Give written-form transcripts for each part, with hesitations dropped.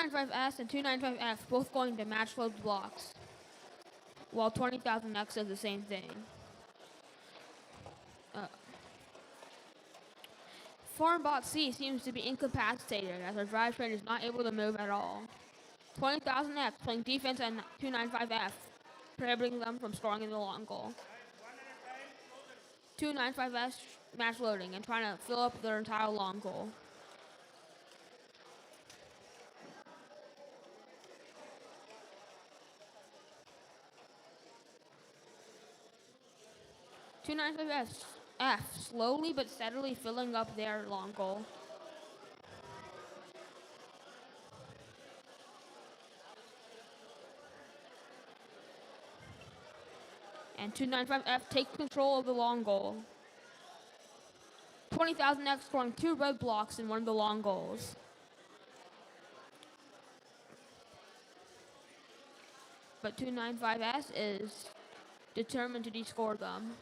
295S and 295F both going to match load blocks, while 20,000X does the same thing. Farmbot C seems to be incapacitated as our drivetrain is not able to move at all. 20,000X playing defense on 295F, prohibiting them from scoring in the long goal. 295S match loading and trying to fill up their entire long goal. F slowly but steadily filling up their long goal. And 295F take control of the long goal. 20,000X scoring 2 red blocks in one of the long goals. But 295S is determined to descore them.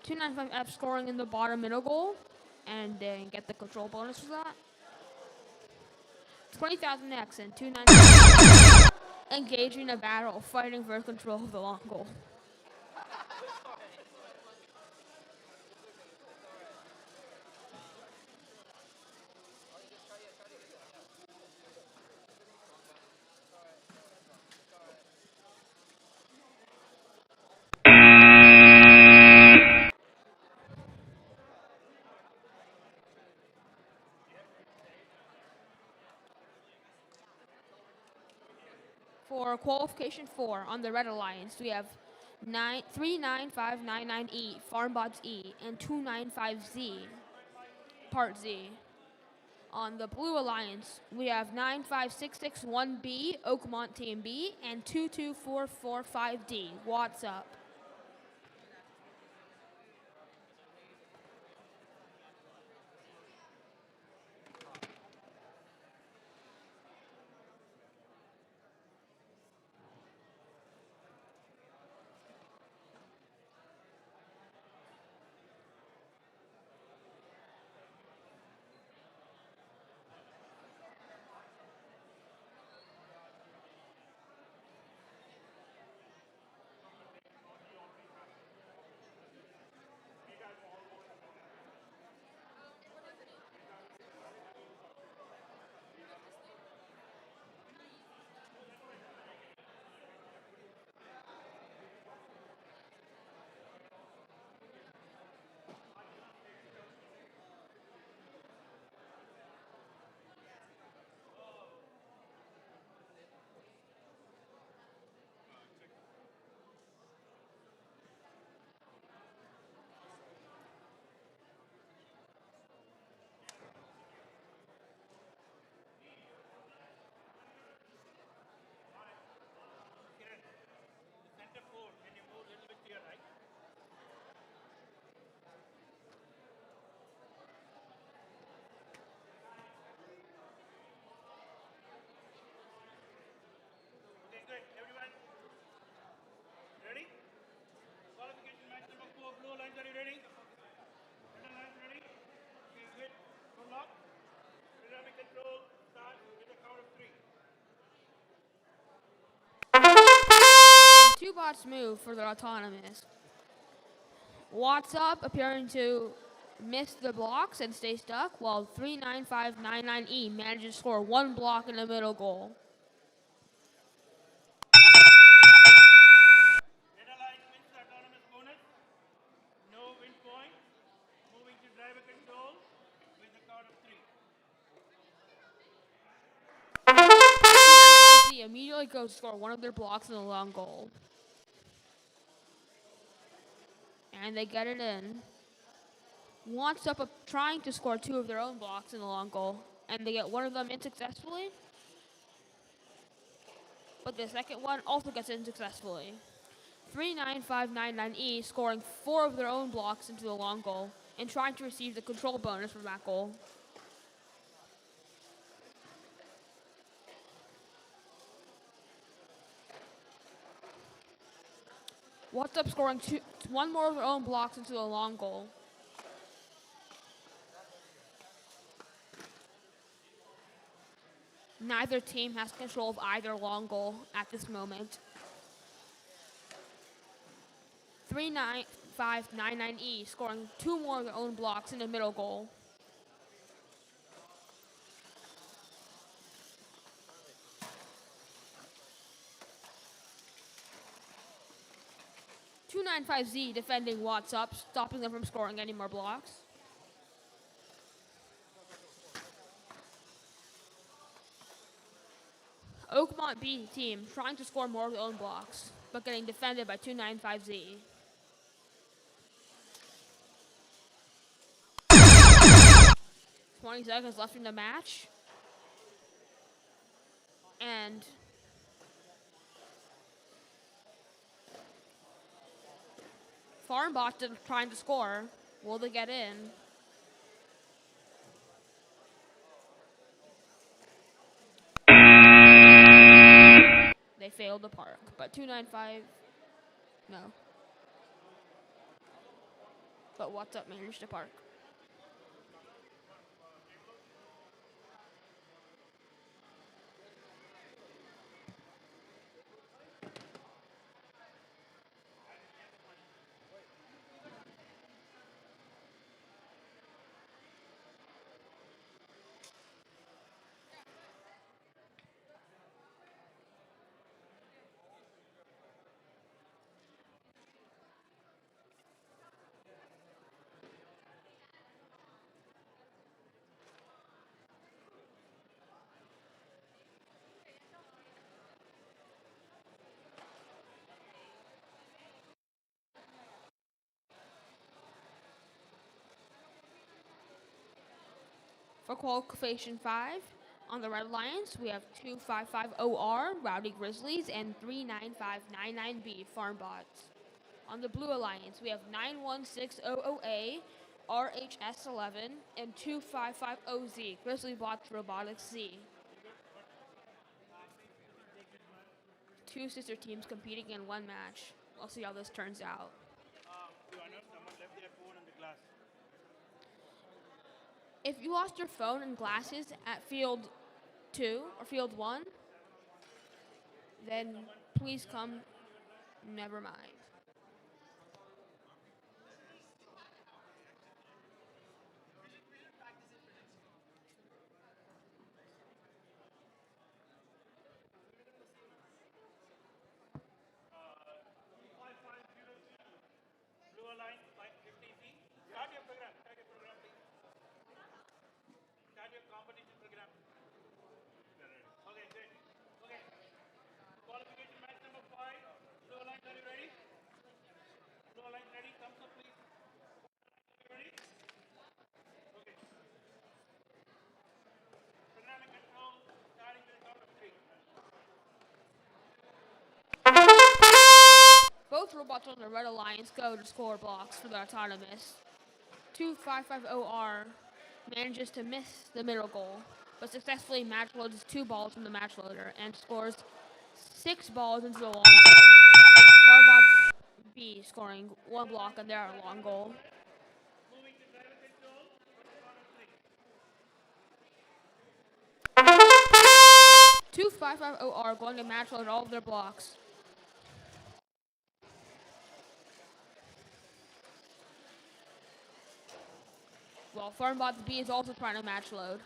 295F scoring in the bottom middle goal, and they get the control bonus for that. 20,000X and 295F engaging a battle, fighting for control of the long goal. For qualification 4 on the Red Alliance, we have 39599E, Farmbots E, and 295Z, Part Z. On the Blue Alliance, we have 95661B, Oakmont Team B, and 22445D, What's Up. Two bots move for their autonomous. What's Up appearing to miss the blocks and stay stuck, while 39599E manages to score 1 block in the middle goal. Red Alliance wins the autonomous bonus. No win point. Moving to driver control with the count of 3. He immediately goes to score one of their blocks in the long goal. And they get it in. Wants Up trying to score 2 of their own blocks in the long goal, and they get one of them in successfully. But the second one also gets in successfully. 39599E scoring 4 of their own blocks into the long goal and trying to receive the control bonus from that goal. What's up scoring one more of their own blocks into the long goal. Neither team has control of either long goal at this moment. 39599E scoring two more of their own blocks in the middle goal. Z defending What's Up, stopping them from scoring any more blocks. Oakmont B team trying to score more of their own blocks, but getting defended by 295Z. "20 seconds left in the match. And Farmbot trying to score. Will they get in? They failed the park, but 295, no. But What's Up managed to park. For qualification 5, on the Red Alliance, we have 255OR, Rowdy Grizzlies, and 39599B, Farmbots. On the Blue Alliance, we have 91600A, RHS11, and 2550Z, Grizzly Bots Robotics Z. Two sister teams competing in one match. We'll see how this turns out. Someone left their phone in the class. If you lost your phone and glasses at field 2 or field 1, then please come. Never mind. Blue line 550Z. Start your program. Start your program, please. Start your competition program. Okay, good. Okay. Qualification match number 5. Blue line, are you ready? Blue line ready? Thumbs up, please. You ready? Okay. Program and control starting with the count of 3. Both robots on the Red Alliance go to score blocks for the autonomous. 2550R manages to miss the middle goal, but successfully match loads 2 balls from the match loader and scores 6 balls into the long goal. Farbots B scoring 1 block on their long goal. Moving to driver control for the count of 3. 2550R going to match load all of their blocks. While Farmbots B is also trying to match load.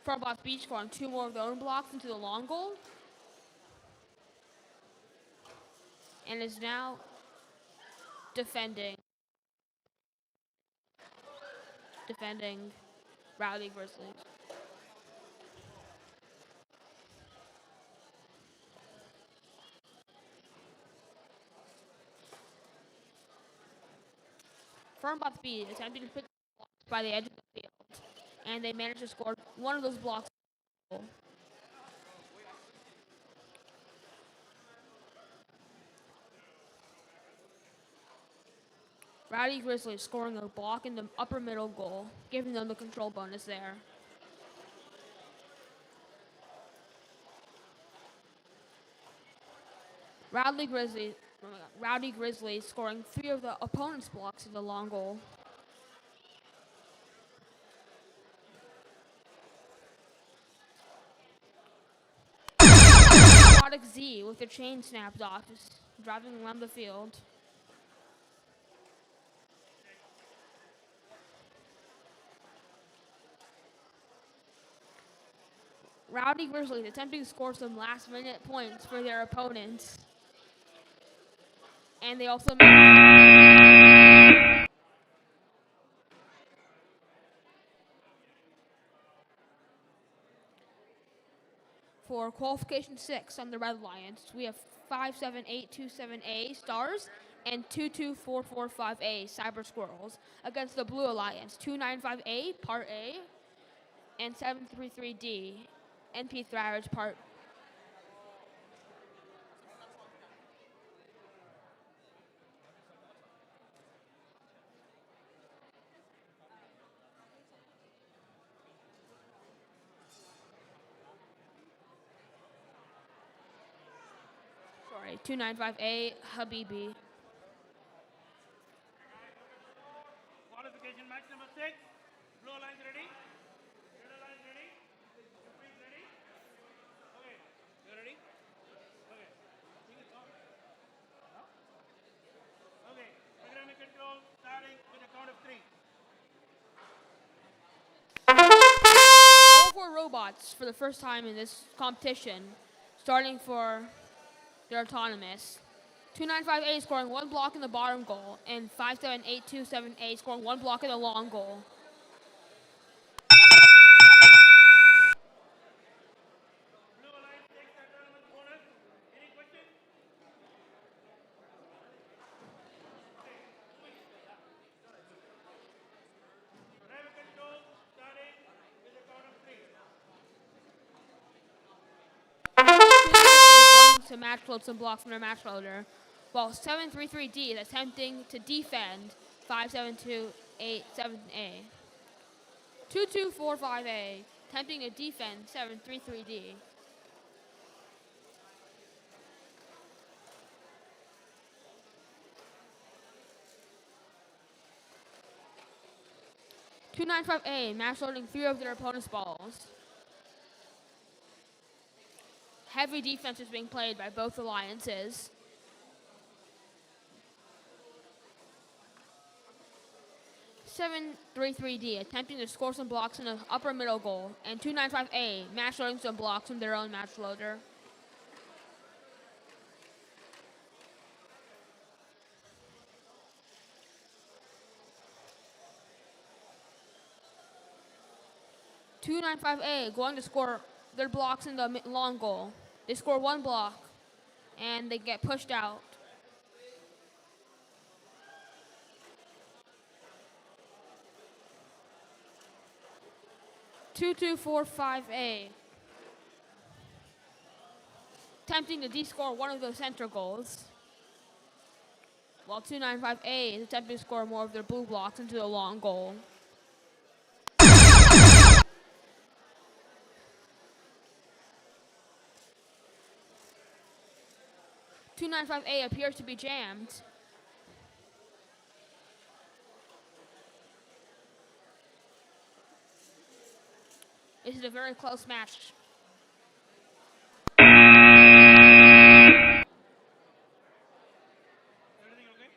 Farmbots B scoring 2 more of their own blocks into the long goal. And is now defending Rowdy Grizzlies. Farmbots B attempting to put blocks by the edge of the field, and they managed to score one of those blocks. Rowdy Grizzlies scoring a block in the upper middle goal, giving them the control bonus there. Rowdy Grizzlies scoring 3 of the opponent's blocks in the long goal. Robotics Z with the chain snapped off is driving around the field. Rowdy Grizzlies attempting to score some last-minute points for their opponents. And they also for qualification 6 on the Red Lions, we have 57827A Stars and 22445A Cyber Squirrels against the Blue Alliance, 295A Part A and 733D NP Thrivers Part. Sorry, 295A Habibi. Qualification match number 6. Blue lines ready? Yellow lines ready? Please ready? Okay. You ready? Okay. Think it's on. No? Okay. Dynamic control starting with a count of 3. All 4 robots for the first time in this competition, starting for their autonomous. 295A scoring 1 block in the bottom goal, and 57827A scoring 1 block in the long goal. Blue Alliance takes the tournament bonus. Any questions? Dynamic control starting with a count of 3. Going to match load some blocks from their match loader, while 733D is attempting to defend 572878A. 2245A attempting to defend 733D. .295A match loading 3 of their opponent's balls. Heavy defense is being played by both alliances. 733D attempting to score some blocks in the upper middle goal, and 295A match loading some blocks from their own match loader. .295A going to score their blocks in the long goal. They score 1 block, and they get pushed out. .2245A attempting to de-score one of the center goals, while 295A is attempting to score more of their blue blocks into the long goal. .295A appears to be jammed. This is a very close match. Everything okay?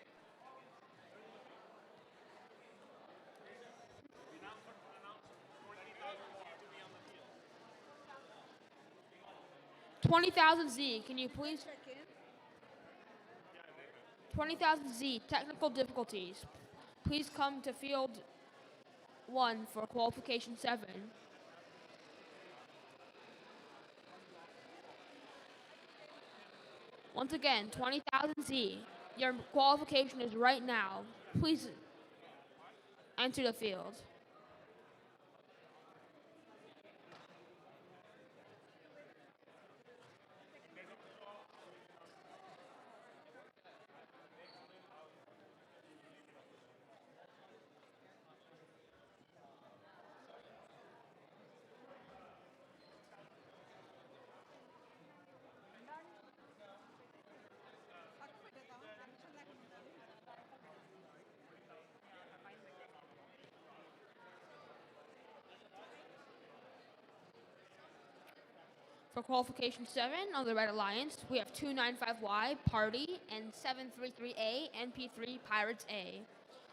20,000Z, can you please check in? 20,000Z, technical difficulties. Please come to field 1 for qualification 7. Once again, 20,000Z, your qualification is right now. Please enter the field. For qualification 7 on the Red Alliance, we have 295Y Party and 733A NP3 Pirates A.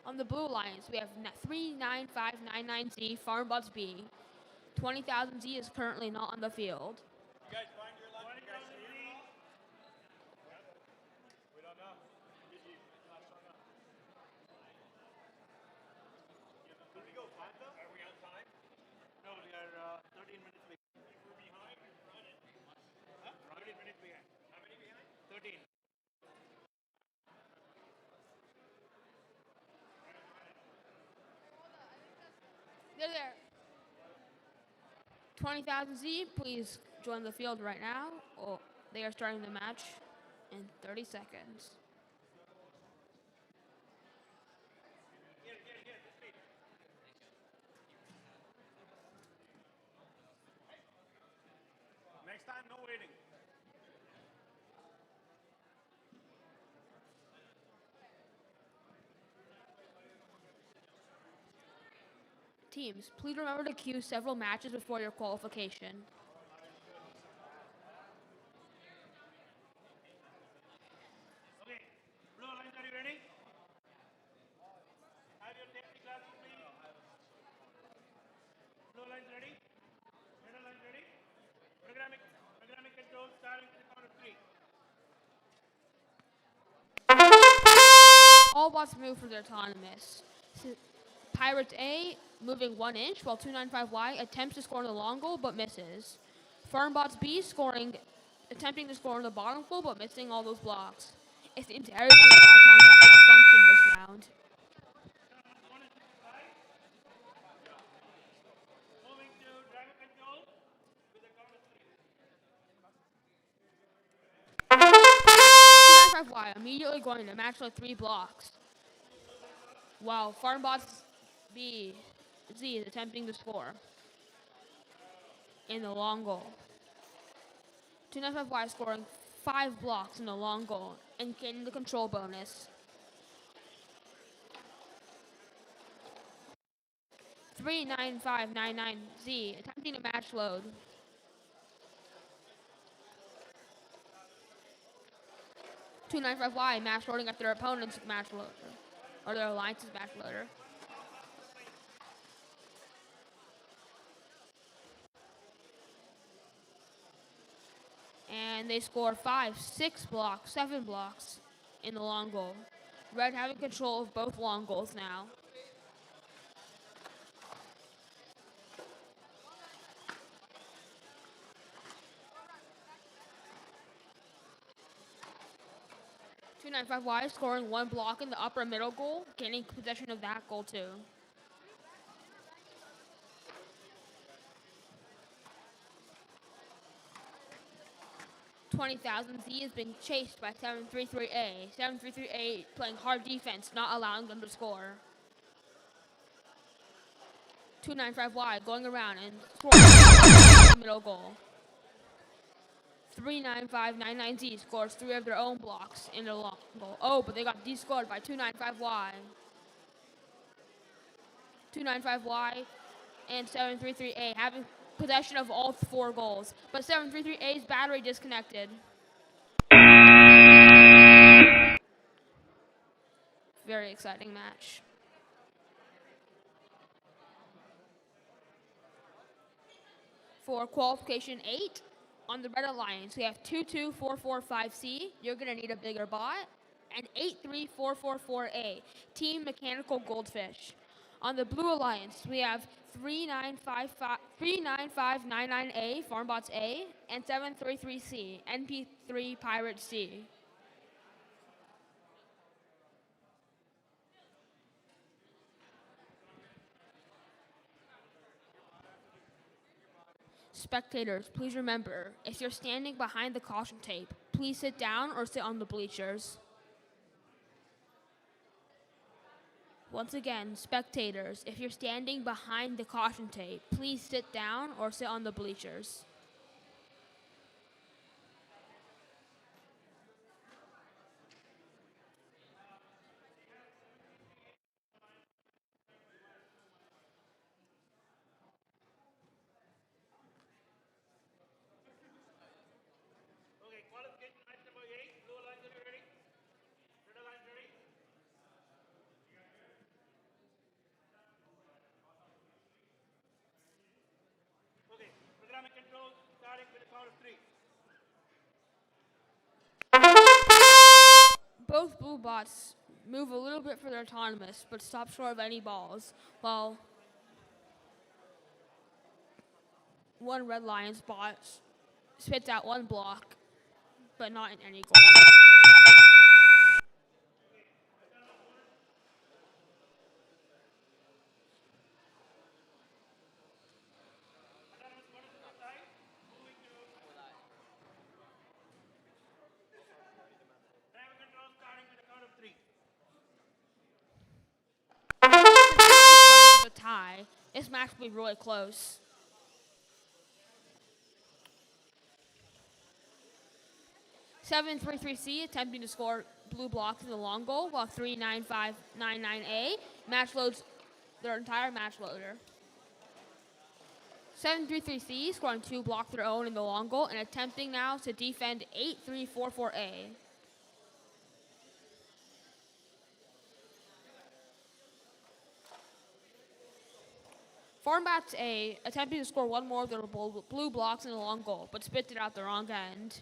On the Blue Alliance, we have 39599Z Farmbots B. 20,000Z is currently not on the field. You guys find your luck? You guys see it? We don't know. Busy. It's not showing up. Did we go flat though? Are we on time? No, we are 13 minutes behind. If we're behind, run it. Huh? 13 minutes behind. How many behind? 13. They're there. 20,000Z, please join the field right now. Oh, they are starting the match in 30 seconds. Next time, no waiting. Teams, please remember to queue several matches before your qualification. Okay. Blue Alliance, are you ready? Have your safety glasses, please. Blue Alliance ready? Red Alliance ready? Programming control starting at the count of 3. All bots move for their autonomous. Pirates A moving 1 inch while 295Y attempts to score on the long goal but misses. Farmbots B attempting to score on the bottom goal but missing all those blocks. It seems everybody's autons have malfunctioned this round. Moving to driver control with the count of 3. 295Y immediately going to match like 3 blocks. While Farmbots B Z is attempting to score in the long goal. 295Y scoring 5 blocks in the long goal and getting the control bonus. 39599Z attempting to match load. 295Y match loading at their opponent's match loader, or their alliance's match loader. And they score 5, 6 blocks, 7 blocks in the long goal. Red having control of both long goals now. Y scoring 1 block in the upper middle goal, gaining possession of that goal too. $20,000Z is being chased by 733A. 733A playing hard defense, not allowing them to score. 295Y going around and scoring middle goal. 39599Z scores 3 of their own blocks in the long goal. Oh, but they got de-scored by 295Y. 295Y and 733A having possession of all 4 goals, but 733A's battery disconnected. Very exciting match. For qualification 8, on the Red Alliance, we have 22445C, you're going to need a bigger bot, and 83444A, Team Mechanical Goldfish. On the Blue Alliance, we have 39599A, Farmbots A, and 733C, NP3 Pirates C. Spectators, please remember, if you're standing behind the caution tape, please sit down or sit on the bleachers. Once again, spectators, if you're standing behind the caution tape, please sit down or sit on the bleachers. count of 3. Both blue bots move a little bit for their autonomous, but stop short of any balls, while one red lion's bot spits out one block, but not in any goal. Driver control starting with the count of 3. A tie. This match will be really close. Seven three three C attempting to score blue blocks in the long goal, while 39599A match loads their entire match loader. 733C scoring 2 blocks their own in the long goal and attempting now to defend 8344A. Farmbats A attempting to score one more of their blue blocks in the long goal, but spits it out the wrong end.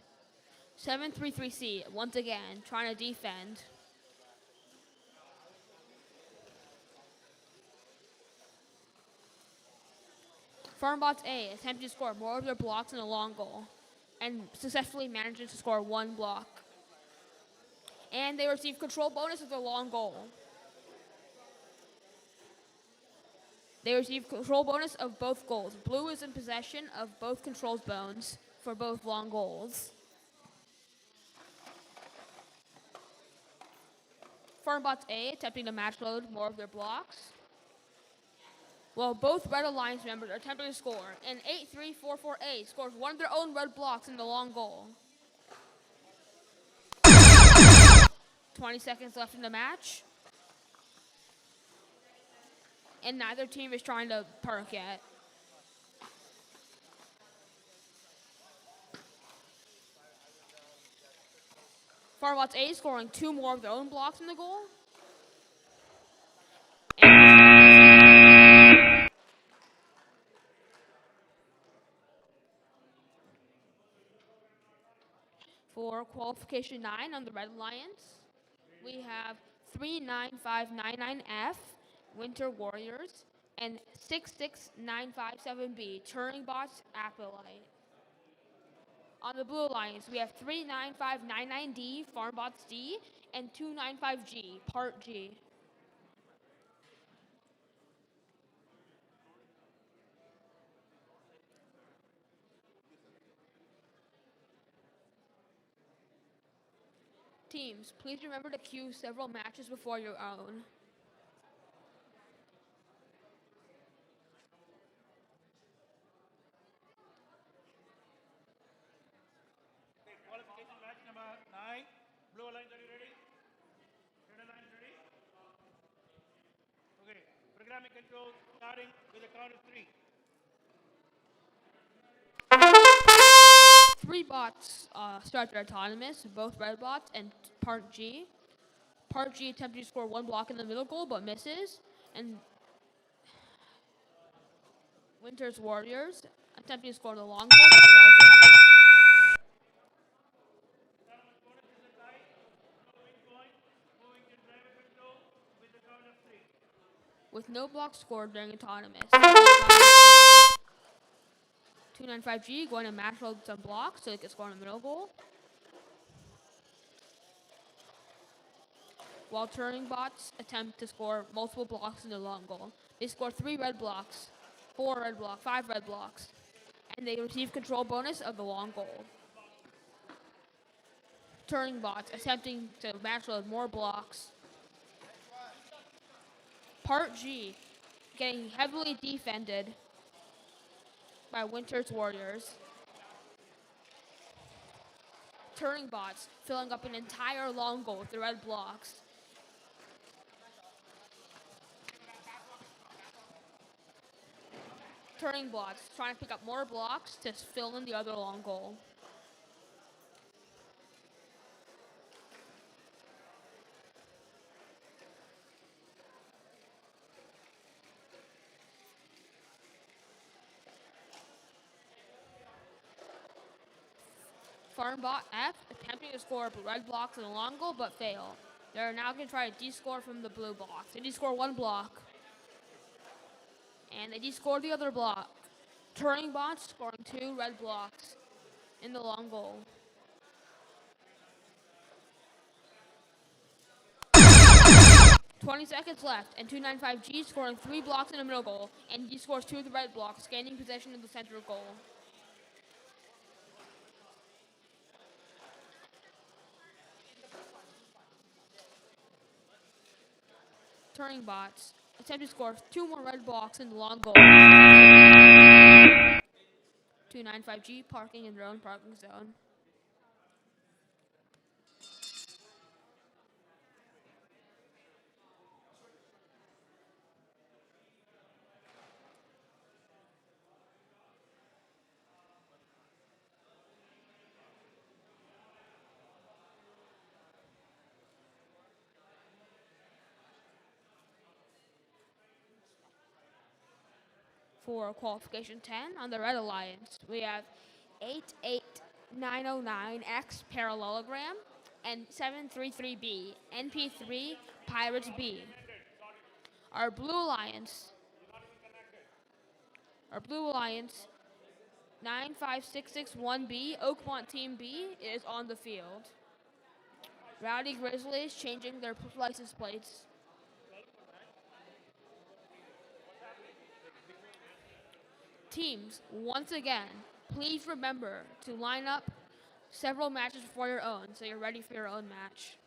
733C once again trying to defend. Farmbots A attempting to score more of their blocks in the long goal and successfully manages to score 1 block. And they receive control bonus of the long goal. They receive control bonus of both goals. Blue is in possession of both control bones for both long goals. Farmbots A attempting to match load more of their blocks. Well, both Red Alliance members are attempting to score, and 8344A scores one of their own red blocks in the long goal. 20 seconds left in the match. And neither team is trying to perk yet. Farmbots A scoring 2 more of their own blocks in the goal. For qualification 9 on the Red Alliance, we have 39599F, Winter Warriors, and 66957B, Turing Bots, Acolyte. On the Blue Alliance, we have 39599D, Farmbots D, and 295G, Part G. Teams, please remember to queue several matches before your own. Okay, qualification match number 9. Blue Alliance, are you ready? Red Alliance, ready? Okay, programming control starting with the count of 3. 3 bots start their autonomous, both red bots and Part G. Part G attempting to score 1 block in the middle goal but misses. And Winter's Warriors attempting to score the long goal, but they also miss. With no blocks scored during autonomous. 295G going to match load some blocks so they can score in the middle goal. While Turing bots attempt to score multiple blocks in the long goal. They score 3 red blocks, 4 red blocks, 5 red blocks, and they receive control bonus of the long goal. Turing bots attempting to match load more blocks. Part G getting heavily defended by Winter's Warriors. Turing bots filling up an entire long goal with the red blocks. Turing bots trying to pick up more blocks to fill in the other long goal. Farmbot F attempting to score red blocks in the long goal but fail. They're now going to try to de-score from the blue blocks. They de-score one block. And they de-score the other block. Turning bots scoring 2 red blocks in the long goal. 20 seconds left, and 295G scoring 3 blocks in the middle goal, and he scores 2 of the red blocks, gaining possession of the center goal. Turning bots attempt to score 2 more red blocks in the long goal. 295G parking in their own parking zone. For qualification 10 on the Red Alliance, we have 88909X Parallelogram and 733B NP3 Pirates B. Our Blue Alliance 95661B Oakmont Team B is on the field. Rowdy Grizzlies changing their license plates. Teams, once again, please remember to line up several matches before your own so you're ready for your own match.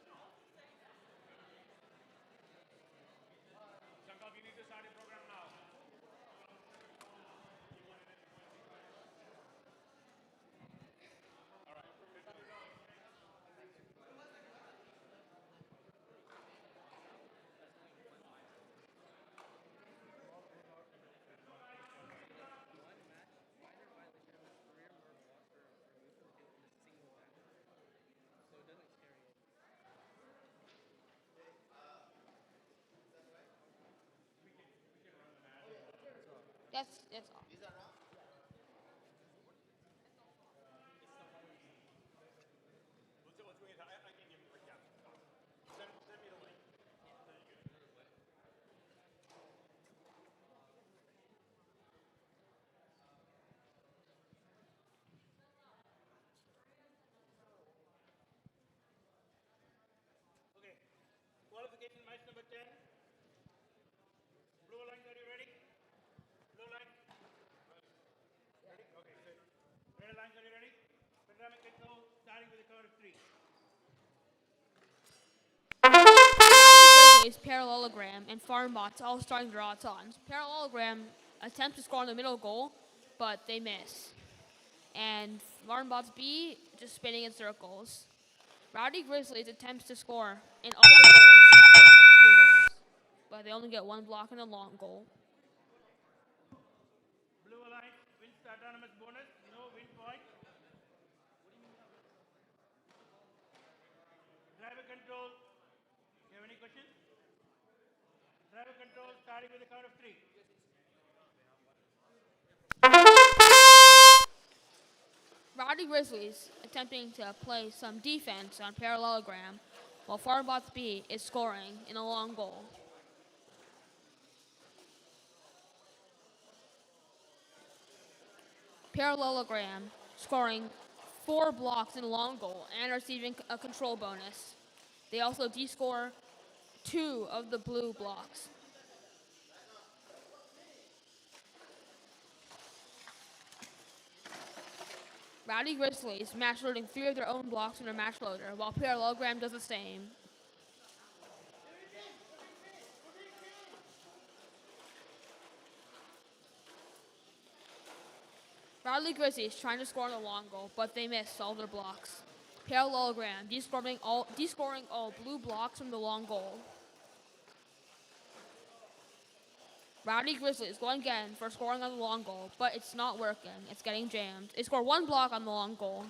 That's all. Okay. Qualification match number 10. Blue lines, are you ready? Blue line. Ready? Okay, good. Red lines, are you ready? Panoramic control, starting with the count of 3. Is Parallelogram and Farmbots all starting their odds on. Parallelogram attempts to score on the middle goal, but they miss. And Farmbots B just spinning in circles. Rowdy Grizzlies attempts to score in all the goals, but they only get 1 block in the long goal. Blue Alliance wins the autonomous bonus, no win point. Driver control, you have any questions? Driver control, starting with the count of 3. Rowdy Grizzlies attempting to play some defense on Parallelogram, while Farmbots B is scoring in a long goal. Parallelogram scoring 4 blocks in a long goal and receiving a control bonus. They also de-score 2 of the blue blocks. Rowdy Grizzlies match loading 3 of their own blocks in their match loader, while Parallelogram does the same. Rowdy Grizzlies trying to score on the long goal, but they miss all their blocks. Parallelogram de-scoring all blue blocks from the long goal. Rowdy Grizzlies going again for scoring on the long goal, but it's not working. It's getting jammed. They score 1 block on the long goal.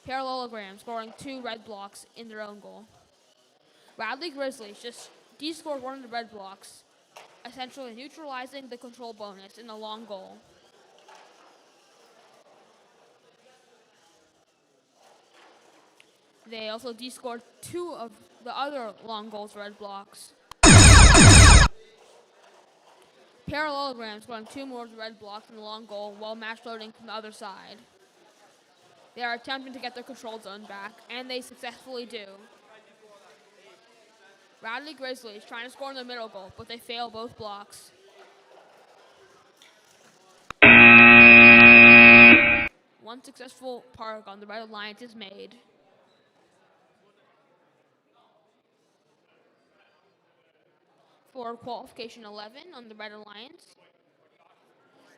Parallelogram scoring 2 red blocks in their own goal. Rowdy Grizzlies just de-scored 1 of the red blocks, essentially neutralizing the control bonus in the long goal. They also de-scored 2 of the other long goals red blocks. Parallelogram scoring 2 more red blocks in the long goal while match loading from the other side. They are attempting to get their control zone back, and they successfully do. Radley Grizzly is trying to score in the middle goal, but they fail both blocks. One successful park on the Red Alliance is made. For qualification 11 on the Red Alliance,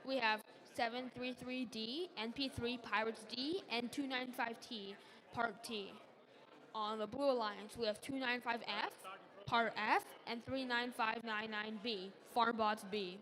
we have 733D, NP3 Pirates D, and 295T, Part T. On the Blue Alliance, we have 295F, Part F, and 39599B, Farmbots B.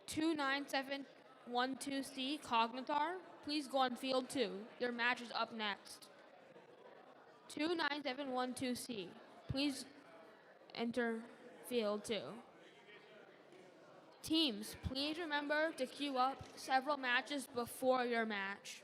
Two 9712C Cognitar, please go on field 2. Your match is up next. 29712C, please enter field 2. Teams, please remember to queue up several matches before your match.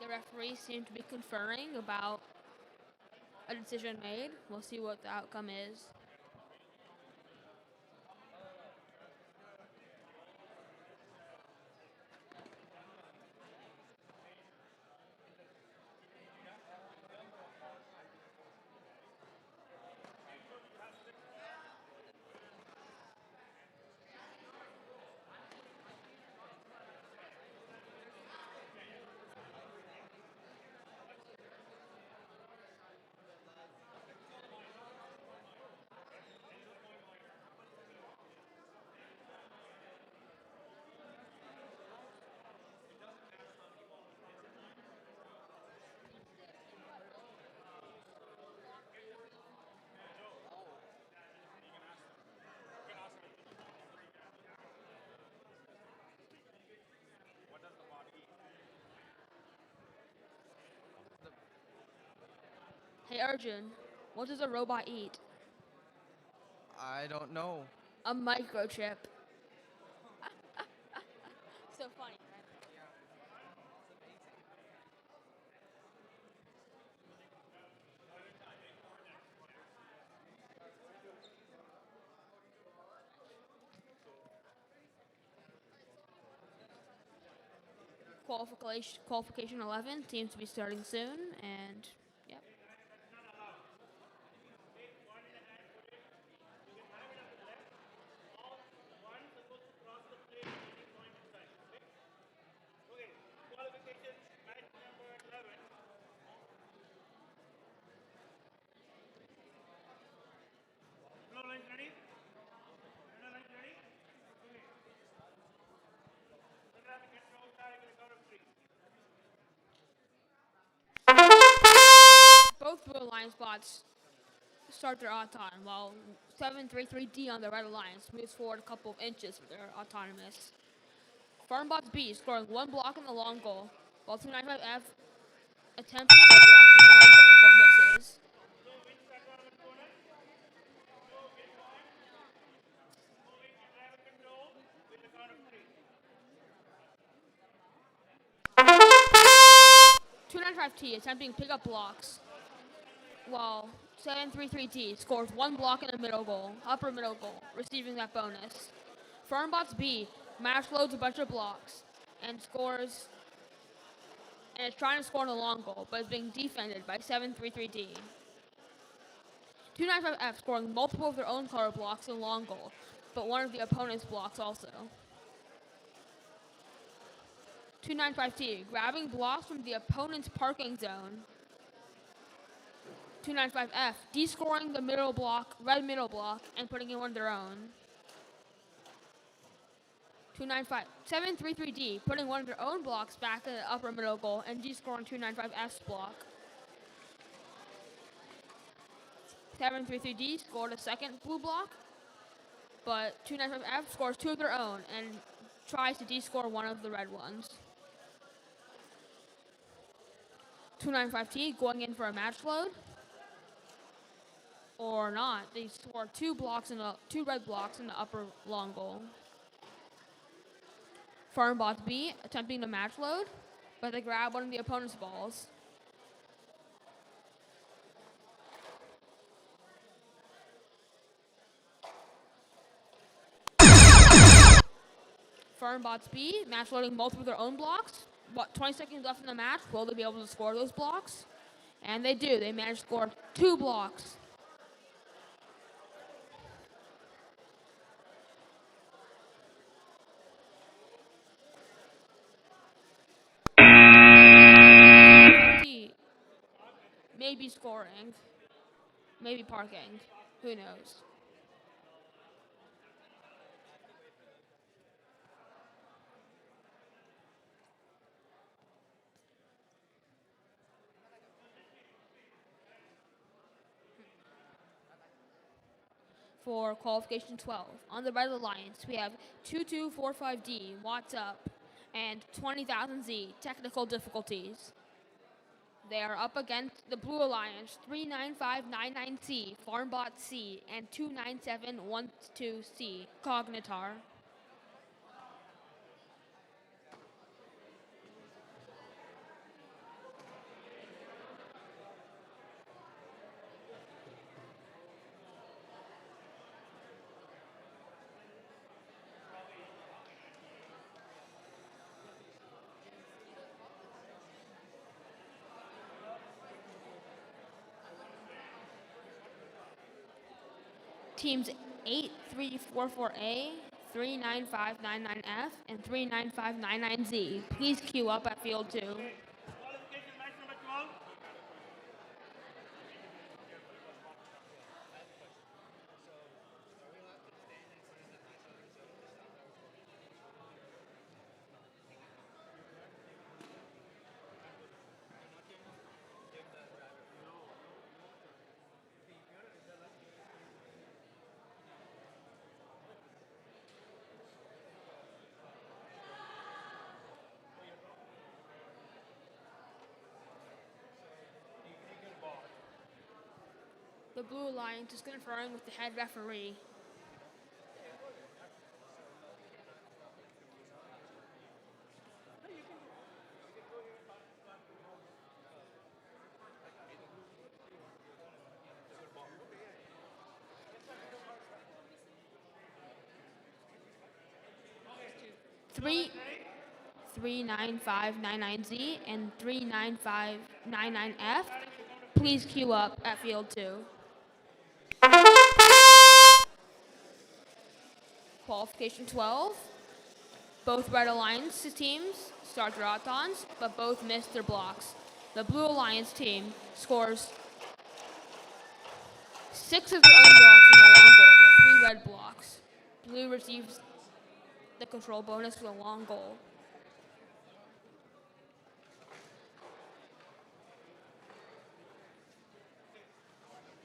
The referees seem to be conferring about a decision made. We'll see what the outcome is. Hey Arjun, what does a robot eat? I don't know. A microchip. So funny, right? qualification 11 seems to be starting soon, and yep. Okay, qualification match number 11. Flow lines ready? Runner lines ready? Okay. Runner have to get thrown starting with a count of 3. Both Blue Alliance bots start their auton, while 733D on the Red Alliance moves forward a couple of inches with their autonomous. Farmbots B scoring 1 block in the long goal, while 295F attempts to score blocks in the long goal but misses. Flow wins that tournament corner. Flow gets on. Moving and driver control with a count of 3. 295T attempting to pick up blocks, while 733D scores 1 block in the middle goal, upper middle goal, receiving that bonus. Farmbots B match loads a bunch of blocks and scores, and is trying to score in the long goal, but is being defended by 733D. 295F scoring multiple of their own color blocks in long goal, but one of the opponent's blocks also. 295T grabbing blocks from the opponent's parking zone. 295F descoring the middle block, red middle block, and putting in one of their own. 733D putting one of their own blocks back in the upper middle goal and descoring 295F's block. 733D scored a second blue block, but 295F scores 2 of their own and tries to descore one of the red ones. 295T going in for a match load. Or not. They score 2 red blocks in the upper long goal. Farmbots B attempting to match load, but they grab one of the opponent's balls. Farmbots B match loading multiple of their own blocks. 20 seconds left in the match. Will they be able to score those blocks? And they do. They manage to score 2 blocks. Maybe scoring. Maybe parking. Who knows? For qualification 12. On the Red Alliance, we have 2245D, Watts Up, and 20,000Z, technical difficulties. They are up against the Blue Alliance, 39599C, Farmbot C, and 29712C, Cognitar. Teams 8344A, 39599F, and 39599Z. Please queue up at field 2. Qualification match number 12. The Blue Alliance is conferring with the head referee. 39599Z and 39599F, please queue up at field 2. Qualification 12. Both Red Alliance teams start their autons, but both missed their blocks. The Blue Alliance team scores 6 of their own blocks in the long goal with 3 red blocks. Blue receives the control bonus for the long goal.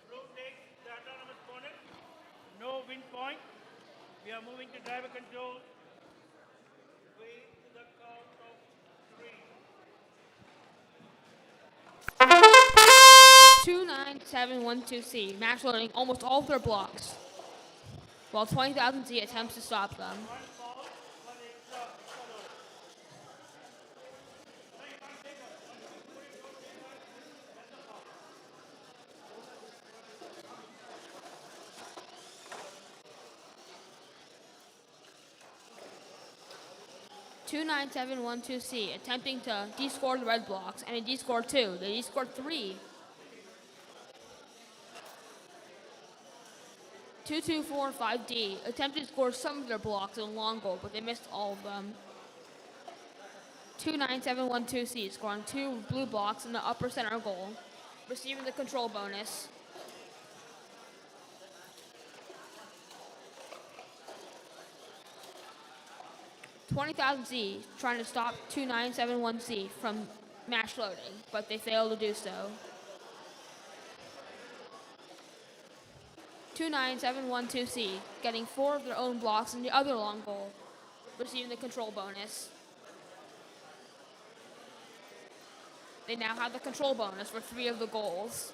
Blue takes the autonomous bonus. No win point. We are moving to driver control. Wait to the count of 3. 29712C, max loading almost all of their blocks, while 20,000Z attempts to stop them. 29712C attempting to descore the red blocks, and they descored 2. They descored 3. 2245D attempted to score some of their blocks in the long goal, but they missed all of them. 29712C scoring 2 blue blocks in the upper center goal, receiving the control bonus. $20,000Z trying to stop 2971C from match loading, but they failed to do so. 29712C getting 4 of their own blocks in the other long goal, receiving the control bonus. They now have the control bonus for 3 of the goals.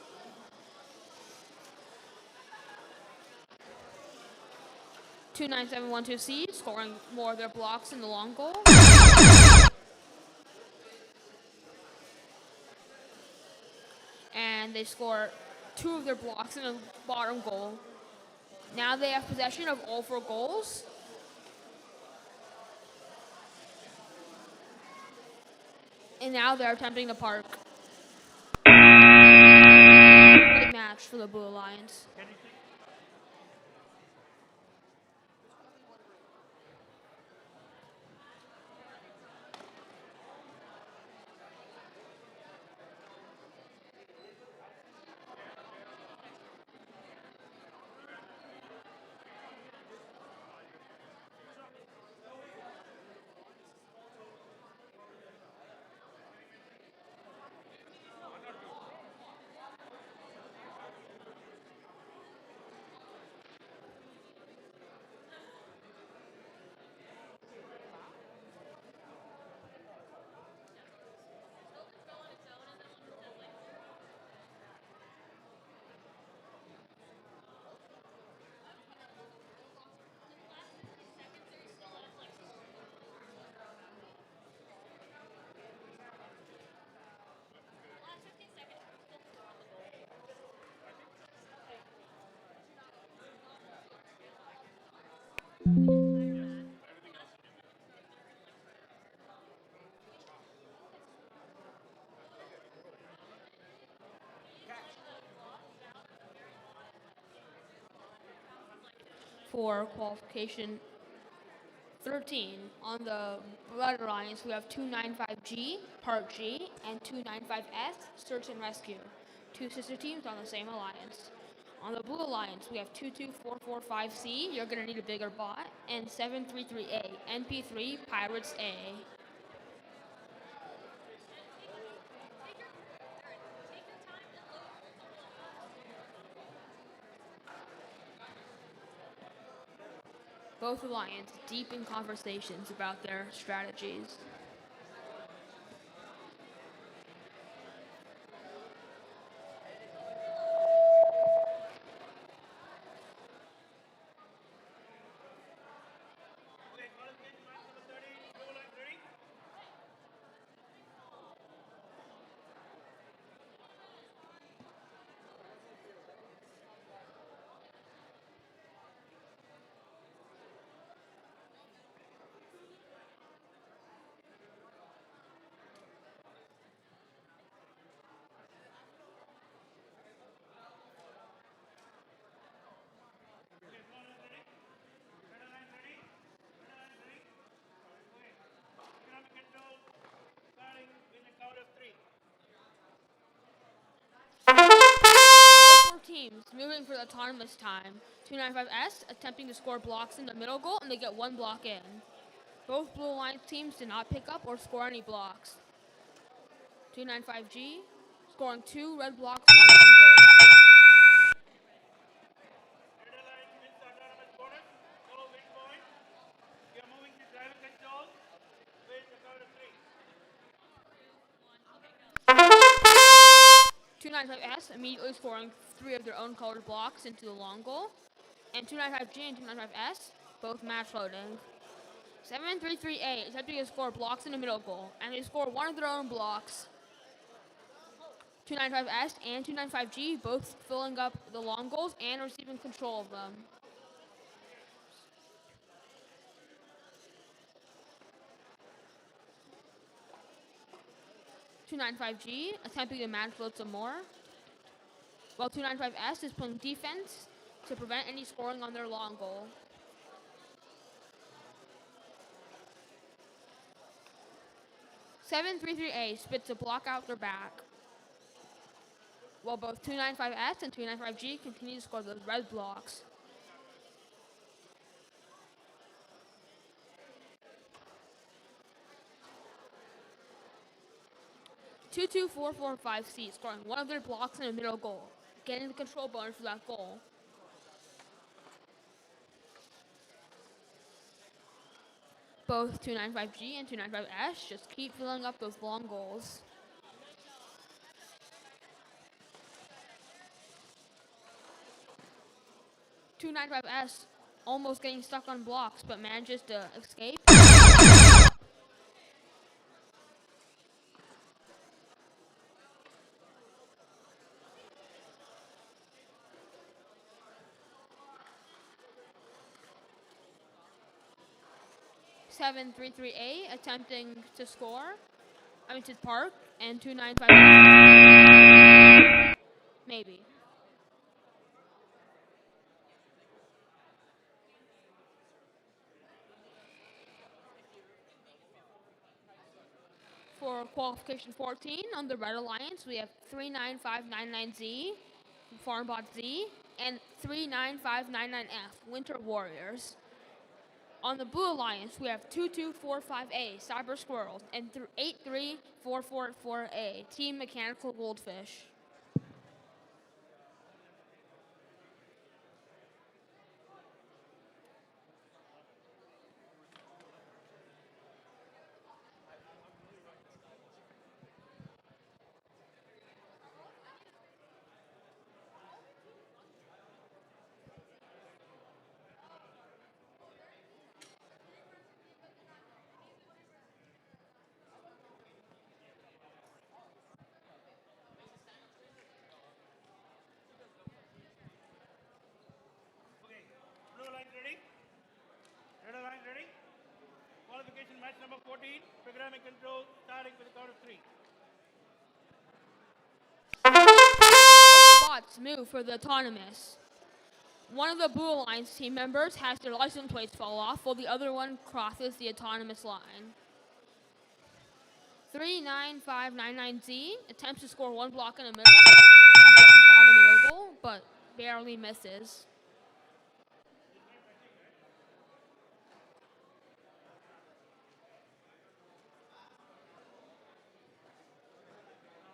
29712C scoring more of their blocks in the long goal. And they score 2 of their blocks in the bottom goal. Now they have possession of all 4 goals. And now they're attempting to park. Great match for the Blue Alliance. For qualification 13, on the Red Alliance, we have 295G, Part G, and 295S, Search and Rescue, 2 sister teams on the same alliance. On the Blue Alliance, we have 22445C, you're going to need a bigger bot, and 733A, NP3, Pirates A. Both alliances deep in conversations about their strategies. Okay, qualification match number 30. Blue Alliance ready? bonds moving for the autonomous time. 295S attempting to score blocks in the middle goal, and they get one block in. Both Blue Alliance teams did not pick up or score any blocks. 295G scoring 2 red blocks in the long goal. Red Alliance wins the autonomous bonus. Solo win point. We are moving to driver control with the count of 3. 295S immediately scoring 3 of their own colored blocks into the long goal. And 295G and 295S both match loading. 733A attempting to score blocks in the middle goal, and they score 1 of their own blocks. 295S and 295G both filling up the long goals and receiving control of them. 295G attempting to match load some more, while 295S is playing defense to prevent any scoring on their long goal. 733A spits a block out their back, while both 295S and 295G continue to score those red blocks. 22445C scoring 1 of their blocks in the middle goal, getting the control bonus for that goal. Both 295G and 295S just keep filling up those long goals. .295S almost getting stuck on blocks, but manages to escape. .733A attempting to score. To park, and 295S maybe. For qualification 14 on the Red Alliance, we have 39599Z, Farmbot Z, and 39599F, Winter Warriors. On the Blue Alliance, we have 2245A, Cyber Squirrels, and 83444A, Team Mechanical Goldfish. Okay. Blue Alliance ready? Red Alliance ready? Qualification match number 14. Programming control starting with the count of 3. Bots move for the autonomous. One of the Blue Alliance team members has their license plates fall off, while the other one crosses the autonomous line. 39599Z attempts to score 1 block in the middle goal, but barely misses.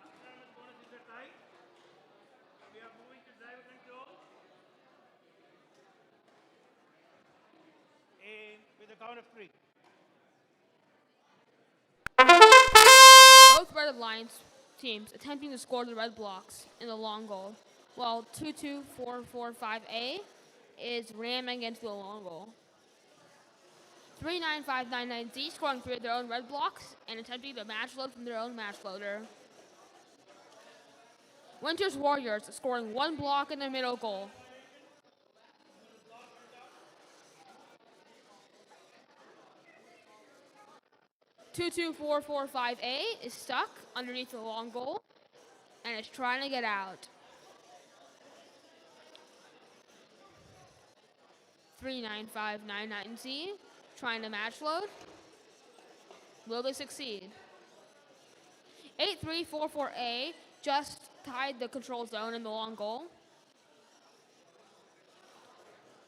Autonomous bonus is a tie. We are moving to driver control. And with the count of 3. Both Red Alliance teams attempting to score the red blocks in the long goal, while 22445A is ramming into the long goal. 39599Z scoring 3 of their own red blocks and attempting to match load from their own match loader. Winter's Warriors scoring 1 block in the middle goal. .22445A is stuck underneath the long goal and is trying to get out. 39599Z trying to match load. Will they succeed? 8344A just tied the control zone in the long goal.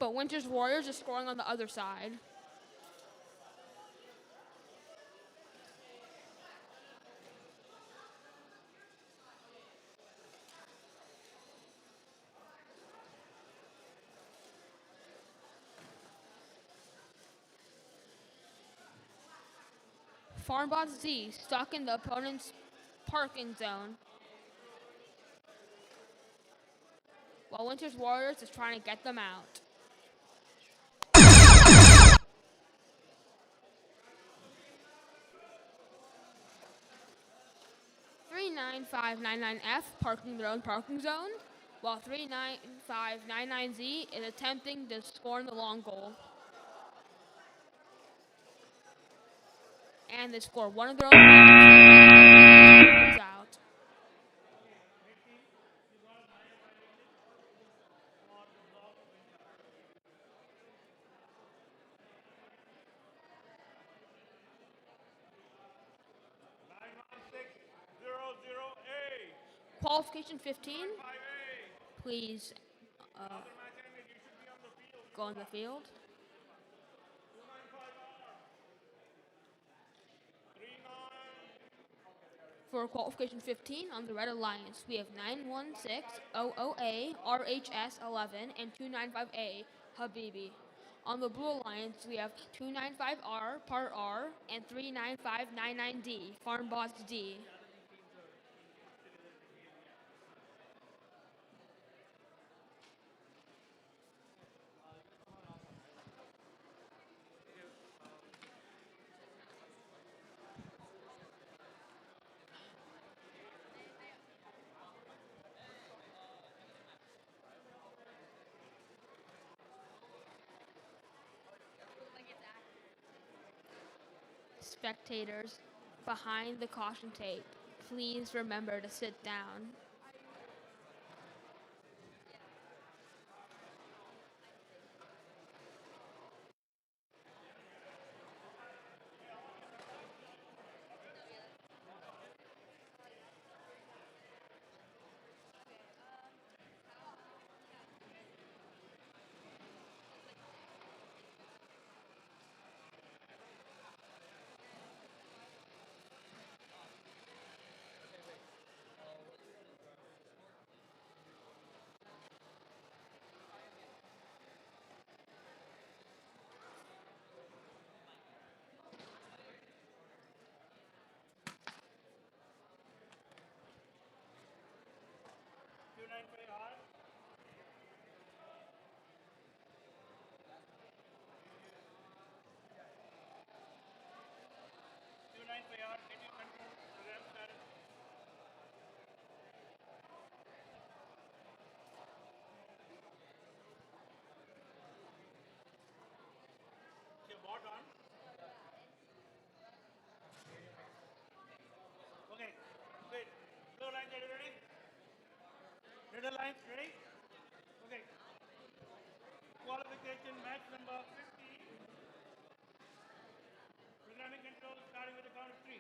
but Winter's Warriors is scoring on the other side. Farmbot Z stuck in the opponent's parking zone, while Winter's Warriors is trying to get them out. 39599F parking their own parking zone, while 39599Z is attempting to score in the long goal. And they score one of their own goals out. Qualification 15, please go on the field. For qualification 15 on the Red Alliance, we have 91600A, RHS11, and 295A, Habibi. On the Blue Alliance, we have 295R, Part R, and 39599D, Farm Boss D. Spectators behind the caution tape, please remember to sit down. Okay, great. Blue lines, are you ready? Red lines, ready? Okay. Qualification match number 50. Programming control starting with the count of 3.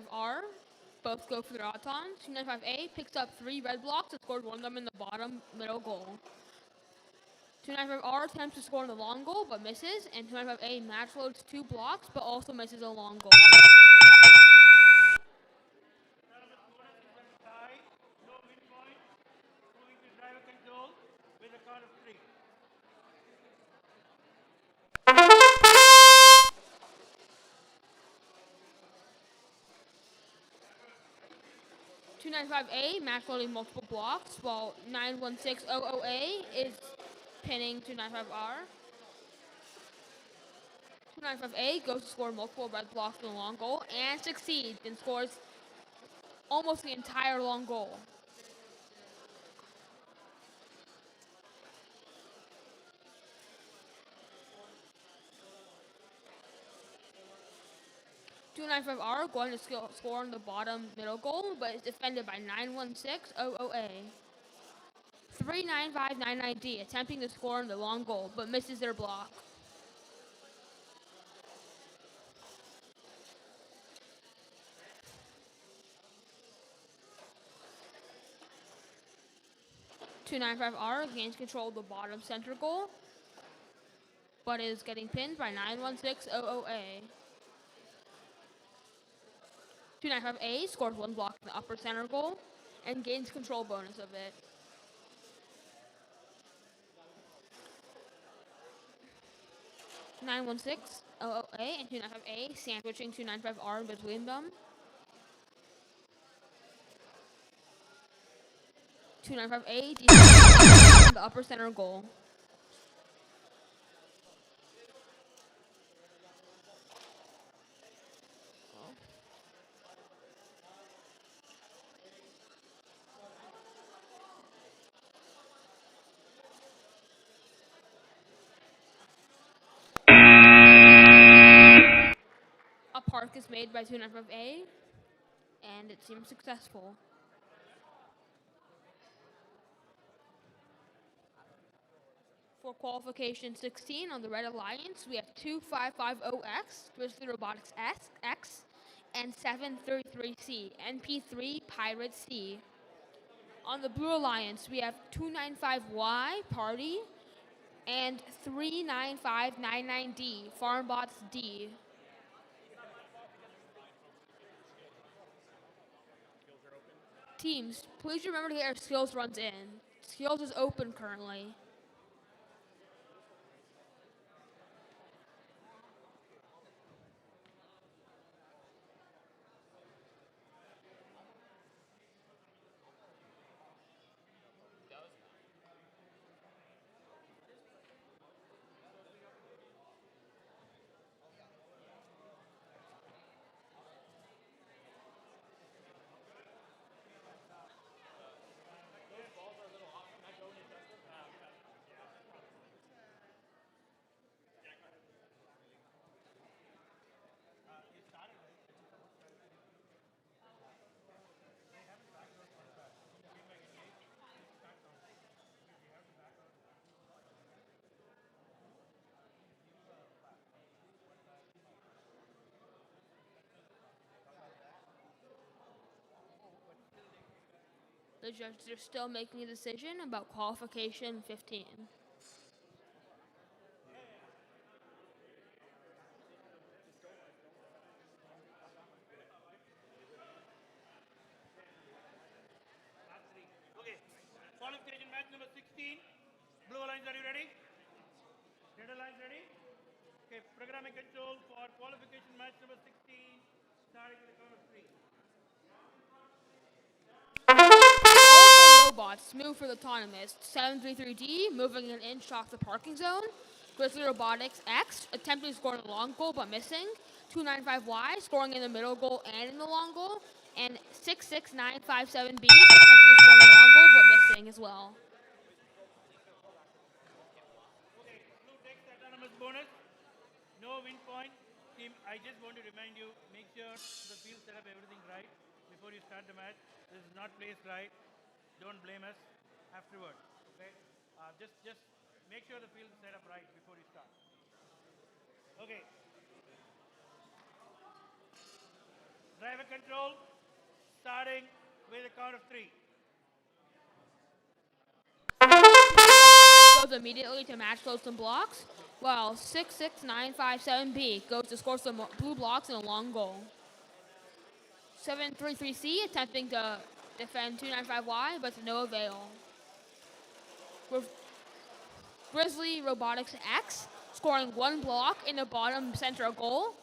295R, both go for their autons. 295A picks up 3 red blocks and scores one of them in the bottom middle goal. 295R attempts to score in the long goal but misses, and 295A match loads 2 blocks but also misses a long goal. Tie, no win point. Moving to driver control with the count of 3. 295A match loading multiple blocks, while 91600A is pinning 295R. 295A goes to score multiple red blocks in the long goal and succeeds and scores almost the entire long goal. 295R going to score on the bottom middle goal, but is defended by 91600A. 39599D attempting to score on the long goal, but misses their block. 295R gains control of the bottom center goal, but is getting pinned by 91600A. 295A scores one block in the upper center goal and gains control bonus of it. 91600A and 295A sandwiching 295R in between them. 295A defends the upper center goal. A park is made by 295A, and it seems successful. For qualification 16 on the Red Alliance, we have 2550X, Grizzly Robotics X, and 733C, NP3 Pirate C. On the Blue Alliance, we have 295Y, Party, and 39599D, Farmbots D. Teams, please remember to get your skills runs in. Skills is open currently. The judges are still making a decision about qualification 15. Okay. Qualification match number 16. Blue Alliance, are you ready? Red Alliance ready? Okay, programming control for qualification match number 16, starting with the count of 3. All robots move for the autonomous. 733D moving an inch off the parking zone. Grizzly Robotics X attempting to score in the long goal but missing. 295Y scoring in the middle goal and in the long goal. And 66957B attempting to score in the long goal but missing as well. Okay, blue takes the autonomous bonus. No win point. Team, I just want to remind you, make sure the field set up everything right before you start the match. This is not placed right. Don't blame us afterwards. Okay? Just make sure the field is set up right before you start. Okay. Driver control, starting with a count of 3. Goes immediately to match close and blocks, while 66957B goes to score some blue blocks and a long goal. 733C attempting to defend 295Y, but to no avail. Grizzly Robotics X scoring one block in the bottom center goal,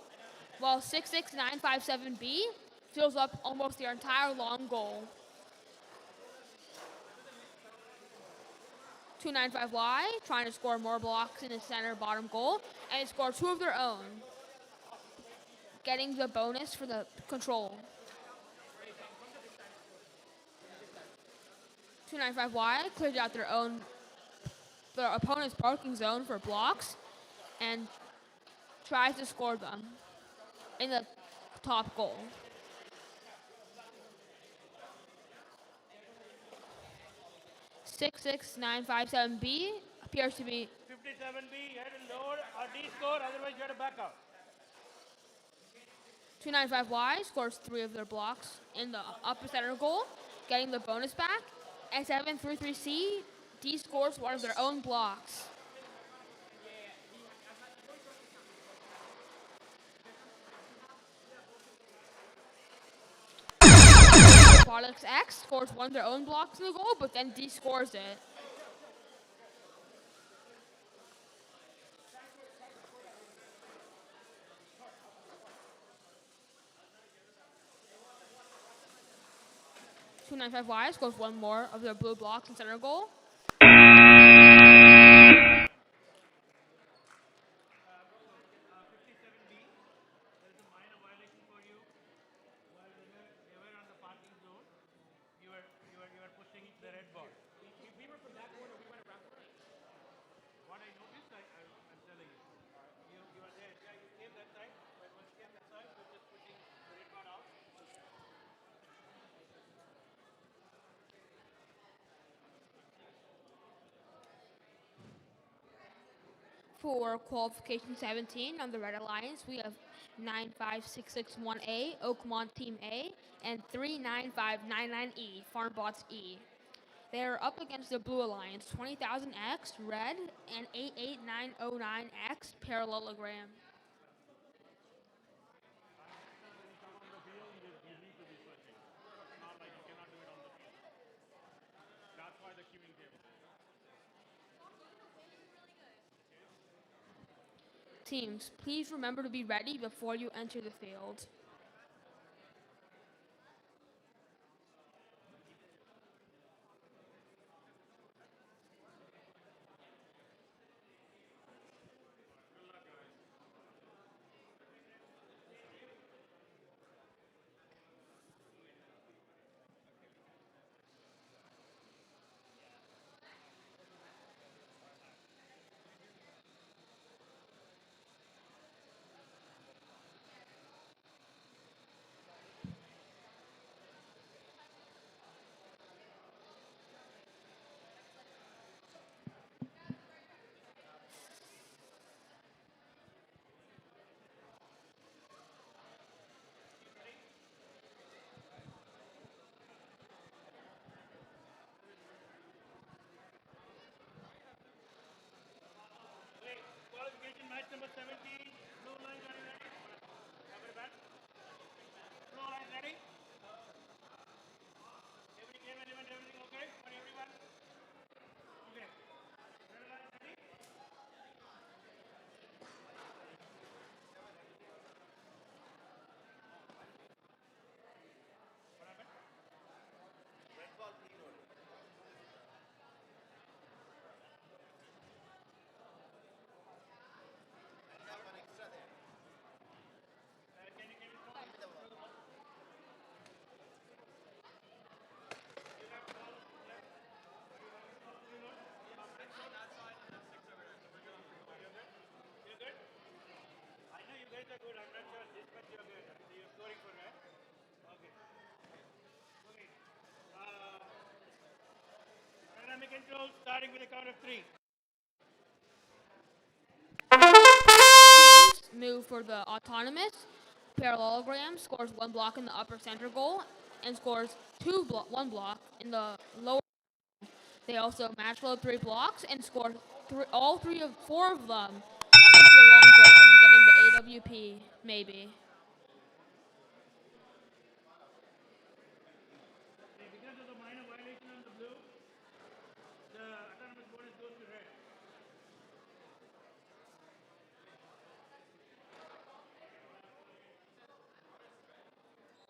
while 66957B fills up almost the entire long goal. 295Y trying to score more blocks in the center bottom goal, and score 2 of their own, getting the bonus for the control. 295Y cleared out their opponent's parking zone for blocks and tries to score them in the top goal. (66957B) appears to be 57B, head and load, or D score, otherwise you have to back out. 295Y scores 3 of their blocks in the upper center goal, getting the bonus back, and 733C D scores one of their own blocks. Robotics X scores one of their own blocks in the goal, but then D scores it. .295Y scores one more of their blue blocks in center goal. For qualification 17 on the Red Alliance, we have 95661A, Oakmont Team A, and 39599E, Farmbots E. They are up against the Blue Alliance, 20000X, Red, and 88909X, Parallelogram. Teams, please remember to be ready before you enter the field. Qualification match number 17. Blue line, are you ready? Blue line ready? Every game element, everything okay for everyone? Okay. Red line ready? You're good? I know you guys are good. I'm not sure this much you're good. So you're scoring for that? Okay. Okay. Dynamic control starting with a count of 3. Teams move for the autonomous. Parallelogram scores one block in the upper center goal and scores one block in the lower. They also match load 3 blocks and score four of them into the long goal, getting the AWP, maybe. Because of the minor violation on the blue, the autonomous bonus goes to red.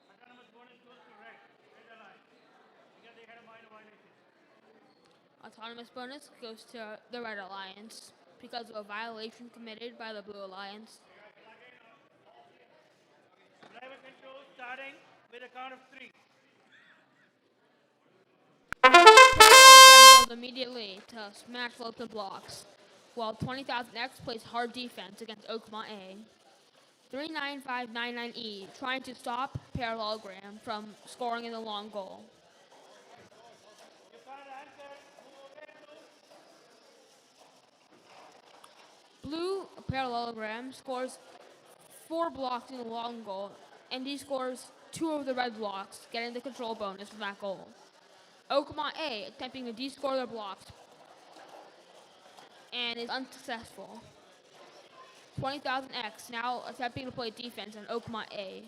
Autonomous bonus goes to red. Red alliance. Because they had a minor violation. Autonomous bonus goes to the Red Alliance because of a violation committed by the Blue Alliance. Driver control starting with a count of 3. Parallelogram goes immediately to smash loads and blocks, while 20,000X plays hard defense against Oakmont A. 39599E trying to stop Parallelogram from scoring in the long goal. You can't answer. Blue Parallelogram scores 4 blocks in the long goal, and he scores 2 of the red blocks, getting the control bonus from that goal. Oakmont A attempting to de-score their blocks, and is unsuccessful. 20,000X now attempting to play defense on Oakmont A.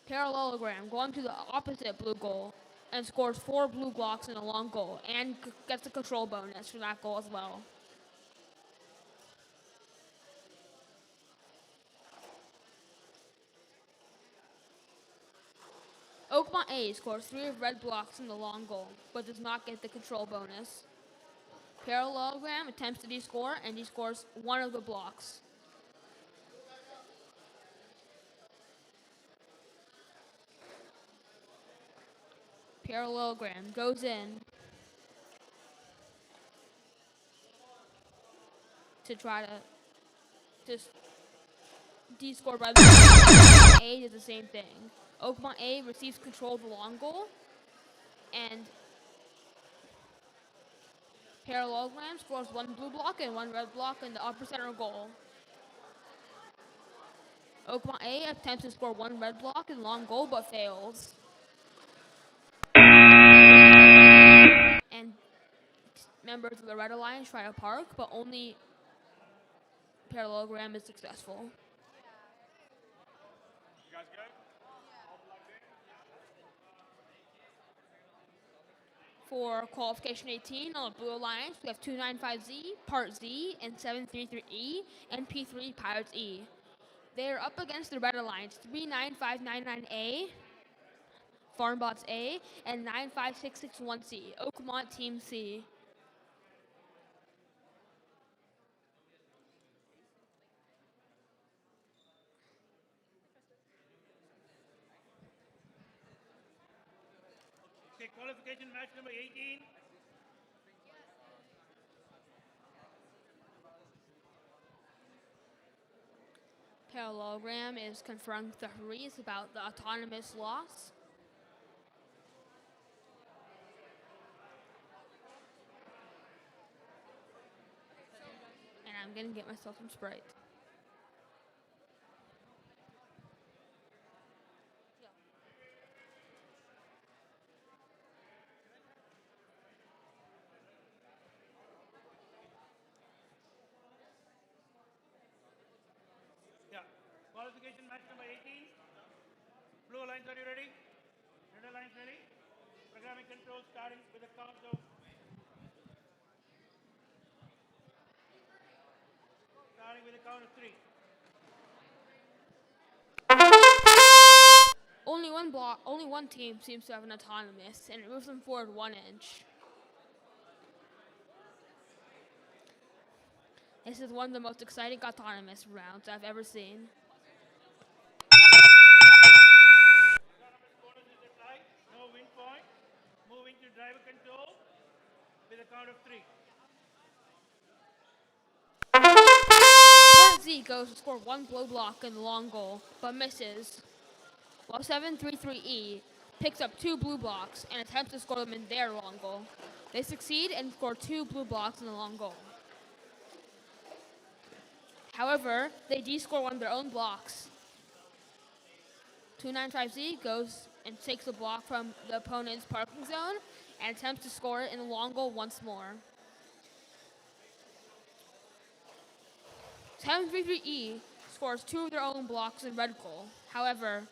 Parallelogram going to the opposite blue goal and scores 4 blue blocks in a long goal and gets a control bonus for that goal as well. Oakmont A scores 3 red blocks in the long goal, but does not get the control bonus. Parallelogram attempts to de-score, and he scores 1 of the blocks. Parallelogram goes in to try to just de-score by the A does the same thing. Oakmont A receives control of the long goal, and Parallelogram scores 1 blue block and 1 red block in the upper center goal. Oakmont A attempts to score 1 red block in long goal but fails. And members of the Red Alliance try to park, but only Parallelogram is successful. You guys good? All plugged in? For qualification 18 on the Blue Alliance, we have 295Z, Part Z, and 733E, and P3 Pirates E. They are up against the Red Alliance, 39599A, Farmbots A, and 95661C, Oakmont Team C. Okay, qualification match number 18. Parallelogram is confronting the referees about the autonomous loss. And I'm gonna get myself some Sprite. Yeah. Qualification match number 18. Blue Alliance, are you ready? Red Alliance ready? Programming control starting with a count of. Starting with a count of 3. Only one team seems to have an autonomous, and it moves them forward 1 inch. This is one of the most exciting autonomous rounds I've ever seen. Autonomous bonus is applied. No win point. Moving to driver control with a count of 3. Part Z goes to score 1 blow block in the long goal, but misses. While 733E picks up 2 blue blocks and attempts to score them in their long goal. They succeed and score 2 blue blocks in the long goal. However, they de-score 1 of their own blocks. 295Z goes and takes a block from the opponent's parking zone and attempts to score it in the long goal once more. 733E scores 2 of their own blocks in red goal. However,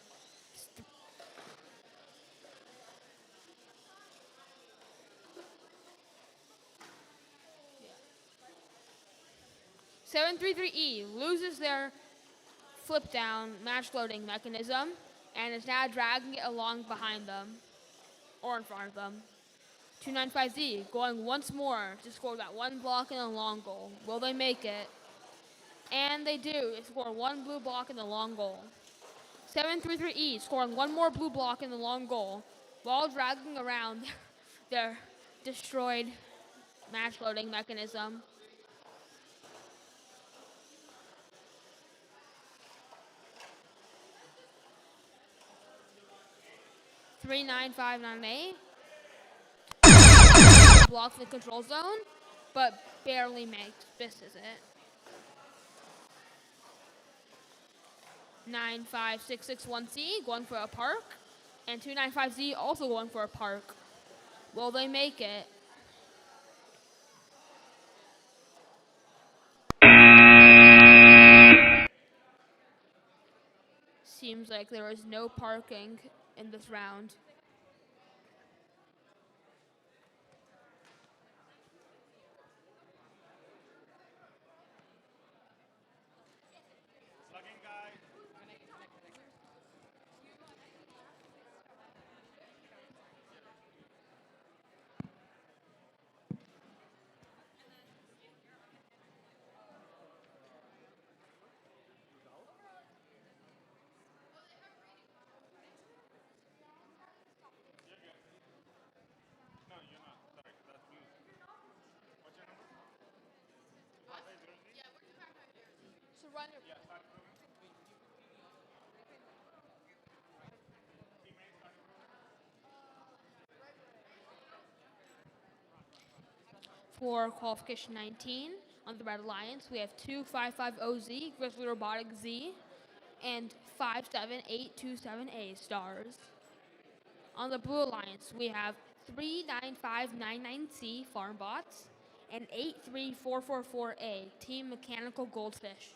733E loses their flip down match loading mechanism and is now dragging it along behind them or in front of them. 295Z going once more to score that 1 block in the long goal. Will they make it? And they do. They score 1 blue block in the long goal. 733E scoring 1 more blue block in the long goal while dragging around their destroyed match loading mechanism. (39598) blocks the control zone, but barely misses it. 95661C going for a park, and 295Z also going for a park. Will they make it? Seems like there is no parking in this round. Slugging guy. You're good. No, you're not. Sorry, that's me. What's your number? 255 So run your Yeah, start program. Teammate, start program. for qualification 19 on the Red Alliance. We have 2550Z, Grizzly Robotics Z, and 57827A stars. On the Blue Alliance, we have 39599C Farmbots and 83444A Team Mechanical Goldfish.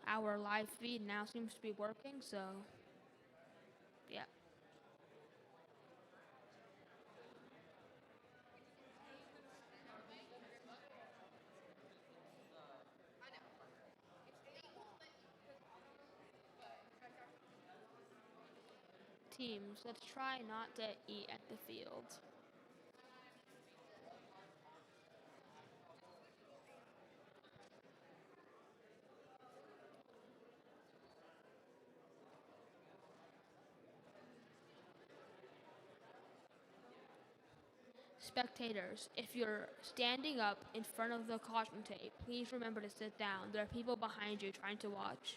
Our live feed now seems to be working, so yeah. Teams, let's try not to eat at the field. Spectators, if you're standing up in front of the caution tape, please remember to sit down. There are people behind you trying to watch.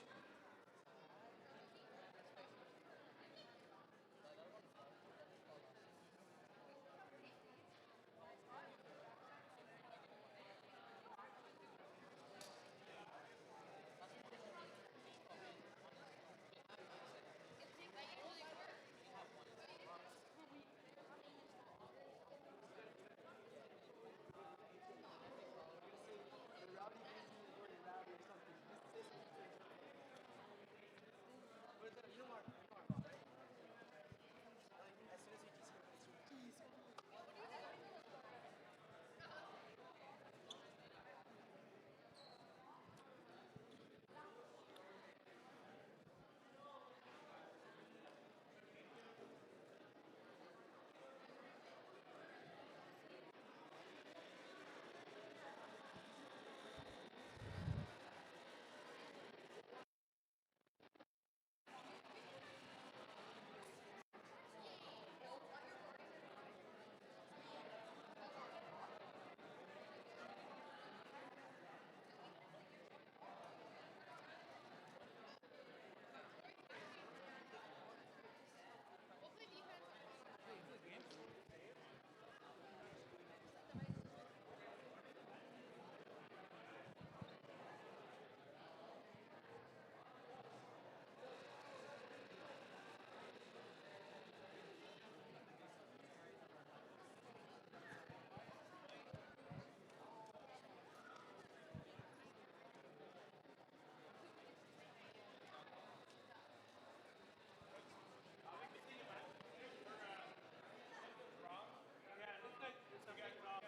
Yeah, looks like subject wrong.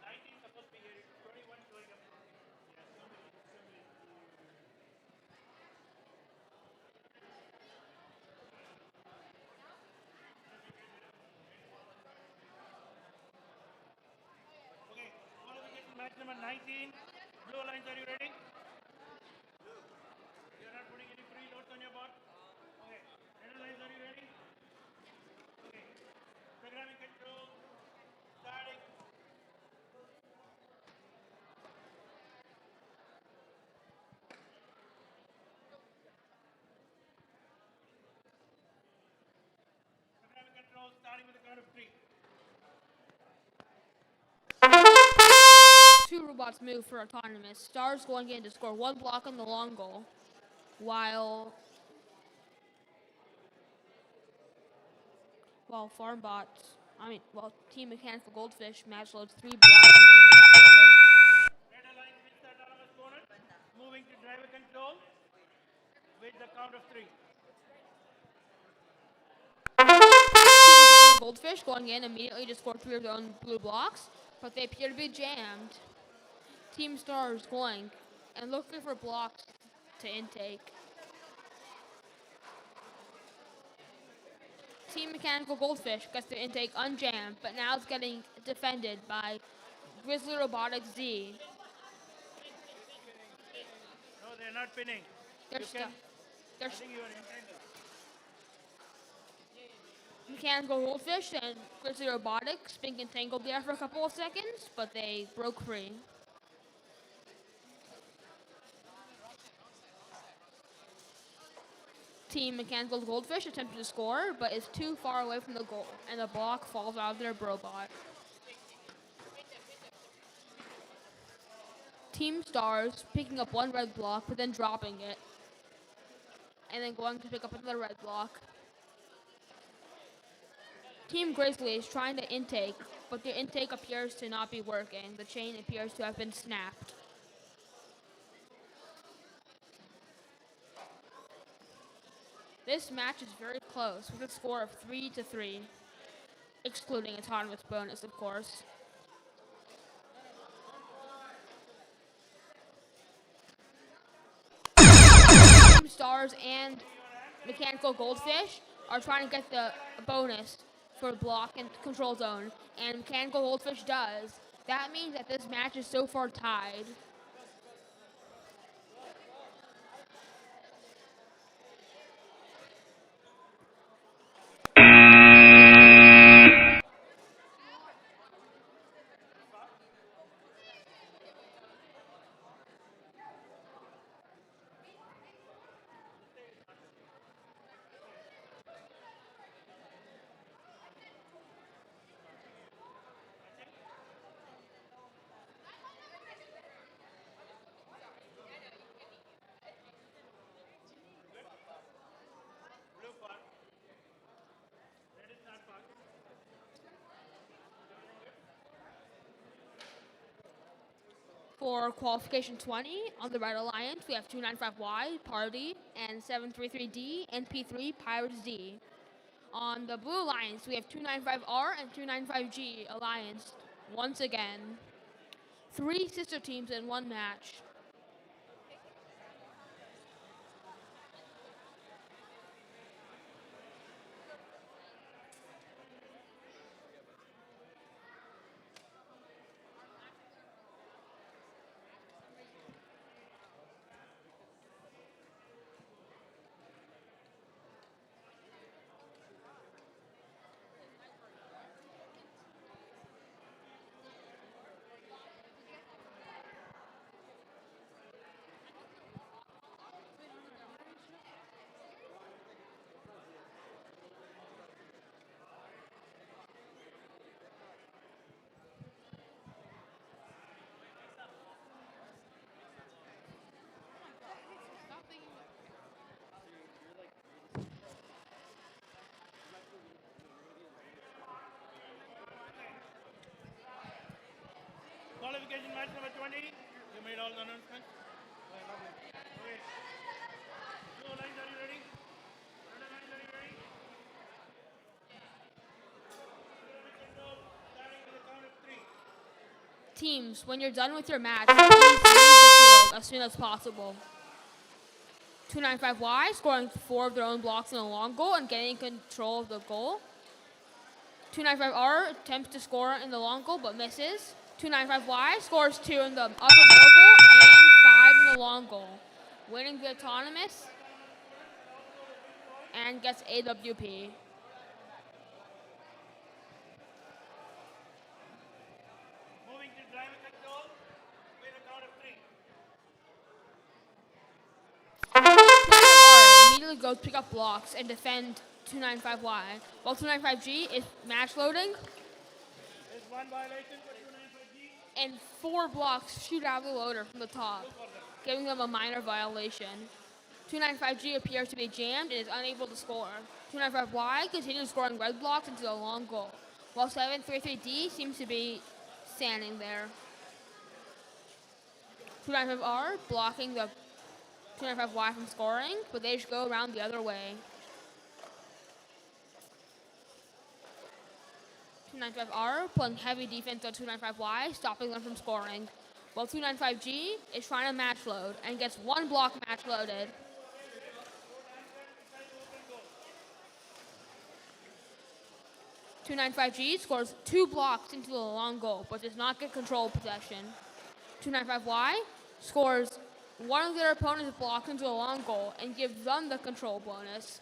19 supposed to be here. 21 showing up. Yeah, somebody. Okay, qualification match number 19. Blue Alliance, are you ready? You're not putting any preloads on your bot? Okay. Red Alliance, are you ready? Okay. Programming control. Starting. Programming control starting with the count of 3. robots move for autonomous. Stars going in to score 1 block on the long goal, while Team Mechanical Goldfish match loads 3 blocks on the match loader. Red Alliance wins the autonomous bonus. Moving to driver control with the count of 3. Team Mechanical Goldfish going in immediately to score 3 of their own blue blocks, but they appear to be jammed. Team Stars going and looking for blocks to intake. Team Mechanical Goldfish gets their intake unjammed, but now it's getting defended by Grizzly Robotics Z. No, they're not pinning. They're You stuck. can, I think you are entangled. Mechanical Goldfish and Grizzly Robotics being entangled there for a couple of seconds, but they broke free. Team Mechanical Goldfish attempted to score, but is too far away from the goal, and the block falls out of their robot. Team Stars picking up 1 red block, but then dropping it, and then going to pick up another red block. Team Grizzly is trying to intake, but the intake appears to not be working. The chain appears to have been snapped. This match is very close, with a score of 3-3, excluding autonomous bonus, of course. Team Stars and Mechanical Goldfish are trying to get the bonus for block and control zone, and Mechanical Goldfish does. That means that this match is so far tied. Blue part. Red is not part. For qualification 20 on the Red Alliance, we have 295Y, Party, and 733D, and P3, Pirates D. On the Blue Alliance, we have 295R and 295G Alliance once again. 3 sister teams in 1 match. Qualification match number 20. You made all the announcements. Okay. Blue Alliance, are you ready? Red Alliance, are you ready? Control, starting with the count of 3. Teams, when you're done with your match, please leave the field as soon as possible. 295Y scoring 4 of their own blocks in a long goal and getting control of the goal. 295R attempts to score in the long goal but misses. 295Y scores 2 in the upper middle goal and 5 in the long goal, winning the autonomous and gets AWP. Moving to driver control with a count of 3. 295R immediately goes pick up blocks and defend 295Y, while 295G is match loading. There's 1 violation for 295G. and 4 blocks shoot out of the loader from the top, giving them a minor violation. 295G appears to be jammed and is unable to score. 295Y continues scoring red blocks into the long goal, while 733D seems to be standing there. 295R blocking the 295Y from scoring, but they just go around the other way. 295R playing heavy defense on 295Y, stopping them from scoring, while 295G is trying to match load and gets 1 block match loaded. 295G scores 2 blocks into the long goal, but does not get control possession. 295Y scores one of their opponent's blocks into the long goal and gives them the control bonus.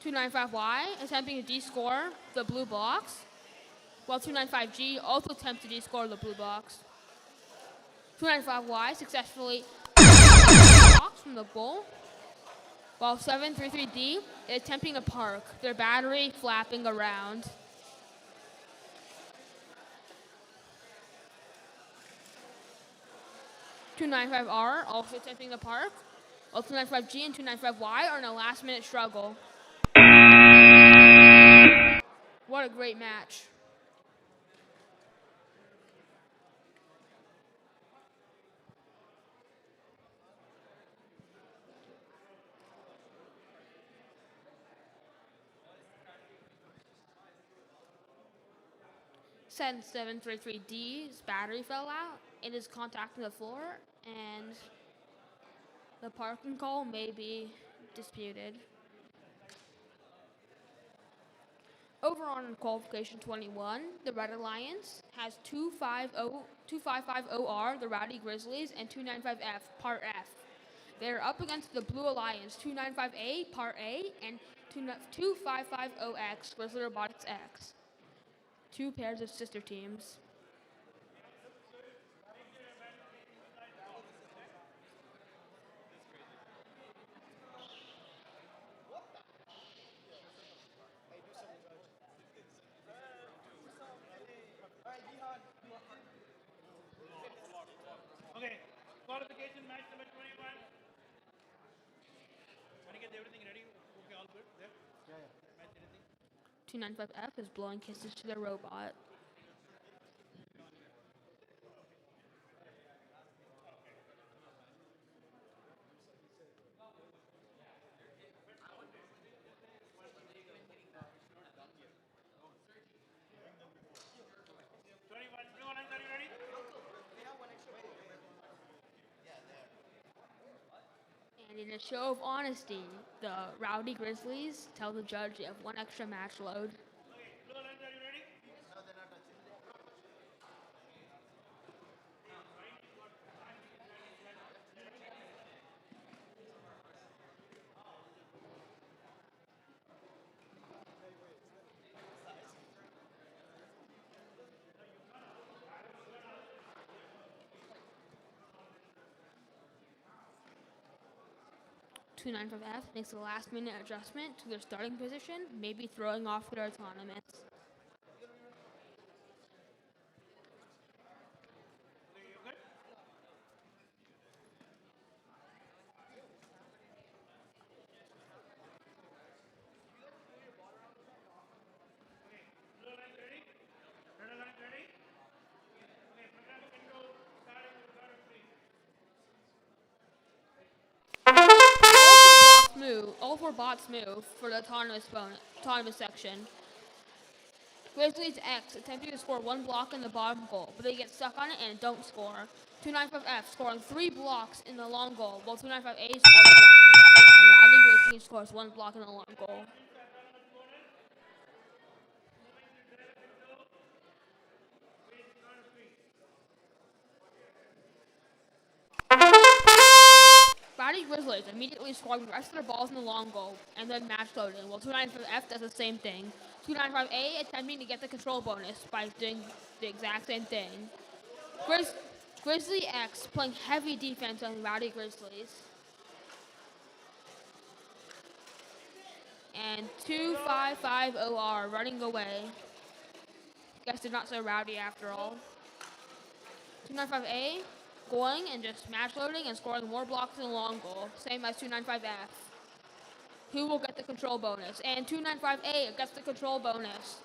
.295Y attempting to de-score the blue box, while 295G also attempts to de-score the blue box. 295Y successfully blocks from the goal, while 733D is attempting to park, their battery flapping around. .295R also attempting to park, while 295G and 295Y are in a last-minute struggle. What a great match. Since 733D's battery fell out, it is contacting the floor, and the parking call may be disputed. Over on qualification 21, the Red Alliance has 255OR, the Rowdy Grizzlies, and 295F, Part F. They are up against the Blue Alliance, 295A, Part A, and 255OX, Grizzly Robotics X. 2 pairs of sister teams. Okay, qualification match number 21. Aniket, everything ready? Okay, all good? There? Match anything? 295F is blowing kisses to the robot. Everyone, are you ready? And in a show of honesty, the Rowdy Grizzlies tell the judge they have 1 extra match load. Okay, Blue Alliance, are you ready? 295F makes a last-minute adjustment to their starting position, maybe throwing off their autonomous. Okay, you good? Okay, Blue Alliance ready? Red Alliance ready? Okay, programming control, starting with order, please. All four bots move for the autonomous section. Grizzlies X attempting to score 1 block in the bottom goal, but they get stuck on it and don't score. 295F scoring 3 blocks in the long goal, while 295A scores 1. And Rowdy Grizzlies scores 1 block in the long goal. Rowdy Grizzlies immediately scoring the rest of their balls in the long goal and then match loading, while 295F does the same thing. 295A attempting to get the control bonus by doing the exact same thing. Grizzly X playing heavy defense on Rowdy Grizzlies. And 255 OR running away. Guess they're not so rowdy after all. 295A going and just match loading and scoring more blocks than long goal. Same as 295F. Who will get the control bonus? And 295A gets the control bonus.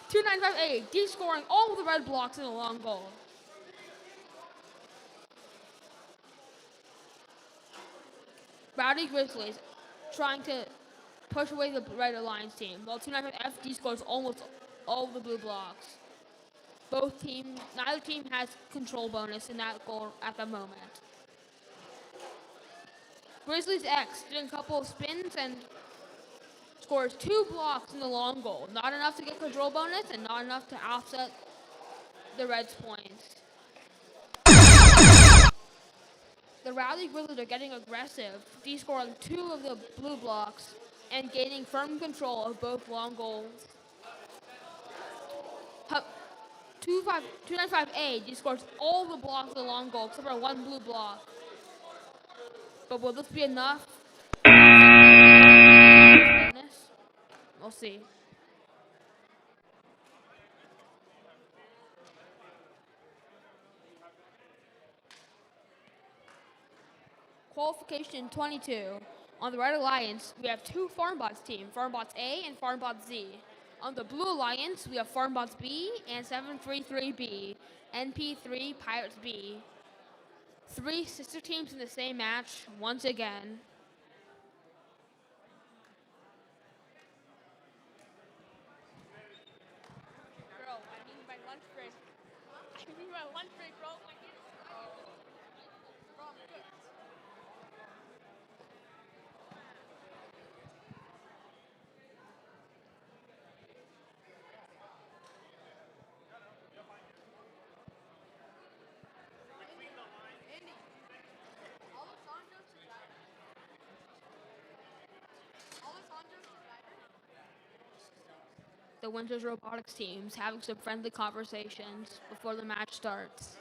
.295A de-scoring all the red blocks in the long goal. Rowdy Grizzlies trying to push away the Red Alliance team, while 295F de-scores almost all the blue blocks. Neither team has control bonus in that goal at the moment. Grizzlies X doing a couple of spins and scores 2 blocks in the long goal. Not enough to get control bonus and not enough to offset the Reds' points. The Rowdy Grizzlies are getting aggressive, de-scoring 2 of the blue blocks and gaining firm control of both long goals. 295A de-scores all the blocks of the long goal except for 1 blue block. But will this be enough? We'll see. Qualification 22. On the Red Alliance, we have 2 Farmbots teams, Farmbots A and Farmbots Z. On the Blue Alliance, we have Farmbots B and 733B, NP3 Pirates B. 3 sister teams in the same match, once again. Bro, I need my lunch break. I need my lunch break, bro. Bro, I'm good. The Winters Robotics teams having some friendly conversations before the match starts.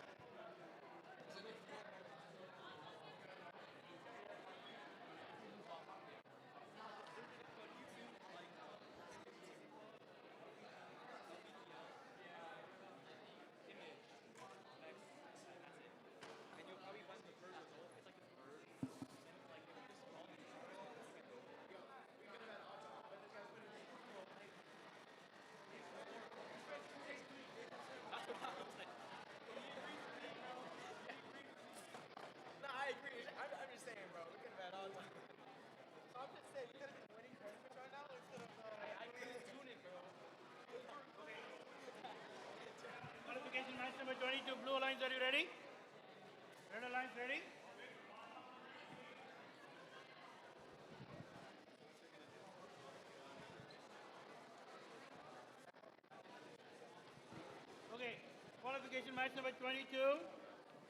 Qualification match number 22, Blue Alliance, are you ready? Red Alliance, ready? Okay, qualification match number 22,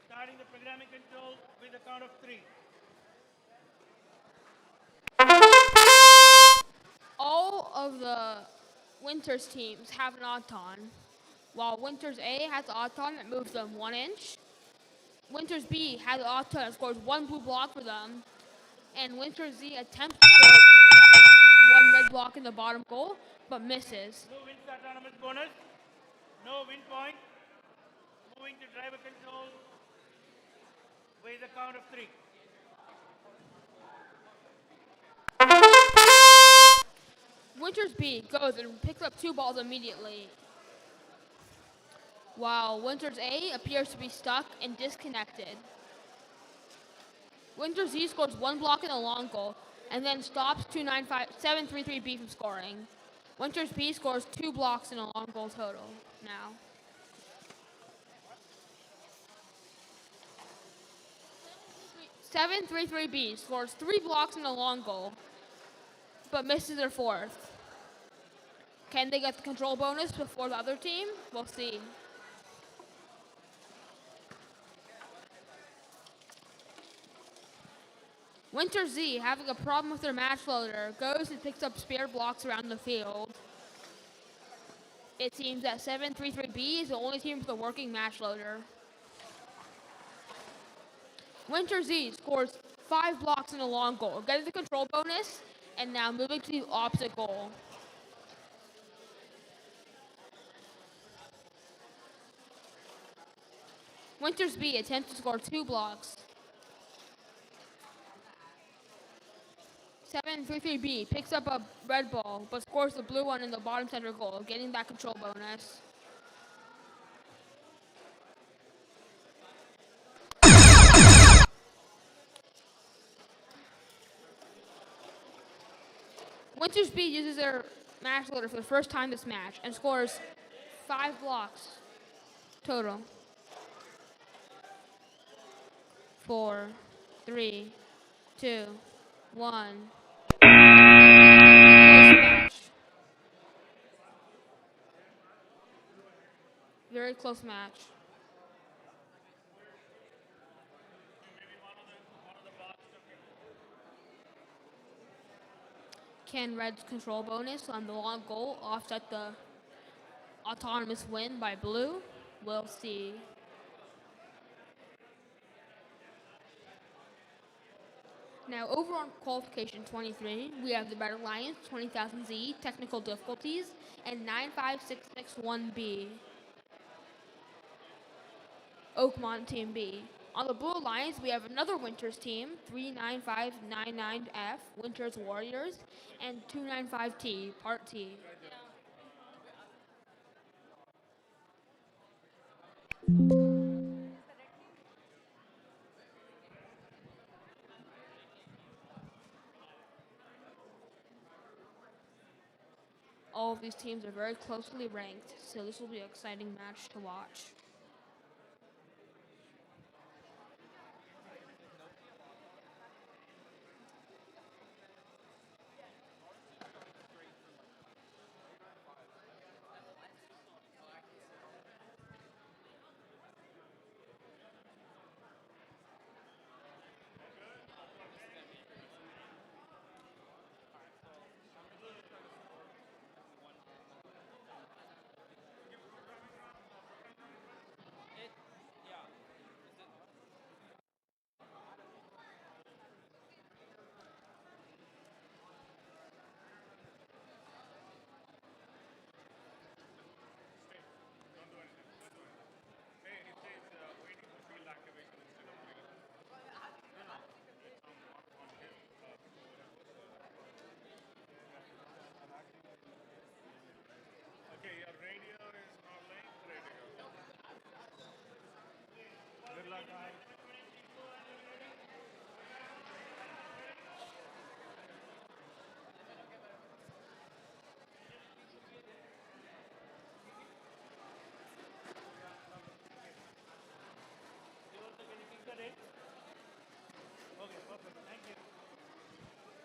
starting the programming control with a count of 3. All of the Winters teams have an Auton, while Winters A has an Auton that moves them 1 inch. Winters B has an Auton that scores 1 blue block for them, and Winters Z attempts to score 1 red block in the bottom goal, but misses. Blue wins the autonomous bonus. No win point. Moving to driver control with a count of 3. Winters B goes and picks up 2 balls immediately, while Winters A appears to be stuck and disconnected. Winters Z scores 1 block in the long goal and then stops 733B from scoring. Winters B scores 2 blocks in a long goal total now. Seven 3-3B scores 3 blocks in a long goal, but misses their 4th. Can they get the control bonus before the other team? We'll see. Winter Z, having a problem with their match loader, goes and picks up spare blocks around the field. It seems that 733B is the only team with a working match loader. Winter Z scores 5 blocks in a long goal, getting the control bonus, and now moving to the opposite goal. Winters B attempts to score 2 blocks. 733B picks up a red ball, but scores the blue one in the bottom center goal, getting that control bonus. Winters B uses their match loader for the first time this match and scores 5 blocks total. 4, 3, 2, 1. Close match. Very close match. Can Red's control bonus on the long goal offset the autonomous win by Blue? We'll see. Now, over on qualification 23, we have the Red Alliance 20,000Z technical difficulties and 95661B. Oakmont Team B. On the Blue Alliance, we have another Winters team, 39599F, Winters Warriors, and 295T, Part T. All of these teams are very closely ranked, so this will be an exciting match to watch. Okay, your radio is not linked. Radio. Good luck, guys. You also can you fix the date? Okay, perfect. Thank you.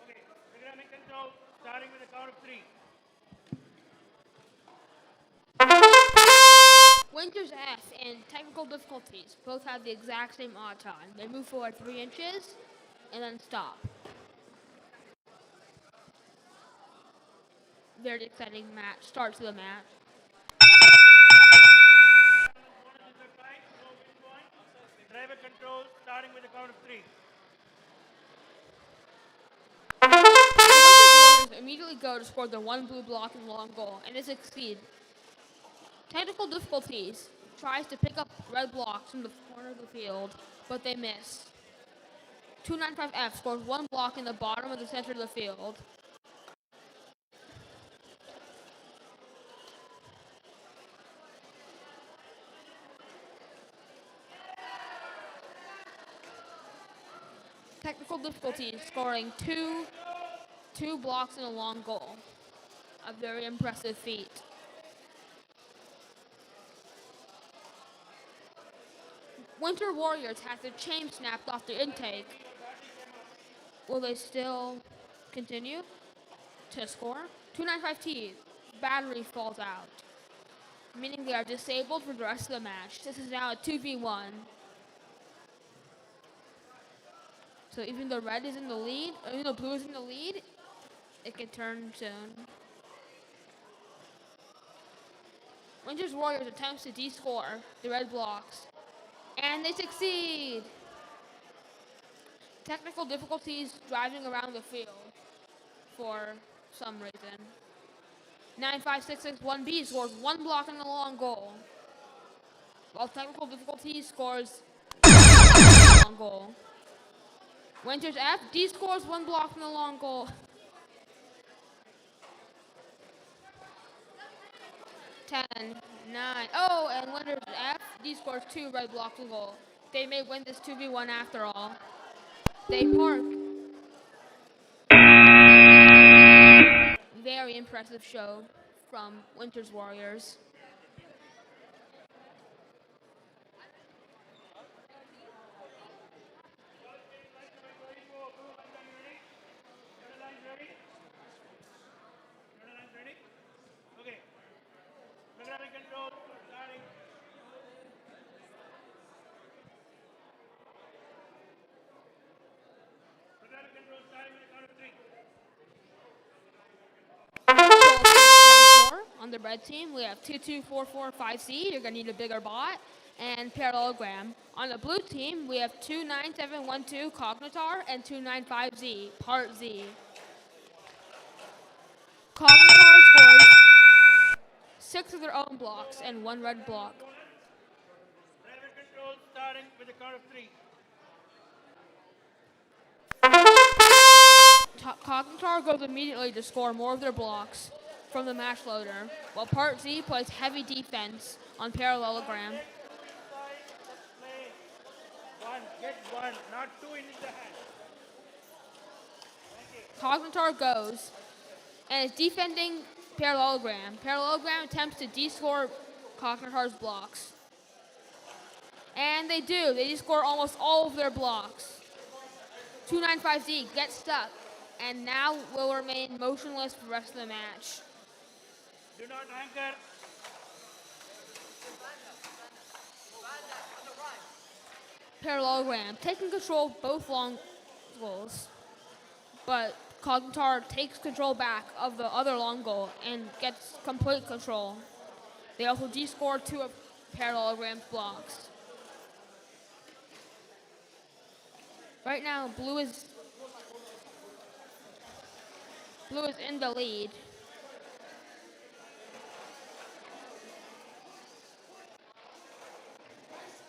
Okay, programming control starting with the count of 3. Winters F and technical difficulties both have the exact same odd time. They move forward 3 inches and then stop. Very exciting match. Start to the match. Driver control starting with the count of 3. The Winters immediately go to score the 1 blue block and long goal, and they succeed. Technical difficulties tries to pick up red blocks from the corner of the field, but they miss. 295F scores 1 block in the bottom of the center of the field. Technical difficulties scoring two blocks and a long goal. A very impressive feat. Winter Warriors have their chain snapped off their intake. Will they still continue to score? 295T, battery falls out, meaning they are disabled for the rest of the match. This is now a 2v1. So even though red is in the lead, or even though blue is in the lead, it can turn soon. Winters Warriors attempts to de-score the red blocks. And they succeed! Technical difficulties driving around the field for some reason. 95661B scores one block in the long goal, while technical difficulties scores long goal. Winters F, D scores one block in the long goal. 10, 9. Oh, and Winters F, D scores 2 red blocks in goal. They may win this 2v1 after all. They park. Very impressive show from Winters Warriors. Okay. Programming control starting. Programming control starting with the count of 3. On the red team, we have 22445C. You're going to need a bigger bot. And parallelogram. On the blue team, we have 29712 Cognitar and 295Z, Part Z. Cognitar scores 6 of their own blocks and 1 red block. Driver control starting with the count of 3. Cognitar goes immediately to score more of their blocks from the match loader, while Part Z plays heavy defense on parallelogram. One, get one, not two in the hand. Cognitar goes and is defending parallelogram. Parallelogram attempts to de-score Cognitar's blocks. And they do. They de-score almost all of their blocks. 295Z gets stuck and now will remain motionless for the rest of the match. Do not anchor. Parallelogram taking control of both long goals, but Cognitar takes control back of the other long goal and gets complete control. They also de-score 2 of Parallelogram's blocks. Right now, blue is in the lead.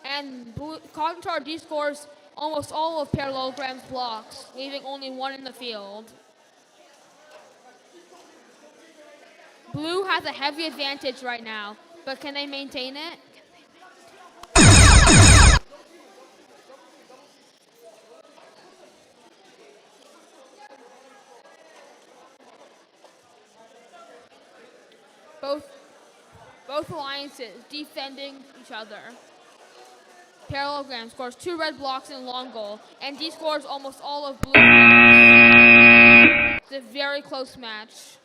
And Cognitar de-scores almost all of Parallelogram's blocks, leaving only 1 in the field. Blue has a heavy advantage right now, but can they maintain it? Both alliances defending each other. Parallelogram scores 2 red blocks in long goal and de-scores almost all of blue blocks. It's a very close match.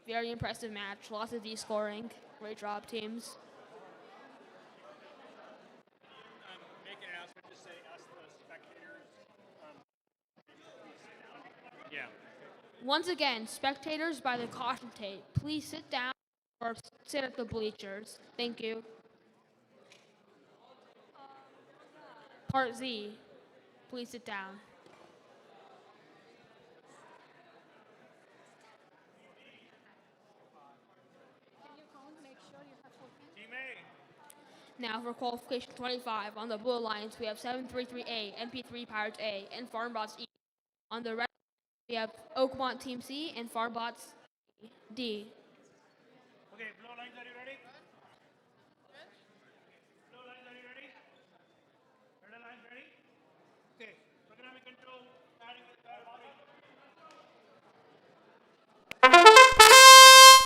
Very impressive match. Lots of de-scoring. Great job, teams. Make an announcement to say ask the spectators. Yeah. Once again, spectators by the caution tape, please sit down or sit at the bleachers. Thank you. Part Z, please sit down. Team A. Now for qualification 25, on the Blue Alliance, we have 733A, MP3 Pirates A, and Farmbots E. On the red, we have Oakmont Team C and Farmbots D. Okay, blue lines, are you ready? Blue lines, are you ready? Red lines, ready? Okay, programming control starting with the count of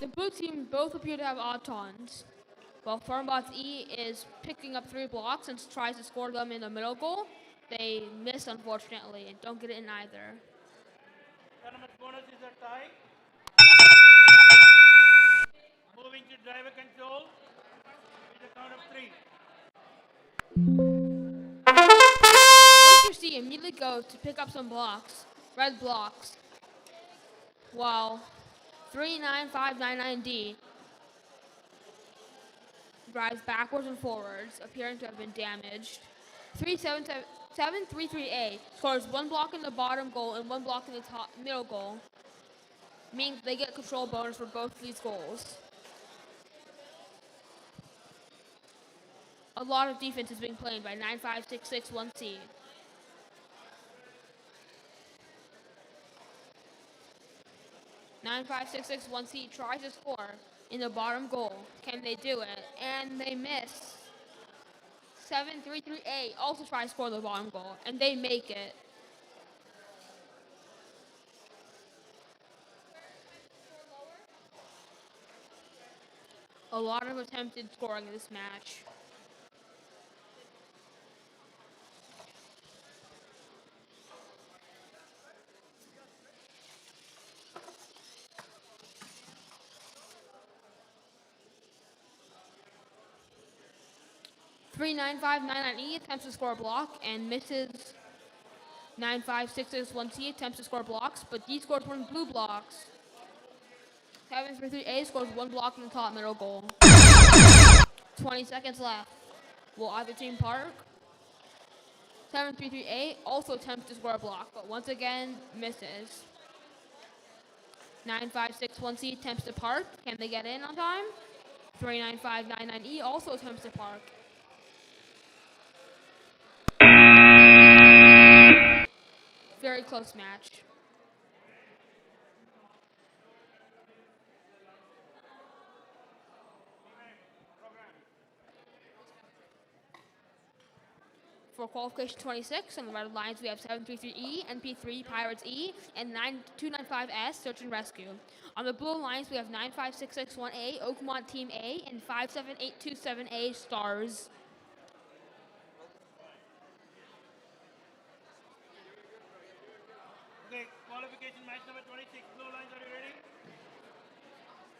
3. The blue team both appear to have autons, while Farmbots E is picking up 3 blocks and tries to score them in the middle goal. They miss, unfortunately, and don't get it in either. Tournament bonus is a tie. Moving to driver control with the count of 3. goes to pick up some blocks, red blocks, while 39599D drives backwards and forwards, appearing to have been damaged. 733A scores 1 block in the bottom goal and 1 block in the top middle goal, meaning they get control bonus for both these goals. A lot of defense is being played by 95661C. Nine five six six one C tries to score in the bottom goal. Can they do it? And they miss. 733A also tries to score the bottom goal, and they make it. A lot of attempted scoring in this match. Three 9599E attempts to score a block and misses. 95661C attempts to score blocks, but D scores 1 blue blocks. 733A scores 1 block in the top middle goal. 20 seconds left. Will either team park? 733A also attempts to score a block, but once again misses. 9561C attempts to park. Can they get in on time? 39599E also attempts to park. Very close match. For qualification 26, on the red lines we have 733E, NP3 Pirates E, and 295S Search and Rescue. On the blue lines we have 95661A Oakmont Team A and 57827A Stars. Okay, qualification match number 26. Blue lines, are you ready?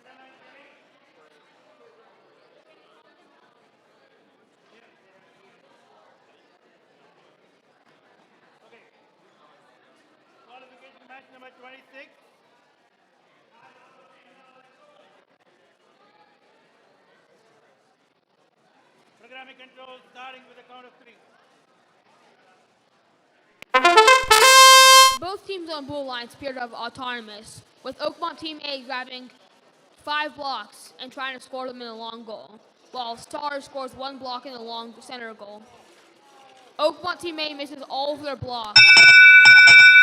Red lines ready? Okay. Qualification match number 26. Programming control starting with a count of 3. Both teams on blue lines appear to have autonomous, with Oakmont Team A grabbing 5 blocks and trying to score them in the long goal, while Stars scores 1 block in the long center goal. Oakmont Team A misses all of their blocks,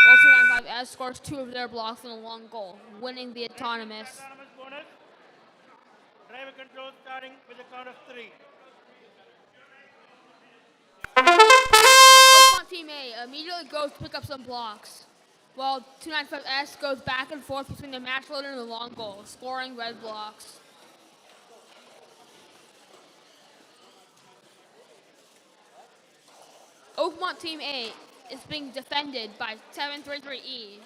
while 295S scores 2 of their blocks in the long goal, winning the autonomous. Autonomous bonus. Driver control starting with a count of 3. Oakmont Team A immediately goes to pick up some blocks, while 295S goes back and forth between the match loader and the long goal, scoring red blocks. Oakmont Team A is being defended by 733E.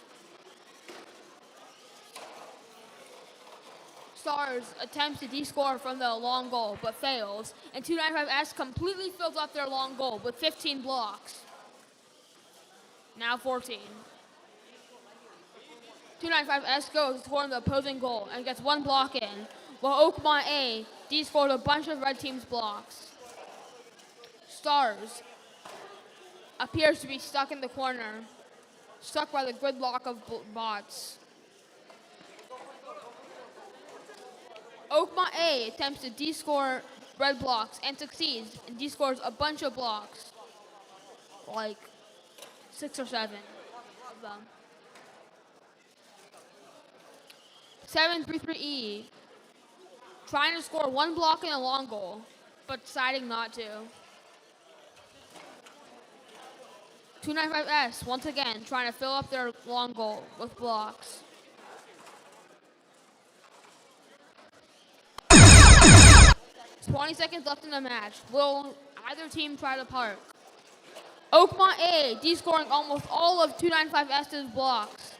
Stars attempts to de-score from the long goal, but fails, and 295S completely fills up their long goal with 15 blocks. Now 14. 295S goes to score in the opposing goal and gets 1 block in, while Oakmont A de-scored a bunch of red team's blocks. Stars appears to be stuck in the corner, stuck by the gridlock of bots. Oakmont A attempts to de-score red blocks and succeeds and de-scores a bunch of blocks, like 6 or 7 of them. 733E trying to score 1 block in a long goal, but deciding not to. 295S once again trying to fill up their long goal with blocks. There's 20 seconds left in the match. Will either team try to park? Oakmont A de-scoring almost all of 295S's blocks.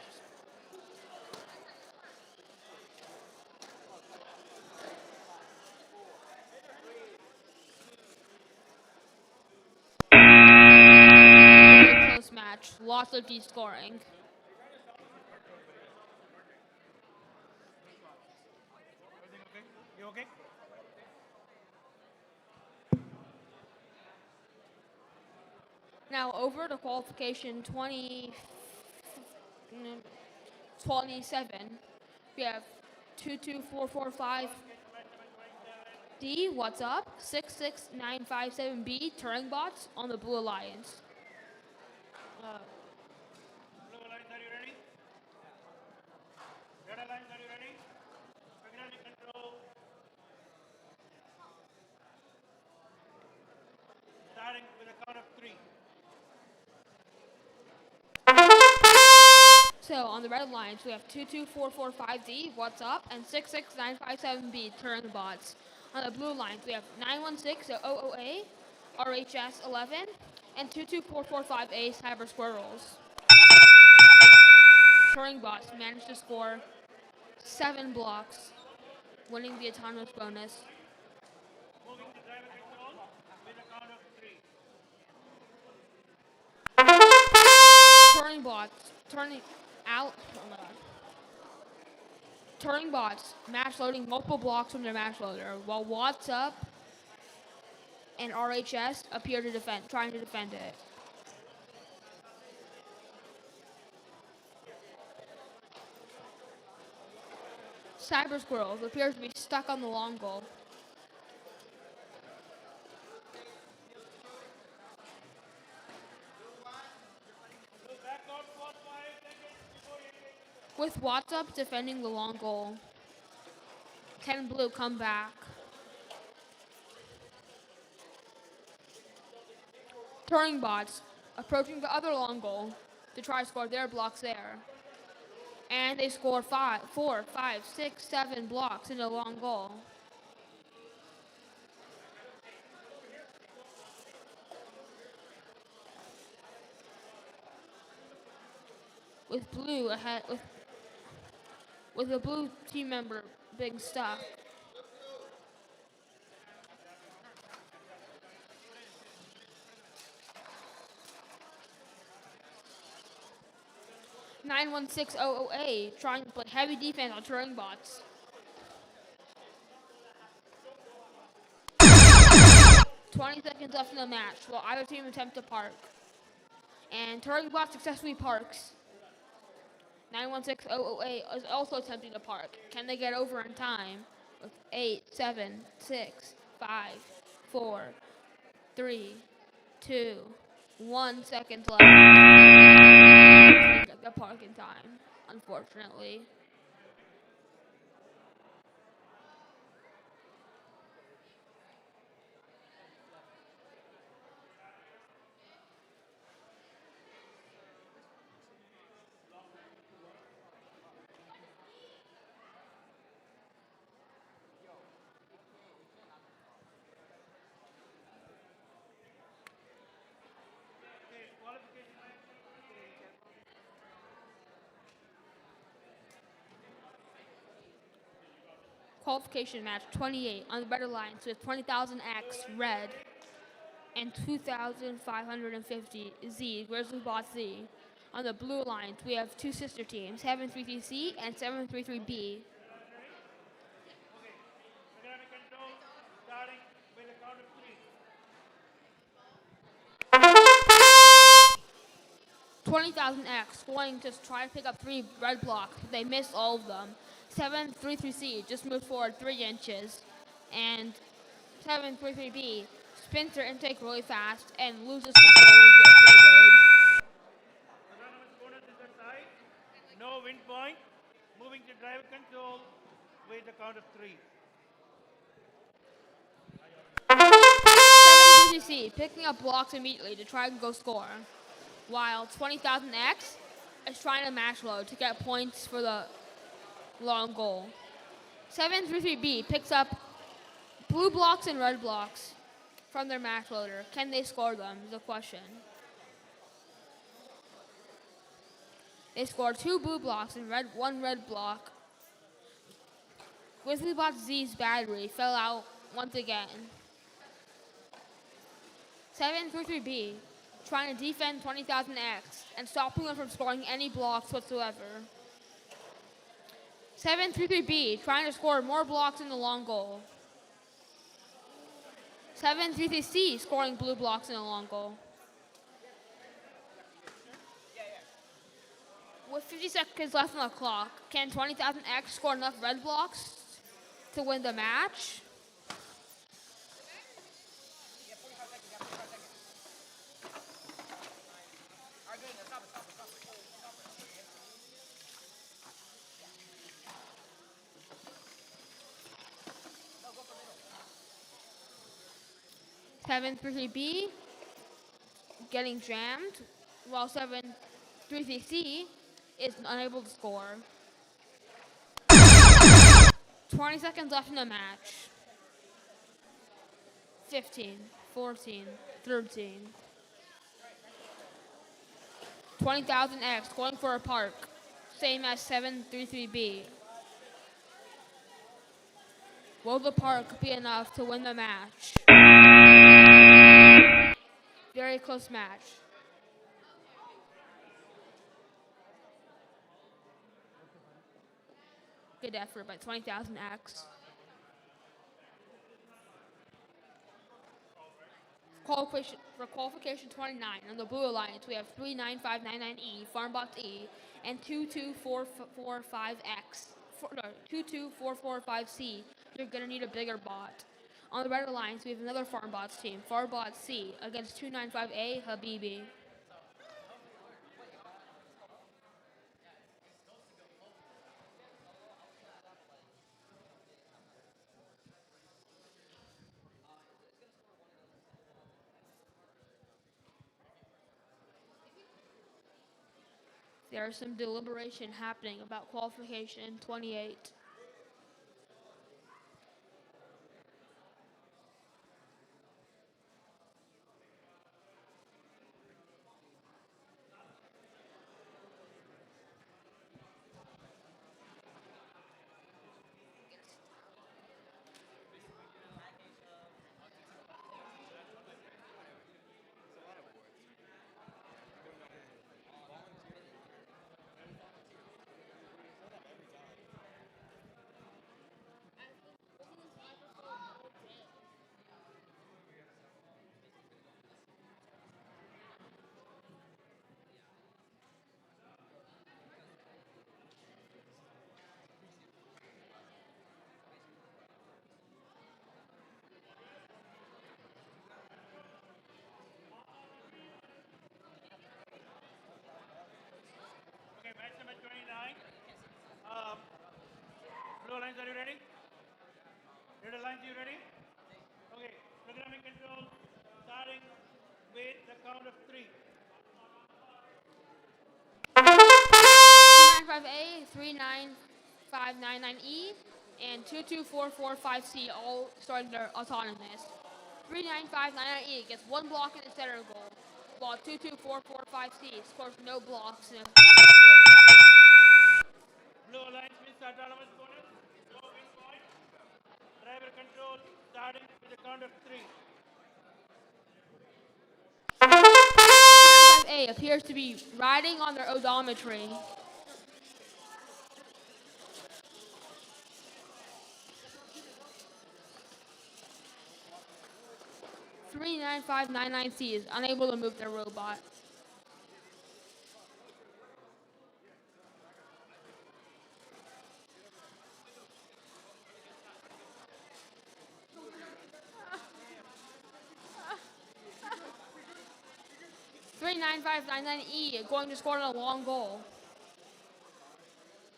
Very close match. lots of D scoring. Everything okay? You okay? Now over to qualification 27. We have 22445 D, what's up? 66957B, Turing bots on the Blue Alliance. Blue Alliance, are you ready? Red Alliance, are you ready? Magnetic control. Starting with a count of 3. So on the Red Alliance, we have 22445D, what's up? And 66957B, Turing bots. On the Blue Alliance, we have 916000A, RHS 11, and 22445A, Cyber Squirrels. Turing bots managed to score 7 blocks, winning the autonomous bonus. Moving to driver control with a count of 3. Turing bots turning out. Oh my god. Turing bots match loading multiple blocks from their match loader, while What's Up and RHS appear to trying to defend it. Cyber Squirrels appears to be stuck on the long goal. So back out for 5 seconds before you take. With What's Up defending the long goal, can Blue come back? Turing bots approaching the other long goal to try to score their blocks there. And they score 4, 5, 6, 7 blocks in the long goal. With Blue ahead, with a Blue team member being stuck. (91600A) trying to play heavy defense on Turing bots. 20 seconds left in the match while either team attempts to park. And Turing bot successfully parks. 91600A is also attempting to park. Can they get over in time? With 8, 7, 6, 5, 4, 3, 2, 1 seconds left. Didn't get the park in time, unfortunately. Okay, qualification. Qualification match 28 on the Red Alliance with 20,000X Red and 2,550 Z, Grizzly Bot Z. On the Blue Alliance, we have two sister teams, 733C and 733B. Magnetic control starting with a count of 3. 20,000X going to try to pick up 3 red blocks, but they missed all of them. 733C just moved forward 3 inches, and 733B spins their intake really fast and loses control of their payload. Autonomous bonus is aside. No wind point. Moving to driver control with a count of 3. 733C picking up blocks immediately to try and go score, while 20,000X is trying to match load to get points for the long goal. 733B picks up blue blocks and red blocks from their match loader. Can they score them is the question. They scored 2 blue blocks and 1 red block. Grizzlybot Z's battery fell out once again. 733B trying to defend 20,000X and stopping them from scoring any blocks whatsoever. 733B trying to score more blocks in the long goal. 733C scoring blue blocks in the long goal. With 50 seconds left on the clock, can 20,000X score enough red blocks to win the match? Seven 3B getting jammed, while 733C is unable to score. 20 seconds left in the match. 15, 14, 13. 20,000X going for a park, same as 733B. Will the park be enough to win the match? Very close match. Good effort by 20,000X. For qualification 29 on the Blue Alliance, we have 39599E, Farmbox E, and 22445X. 22445C. You're gonna need a bigger bot. On the Red Alliance, we have another Farmbots team, Farbot C, against 295A, Habibi. There is some deliberation happening about qualification 28. Okay, match number 29. Blue Alliance, are you ready? Red Alliance, you ready? Okay, programming control, starting with the count of 3. 295A, 39599E, and 22445C all starting their autonomous. 39599E gets one block in the center goal, while 22445C scores no blocks in the Blue Alliance wins the autonomous bonus. No win point. Driver control, starting with the count of 3. 295A appears to be riding on their odometry. 39599C is unable to move their robot. Three 9599E going to score on a long goal.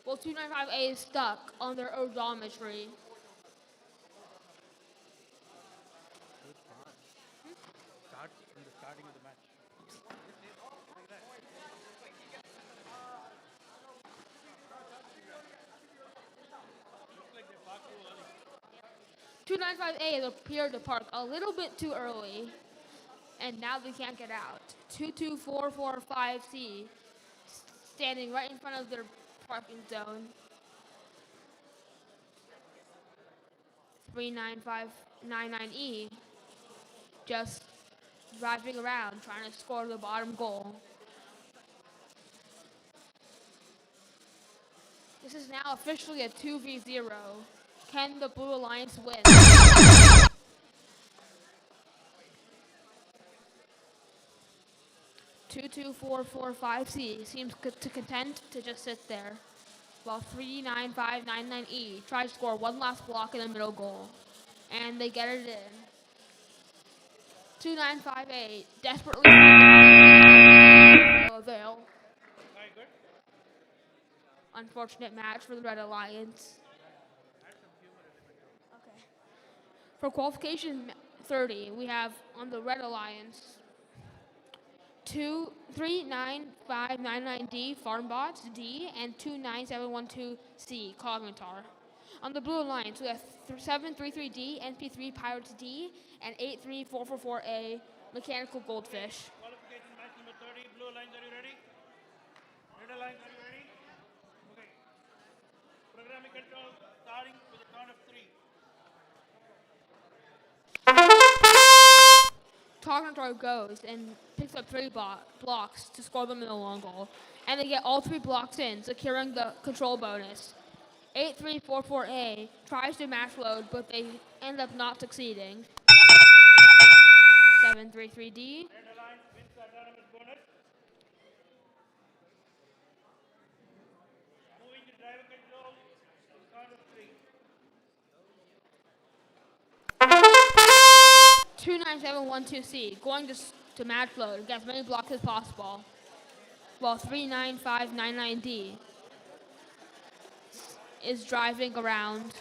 Well, 295A is stuck on their odometry. Start from the starting of the match. 295A has appeared to park a little bit too early, and now they can't get out. 22445C standing right in front of their parking zone. 39599E just driving around, trying to score the bottom goal. This is now officially a 2v0. Can the Blue Alliance win? 22445C seems to content to just sit there, while 39599E tries to score one last block in the middle goal, and they get it in. 2958 desperately no avail. Very good. Unfortunate match for the Red Alliance. Okay. For qualification 30, we have on the Red Alliance 39599D Farmbots D and 29712C Cognitar. On the Blue Alliance, we have 733D NP3 Pirates D and 83444A Mechanical Goldfish. Qualification match number 30. Blue Alliance, are you ready? Red Alliance, are you ready? Okay. Programming control starting with a count of 3. Cognitar goes and picks up 3 blocks to score them in the long goal. And they get all 3 blocks in, securing the control bonus. 8344A tries to match load, but they end up not succeeding. 733D. Red Alliance wins the autonomous bonus. Moving to driver control with a count of 3. 29712C going to match load, get as many blocks as possible. While 39599D is driving around.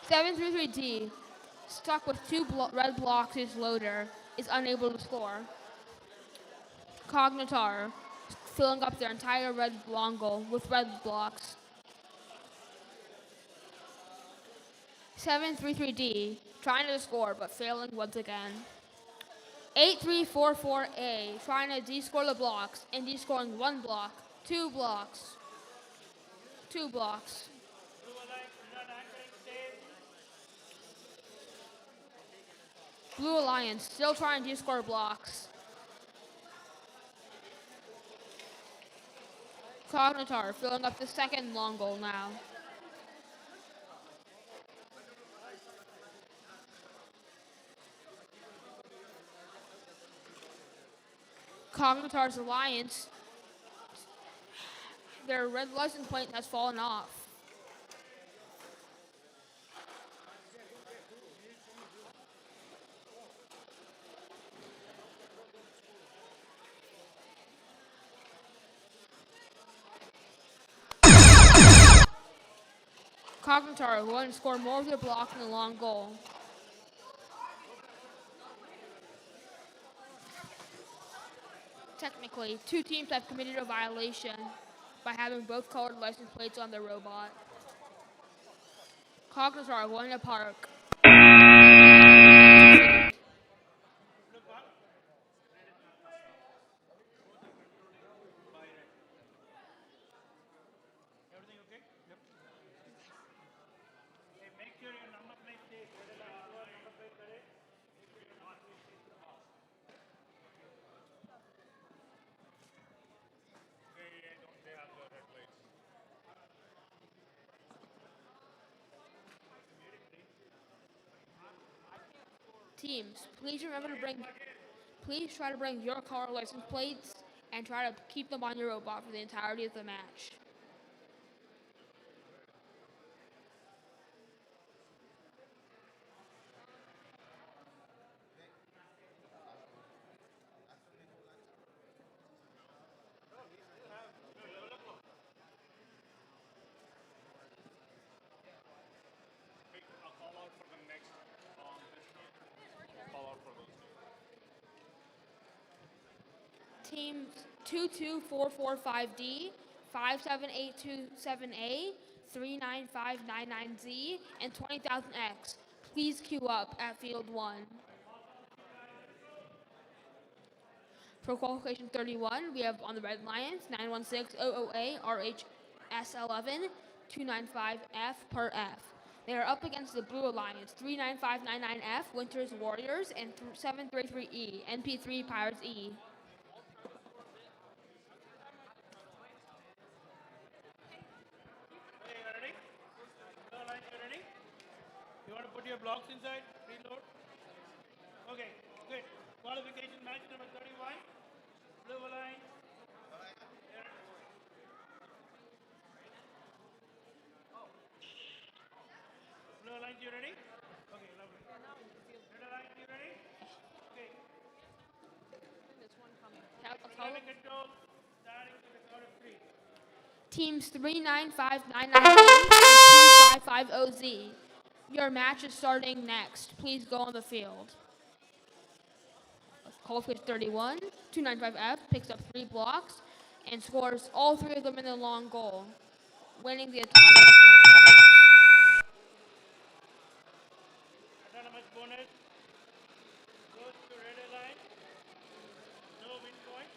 733D, stuck with 2 red blocks his loader, is unable to score. Cognitar, filling up their entire red long goal with red blocks. 733D, trying to score but failing once again. 8344A, trying to descore the blocks and descoring 1 block, 2 blocks, 2 blocks. Blue Alliance is not anchoring save. Blue Alliance still trying to descore blocks. Cognitar filling up the second long goal now. Cognitar's Alliance, their red license plate has fallen off. Cognitar going to score more of their blocks in the long goal. Technically, 2 teams have committed a violation by having both colored license plates on their robot. Cognitar going to park. Blue Park. Everything okay? Yep. Hey, make sure your number plate stays. Red Alliance, your number plate correct. Make sure your number plate stays to the box. Okay, don't they have the red plates? Teams, please remember to please try to bring your color license plates and try to keep them on your robot for the entirety of the match. I'll call out for the next call out for those. Teams 22445D, 57827A, 39599Z, and 20000X. Please queue up at Field 1. For qualification 31, we have on the Red Lions 91600A RHS11 295F per F. They are up against the Blue Alliance, 39599F, Winter's Warriors, and 733E, NP3 Pirates E. Okay, you ready? Blue Alliance, you ready? You want to put your blocks inside? Reload. Okay, good. Qualification match number 31. Blue Alliance. Blue Alliance, you ready? Okay, lovely. Red Alliance, you ready? Okay. Traffic control, starting with the count of 3. Teams 39599A and 255OZ. Your match is starting next. Please go on the field. Qualification 31, 295F picks up 3 blocks and scores all 3 of them in the long goal, winning the autonomous match. Autonomous bonus goes to Red Alliance. No win point.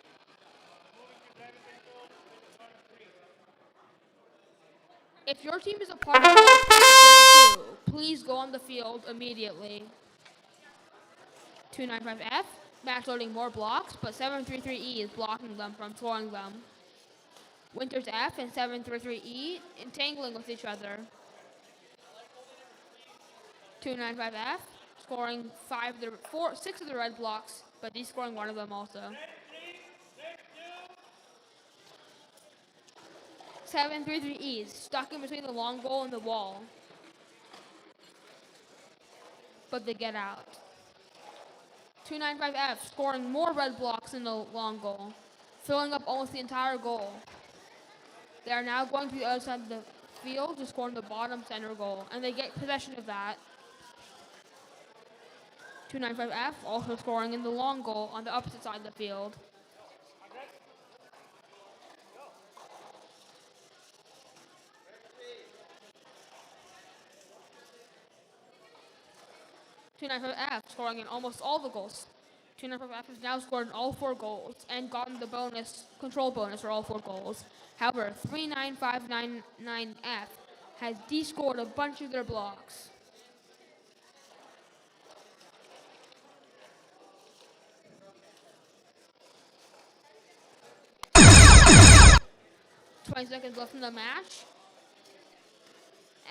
Moving to traffic control with the count of 3. If your team is a part of qualification 32, please go on the field immediately. 295F, match loading more blocks, but 733E is blocking them from scoring them. Winters F and 733E entangling with each other. 295F scoring 6 of the red blocks, but he's scoring 1 of them also. Red 3, red 2. 733E is stuck in between the long goal and the wall, but they get out. 295F scoring more red blocks in the long goal, filling up almost the entire goal. They are now going to the other side of the field to score in the bottom center goal, and they get possession of that. 295F also scoring in the long goal on the opposite side of the field. 295F scoring in almost all the goals. 295F has now scored in all 4 goals and gotten the control bonus for all 4 goals. However, 39599F has de-scored a bunch of their blocks. "20 seconds left in the match,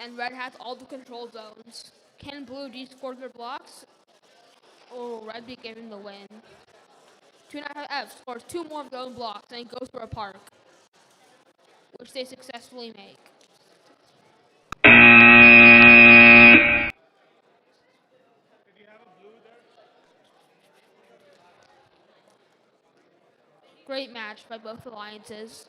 and Red has all the control zones. Can Blue de-score their blocks, or will Red be given the win?" 295F scores 2 more of their own blocks and goes for a park, which they successfully make. Did you have a blue there? Great match by both alliances.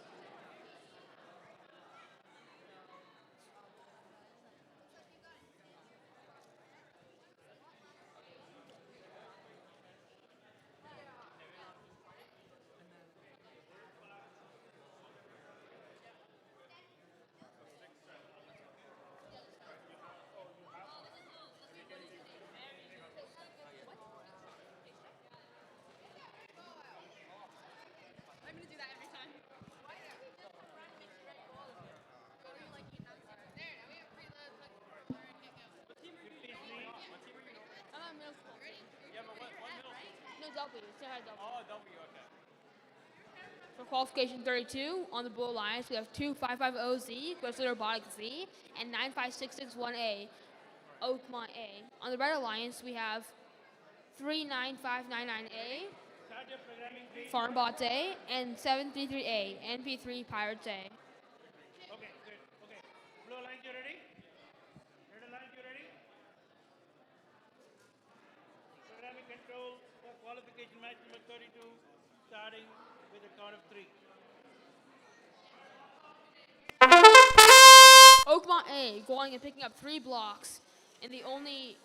For qualification 32, on the Blue Alliance, we have 255OZ, goes to Robotics Z, and 95661A, Oakmont A. On the Red Alliance, we have 39599A, Start your programming, please. Farmbots A, and 733A, NP3 Pirates A. Okay, good. Okay. Blue Alliance, you ready? Red Alliance, you ready? Programming control for qualification match number 32, starting with the count of 3. Oakmont A going and picking up 3 blocks in the only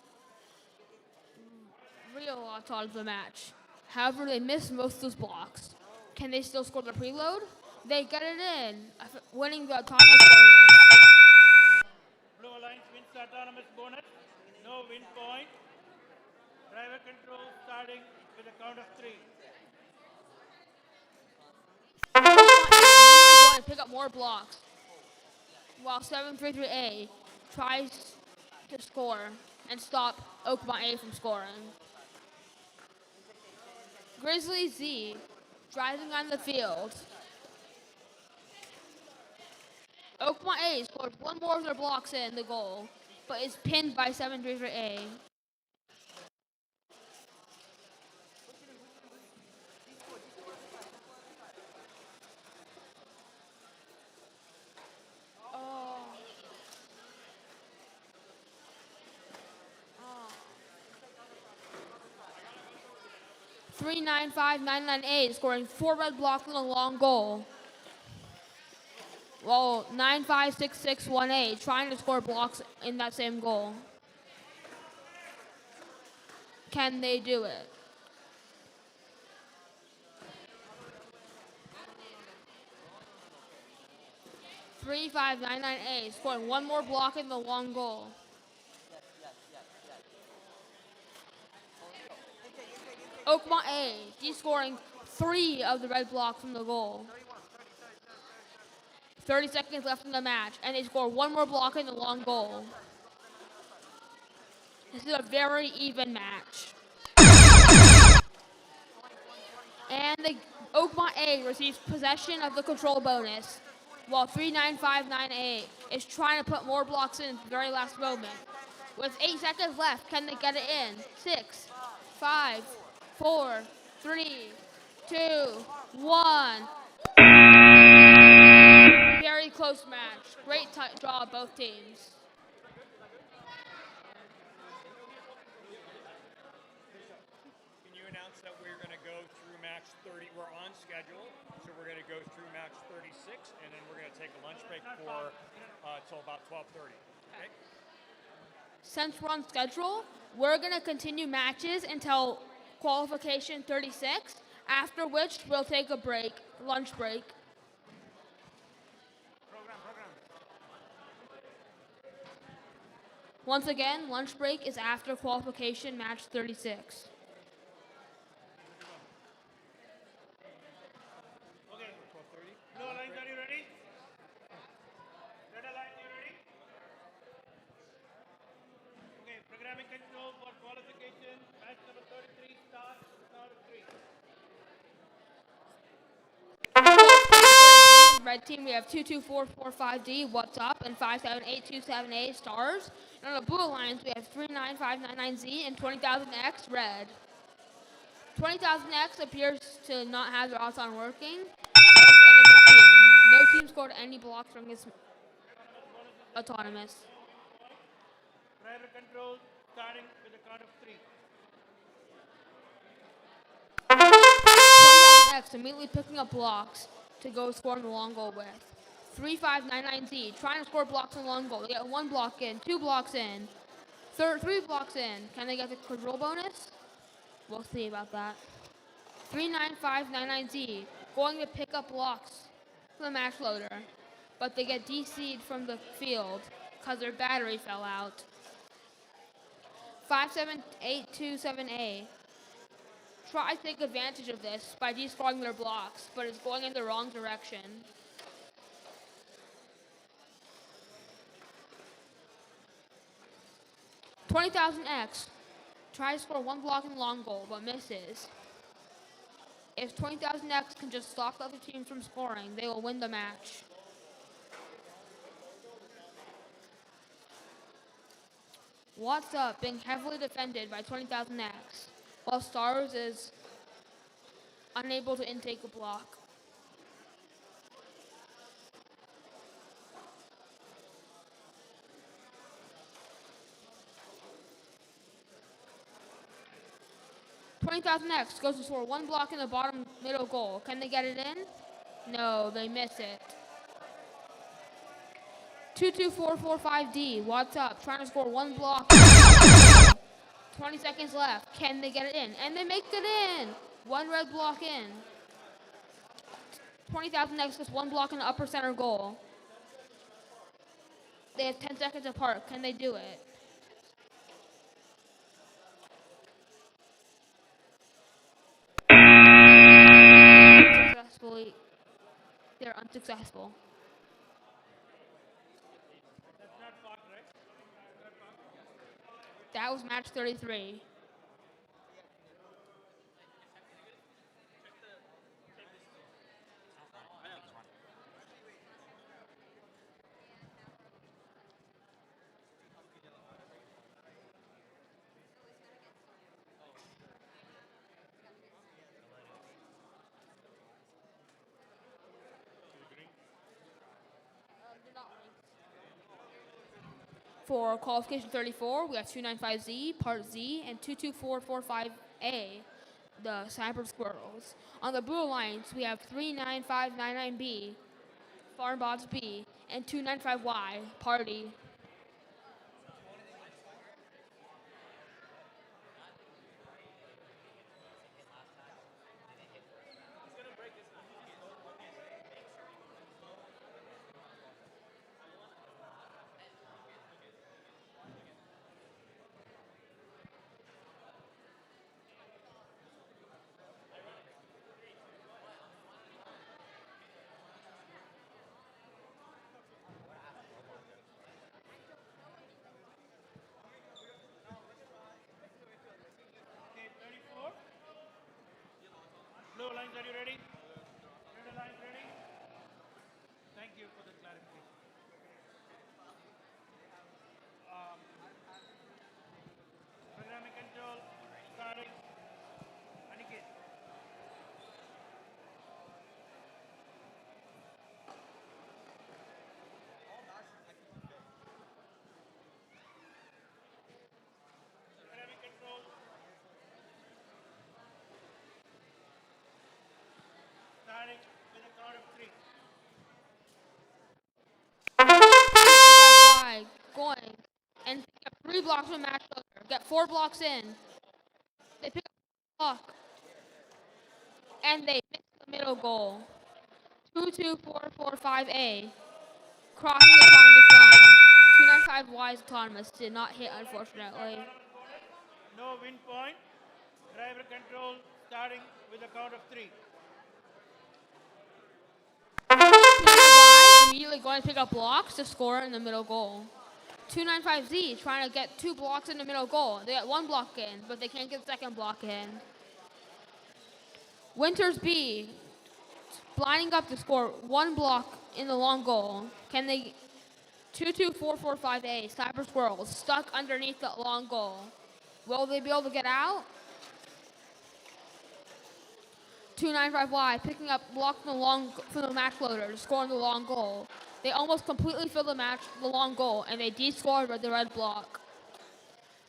real thought of the match. However, they missed most of those blocks. Can they still score the preload? They get it in, winning the autonomous bonus. Blue Alliance wins the autonomous bonus. No win point. Driver control starting with a count of 3. Going to pick up more blocks, while 733A tries to score and stop Oakmont A from scoring. Grizzly Z driving on the field. Oakmont A scored one more of their blocks in the goal, but is pinned by 7 Draper A. Oh. 39599A scoring 4 red blocks and a long goal. Well, 95661A trying to score blocks in that same goal. Can they do it? Three five nine nine A scoring one more block in the long goal. Oakmont A, he's scoring 3 of the red blocks from the goal. 30 seconds left in the match, and they score one more block in the long goal. This is a very even match. And the Oakmont A receives possession of the control bonus, while 3959A is trying to put more blocks in at the very last moment. With 8 seconds left, can they get it in? 6, 5, 4, 3, 2, 1. Very close match. Great draw of both teams. Can you announce that we're going to go through match 30? We're on schedule, so we're going to go through match 36, and then we're going to take a lunch break for till about 12:30. Okay? Since we're on schedule, we're going to continue matches until qualification 36, after which we'll take a break, lunch break. Once again, lunch break is after qualification match 36. Okay. 12:30. Blue Alliance, are you ready? Red Alliance, you ready? Okay, programming control for qualification. Match number 33 starts now at 3. Red team, we have 22445D, what's up, and 57827A stars. And on the blue alliance, we have 39599Z and 20,000X red. 20,000X appears to not have their on working. No team scored any blocks from this autonomous. Driver control starting with a count of 3. 20,000X immediately picking up blocks to go score in the long goal with. 3599Z trying to score blocks in the long goal. They get 1 block in, 2 blocks in, 3 blocks in. Can they get the control bonus? We'll see about that. 39599Z going to pick up blocks from the match loader, but they get DC'd from the field because their battery fell out. 57827A try to take advantage of this by descoring their blocks, but it's going in the wrong direction. $20,000X tries to score 1 block in the long goal, but misses. If 20,000X can just stop the other team from scoring, they will win the match. What's up being heavily defended by 20,000X, while Stars is unable to intake a block. $20,000X goes to score 1 block in the bottom middle goal. Can they get it in? No, they miss it. 22445D, what's up? Trying to score 1 block. 20 seconds left. Can they get it in? And they make it in. 1 red block in. 20,000X gets 1 block in the upper center goal. They have 10 seconds apart. Can they do it? They're unsuccessful. That's not fought, right? That was match 33. For qualification 34, we have 295Z, Part Z, and 22445A, the Cyber Squirrels. On the Blue Alliance, we have 39599B, Farm Bots B, and 295Y, Party. Okay, 34. Blue lines, are you ready? Red lines ready? Thank you for the clarification. Programming control starting. Aniket. Programming control starting with a count of 3. Y, going, and get 3 blocks from match loader. Get 4 blocks in. They pick up a block, and they miss the middle goal. 22445A, crossing the autonomous line. 295Y's autonomous did not hit, unfortunately. No win point. Driver control starting with a count of 3. 295Y immediately going to pick up blocks to score in the middle goal. 295Z trying to get 2 blocks in the middle goal. They got 1 block in, but they can't get the second block in. Winters B lining up to score 1 block in the long goal. Can they? 22445A, Cyber Squirrels, stuck underneath the long goal. Will they be able to get out? 295Y picking up block from the match loader to score in the long goal. They almost completely fill the long goal, and they de-scored with the red block.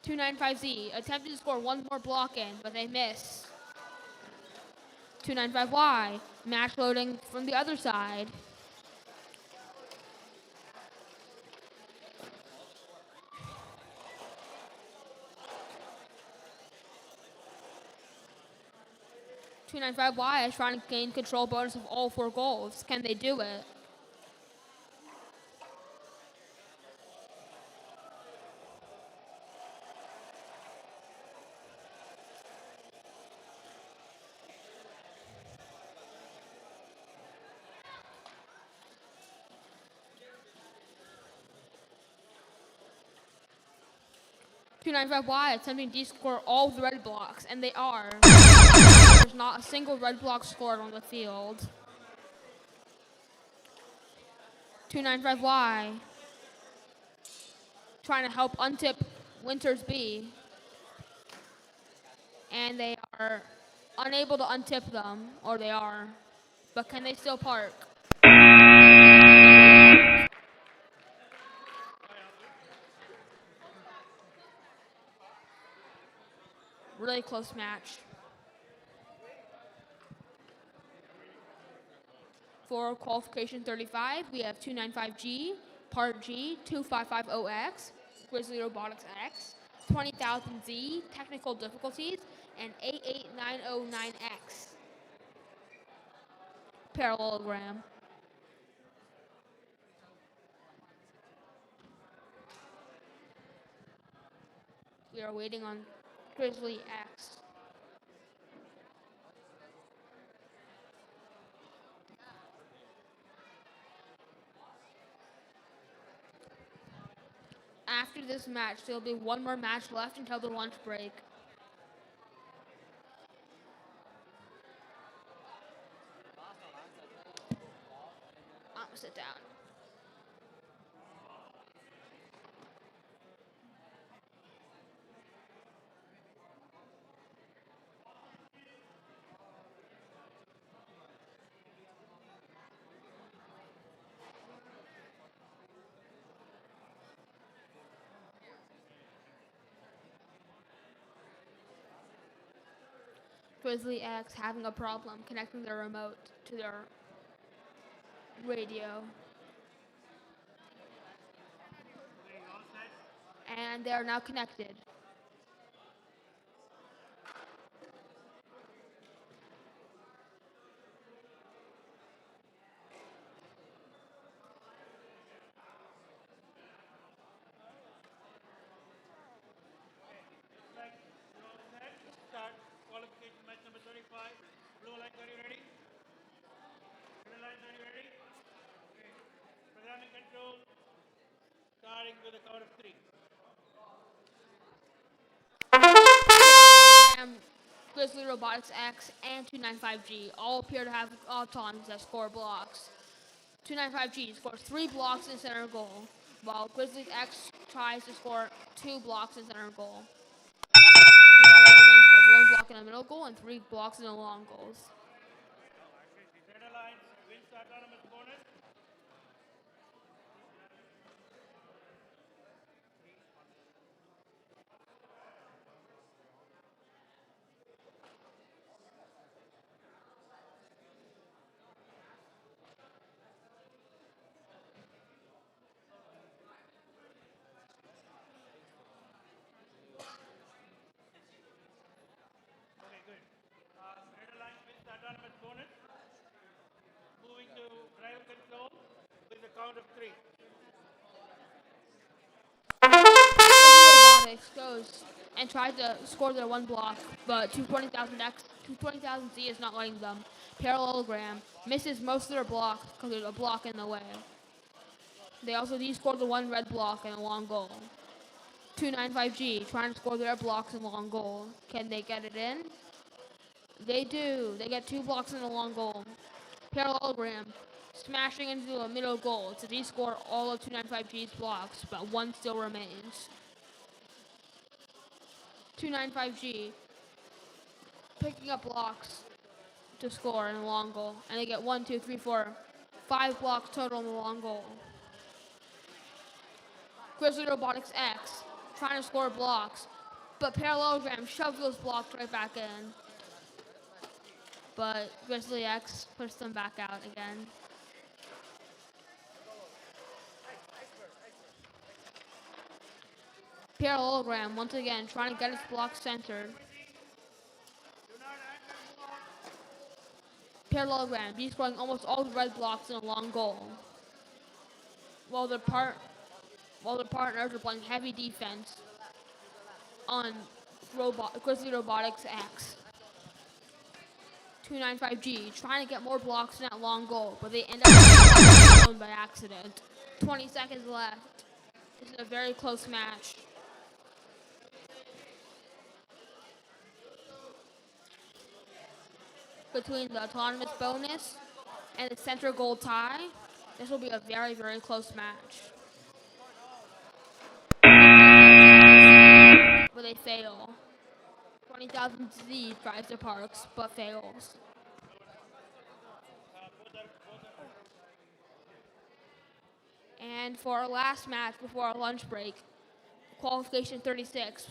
295Z attempted to score 1 more block in, but they miss. 295Y match loading from the other side. Y is trying to gain control bonus of all 4 goals. Can they do it? 295Y attempting to score all the red blocks, and they are. There's not a single red block scored on the field. 295Y trying to help untip Winters B, and they are unable to untip them, or they are, but can they still park? Really close match. For qualification 35, we have 295G, Part G, 2550X, Grizzly Robotics X, 20,000Z, Technical Difficulties, and 88909X. Parallelogram. We are waiting on Grizzly X. after this match, there'll be one more match left until the lunch break. I'm gonna sit down. Grizzly X having a problem connecting their remote to their radio. And they are now connected. Start qualification match number 35. Blue lines, are you ready? Red lines, are you ready? Okay. Programming control. Starting with a count of 3. Grizzly Robotics X and 295G all appear to have autons that score blocks. 295G scores 3 blocks in center goal, while Grizzly X tries to score 2 blocks in center goal. Parallel scores 1 block in the middle goal and 3 blocks in the long goals. Red Alliance wins the autonomous bonus. Okay, good. Red Alliance wins the autonomous bonus. Moving to driver control with a count of 3. Robotics goes and tries to score their 1 block, but 220,000Z is not letting them. Parallelogram misses most of their blocks because there's a block in the way. They also scored the 1 red block and a long goal. 295G trying to score their blocks and long goal. Can they get it in? They do. They get 2 blocks in the long goal. Parallelogram smashing into a middle goal to de-score all of 295G's blocks, but 1 still remains. 295G picking up blocks to score in the long goal, and they get 1, 2, 3, 4, 5 blocks total in the long goal. Grizzly Robotics X trying to score blocks, but Parallelogram shoves those blocks right back in. But Grizzly X puts them back out again. Parallelogram once again trying to get its block centered. Parallelogram destroying almost all the red blocks in a long goal. While the partners are playing heavy defense on Grizzly Robotics X. 295G trying to get more blocks in that long goal, but they end up by accident. 20 seconds left. This is a very close match. Between the autonomous bonus and the center goal tie, this will be a very, very close match. But they fail. 20,000Z tries to parks, but fails. And for our last match before our lunch break, qualification 36,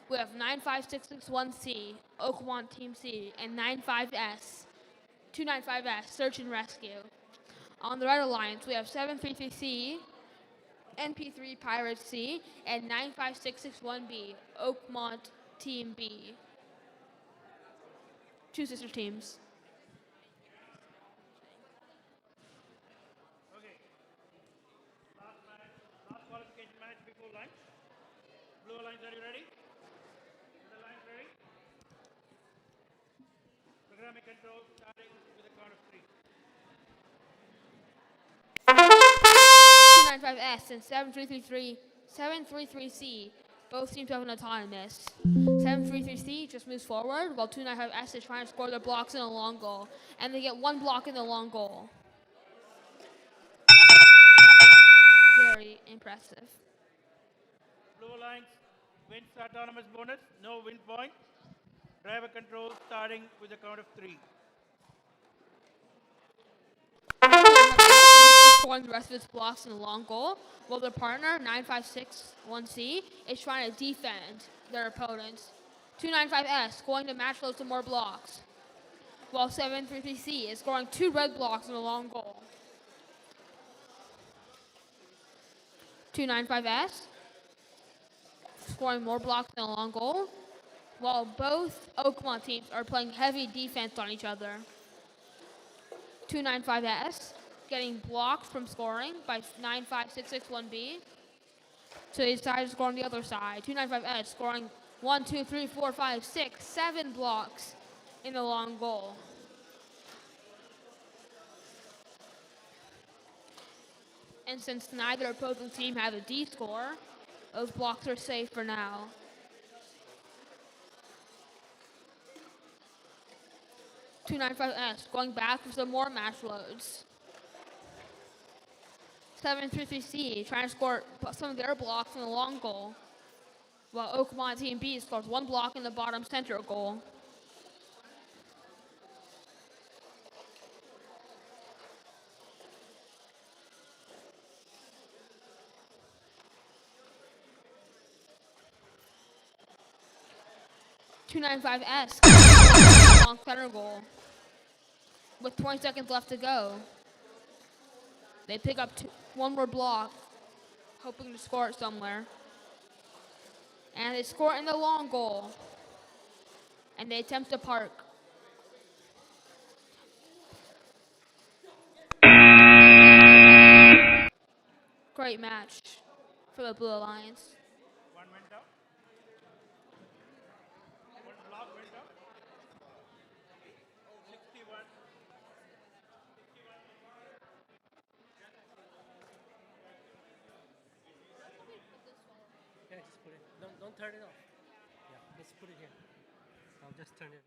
we have 95661C, Oakmont Team C, and 295S, Search and Rescue. On the Red Alliance, we have 733C, NP3 Pirates C, and 95661B, Oakmont Team B. 2 sister teams. Okay. Last qualification match before lunch. Blue lines, are you ready? Red lines, ready? Programming control starting with a count of 3. 295S and 7333 733C. Both teams have an autonomous. 733C just moves forward while 295S is trying to score their blocks in a long goal. And they get one block in the long goal. Very impressive. Blue Alliance wins the autonomous bonus, no win point. Driver control starting with a count of 3. Scoring the rest of its blocks in the long goal, while their partner, 9561C, is trying to defend their opponents. 295S going to match loads some more blocks, while 733C is scoring 2 red blocks in the long goal. 295S scoring more blocks in the long goal, while both Oakmont teams are playing heavy defense on each other. 295S getting blocked from scoring by 95661B. So they decided to score on the other side. 295S scoring 1, 2, 3, 4, 5, 6, 7 blocks in the long goal. And since neither opposing team has a D score, those blocks are safe for now. 295S going back for some more match loads. 733C trying to score some of their blocks in the long goal, while Oakmont Team B scores 1 block in the bottom center goal. $295S long center goal. With 20 seconds left to go, they pick up 1 more block, hoping to score it somewhere. And they score in the long goal. And they attempt to park. Great match for the Blue Alliance. One went out. One block went out. 61. Yeah, just put it. Don't turn it off. Yeah, just put it here. I'll just turn it off.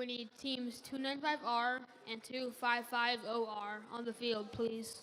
We need teams 295R and 255OR on the field, please.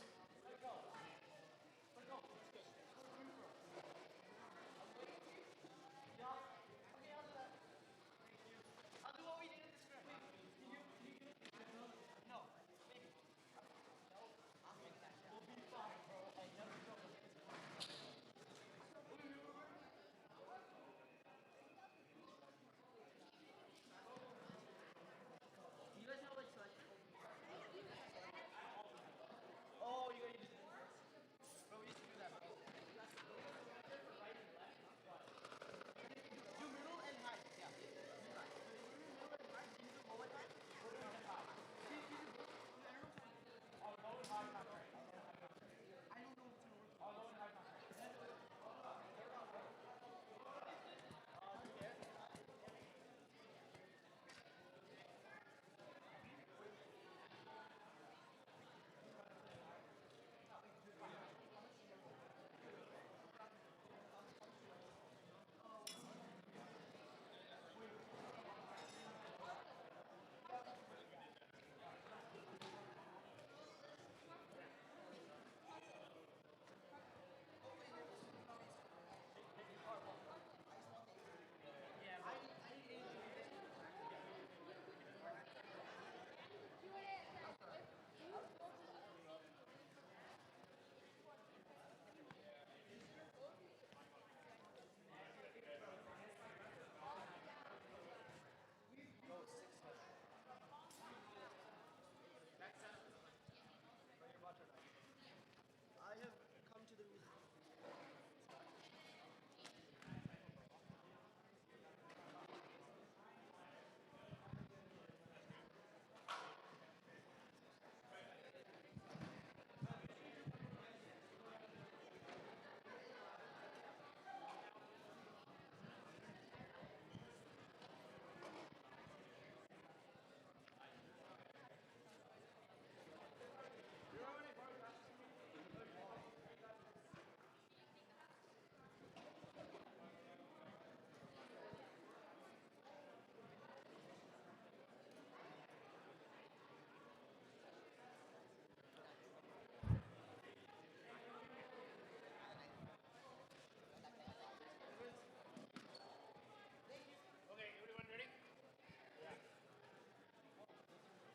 Okay, everyone ready?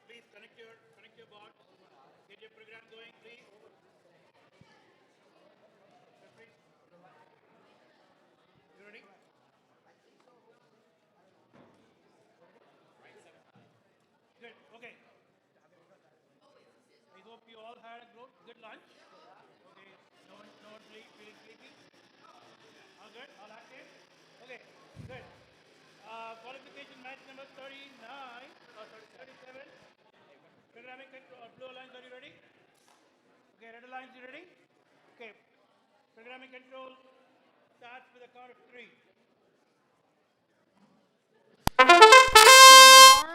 Please connect your board. Get your program going, please. You ready? Good. Okay. I hope you all had a good lunch. Okay. No one feeling sleepy. All good? All active? Okay. Good. Qualification match number 39 or 37. Programming control. Blue Alliance, are you ready? Okay. Red Alliance, you ready? Okay. Programming control starts with a count of 3.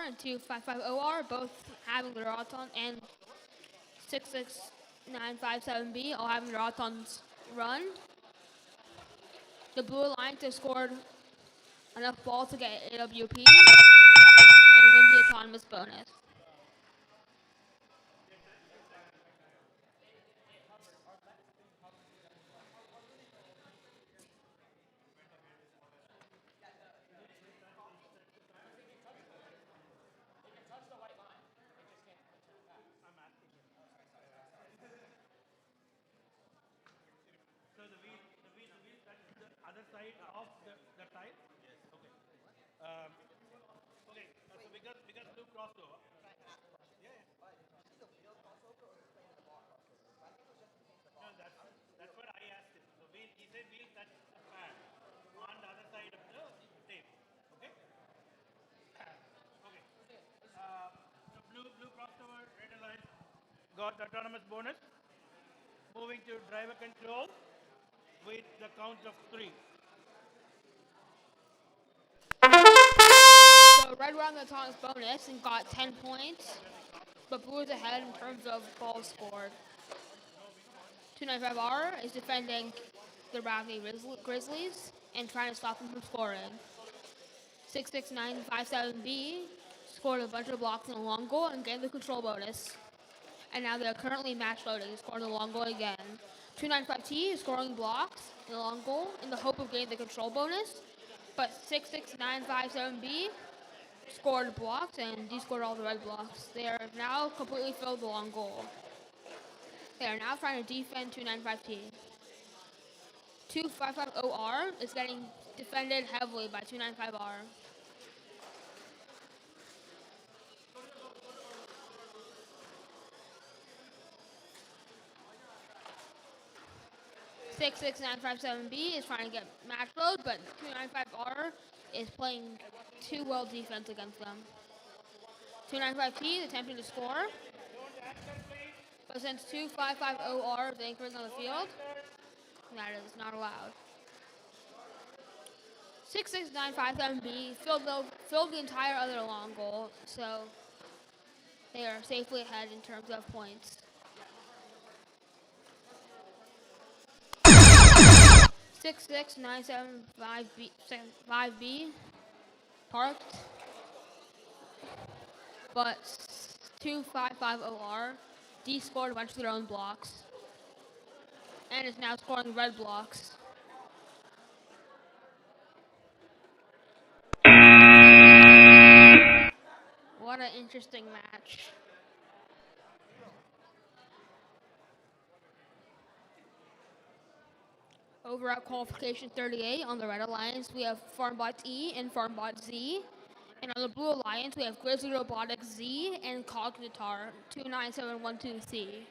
And 255OR, both having their auton, and 66957B, all having their autons run. The Blue Alliance has scored enough balls to get AWP and win the autonomous bonus. So the wheel touches the other side of the tile? Yes. Okay. Um, okay, so we got two crossover. No, that's what I asked him. So he said we'll touch the pad on the other side of the tape. Okay? Okay. So blue crossover, red alliance got the autonomous bonus. Moving to driver control with the count of 3. So Red won the autonomous bonus and got 10 points, but Blue is ahead in terms of balls scored. 295R is defending the Ragney Grizzlies and trying to stop them from scoring. 66957B scored a bunch of blocks in the long goal and gained the control bonus. And now they're currently match loading, scoring the long goal again. 295T is scoring blocks in the long goal in the hope of getting the control bonus. But 66957B scored blocks and descored all the red blocks. They are now completely filled the long goal. They are now trying to defend 295T. 255OR is getting defended heavily by 295R. 66957B is trying to get match load, but 295R is playing too well defense against them. 295T is attempting to score, but since 255OR is anchoring on the field, that is not allowed. 66957B filled the entire other long goal, so they are safely ahead in terms of points. 66975B parked, but 255OR descored a bunch of their own blocks and is now scoring red blocks. What an interesting match. Over at qualification 38 on the Red Alliance, we have FarmBot E and FarmBot Z. And on the Blue Alliance, we have Grizzly Robotics Z and Cognitar 29712C.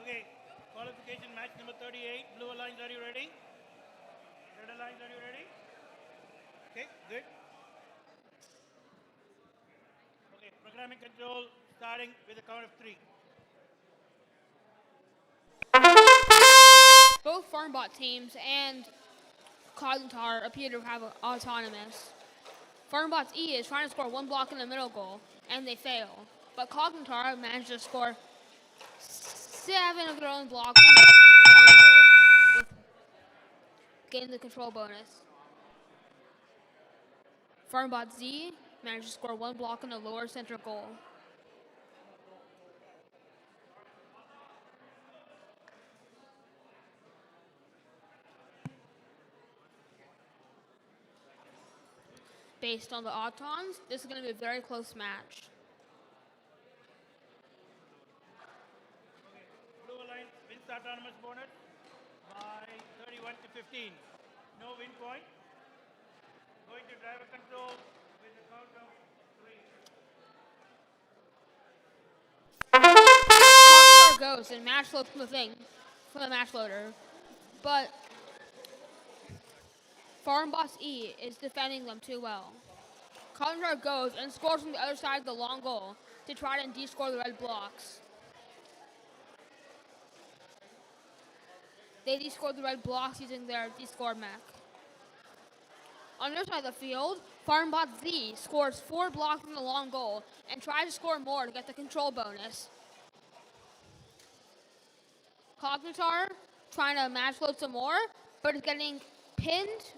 Okay, qualification match number 38. Blue Alliance, are you ready? Red Alliance, are you ready? Okay, good. Okay, programming control starting with a count of 3. Both FarmBot teams and Cognitar appear to have autonomous. FarmBot's E is trying to score one block in the middle goal, and they fail. But Cognitar managed to score 7 of their own blocks in the long goal, with getting the control bonus. FarmBot Z managed to score 1 block in the lower center goal. Based on the autons, this is going to be a very close match. Blue Alliance wins the autonomous bonus by 31 to 15. No win point. Going to driver control with a count of 3. Cognitar goes and match loads from the match loader, but FarmBot E is defending them too well. Cognitar goes and scores from the other side of the long goal to try and descore the red blocks. They descored the red blocks using their descore mech. On the other side of the field, FarmBot Z scores 4 blocks in the long goal and tries to score more to get the control bonus. Cognitar trying to match load some more, but is getting pinned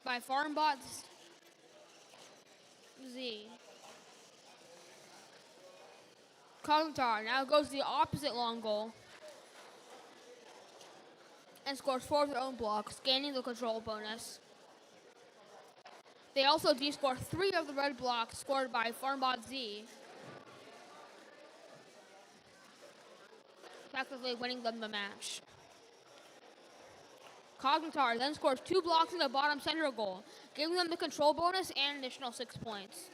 by FarmBot Z. Cognitar now goes to the opposite long goal and scores 4 of their own blocks, gaining the control bonus. They also descore 3 of the red blocks scored by FarmBot Z, effectively winning them the match. Cognitar then scores 2 blocks in the bottom center goal, giving them the control bonus and an additional 6 points.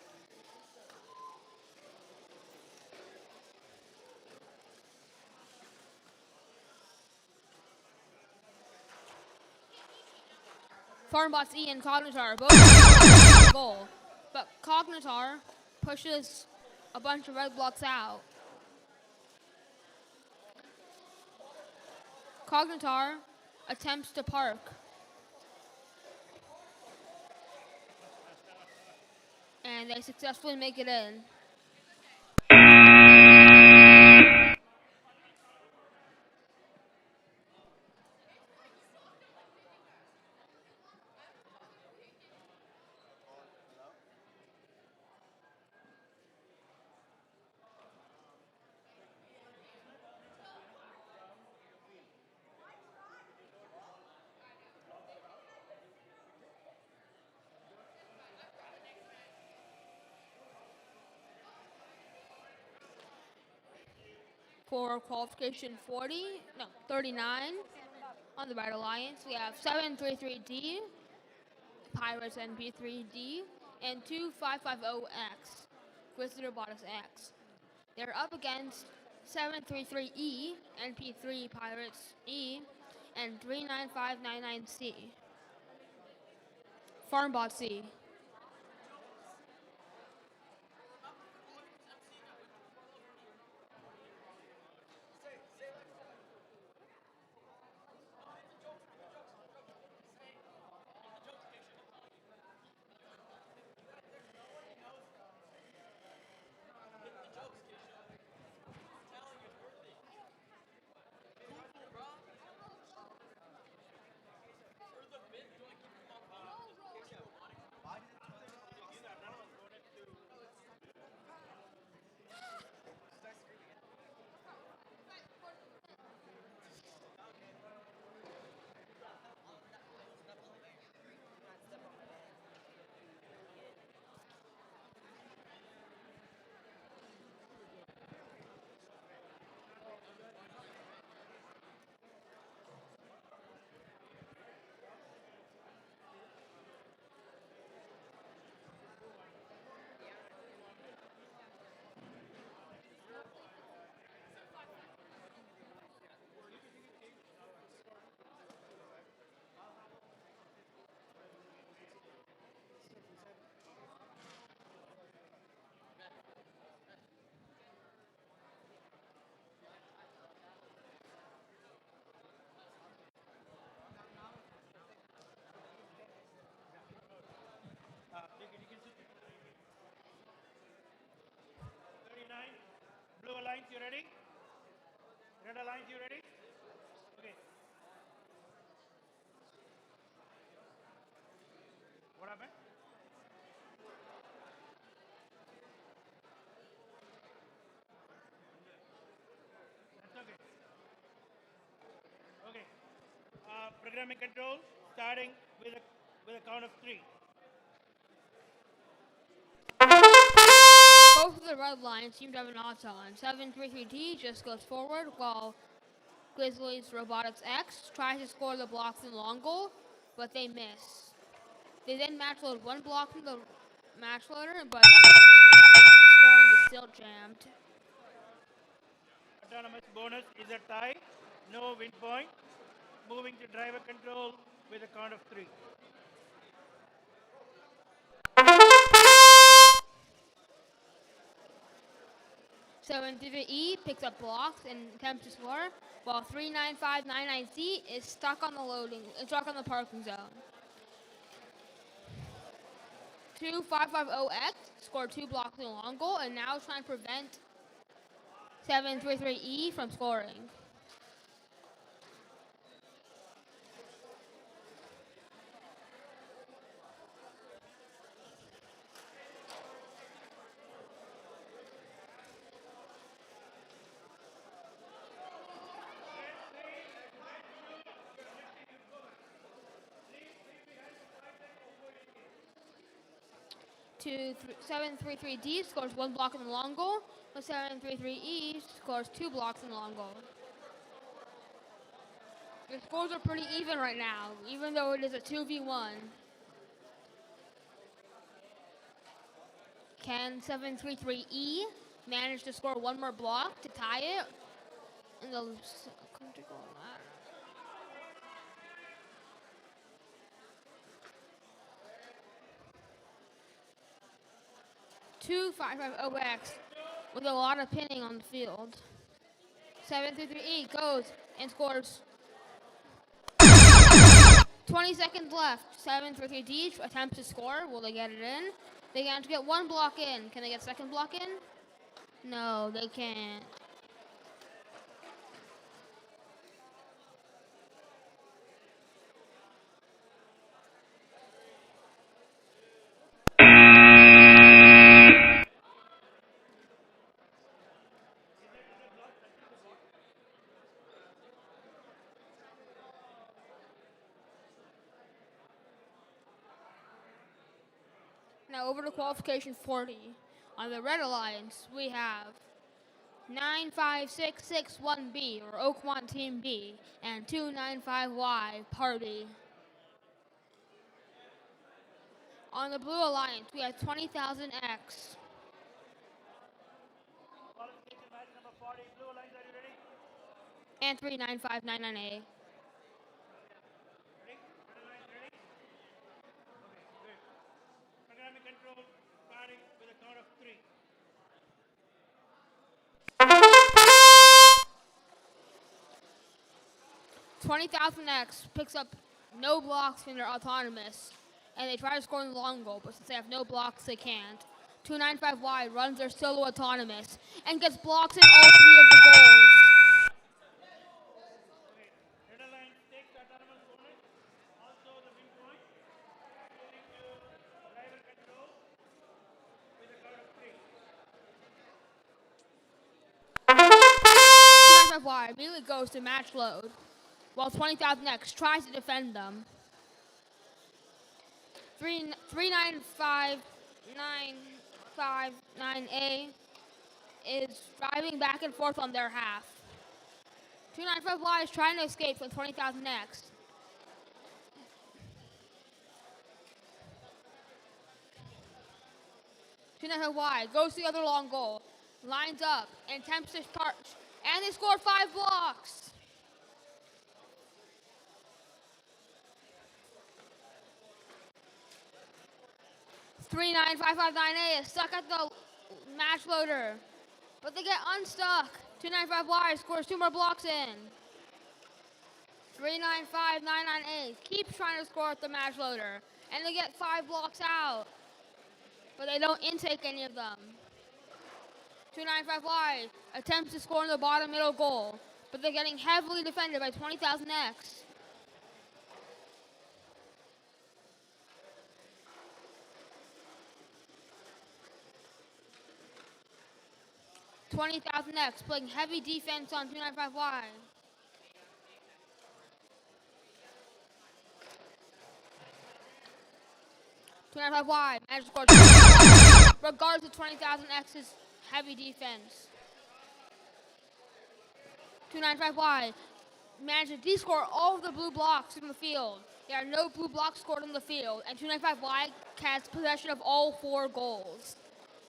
Farmbots E and Cognitar both have the goal, but Cognitar pushes a bunch of red blocks out. Cognitar attempts to park. And they successfully make it in. For qualification 39 on the Red Alliance, we have 733D, Pirates and P3D, and 2550X, Grizzly Robotics X. They're up against 733E and P3 Pirates E and 39599C. Farmbot C. Blue Alliance, you ready? Red Alliance, you ready? Okay. What happened? That's okay. Okay. Programming control, starting with a count of 3. Both of the red lines seem to have an odds on. 733D just goes forward while Grizzly's Robotics X tries to score the blocks in long goal, but they miss. They then match load one block from the match loader, but scoring is still jammed. Autonomous bonus is a tie, no win point. Moving to driver control with a count of 3. So E picks up blocks and attempts to score, while 39599C is stuck on the parking zone. 2550X scored 2 blocks in a long goal and now is trying to prevent 733E from scoring. To 733D scores 1 block in the long goal, but 733E scores 2 blocks in the long goal. The scores are pretty even right now, even though it is a 2v1. Can 733E manage to score 1 more block to tie it? In the 255 OX with a lot of pinning on the field. 733E goes and scores. 20 seconds left. 733D attempts to score. Will they get it in? They have to get one block in. Can they get second block in? No, they can't. Now over to qualification 40. On the Red Alliance, we have 95661B, or Oakmont Team B, and 295Y, Party. On the Blue Alliance, we have 20,000X. Qualification match number 40. Blue Alliance, are you ready? And 39599A. Ready? Red Alliance, ready? Okay, good. Programming control starting with a count of 3. 20,000X picks up no blocks from their autonomous, and they try to score in the long goal, but since they have no blocks, they can't. 295Y runs their solo autonomous and gets blocks in all 3 of the goals. Okay. Red Alliance takes the autonomous bonus, also the win point. Moving to driver control with a count of 3. 295Y immediately goes to match load, while 20,000X tries to defend them. 395,959A is driving back and forth on their half. 295Y is trying to escape from 20,000X. Y goes to the other long goal, lines up, and attempts to touch, and they score 5 blocks. Three nine five five nine A is stuck at the match loader, but they get unstuck. 295Y scores 2 more blocks in. 39599A keeps trying to score at the match loader, and they get 5 blocks out, but they don't intake any of them. 295Y attempts to score in the bottom middle goal, but they're getting heavily defended by 20,000X. 20,000X playing heavy defense on 295Y. Y managed to score 2 regardless of 20,000X's heavy defense. 295Y managed to de-score all of the blue blocks from the field. There are no blue blocks scored on the field, and 295Y has possession of all 4 goals.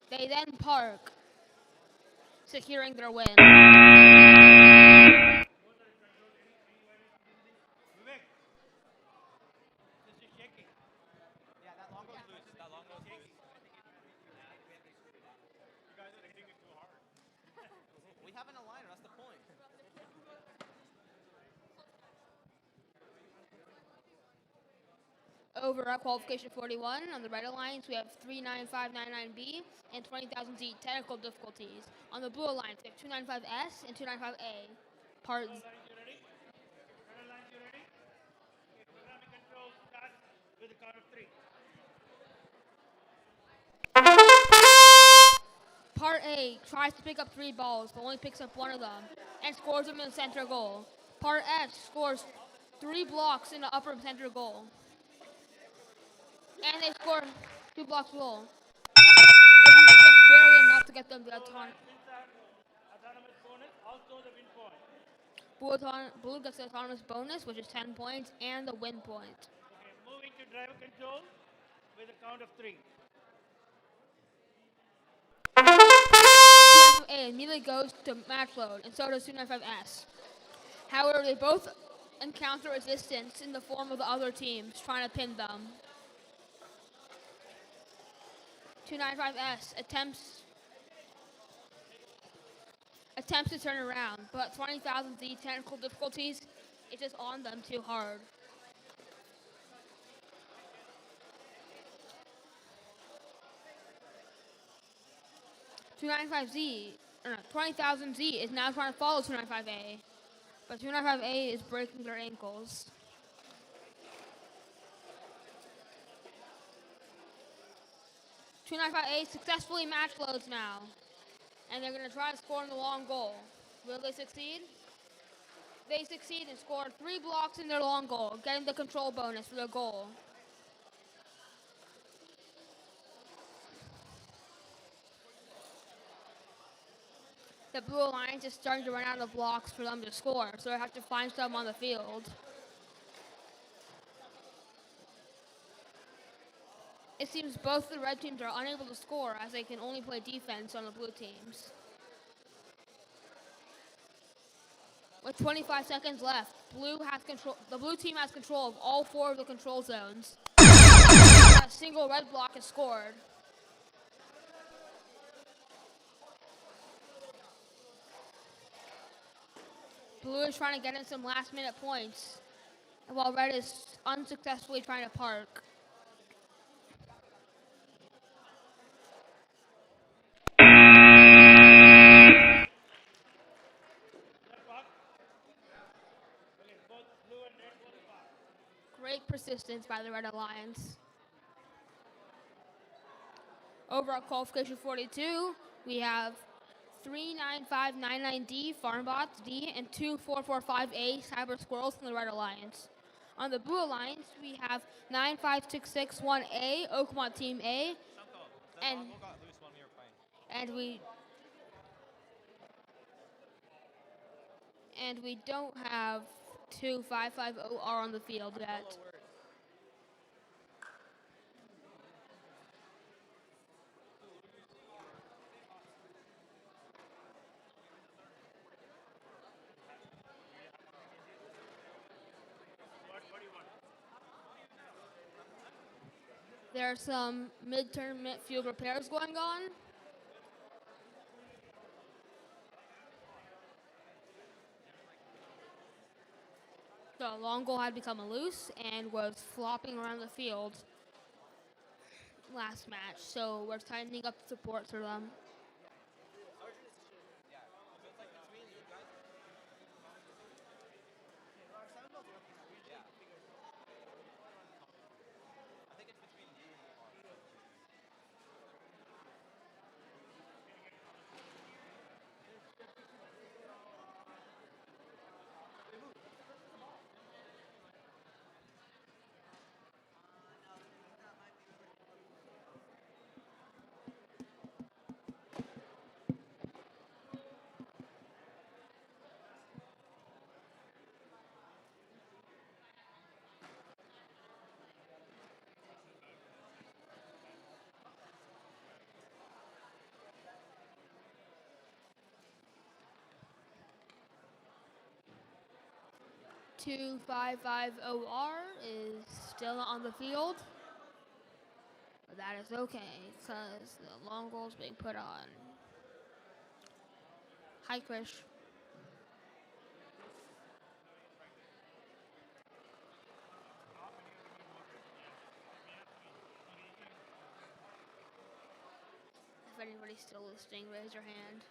They then park, securing their win. Vivek, this is shaking. Yeah, that long goes loose. That long goes loose. You guys are hitting it too hard. We have an aligner. That's the point. Over at qualification 41 on the Red Alliance, we have 39599B and 20,000Z technical difficulties. On the Blue Alliance, we have 295S and 295A. Part Red Alliance, you ready? Red Alliance, you ready? Okay, programming control starts with a count of 3. Part A tries to pick up 3 balls, but only picks up 1 of them and scores them in the center goal. Part S scores 3 blocks in the upper center goal. And they score 2 blocks goal. This is just barely enough to get them the autonomous. Autonomous bonus, also the win point. Blue gets the autonomous bonus, which is 10 points, and the win point. Okay, moving to driver control with a count of 3. A immediately goes to match load, and so does 295S. However, they both encounter resistance in the form of the other teams trying to pin them. 295S attempts to turn around, but 20,000Z technical difficulties, it's just on them too hard. 295Z, or no, 20,000Z is now trying to follow 295A, but 295A is breaking their ankles. 295A successfully match loads now, and they're going to try to score in the long goal. Will they succeed? They succeed and scored 3 blocks in their long goal, getting the control bonus for their goal. The Blue Alliance is starting to run out of blocks for them to score, so they have to find some on the field. It seems both the red teams are unable to score as they can only play defense on the blue teams. With 25 seconds left, the blue team has control of all 4 of the control zones. A single red block is scored. Blue is trying to get in some last-minute points, while red is unsuccessfully trying to park. Great persistence by the Red Alliance. Over at qualification 42, we have 39599D Farmbots D and 2445A Cyber Squirrels from the Red Alliance. On the Blue Alliance, we have 95661A Oakmont Team A, and Longo got loose when we were playing. and we don't have 2550R on the field yet. There are some mid-tournament field repairs going on. The long goal had become loose and was flopping around the field last match, so we're tightening up support for them. Two 550R is still on the field, but that is okay because the long goal is being put on. Hi, Krish. If anybody's still listening, raise your hand.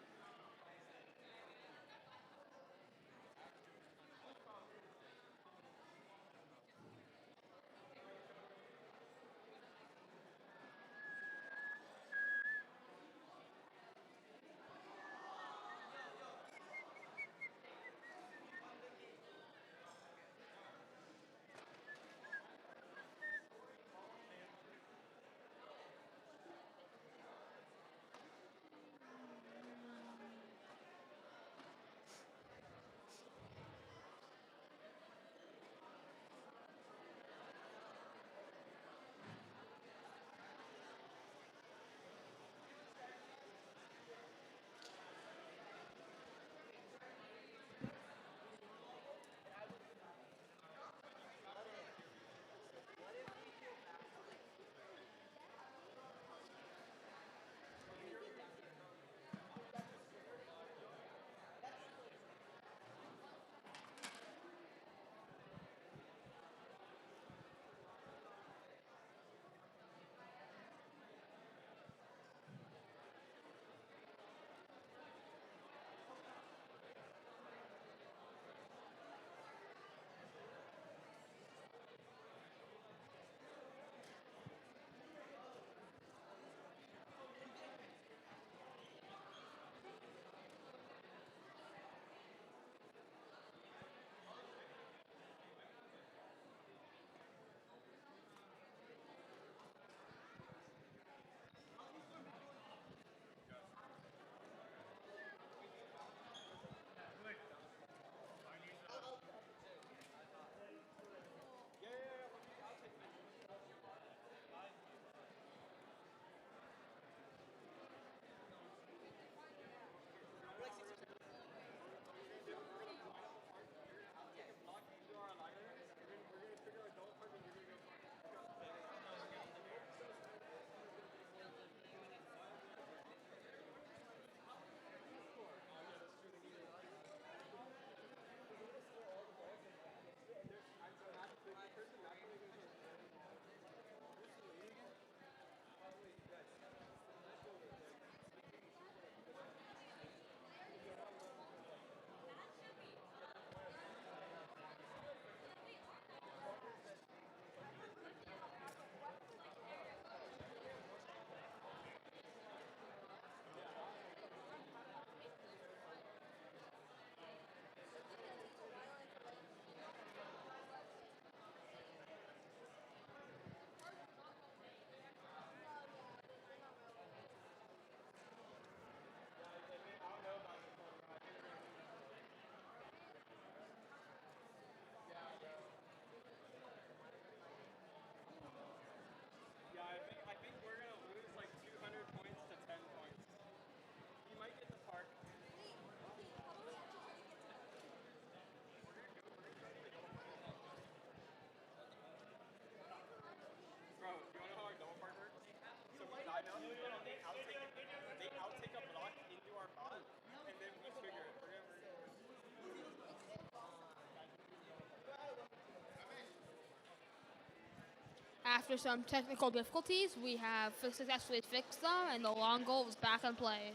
After some technical difficulties, we have successfully fixed them, and the long goal is back in play.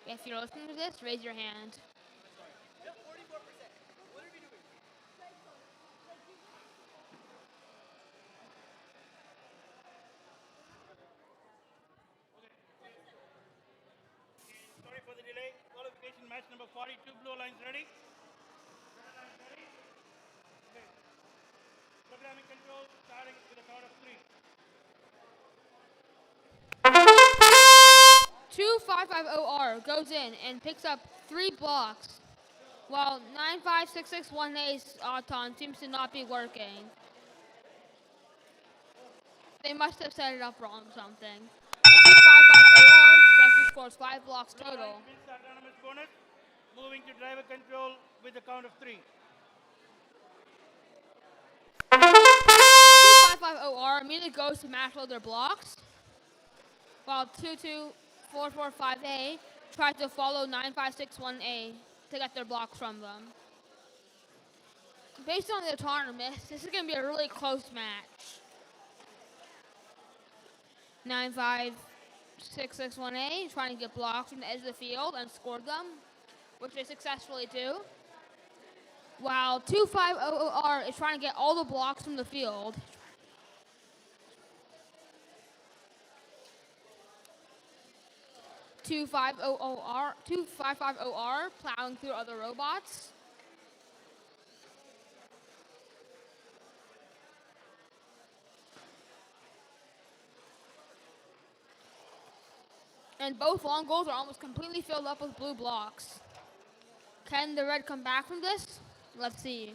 If you're listening to this, raise your hand. Sorry for the delay. Qualification match number 42. Blue lines ready? Okay. Programming control starting with a count of 3. 2550R goes in and picks up 3 blocks, while 95661A's Auton seems to not be working. They must have set it up wrong or something. 2550R successfully scores 5 blocks Blue total. lines wins the autonomous bonus. Moving to driver control with a count of 3. 2550R immediately goes to match load their blocks, while 22445A tries to follow 9561A to get their blocks from them. Based on the autonomous, this is going to be a really close match. 95661A trying to get blocks from the edge of the field and score them, which they successfully do. While 2500R is trying to get all the blocks from the field. 2550R plowing through other robots. And both long goals are almost completely filled up with blue blocks. Can the red come back from this? Let's see.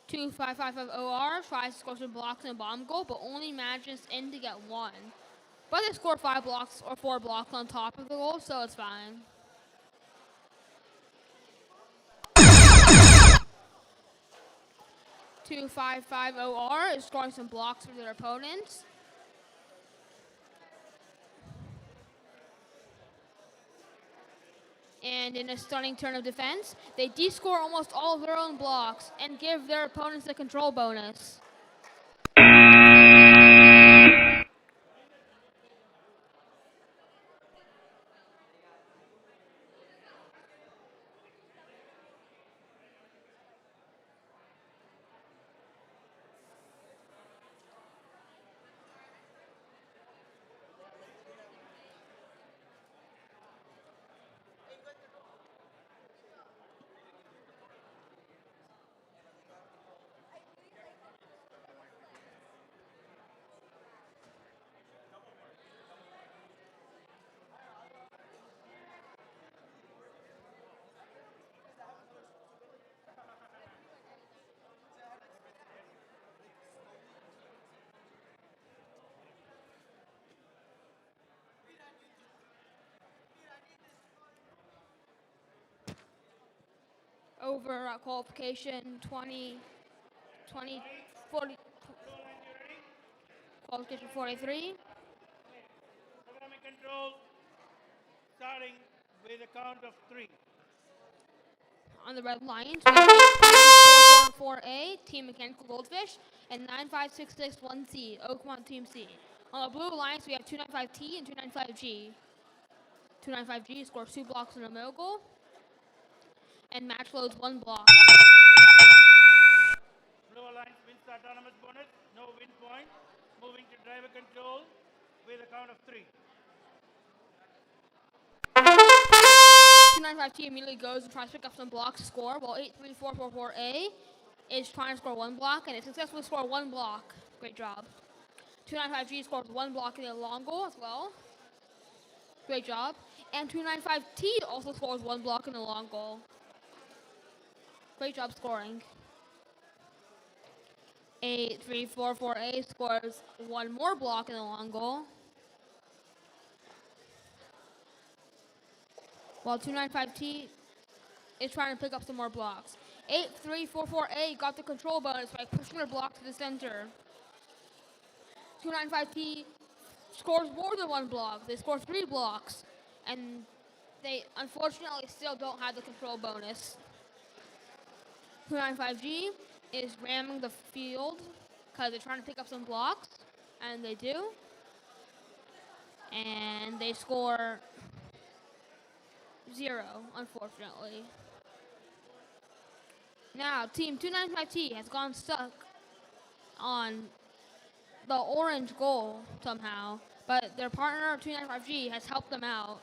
Two 5550R tries to score some blocks in a bomb goal, but only manages in to get 1. But they score 5 blocks or 4 blocks on top of the goal, so it's fine. Two 550R is scoring some blocks for their opponents. And in a stunning turn of defense, they descore almost all of their own blocks and give their opponents a control bonus. Over qualification 40, qualification 43. Programming control starting with a count of 3. On the red lines, we have 444A, Team Mechanical Goldfish, and 95661C, Oakmont Team C. On the blue lines, we have 295T and 295G. 295G scores 2 blocks in a middle goal, and match loads 1 block. Blue Alliance wins the autonomous bonus, no win point. Moving to driver control with a count of 3. 295T immediately goes and tries to pick up some blocks to score, while 83444A is trying to score 1 block, and it successfully scored 1 block. Great job. 295G scores 1 block in the long goal as well. Great job. And 295T also scores 1 block in the long goal. Great job scoring. 8344A scores 1 more block in the long goal, while 295T is trying to pick up some more blocks. 8344A got the control bonus by pushing their block to the center. 295T scores more than one block. They score 3 blocks. And they unfortunately still don't have the control bonus. 295G is ramming the field because they're trying to pick up some blocks. And they do. And they score 0, unfortunately. Now, Team 295T has gone stuck on the orange goal somehow, but their partner 295G has helped them out.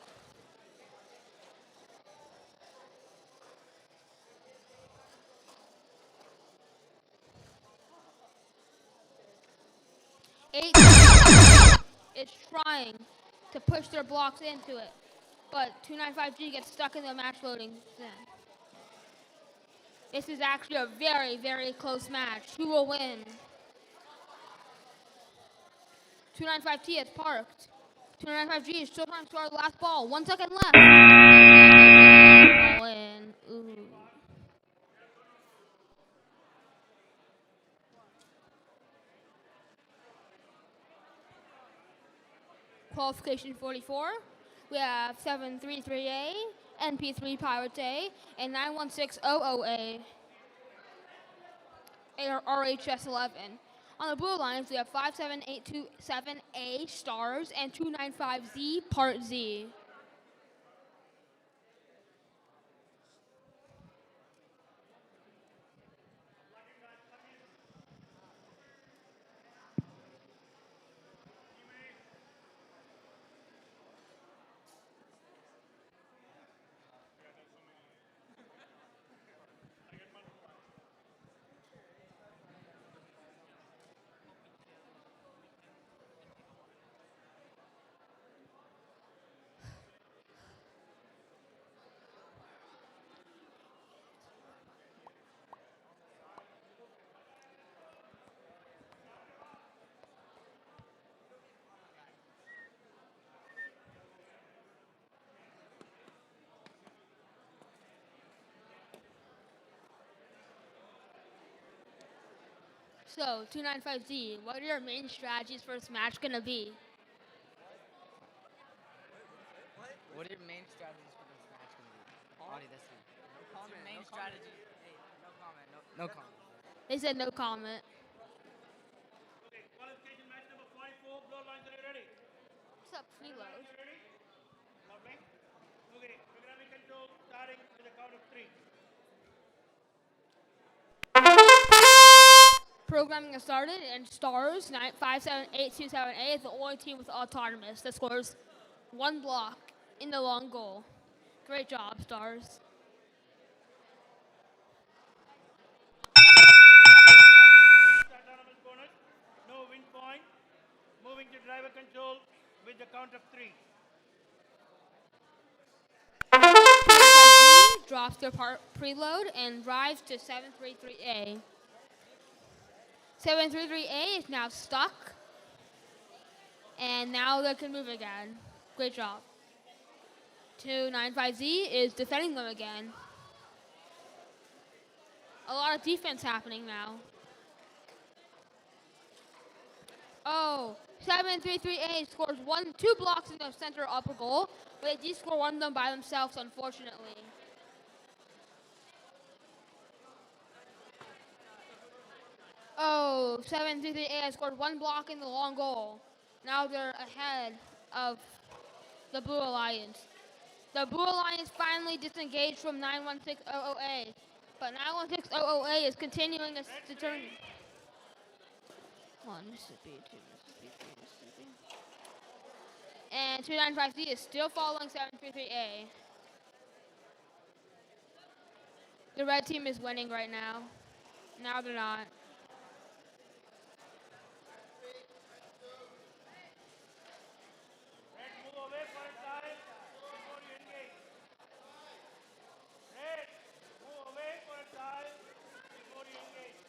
Eight is trying to push their blocks into it, but 295G gets stuck in the match loading thing. This is actually a very, very close match. Who will win? 295T is parked. 295G is still trying to score the last ball. 1 second left. Ball in. Ooh. Qualification 44. We have 733A, NP3 Pirates A, and 91600A, RHS 11. On the blue lines, we have 57827A Stars and 295Z Part Z. So, 295Z, what are your main strategies for this match going to be? What are your main strategies for this match going to be? Audie, that's you. No comment. Main strategy. Hey, no comment. No comment. They said no comment. Okay, qualification match number 44. Blow lines, are you ready? What's up, preload? Are you ready? Lovely. Okay, programming control starting with a count of 3. Programming has started, and Stars 57827A is the only team with autonomous that scores 1 block in the long goal. Great job, Stars. Autonomous bonus, no win point. Moving to driver control with the count of 3. Drops their preload and drives to 733A. 733A is now stuck, and now they can move again. Great job. 295Z is defending them again. A lot of defense happening now. Oh, 733A scores 2 blocks in the center upper goal, but they score 1 of them by themselves, unfortunately. Oh, 733A has scored 1 block in the long goal. Now they're ahead of the Blue Alliance. The Blue Alliance finally disengaged from 91600A, but 91600A is continuing to turn. 1 Mississippi, 2 Mississippi, 3 Mississippi. And 295Z is still following 733A. The red team is winning right now. Now they're not. Red, move away for a time before you engage. Red, move away for a time before you engage.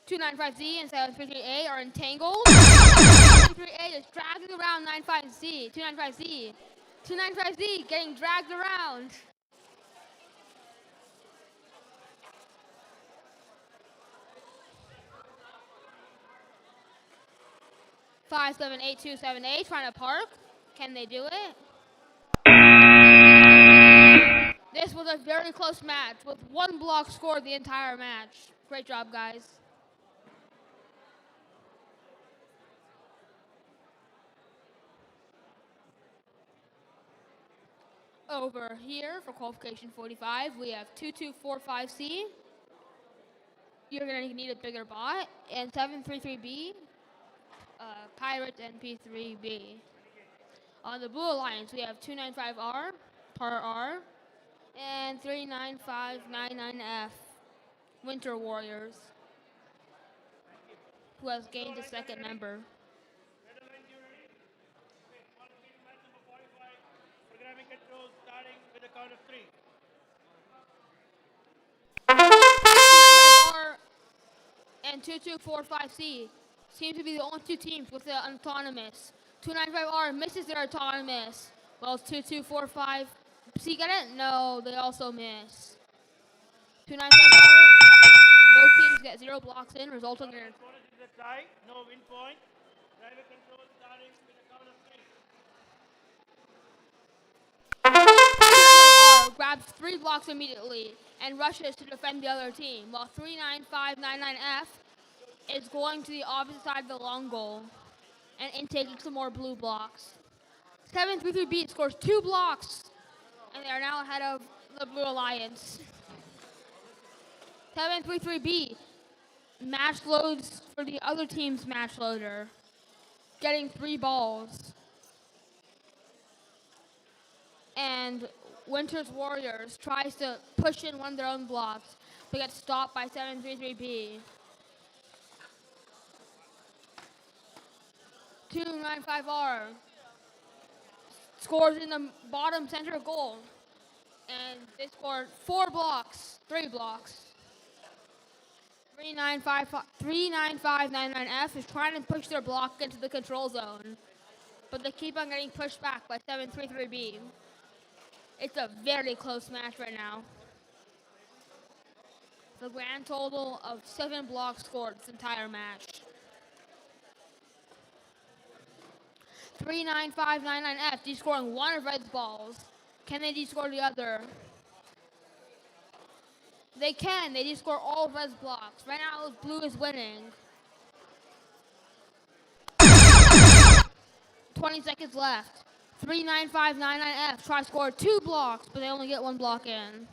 295Z and 733A are entangled. 733A is dragging around 95Z. 295Z. 295Z getting dragged around. 5-7-8-2-7-8 trying to park. Can they do it? This was a very close match with one block scored the entire match. Great job, guys. Over here for qualification 45, we have 2245C. You're going to need a bigger bot. And 733B, Pirate and P3B. On the Blue Alliance, we have 295R, Par R, and 39599F, Winter Warriors, who has gained a second member. Red Alliance, you ready? Okay, qualification match number 45. Programming control starting with a count of 3. 295R and 2245C seem to be the only two teams with the autonomous. 295R misses their autonomous. Well, 2245C get it? No, they also miss. 295R, both teams get 0 blocks in, resulting in Bonus is a tie, no win point. Driver control starting with a count of 3. 295R grabs 3 blocks immediately and rushes to defend the other team, while 39599F is going to the opposite side of the long goal and taking some more blue blocks. 733B scores 2 blocks, and they are now ahead of the Blue Alliance. 733B match loads for the other team's match loader, getting 3 balls. And Winter's Warriors tries to push in one of their own blocks, but gets stopped by 733B. 295R scores in the bottom center goal, and they scored 4 blocks, 3 blocks. 39599F is trying to push their block into the control zone, but they keep on getting pushed back by 733B. It's a very close match right now. The grand total of 7 blocks scored this entire match. 39599F descoring one of Red's balls. Can they descore the other? They can. They descore all of Red's blocks. Right now, Blue is winning. 20 seconds left. 39599F try to score 2 blocks, but they only get 1 block in.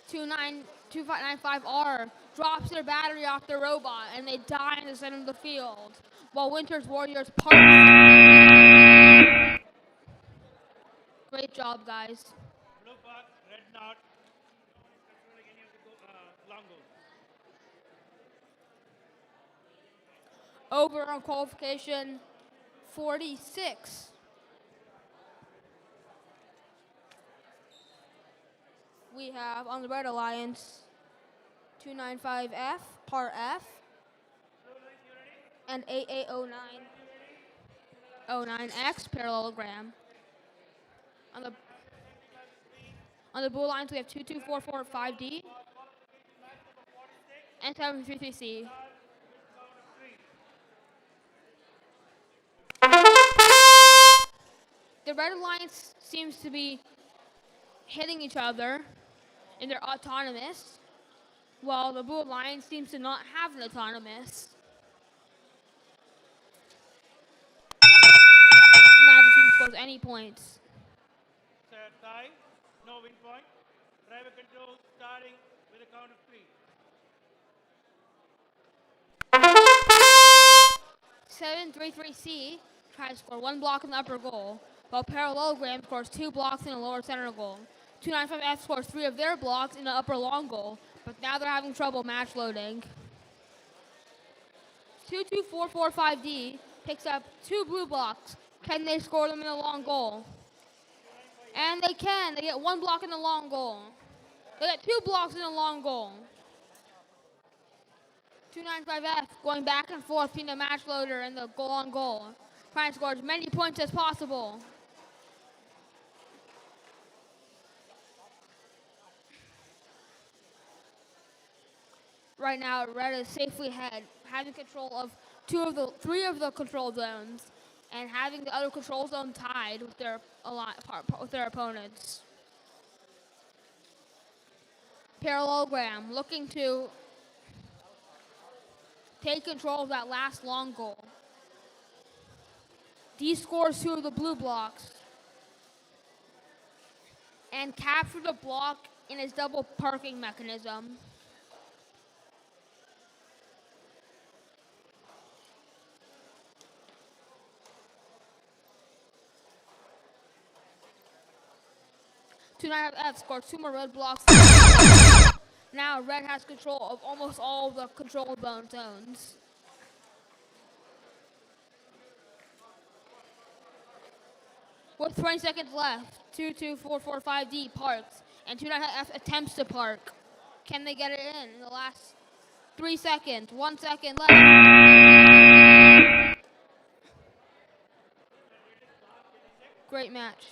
2595R drops their battery off their robot, and they die in the center of the field, while Winter's Warriors park. Great job, guys. Blue puck, red knot. No one is controlling any of the long goals. Over on qualification 46. We have on the Red Alliance 295F, Par F, and 8809X parallelogram. On the Blue Alliance, we have 22445D and 733C. The Red Alliance seems to be hitting each other in their autonomous, while the Blue Alliance seems to not have an autonomous. Neither team scores any points. It's a tie, no win point. Driver control starting with a count of 3. 733C tries to score 1 block in the upper goal, while Parallelogram scores 2 blocks in the lower center goal. 295F scores 3 of their blocks in the upper long goal, but now they're having trouble match loading. 22445D picks up 2 blue blocks. Can they score them in the long goal? And they can. They get 1 block in the long goal. They get 2 blocks in the long goal. 295F going back and forth between the match loader and the goal on goal, trying to score as many points as possible. Right now, red is safely ahead, having control of three of the control zones, and having the other control zone tied with with their opponents. Parallelogram looking to take control of that last long goal. D scores 2 of the blue blocks and capture the block in his double parking mechanism. F scored 2 more red blocks. Now red has control of almost all the control zones. With 20 seconds left, 2-2-4-4-5D parks, and 2-F attempts to park. Can they get it in the last 3 seconds? 1 second left. Great match.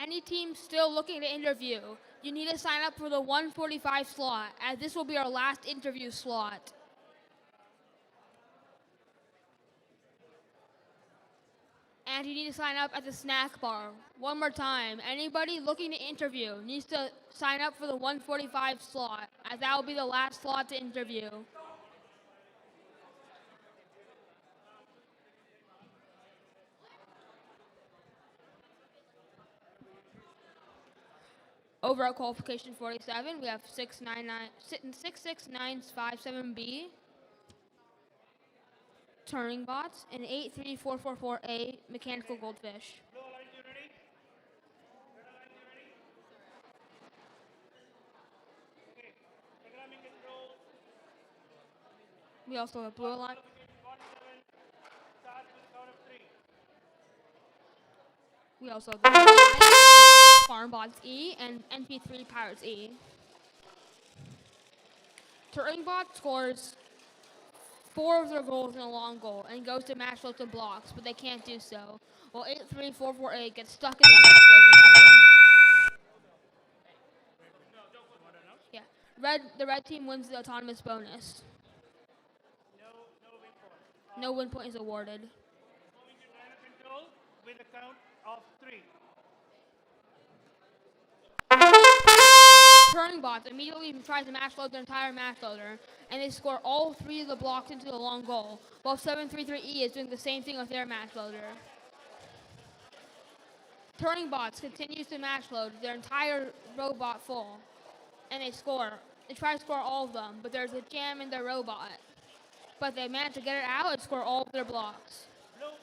Any team still looking to interview, you need to sign up for the 1:45 slot, as this will be our last interview slot. And you need to sign up at the snack bar. One more time, anybody looking to interview needs to sign up for the 1:45 slot, as that will be the last slot to interview. Over at qualification 47, we have 66957B, turning bots, and 83444A, mechanical goldfish. Blue Alliance, you ready? Red Alliance, you ready? Okay. Programming control. We also have blue line. Qualification 47 starts with count of 3. We also have the farm bots E and NP3 pirates E. Turning bot scores 4 of their goals in a long goal and goes to match loads and blocks, but they can't do so. While 83448 gets stuck in the match zone. Yeah. The red team wins the autonomous bonus. No win point is awarded. Moving to driver control with a count of 3. Turning bots immediately tries to match load their entire match loader, and they score all 3 of the blocks into the long goal, while 733E is doing the same thing with their match loader. Turning bots continues to match load their entire robot full, and they score. They try to score all of them, but there's a jam in their robot. But they manage to get it out and score all of their blocks. Blue.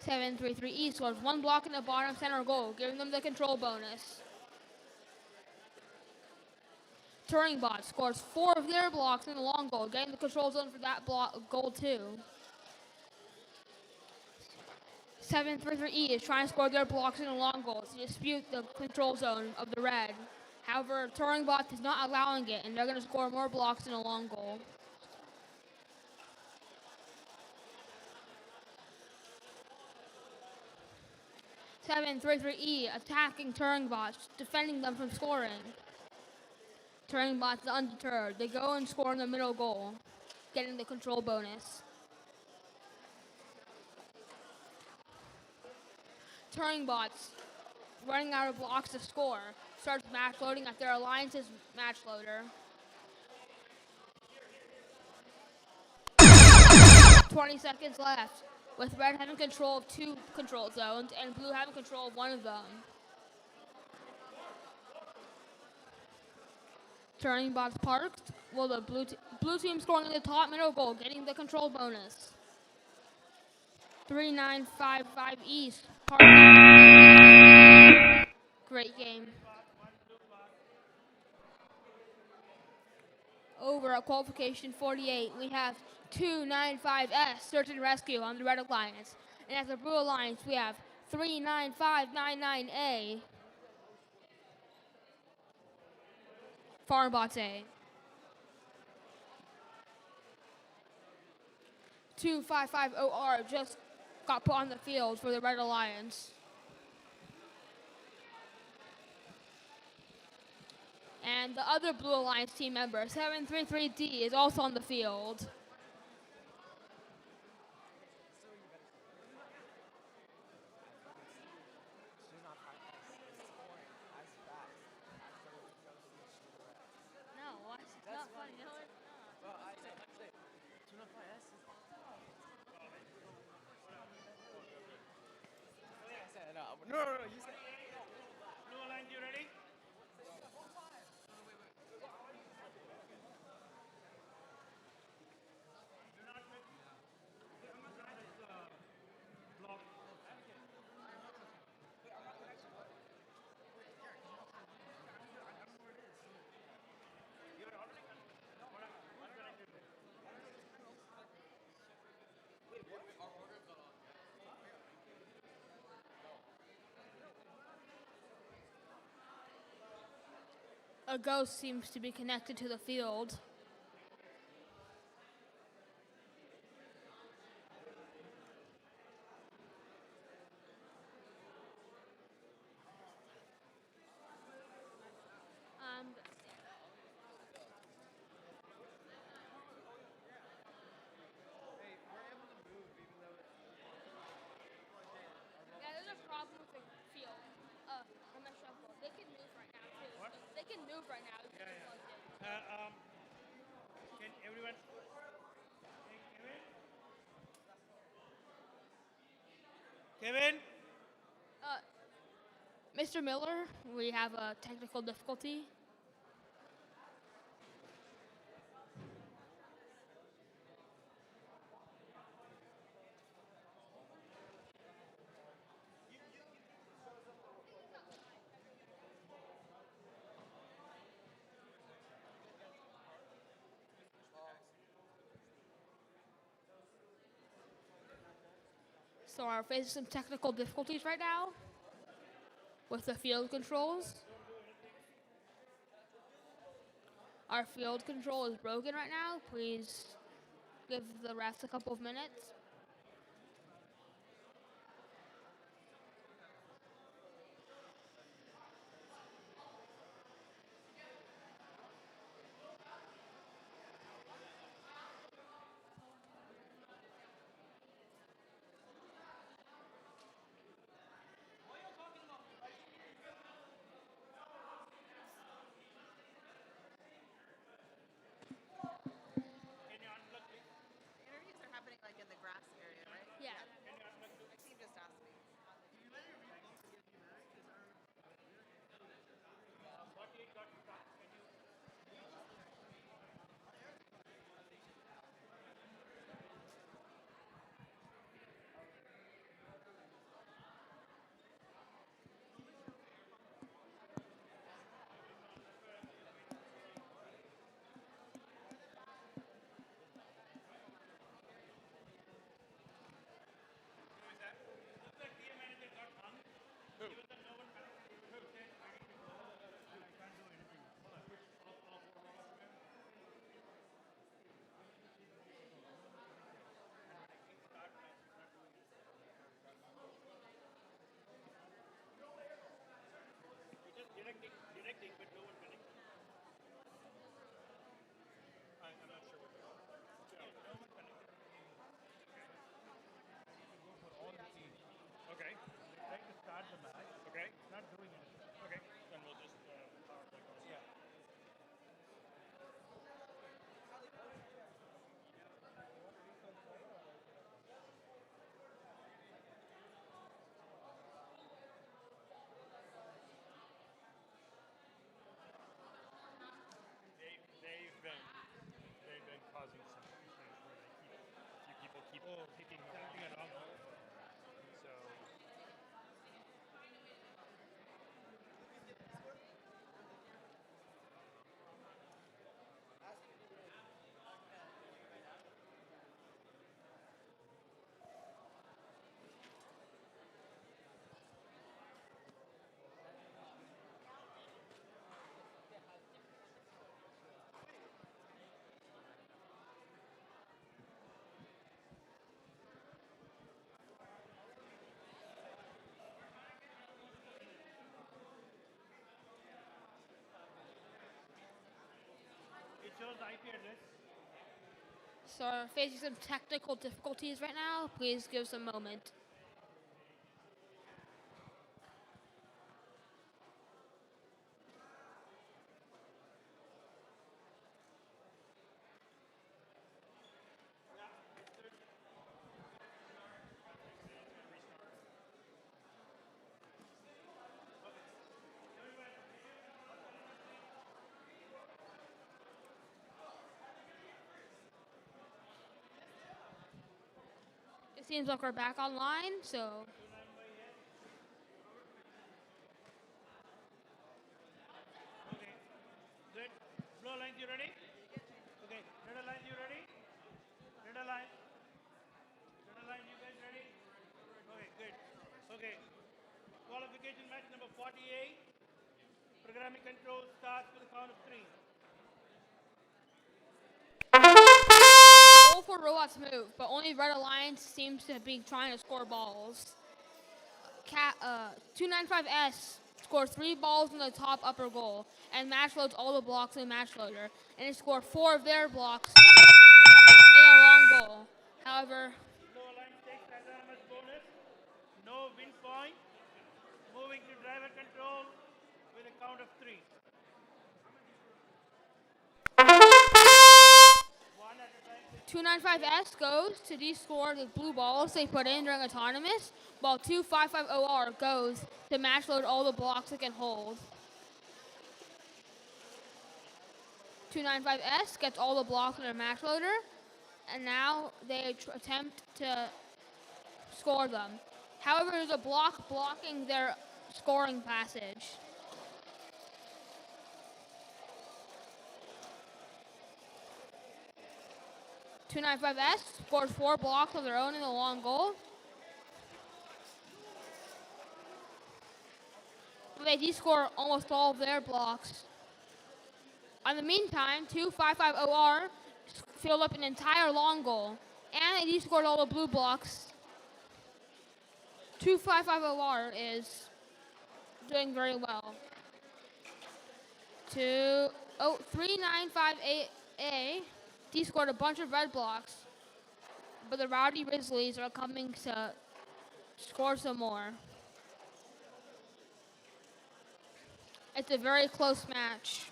733E scores 1 block in the bottom center goal, giving them the control bonus. Turning bot scores 4 of their blocks in the long goal, getting the control zone for that goal too. 733E is trying to score their blocks in the long goal to dispute the control zone of the red. However, Touring Bot is not allowing it, and they're going to score more blocks in a long goal. Seven, 3-3-E attacking Touring Bots, defending them from scoring. Touring Bots are undeterred. They go and score in the middle goal, getting the control bonus. Touring Bots, running out of blocks to score, starts match loading at their Alliance's match loader. 20 seconds left, with red having control of 2 control zones and blue having control of 1 of them. Turning bots parked, well, the blue team scoring in the top middle goal, getting the control bonus. 3955 East, parking. Great game. Over at qualification 48, we have 295S Search and Rescue on the Red Alliance. And at the Blue Alliance, we have 39599A. Foreign bots A. 2550R just got put on the field for the Red Alliance. And the other Blue Alliance team member, 733D, is also on the field. No, what? That's not funny. No, it's not. Well, I say, tuna fry S is. I said no. No, you said. Blue Alliance, you ready? A ghost seems to be connected to the field. Yeah, there's a problem with the field. They can move right now too. What? They can move right now. Can everyone? Kevin? Mr. Miller, we have a technical difficulty. So we're facing some technical difficulties right now with the field controls. Our field control is broken right now. Please give the rest a couple of minutes. Interviews are happening like in the grass area, right? Yeah. My team just asked me. Directing, but no one connected. I'm not sure what that is. No one connected. All the teams. Okay. Trying to start the match. Okay. It's not doing anything. Okay. Then we'll just power play. Yeah. They've been causing some issues where a few people keep picking the wrong hole. So shows the IP address. So we're facing some technical difficulties right now. Please give us a moment. It seems like we're back online, so Okay. Good. Blue lines, you ready? Okay. Red line, you ready? Red line. Red line, you guys ready? Okay, good. Okay. Qualification match number 48. Programming control starts with a count of 3. all four robots move, but only Red Alliance seems to be trying to score balls. 295S scored 3 balls in the top upper goal and match loads all the blocks in the match loader, and they scored 4 of their blocks in a long goal. However, Blue line takes autonomous bonus. No win point. Moving to driver control with a count of 3. One at a time. 295S goes to de-score the blue balls they put in during autonomous, while 255OR goes to match load all the blocks it can hold. 295S gets all the blocks in their match loader, and now they attempt to score them. However, there's a block blocking their scoring passage. 295S scored 4 blocks of their own in the long goal. They de-score almost all of their blocks. In the meantime, 255OR filled up an entire long goal, and they de-scored all the blue blocks. 255OR is doing very well. 395A de-scored a bunch of red blocks, but the Rowdy Grizzlies are coming to score some more. It's a very close match.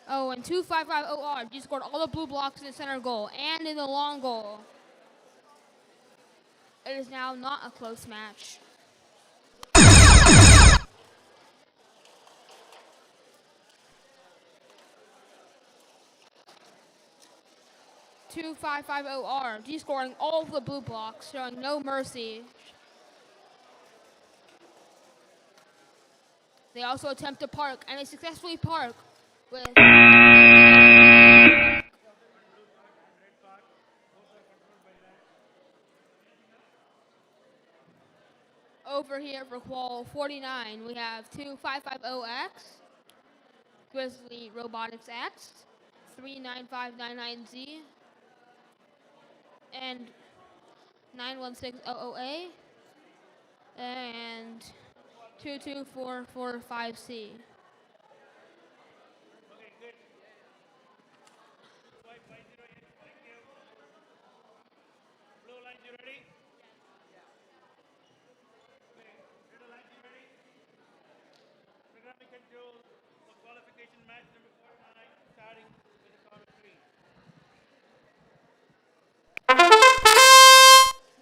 Oh, and 255OR de-scored all the blue blocks in the center goal and in the long goal. It is now not a close match. 255OR de-scoring all of the blue blocks, showing no mercy. They also attempt to park, and they successfully park with over here for qual 49. We have 2550X, Grizzly Robotics X, 39599Z, and 91600A, and 22445C. Okay, good. 550, thank you. Blue lines, you ready? Okay. Red lines, you ready? Programming control for qualification match number 49, starting with a count of 3.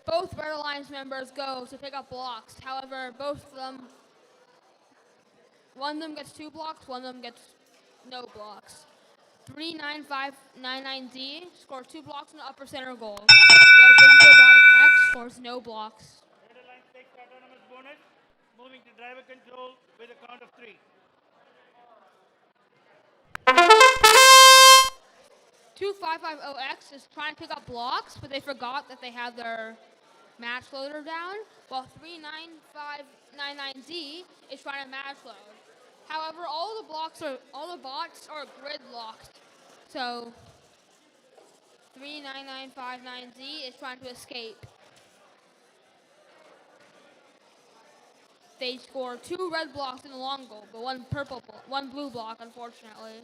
Both Red Alliance members go to pick up blocks. However, one of them gets 2 blocks, one of them gets no blocks. 39599Z scores 2 blocks in the upper center goal, while Grizzly Robotics X scores no blocks. Red line takes autonomous bonus. Moving to driver control with a count of 3. 2550X is trying to pick up blocks, but they forgot that they had their match loader down, while 39599Z is trying to match load. However, all the bots are gridlocked. So 39959Z is trying to escape. They score 2 red blocks in the long goal, but one blue block, unfortunately.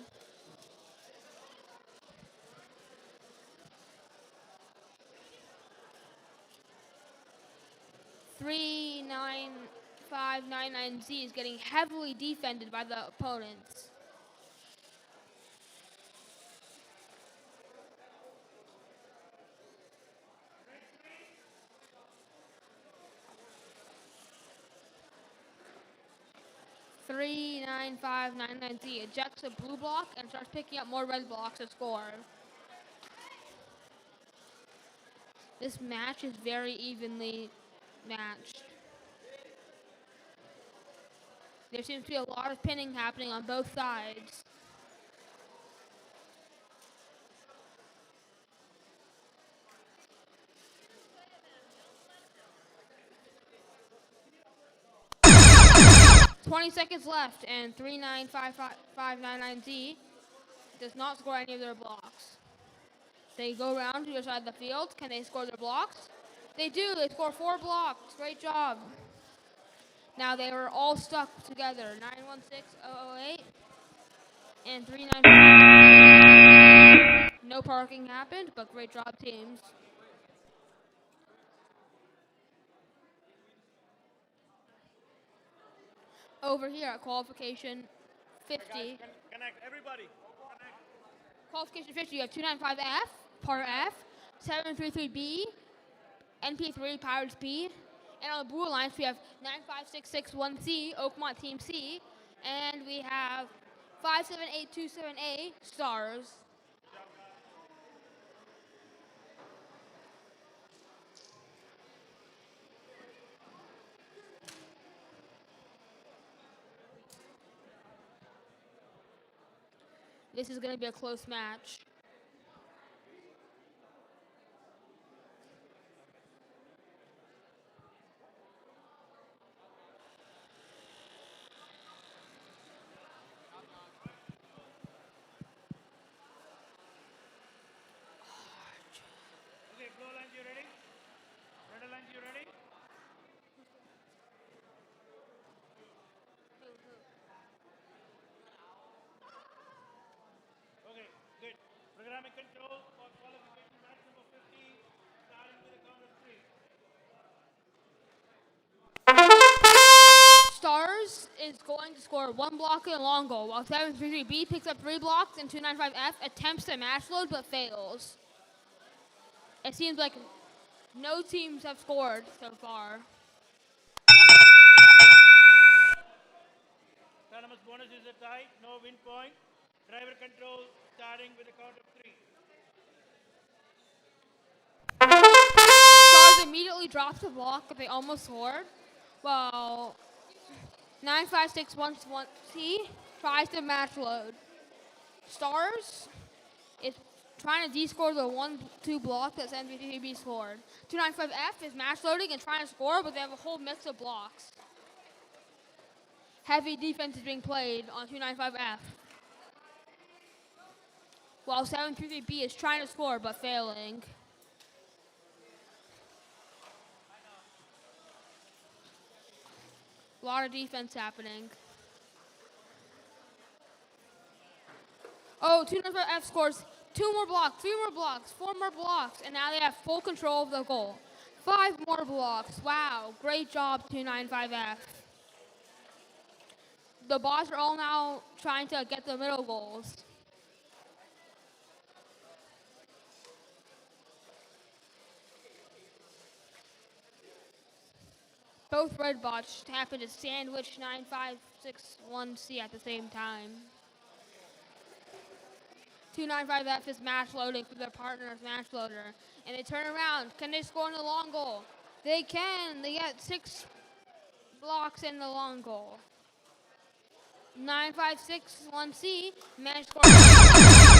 39599Z is getting heavily defended by the opponents. Three nine five nine nine Z ejects a blue block and starts picking up more red blocks to score. This match is very evenly matched. There seems to be a lot of pinning happening on both sides. "20 seconds left, and 3955599Z does not score any of their blocks. They go around to the other side of the field. Can they score their blocks? They do. They score 4 blocks. Great job. Now they were all stuck together. 916008 and 395. No parking happened, but great job, teams. Over here at qualification 50. Connect, everybody. Connect. Qualification 50, you have 295F, Part F, 733B, NP3, Pirates B. And on the Blue Alliance, we have 95661C, Oakmont Team C. And we have 57827A, Stars. This is going to be a close match. Okay, blue lines, you ready? Red lines, you ready? Okay, good. Programming control for qualification match number 50, starting with the count of 3. Stars is going to score 1 block and a long goal, while 733B picks up 3 blocks and 295F attempts to match load but fails. It seems like no teams have scored so far. Autonomous bonus is a tie, no win point. Driver control starting with the count of 3. Stars immediately drops the block, but they almost scored. While 95611C tries to match load. Stars is trying to de-score the 1-2 block that NVTB scored. 295F is match loading and trying to score, but they have a whole mix of blocks. Heavy defense is being played on 295F. While 733B is trying to score, but failing. A lot of defense happening. Oh, 295F scores 2 more blocks, 3 more blocks, 4 more blocks, and now they have full control of the goal. 5 more blocks. Wow, great job, 295F. The bots are all now trying to get the middle goals. Both red bots happen to sandwich 9561C at the same time. 295F is match loading for their partner's match loader. And they turn around. Can they score in the long goal? They can. They get 6 blocks in the long goal. 9561C managed to score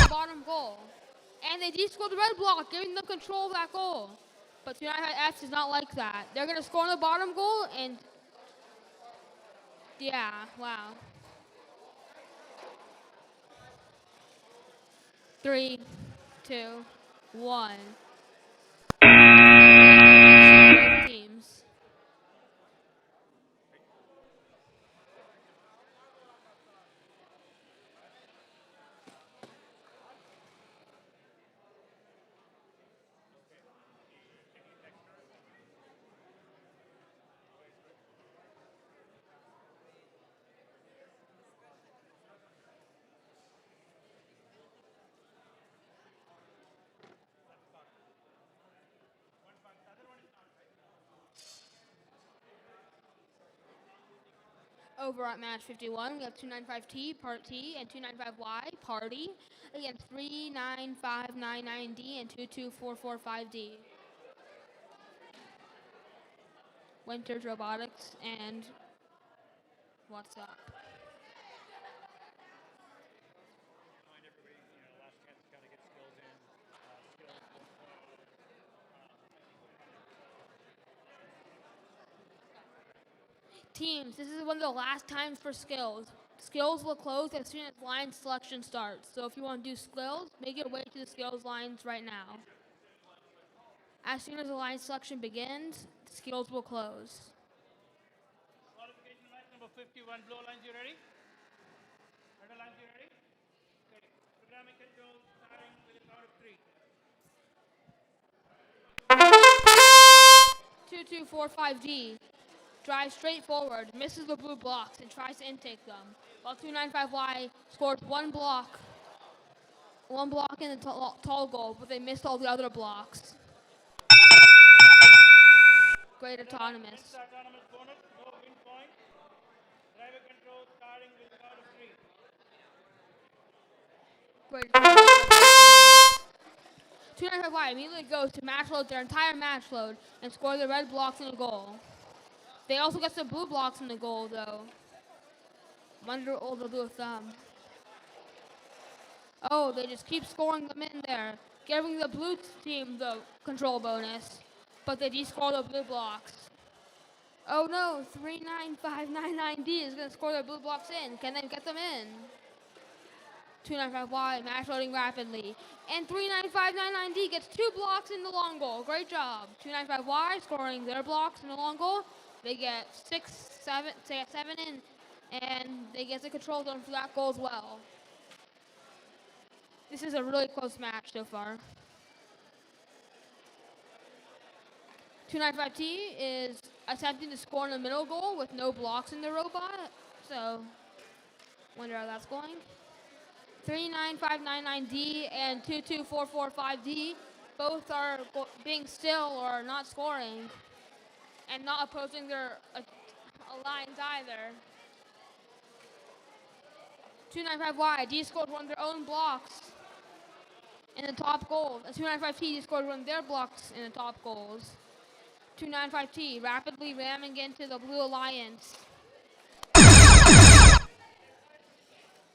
the bottom goal. And they de-scored the red block, giving them control of that goal. But 295F is not like that. They're going to score on the bottom goal, and yeah, wow. 3, 2, 1. Both teams. Over at match 51, we have 295T, Part T, and 295Y, Party, against 39599D and 22445D. Winter's Robotics and what's up? Remind everybody, last chance to kind of get skills in. Teams, this is one of the last times for skills. Skills will close as soon as line selection starts. So if you want to do skills, make your way to the skills lines right now. As soon as the line selection begins, skills will close. Qualification match number 51. Blue lines, you ready? Red lines, you ready? Okay. Programming control starting with a count of 3. 2245D drives straight forward, misses the blue blocks, and tries to intake them. While 295Y scores one block in the tall goal, but they missed all the other blocks. Great autonomous. Wins the autonomous bonus, no win point. Driver control starting with a count of 3. Great autonomous. 295Y immediately goes to match load their entire match load and score the red blocks in the goal. They also get some blue blocks in the goal, though. Wonder what they'll do with them. Oh, they just keep scoring them in there, giving the blue team the control bonus, but they descore the blue blocks. Oh no, 39599D is going to score their blue blocks in. Can they get them in? 295Y match loading rapidly. And 39599D gets 2 blocks in the long goal. Great job. 295Y scoring their blocks in the long goal. They get 7 in, and they get the control zone for that goal as well. This is a really close match so far. 295T is attempting to score in the middle goal with no blocks in the robot. So, wonder how that's going. 39599D and 22445D both are being still or not scoring and not opposing their lines either. 295Y, D scored one of their own blocks in the top goals. 295T scored one of their blocks in the top goals. 295T rapidly ramming into the Blue Alliance.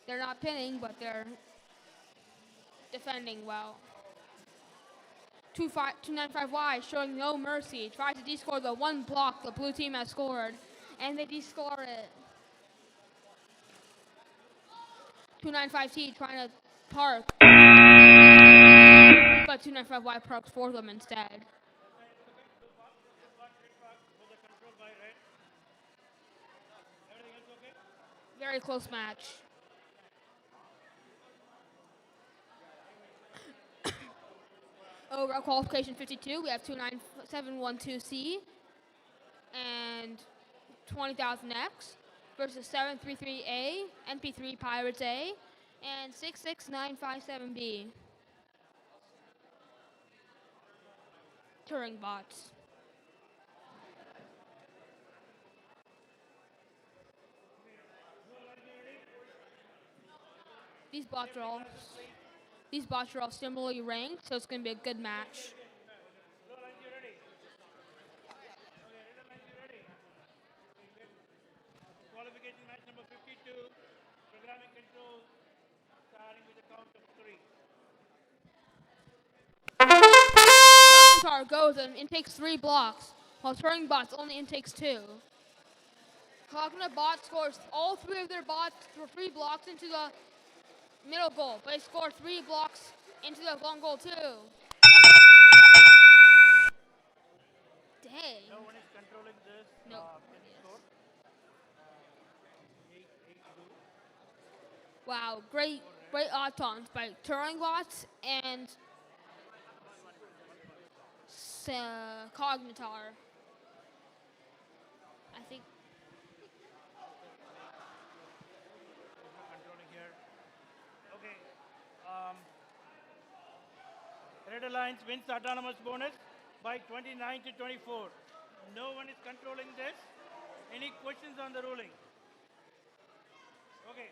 They're not pinning, but they're defending well. 295Y showing no mercy. Tries to de-score the one block the blue team has scored, and they de-score it. 295T trying to park, but 295Y parks for them instead. Very close match. Over at qualification 52, we have 29712C and 20,000X versus 733A, NP3 Pirates A, and 66957B. Turing bots. These bots are all similarly ranked, so it's going to be a good match. Qualification match number 52. Programming control starting with a count of 3. Cognitar goes and intakes 3 blocks, while Turing bots only intakes 2. Cognitar bot scores all 3 of their bots for 3 blocks into the middle goal, but they score 3 blocks into the long goal too. Dang. No one is controlling this. No. Can you score? 8-2. Wow, great autons by Turing bots and Cognitar. I think. Controlling here. Okay. Red Alliance wins the autonomous bonus by 29 to 24. No one is controlling this. Any questions on the ruling? Okay.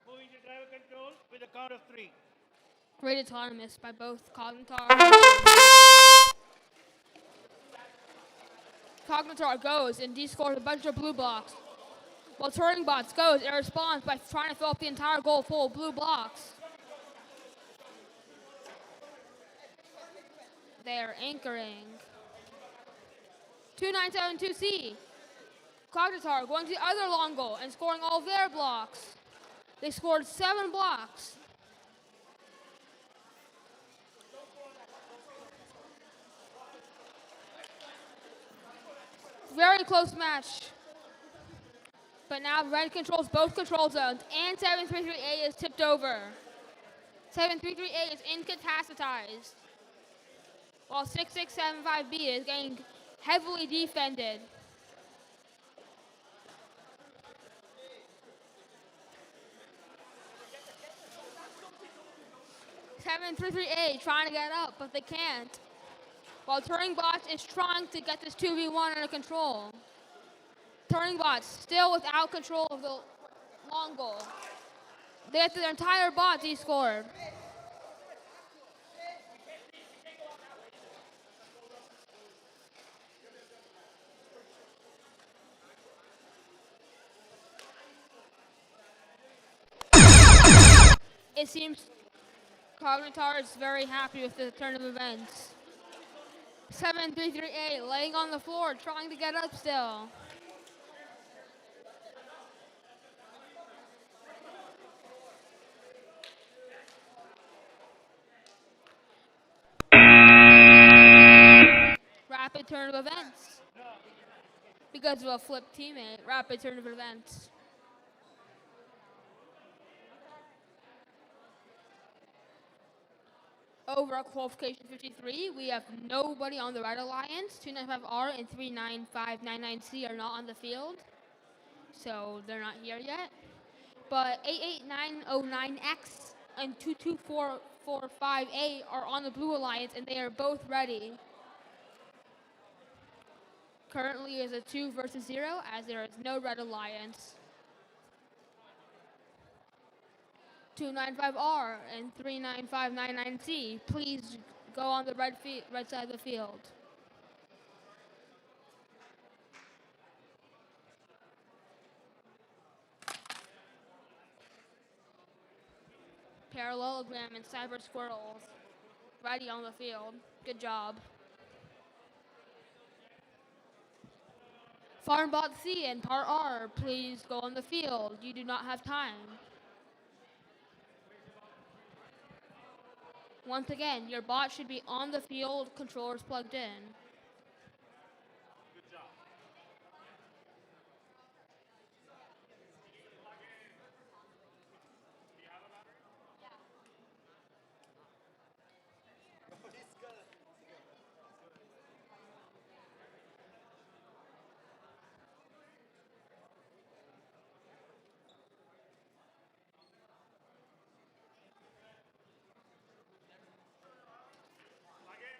Moving to driver control with a count of 3. Great autonomous by both Cognitar. Cognitar goes and descores a bunch of blue blocks. While Turing Bots goes and responds by trying to fill up the entire goal full of blue blocks. They are anchoring. 2972C. Cognitar going to the other long goal and scoring all of their blocks. They scored 7 blocks. Very close match. But now red controls both control zones and 733A is tipped over. 733A is incapacitized. While 6675B is getting heavily defended. Seven three three A trying to get up, but they can't. While Turing Bots is trying to get this 2v1 under control. Turing Bots still without control of the long goal. They get their entire bot descored. It seems Cognitar is very happy with the turn of events. 733A laying on the floor, trying to get up still. Rapid turn of events. Because of a flipped teammate, rapid turn of events. Over at qualification 53, we have nobody on the Red Alliance. 295R and 39599C are not on the field, so they're not here yet. But 88909X and 22445A are on the Blue Alliance, and they are both ready. Currently is a 2 versus 0, as there is no Red Alliance. 295R and 39599C, please go on the red side of the field. Parallelogram and Cyber Squirrels, ready on the field. Good job. Farmbot C and Part R, please go on the field. You do not have time. Once again, your bot should be on the field, controllers plugged in. Good job.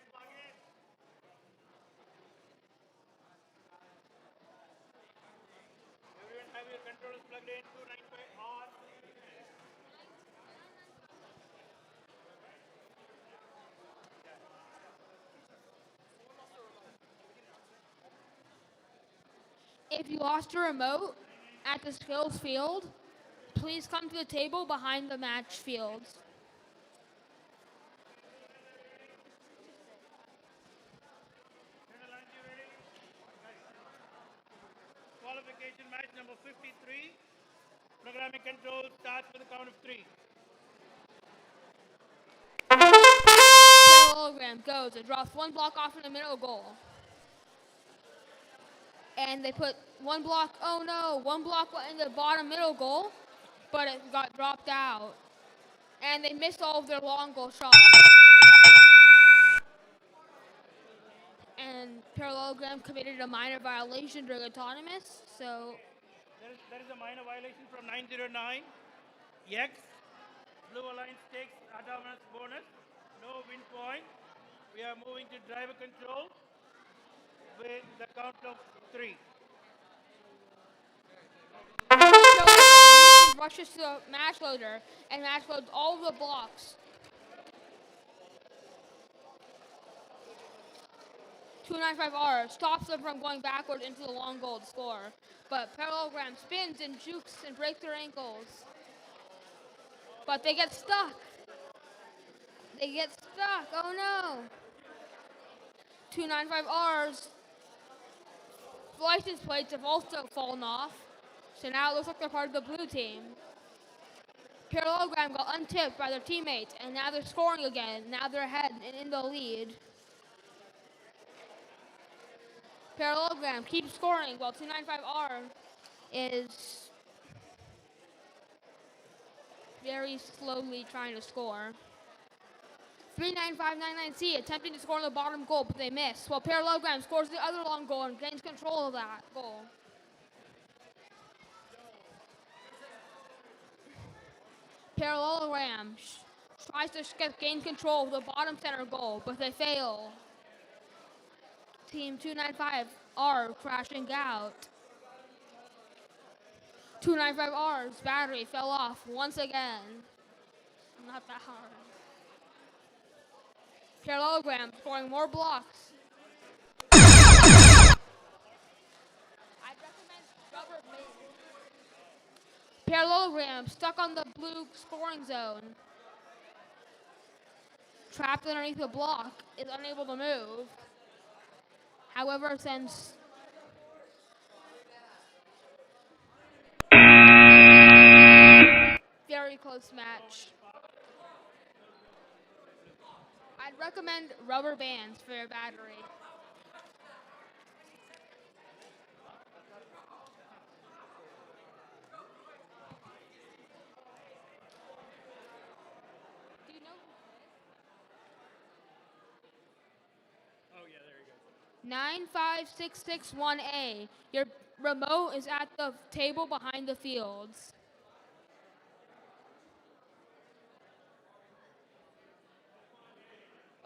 Plug in. Everyone have your controllers plugged in, 295R. If you lost your remote at the skills field, please come to the table behind the match fields. Lines, you ready? Qualification match number 53. Programming control starts with a count of 3. Parallelogram goes and drops one block off in the middle goal. And they put one block, oh no, one block went in the bottom middle goal, but it got dropped out. And they missed all of their long goal shots. And Parallelogram committed a minor violation during autonomous, so There is a minor violation from 909. Yes. Blue Alliance takes autonomous bonus. No win point. We are moving to driver control with the count of 3. rushes to the match loader and match loads all the blocks. 295R stops them from going backwards into the long goal to score. But Parallelogram spins and jukes and breaks their ankles. But they get stuck. They get stuck. Oh no. 295R's license plates have also fallen off. So now it looks like they're part of the blue team. Parallelogram got untipped by their teammates, and now they're scoring again. Now they're ahead and in the lead. Parallelogram keeps scoring while 295R is very slowly trying to score. 39599C attempting to score on the bottom goal, but they miss. While Parallelogram scores the other long goal and gains control of that goal. Parallelogram tries to gain control of the bottom center goal, but they fail. Team 295R crashing out. 295R's battery fell off once again. Not that hard. Parallelogram scoring more blocks. I'd recommend rubber band. Parallelogram stuck on the blue scoring zone. Trapped underneath the block, is unable to move. However, since very close match. I'd recommend rubber bands for your battery. Do you know? Oh yeah, there you go. 95661A. Your remote is at the table behind the fields.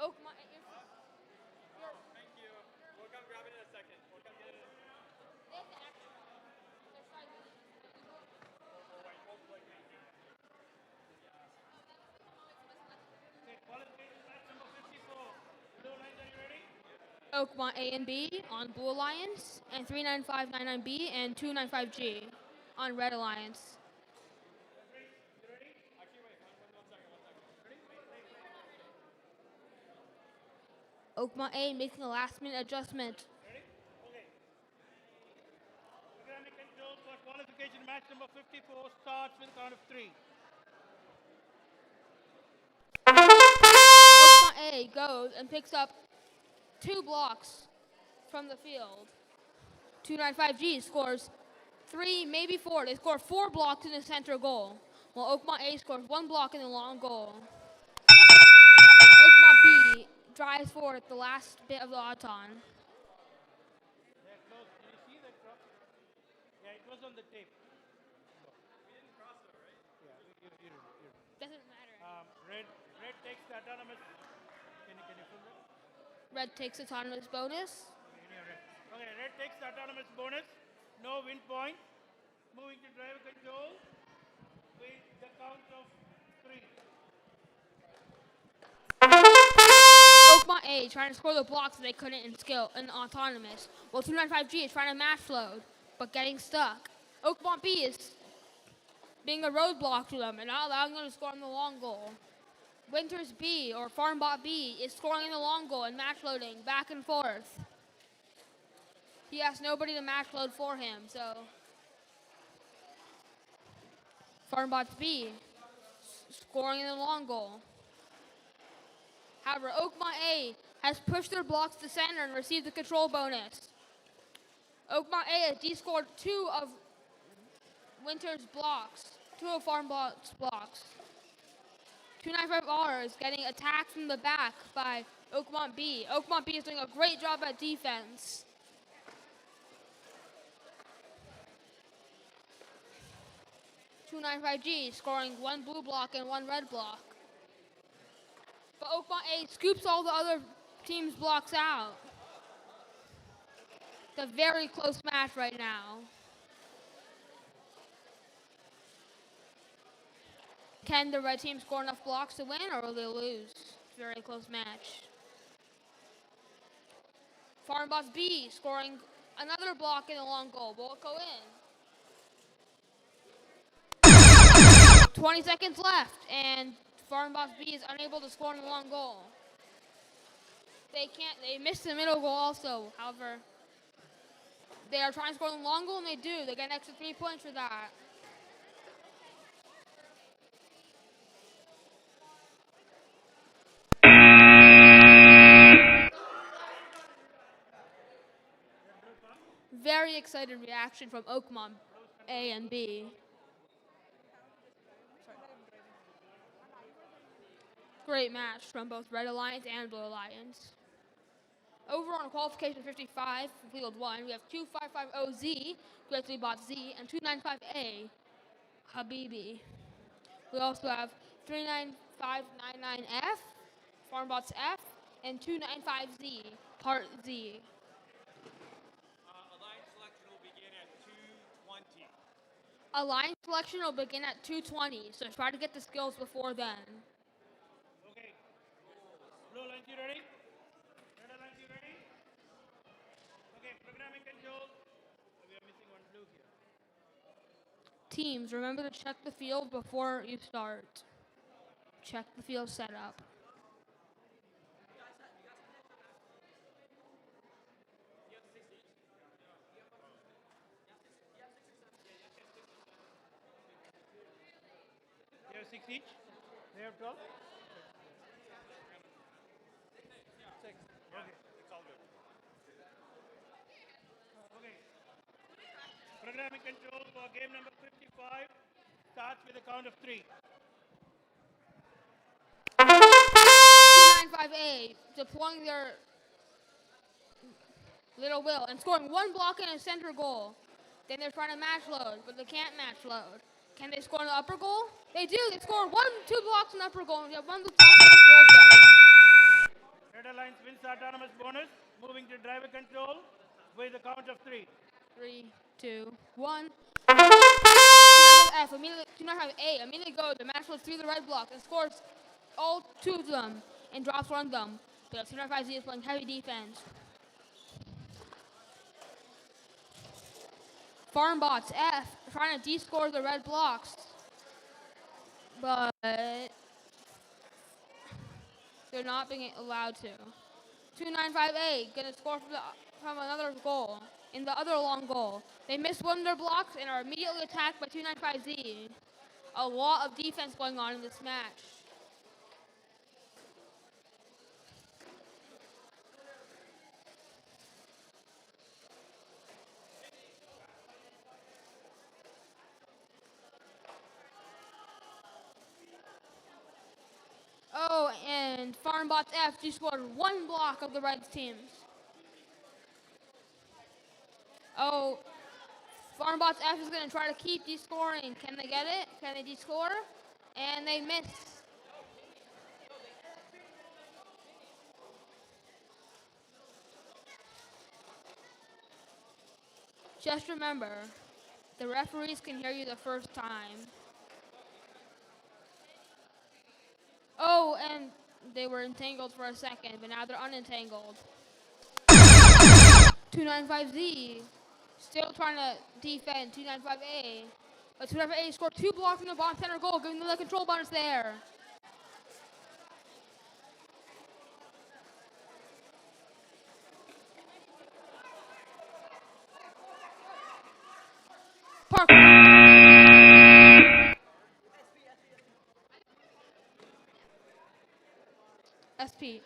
Oh, my. Thank you. We'll come grab it in a second. We'll come get it. Okay, qualification match number 54. Blue lines, are you ready? Oakmont A and B on Blue Alliance, and 39599B and 295G on Red Alliance. Oakmont A making a last-minute adjustment. Ready? Okay. Programming control for qualification match number 54 starts with a count of 3. Oakmont A goes and picks up 2 blocks from the field. 295G scores 3, maybe 4. They score 4 blocks in the center goal, while Oakmont A scores 1 block in the long goal. Oakmont B drives forward the last bit of the auton. They're close. Do you see that cross? Yeah, it was on the tape. We didn't cross though, right? Yeah, you didn't. Doesn't matter. Red takes the autonomous. Can you pull that? Red takes autonomous bonus. Okay, red takes the autonomous bonus. No win point. Moving to driver control with the count of 3. Oakmont A trying to score the blocks that they couldn't in skill and autonomous, while 295G is trying to match load, but getting stuck. Oakmont B is being a roadblock to them and not allowing them to score in the long goal. Winters B, or Farmbot B, is scoring in the long goal and match loading back and forth. He has nobody to match load for him, so Farmbot B scoring in the long goal. However, Oakmont A has pushed their blocks to center and received the control bonus. Oakmont A has descored 2 of Winter's blocks, 2 of Farmbot's blocks. 295R is getting attacked from the back by Oakmont B. Oakmont B is doing a great job at defense. .295G scoring 1 blue block and 1 red block. But Oakmont A scoops all the other team's blocks out. It's a very close match right now. Can the red team score enough blocks to win, or will they lose? Very close match. Farm Boss B scoring another block in a long goal. Will it go in? 20 seconds left, and Farm Boss B is unable to score in the long goal. They missed the middle goal also. However, they are trying to score the long goal, and they do. They get an extra 3 points for that. Very excited reaction from Oakmont A and B. Great match from both Red Alliance and Blue Alliance. Over on qualification 55, field 1, we have 2550Z, Greatly Bot Z, and 295A, Habibi. We also have 39599F, Farmbots F, and 295Z, Part Z. Alliance selection will begin at 2:20. Alliance selection will begin at 2:20, so try to get the skills before then. Okay. Blue Alliance, you ready? Red Alliance, you ready? Okay, programming control. We are missing one blue here. Teams, remember to check the field before you start. Check the field setup. You have 6 each? They have 12? 6. Okay. It's all good. Okay. Programming control for game number 55 starts with a count of 3. 295A deploying their little will and scoring one block in a center goal. Then they're trying to match load, but they can't match load. Can they score in the upper goal? They do. They score 2 blocks in the upper goal, and they have 1 block in the control zone. Red Alliance wins the autonomous bonus, moving to driver control with a count of 3. 3, 2, 1. F immediately, 295A immediately goes to match load through the red block and scores all 2 of them and drops 1 of them. But 295Z is playing heavy defense. Farm Bots F trying to de-score the red blocks, but they're not being allowed to. 295A gonna score from another goal in the other long goal. They miss 1 of their blocks and are immediately attacked by 295Z. A lot of defense going on in this match. Oh, and Farmbots F just scored 1 block of the red teams. Oh, Farmbots F is going to try to keep de-scoring. Can they get it? Can they de-score? And they miss. Just remember, the referees can hear you the first time. Oh, and they were entangled for a second, but now they're unentangled. 295Z still trying to defend 295A. But 295A scored 2 blocks from the bottom center goal, giving them the control bonus there. Parker. SP.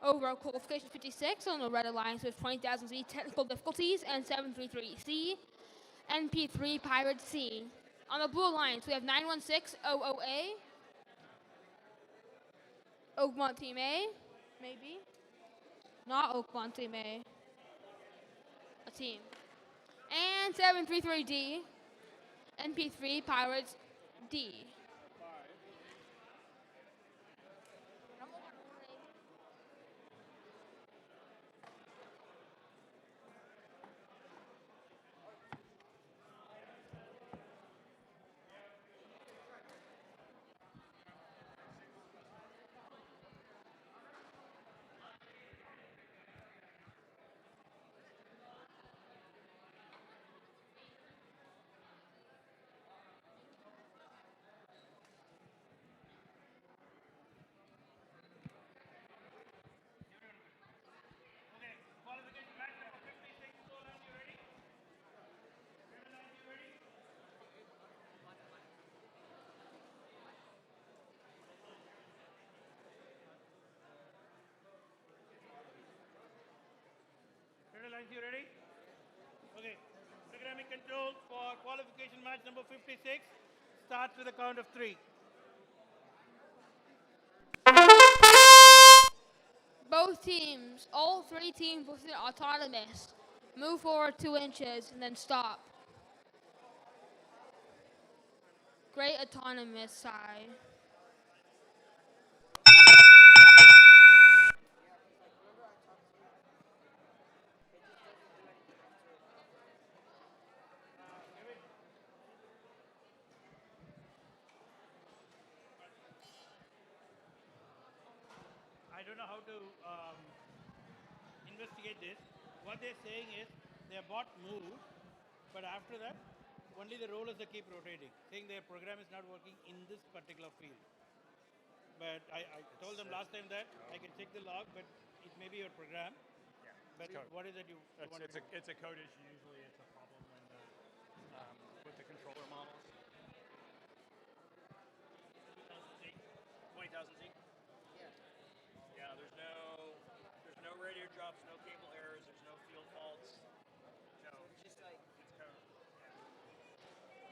Over qualification 56 on the Red Alliance with 20,000Z technical difficulties and 733C, NP3 Pirate C. On the Blue Alliance, we have 91600A, Oakmont Team A, maybe. Not Oakmont Team A. A team. And 733D, NP3 Pirates D. controls for qualification match number 56 starts with a count of 3. Both teams, all three teams listed autonomous. Move forward 2 inches and then stop. Great autonomous side. I don't know how to investigate this. What they're saying is their bot moves, but after that, only the rollers that keep rotating, saying their program is not working in this particular field. But I told them last time that I can check the log, but it may be your program. Yeah. But what is it you want to do? It's a code issue. Usually, it's a problem when with the controller models. 20,000 Z. Yeah. There's no radio drops, no cable errors, there's no field faults. No, just like it's code.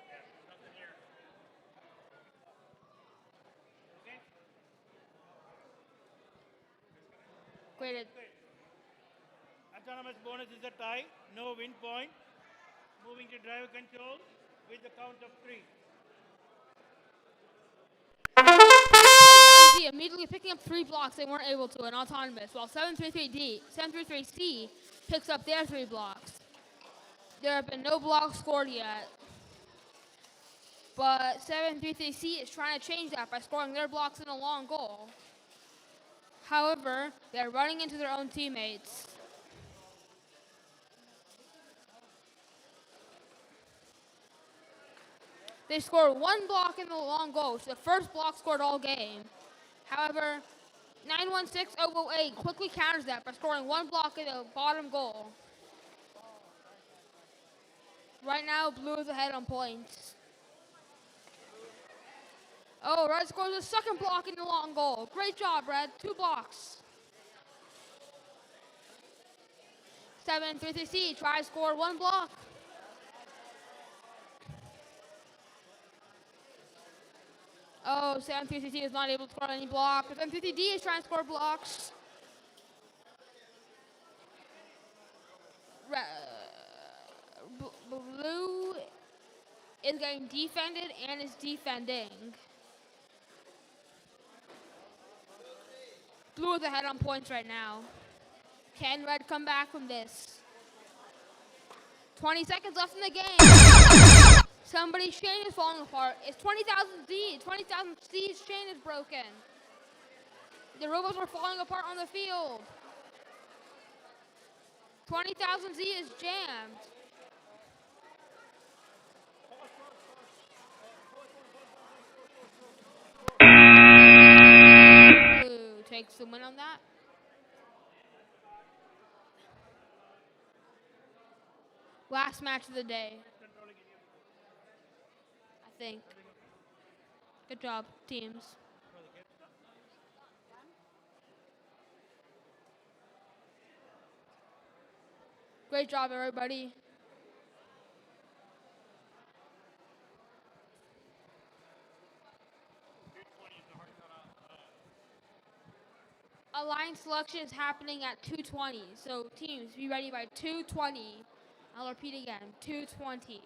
Yeah. There's nothing here. Okay? Great. Autonomous bonus is a tie, no win point. Moving to driver control with the count of 3. Immediately picking up 3 blocks they weren't able to in autonomous, while 733C picks up their 3 blocks. There have been no blocks scored yet, but 733C is trying to change that by scoring their blocks in a long goal. However, they're running into their own teammates. They scored 1 block in the long goal, so the first block scored all game. However, 916008 quickly counters that by scoring 1 block in the bottom goal. Right now, blue is ahead on points. Oh, red scores a second block in the long goal. Great job, red. 2 blocks. 733C tries to score 1 block. Oh, 733C is not able to score any blocks. 733D is trying to score blocks. Blue is getting defended and is defending. Blue is ahead on points right now. Can red come back from this? 20 seconds left in the game. Somebody's chain is falling apart. It's 20,000Z. 20,000Z's chain is broken. The robots are falling apart on the field. 20,000Z is jammed. Blue takes the win on that. Last match of the day, I think. Good job, teams. Great job, everybody. Alliance selection is happening at 2:20. So teams, be ready by 2:20. I'll repeat again, 2:20.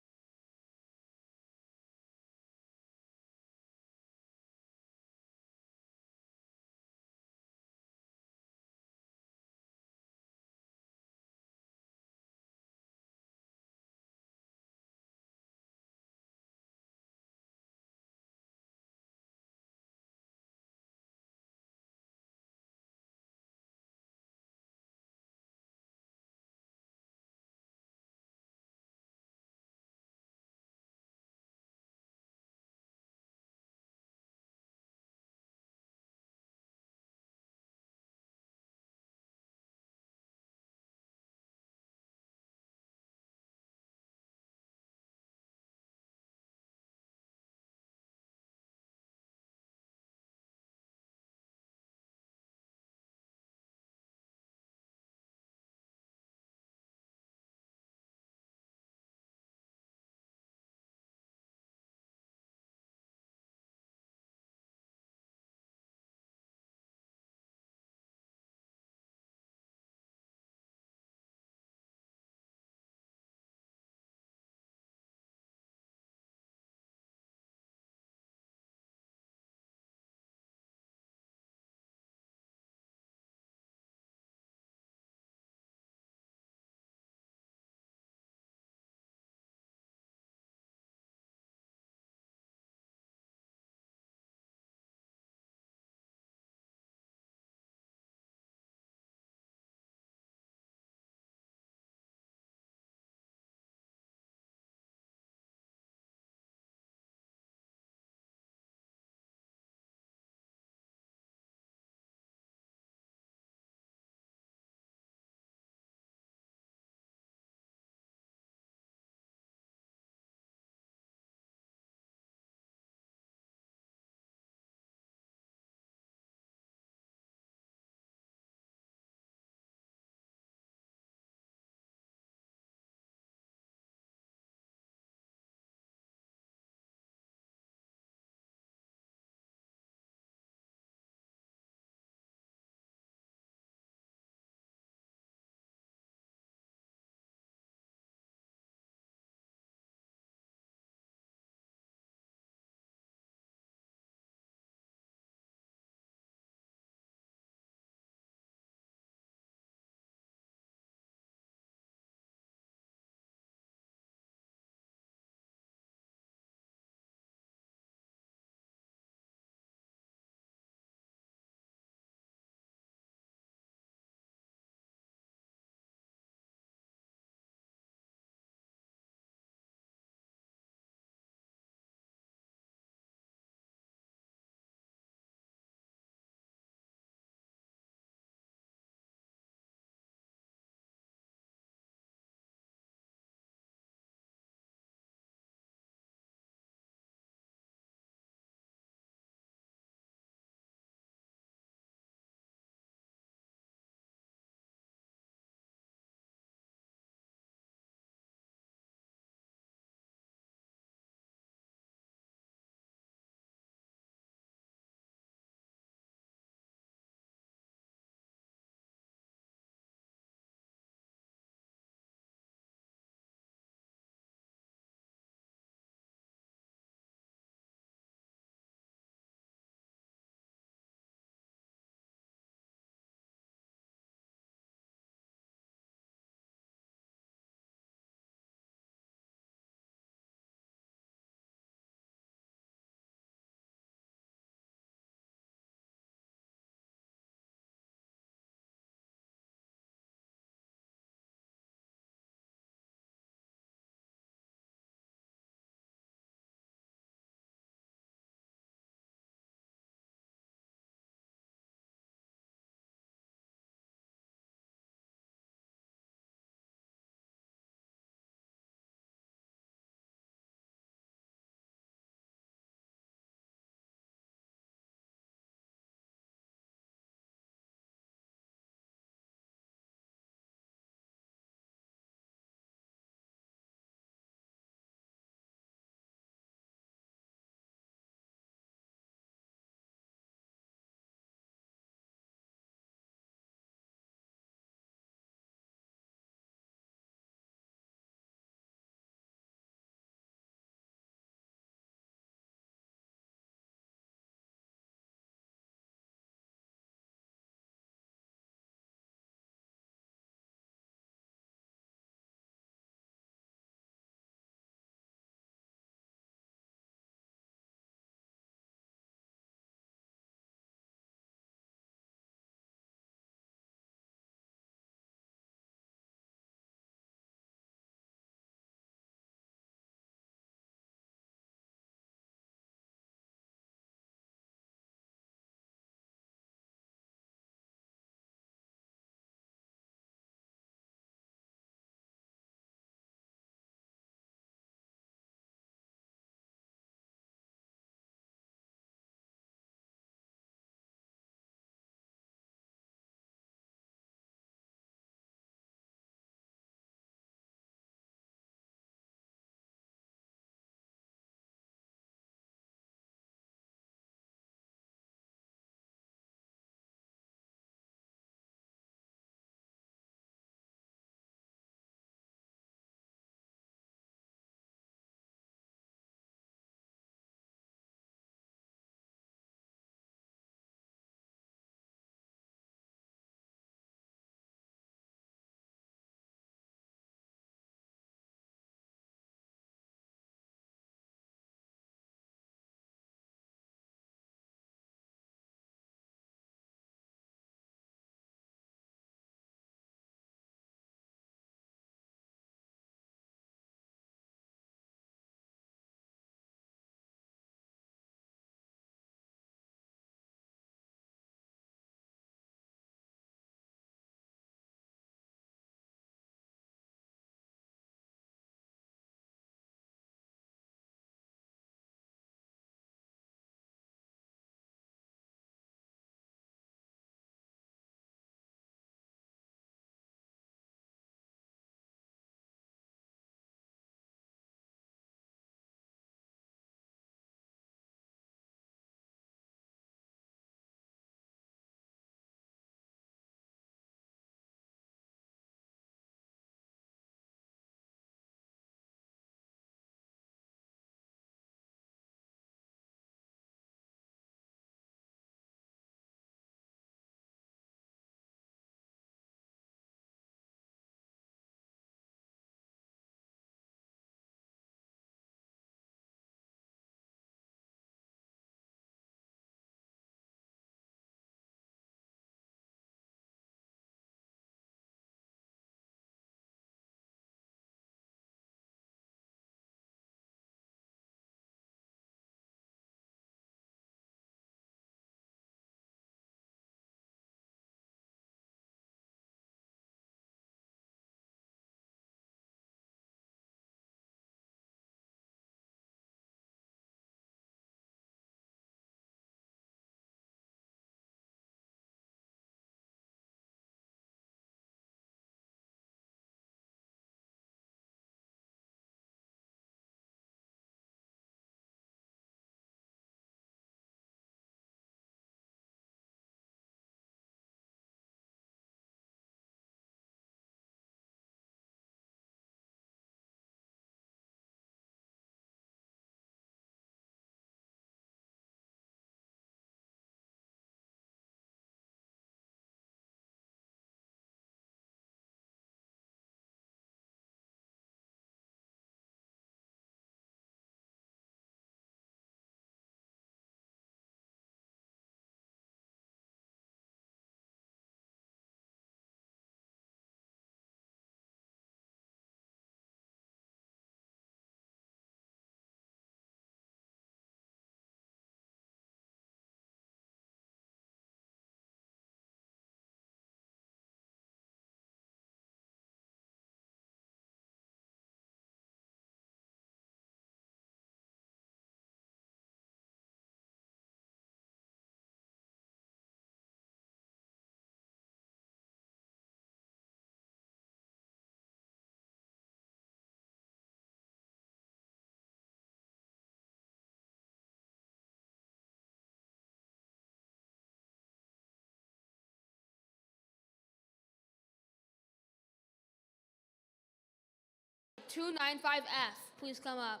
295F, please come up.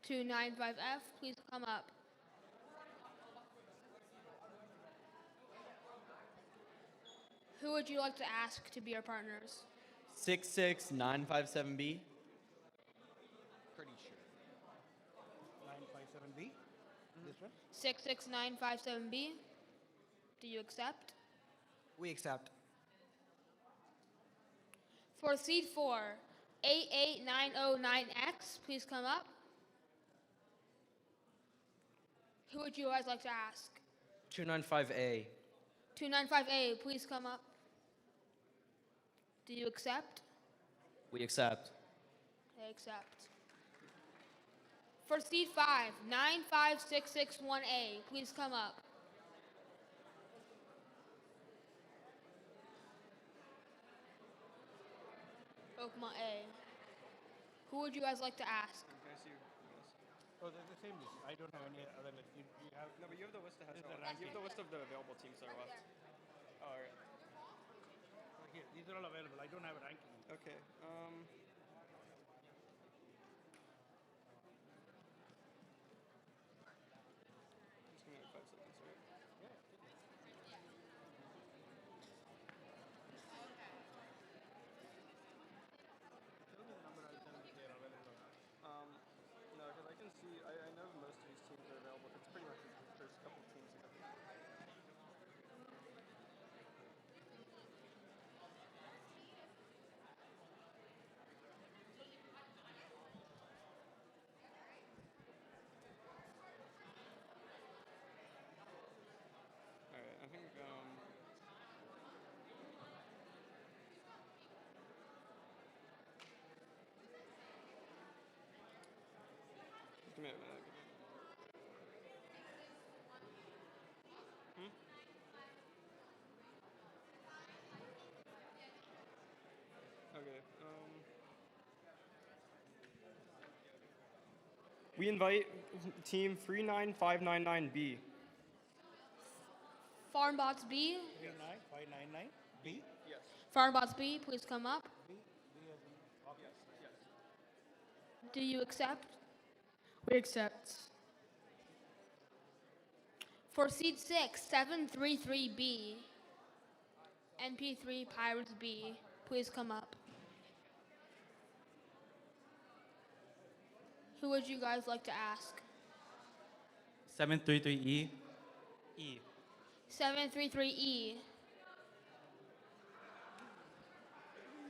295F, please come up. Who would you like to ask to be our partners? 66957B. Pretty sure. 957B. This one. 66957B. Do you accept? We accept. For seed 4, 88909X, please come up. Who would you guys like to ask? 295A. 295A, please come up. Do you accept? We accept. I accept. For seed 5, 95661A, please come up. Oakmont A. Who would you guys like to ask? Can I see? Oh, they're the same list. I don't have any other list. You have No, but you have the list that has This is all. the You have ranking. the list of the available teams that are left. Oh, all right. here. These are all available. I don't have a ranking. Okay. Just give me like 5 seconds, all right? Tell me the number. I'll tell you if they're available. No, because I can see. I know most of these teams are available. It's pretty much there's a couple teams that have. All right, I think. Give me a minute. Okay. We invite team 39599B. Farmbots B. 39599B. Yes. Farmbots B, please come up. B. B as in Fox. Yes. Do you accept? We accept. For seed 6, 733B. NP3 Pirates B, please come up. Who would you guys like to ask? 733E. E. 733E.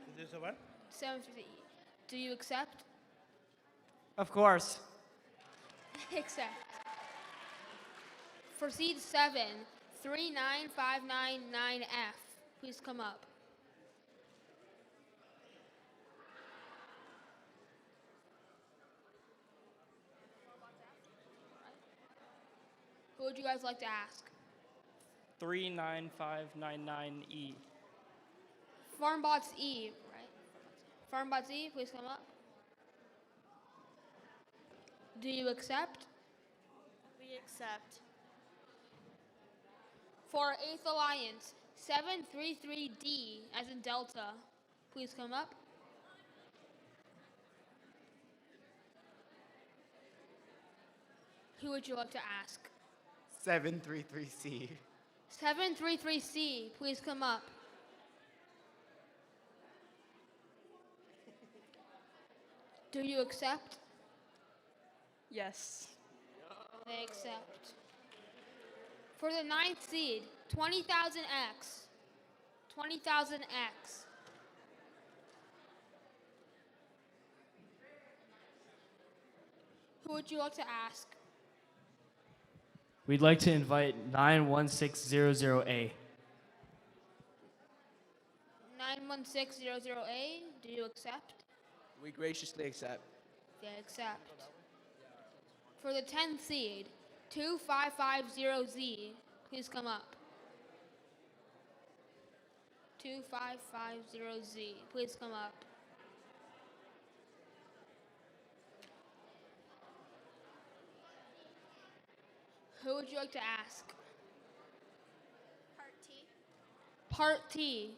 Is this the one? 733E. Do you accept? Of course. Accept. For seed 7, 39599F, please come up. Who would you guys like to ask? 39599E. Farmbots E, right? Farmbots E, please come up. Do you accept? We accept. For 8th Alliance, 733D, as in Delta, please come up. Who would you like to ask? 733C. 733C, please come up. Do you accept? Yes. They accept. For the 9th seed, 20,000X. 20,000X. Who would you like to ask? We'd like to invite 91600A. 91600A, do you accept? We graciously accept. They accept. For the 10th seed, 2550Z, please come up. 2550Z, please come up. Who would you like to ask? Part T. Part T.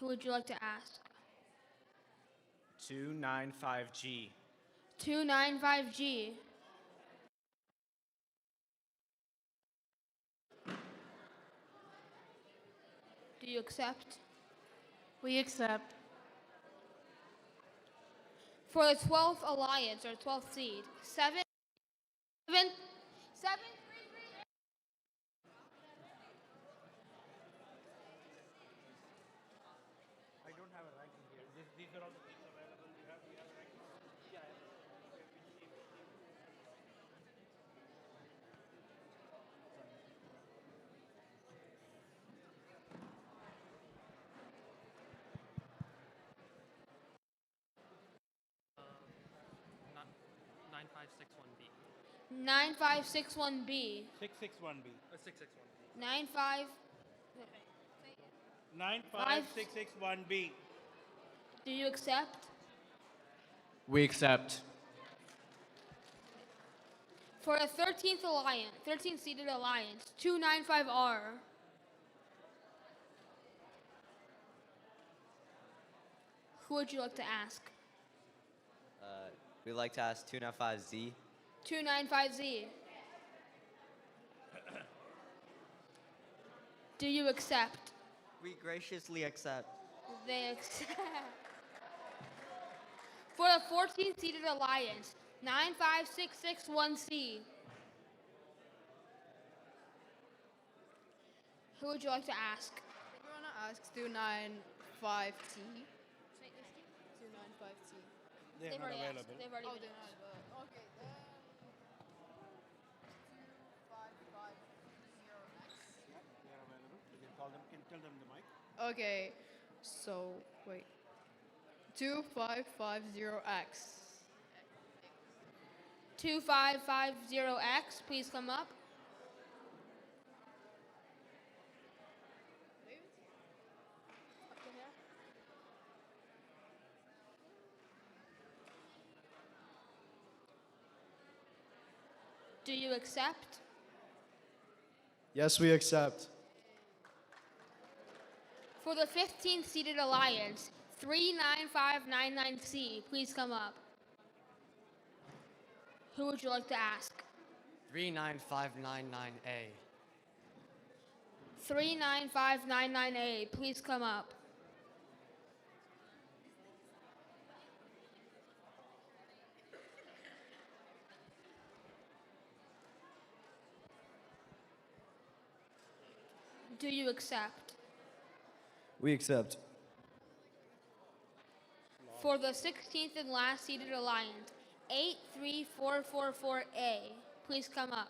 Who would you like to ask? 295G. 295G. Do you accept? We accept. For the 12th alliance or 12th seed, 7. I don't have a ranking here. These are all the teams available. We have a ranking. Yeah. Okay, which team? Not 9561B. 9561B. 661B. 661B. 95. 95661B. Do you accept? We accept. For the 13th alliance, 13th seeded alliance, 295R. Who would you like to ask? We'd like to ask 295Z. 295Z. Do you accept? We graciously accept. They accept. For the 14th seeded alliance, 95661C. Who would you like to ask? We want to ask 295T. 295T. They're not already asked. available. They've already Oh, been they're asked. not available. Okay, then 2550X. Yeah, they're available. You can call them. Can tell them the mic. Okay, so wait. 2550X. 2550X, please come up. Do you accept? Yes, we accept. For the 15th seeded alliance, 39599C, please come up. Who would you like to ask? 39599A. 39599A, please come up. Do you accept? We accept. For the 16th and last seeded alliance, 83444A, please come up.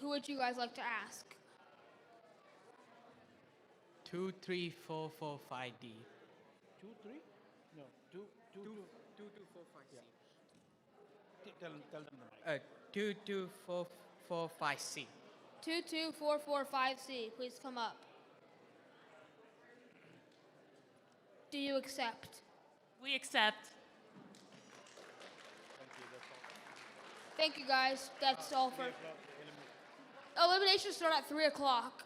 Who would you guys like to ask? 23445D. 2, 3? No, 2, 2, 2. 2245C. Tell them the mic. 22445C. 22445C, please come up. Do you accept? We accept. Thank you guys. That's all for. Elimination start at 3 o'clock.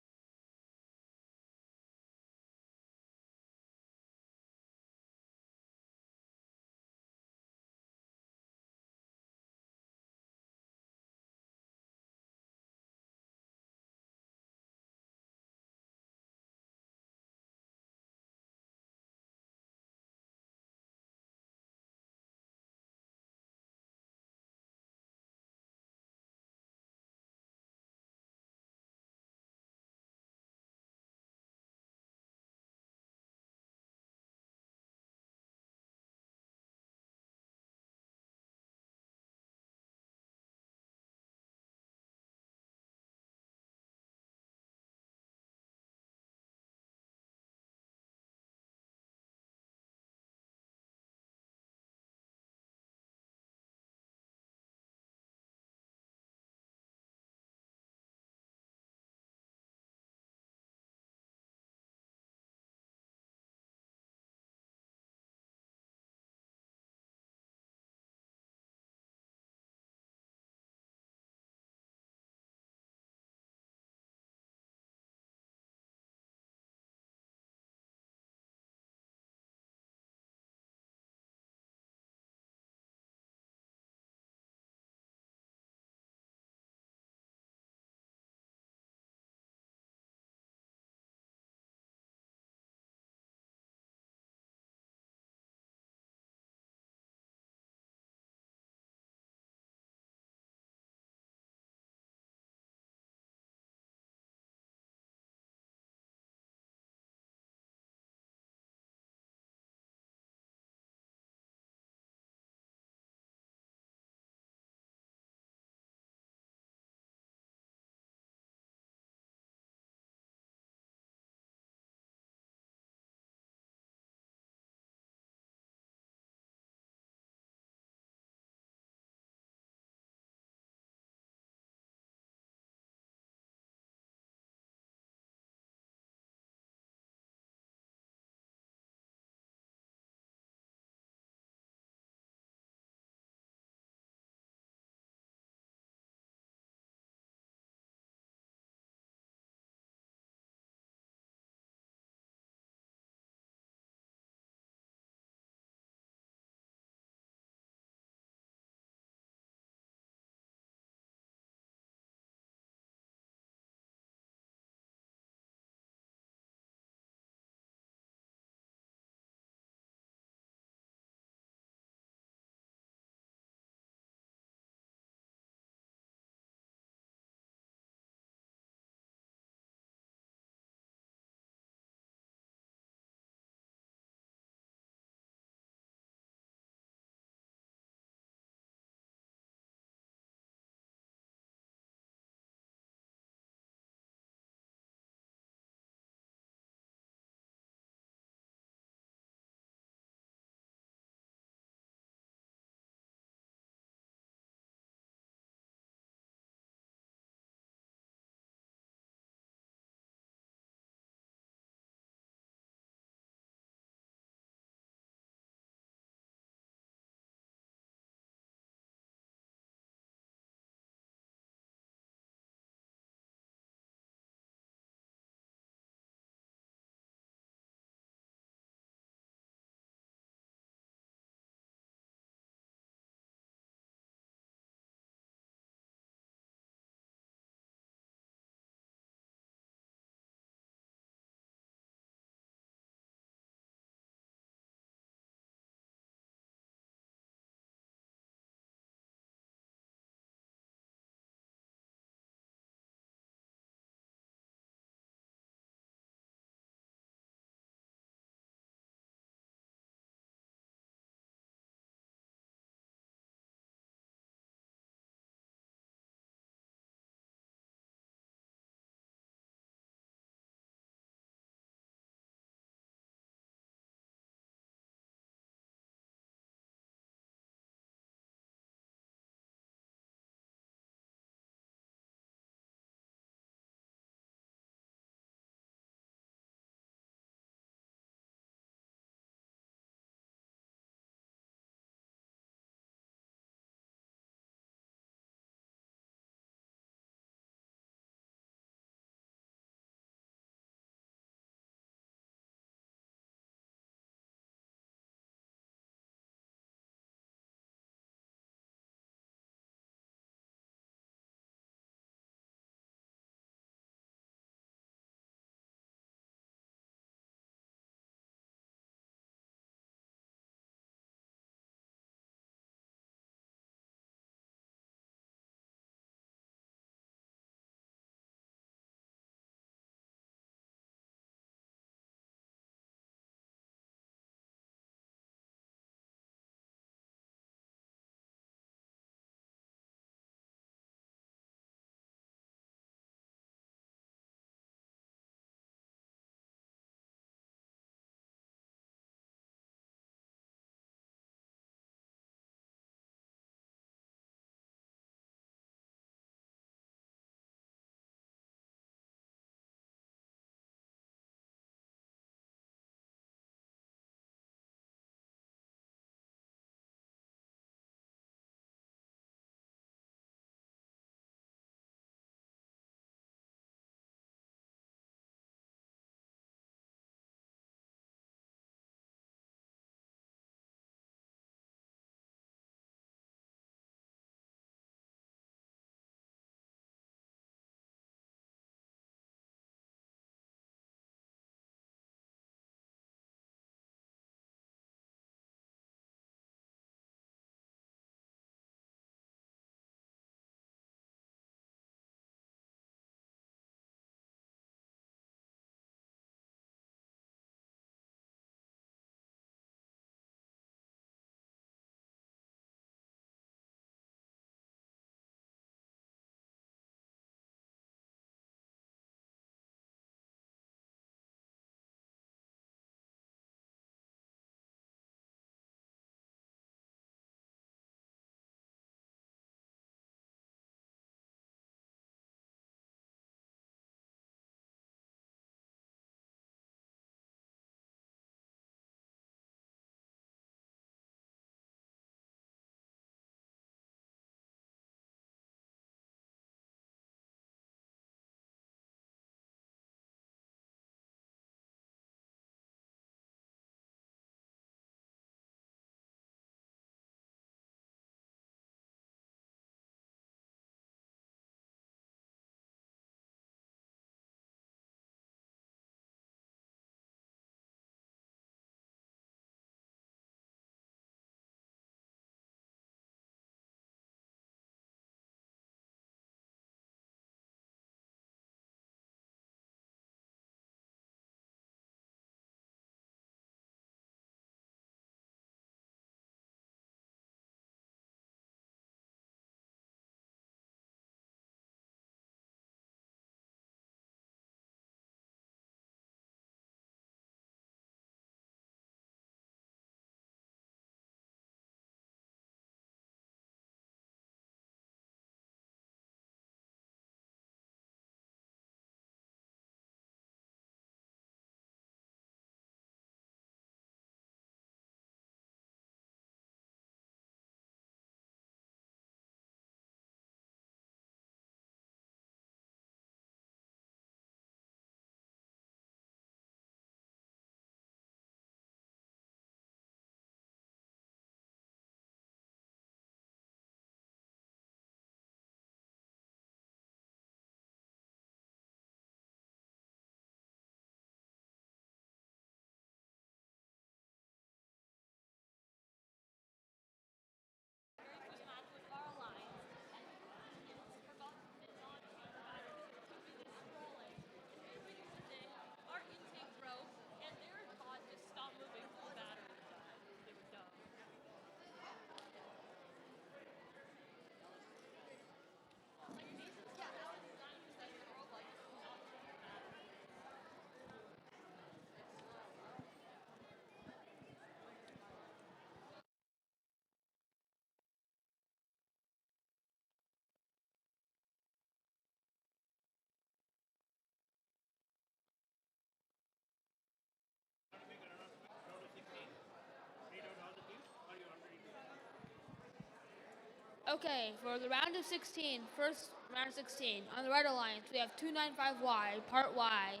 Okay, for the round of 16, first round of 16, on the Red Alliance, we have 295Y, Part Y,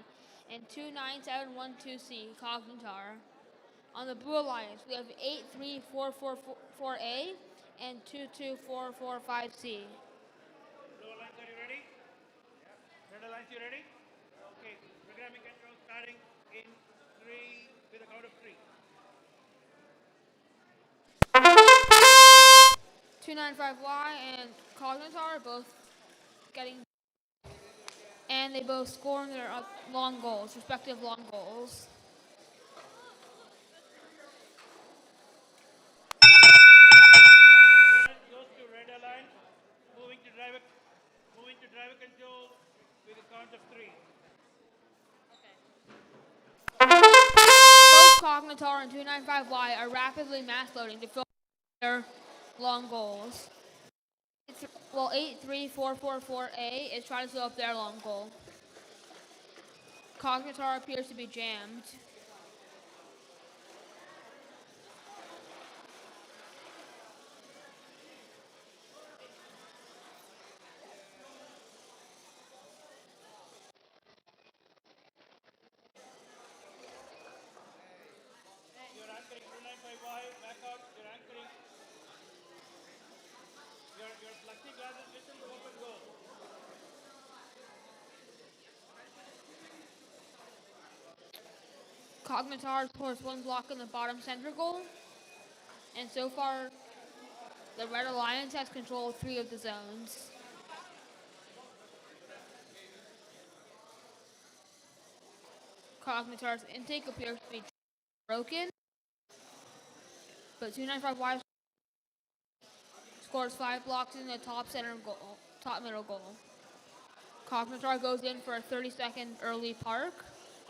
and 29712C, Cognitar. On the Blue Alliance, we have 83444A and 22445C. Blue Alliance, are you ready? Red Alliance, you ready? Okay, programming control starting in 3 with a count of 3. 295Y and Cognitar are both getting, and they both score their long goals, respective long goals. Goes to Red Alliance, moving to driver control with a count of 3. Both Cognitar and 295Y are rapidly mass loading to fill their long goals. Well, 83444A is trying to fill up their long goal. Cognitar appears to be jammed. You're anchoring 295Y, back out, you're anchoring. Your plexiglass is within the open goal. Cognitar scores one block in the bottom center goal. And so far, the Red Alliance has control of 3 of the zones. Cognitar's intake appears to be broken, but 295Y scores 5 blocks in the top middle goal. Cognitar goes in for a 30-second early park,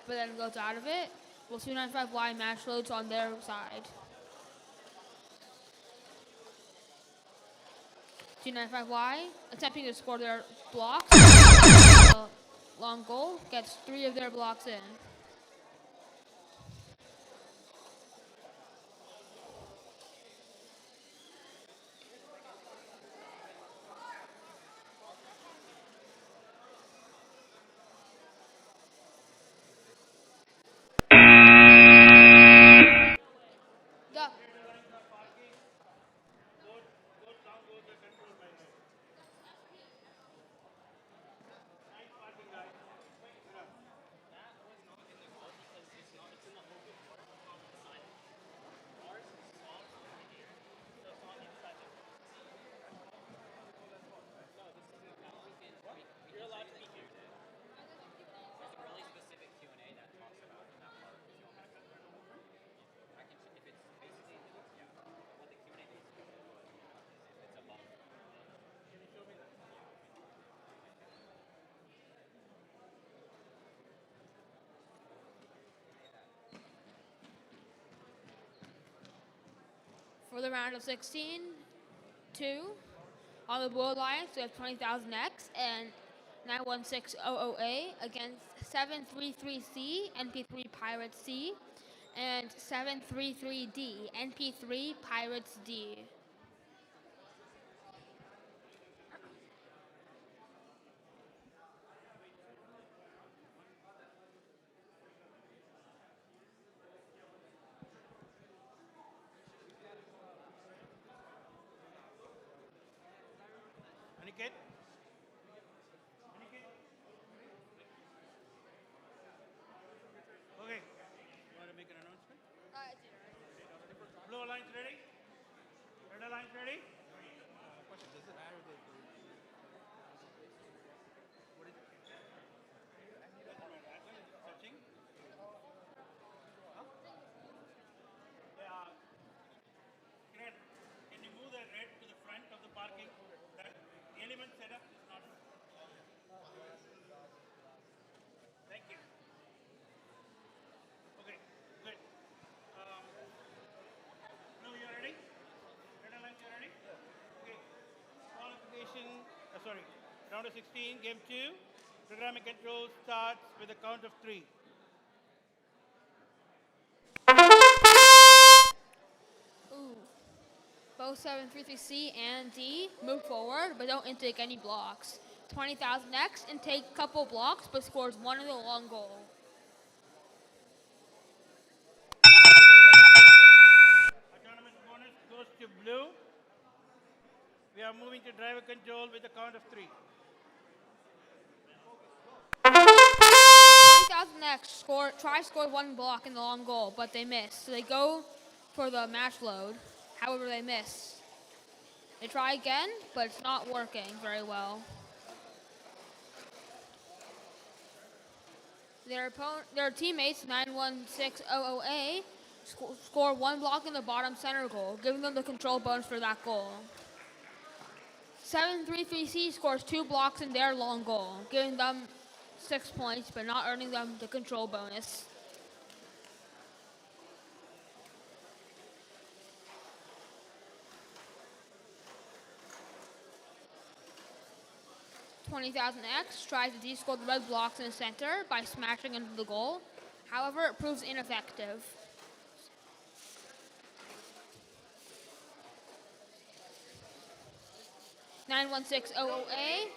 but then goes out of it, while 295Y match loads on their side. 295Y, attempting to score their blocks, long goal, gets 3 of their blocks in. Duck. Both long goals are controlled by red. Nice parking, guys. Good up. For the round of 16, 2. On the Blue Alliance, we have 20,000X and 91600A against 733C, NP3 Pirates C, and 733D, NP3 Pirates D. Aniket? Okay. You want to make an announcement? Blue Alliance ready? Red Alliance ready? Question, does it matter that what is it? Doesn't matter. As long as it's touching. Huh? Yeah. Can you move the red to the front of the parking? That element setup is not. Thank you. Okay, good. No, you ready? Red Alliance, you ready? Okay. Qualification, sorry. Round of 16, game 2. Programming control starts with a count of 3. Ooh. Both 733C and D move forward, but don't intake any blocks. 20,000 X intake a couple blocks, but scores one in the long goal. Our tournament bonus goes to blue. We are moving to driver control with a count of 3. 20,000 X try to score one block in the long goal, but they miss. So they go for the match load. However, they miss. They try again, but it's not working very well. Their teammates, 91600A, score one block in the bottom center goal, giving them the control bonus for that goal. 733C scores 2 blocks in their long goal, giving them 6 points, but not earning them the control bonus. $20,000X tries to de-score the red blocks in the center by smashing into the goal. However, it proves ineffective. (91600A)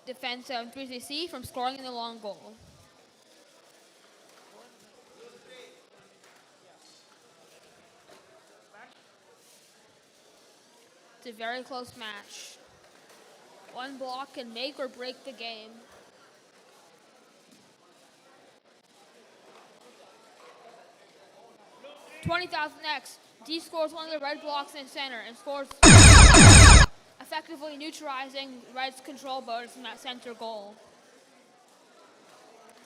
defends 733C from scoring in the long goal. It's a very close match. One block can make or break the game. $20,000X de-scores one of the red blocks in center and scores effectively neutralizing red's control bonus in that center goal.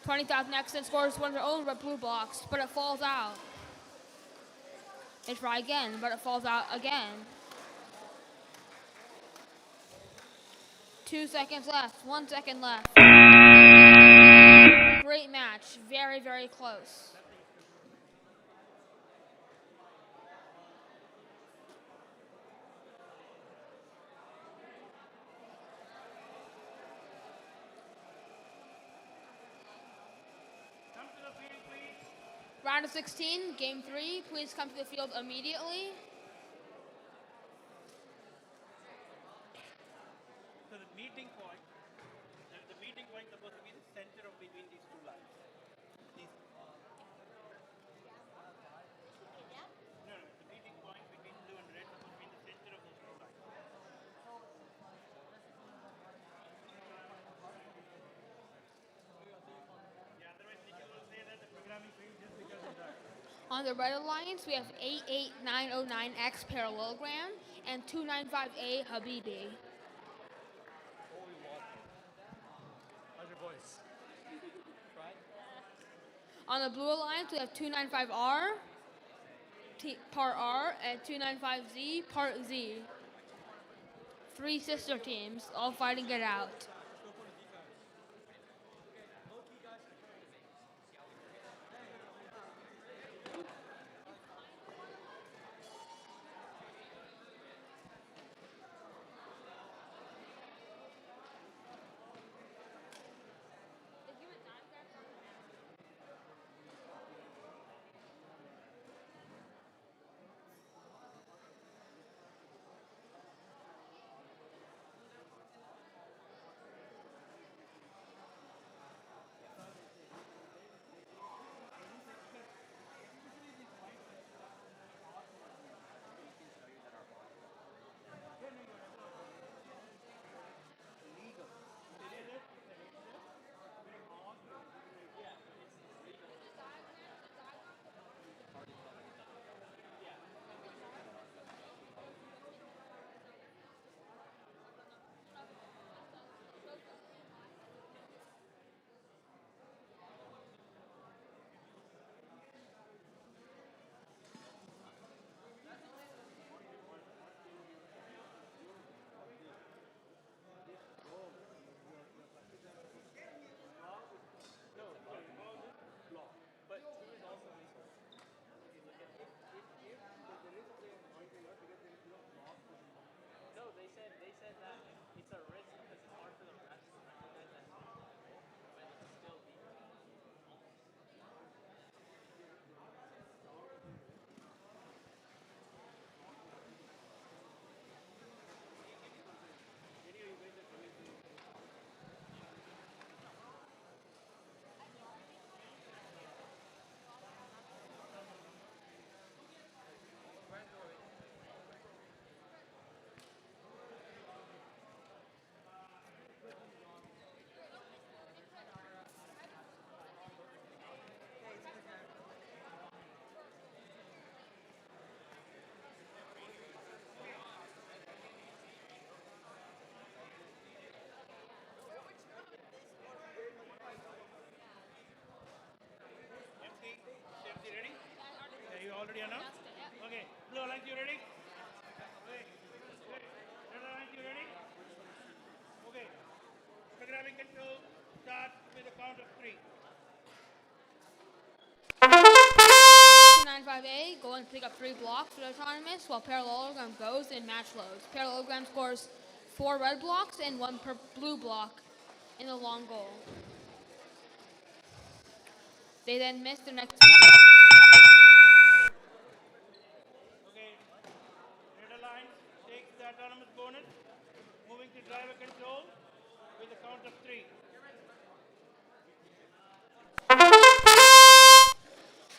20,000X then scores one of their own red blue blocks, but it falls out. They try again, but it falls out again. 2 seconds left, 1 second left. Great match, very, very close. Come to the field, please. Round of 16, game 3, please come to the field immediately. So the meeting point is supposed to be the center of between these two lines. No, the meeting point between blue and red is supposed to be in the center of those two lines. Yeah, otherwise we will say that the programming failed just because of that. On the red alliance, we have 88909X parallelogram and 295A Habibi. How's your voice? On the blue alliance, we have 295R, part R, and 295Z, part Z. 3 sister teams, all fighting it out. start with a count of 3. 295A going to pick up 3 blocks for the autonomous, while parallelogram goes in match loads. Parallelogram scores 4 red blocks and 1 blue block in the long goal. They then miss their next 2 blocks. Okay. Red Alliance takes the autonomous bonus, moving to driver control with a count of 3.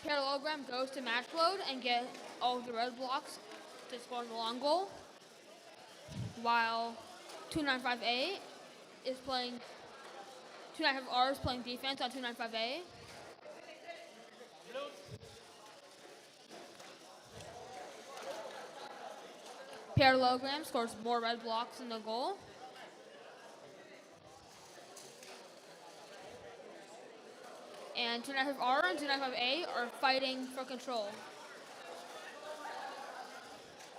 Parallelogram goes to match load and get all of the red blocks to score in the long goal, while 295A is playing 295R is playing defense on 295A. Parallelogram scores more red blocks in the goal. And 295R and 295A are fighting for control.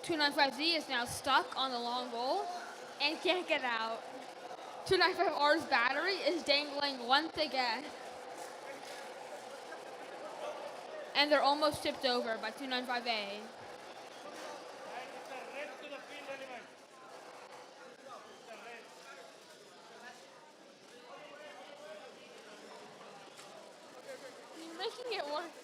295Z is now stuck on the long goal and can't get out. 295R's battery is dangling once again. And they're almost tipped over by 295A. And it's a red to the field element. It's a red. You're making it worse.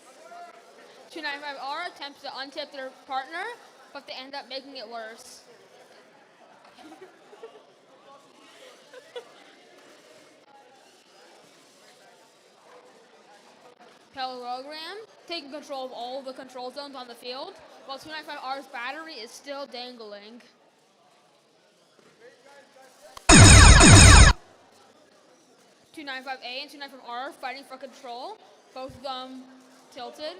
295R attempts to untip their partner, but they end up making it worse. Parallelogram taking control of all the control zones on the field, while 295R's battery is still dangling. Two 295A and 295R fighting for control, both of them tilted.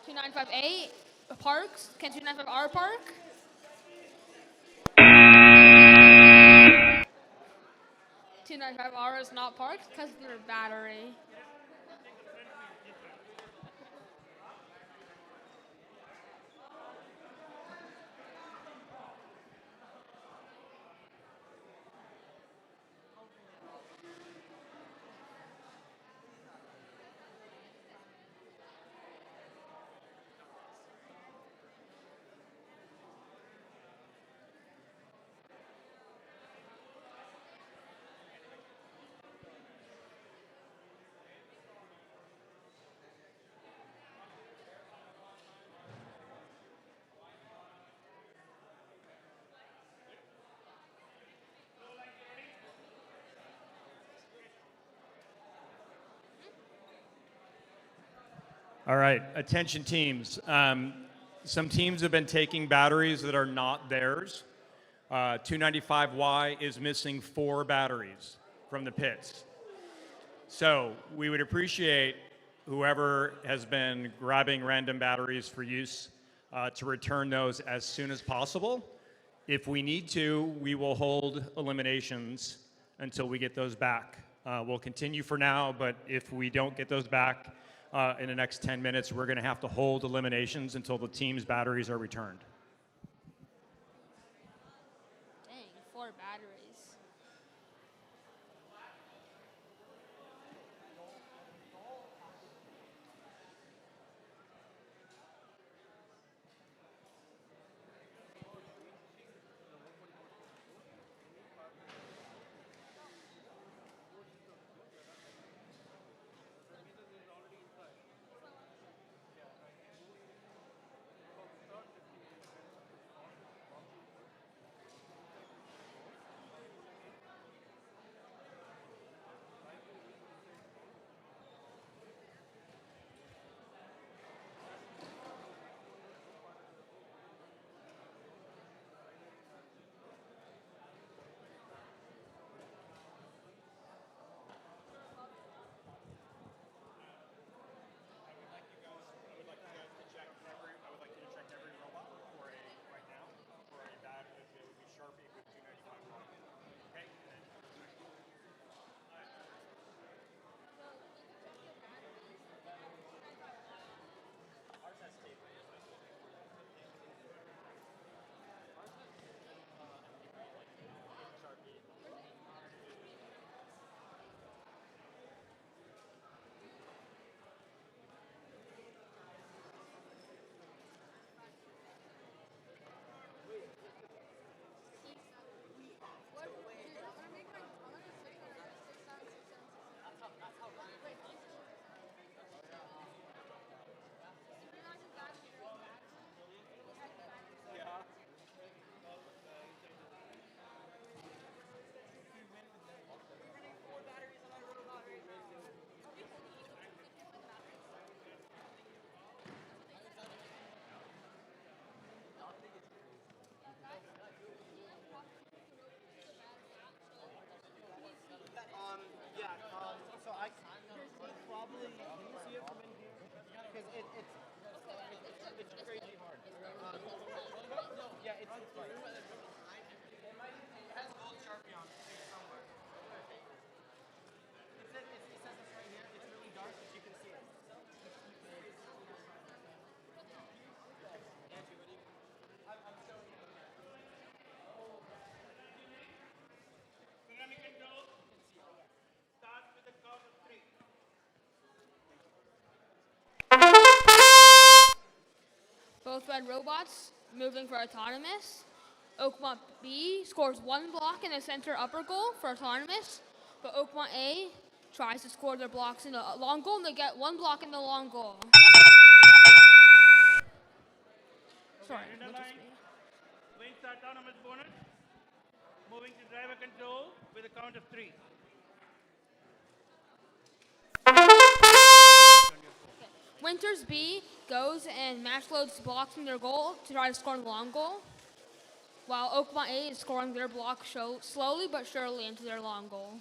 Two 295A parks. Can 295R park? Two 295R is not parked because of their battery. All right, attention teams. Some teams have been taking batteries that are not theirs. 295Y is missing 4 batteries from the pits. So we would appreciate whoever has been grabbing random batteries for use to return those as soon as possible. If we need to, we will hold eliminations until we get those back. We'll continue for now, but if we don't get those back in the next 10 minutes, we're going to have to hold eliminations until the team's batteries are returned. Dang, 4 batteries. both red robots moving for autonomous. Oakmont B scores 1 block in the center upper goal for autonomous, but Oakmont A tries to score their blocks in the long goal, and they get 1 block in the long goal. Sorry, Red Winters line. B. Wins the autonomous bonus. Moving to driver control with a count of 3. Winters B goes and match loads blocks in their goal to try to score the long goal, while Oakmont A is scoring their block slowly but surely into their long goal.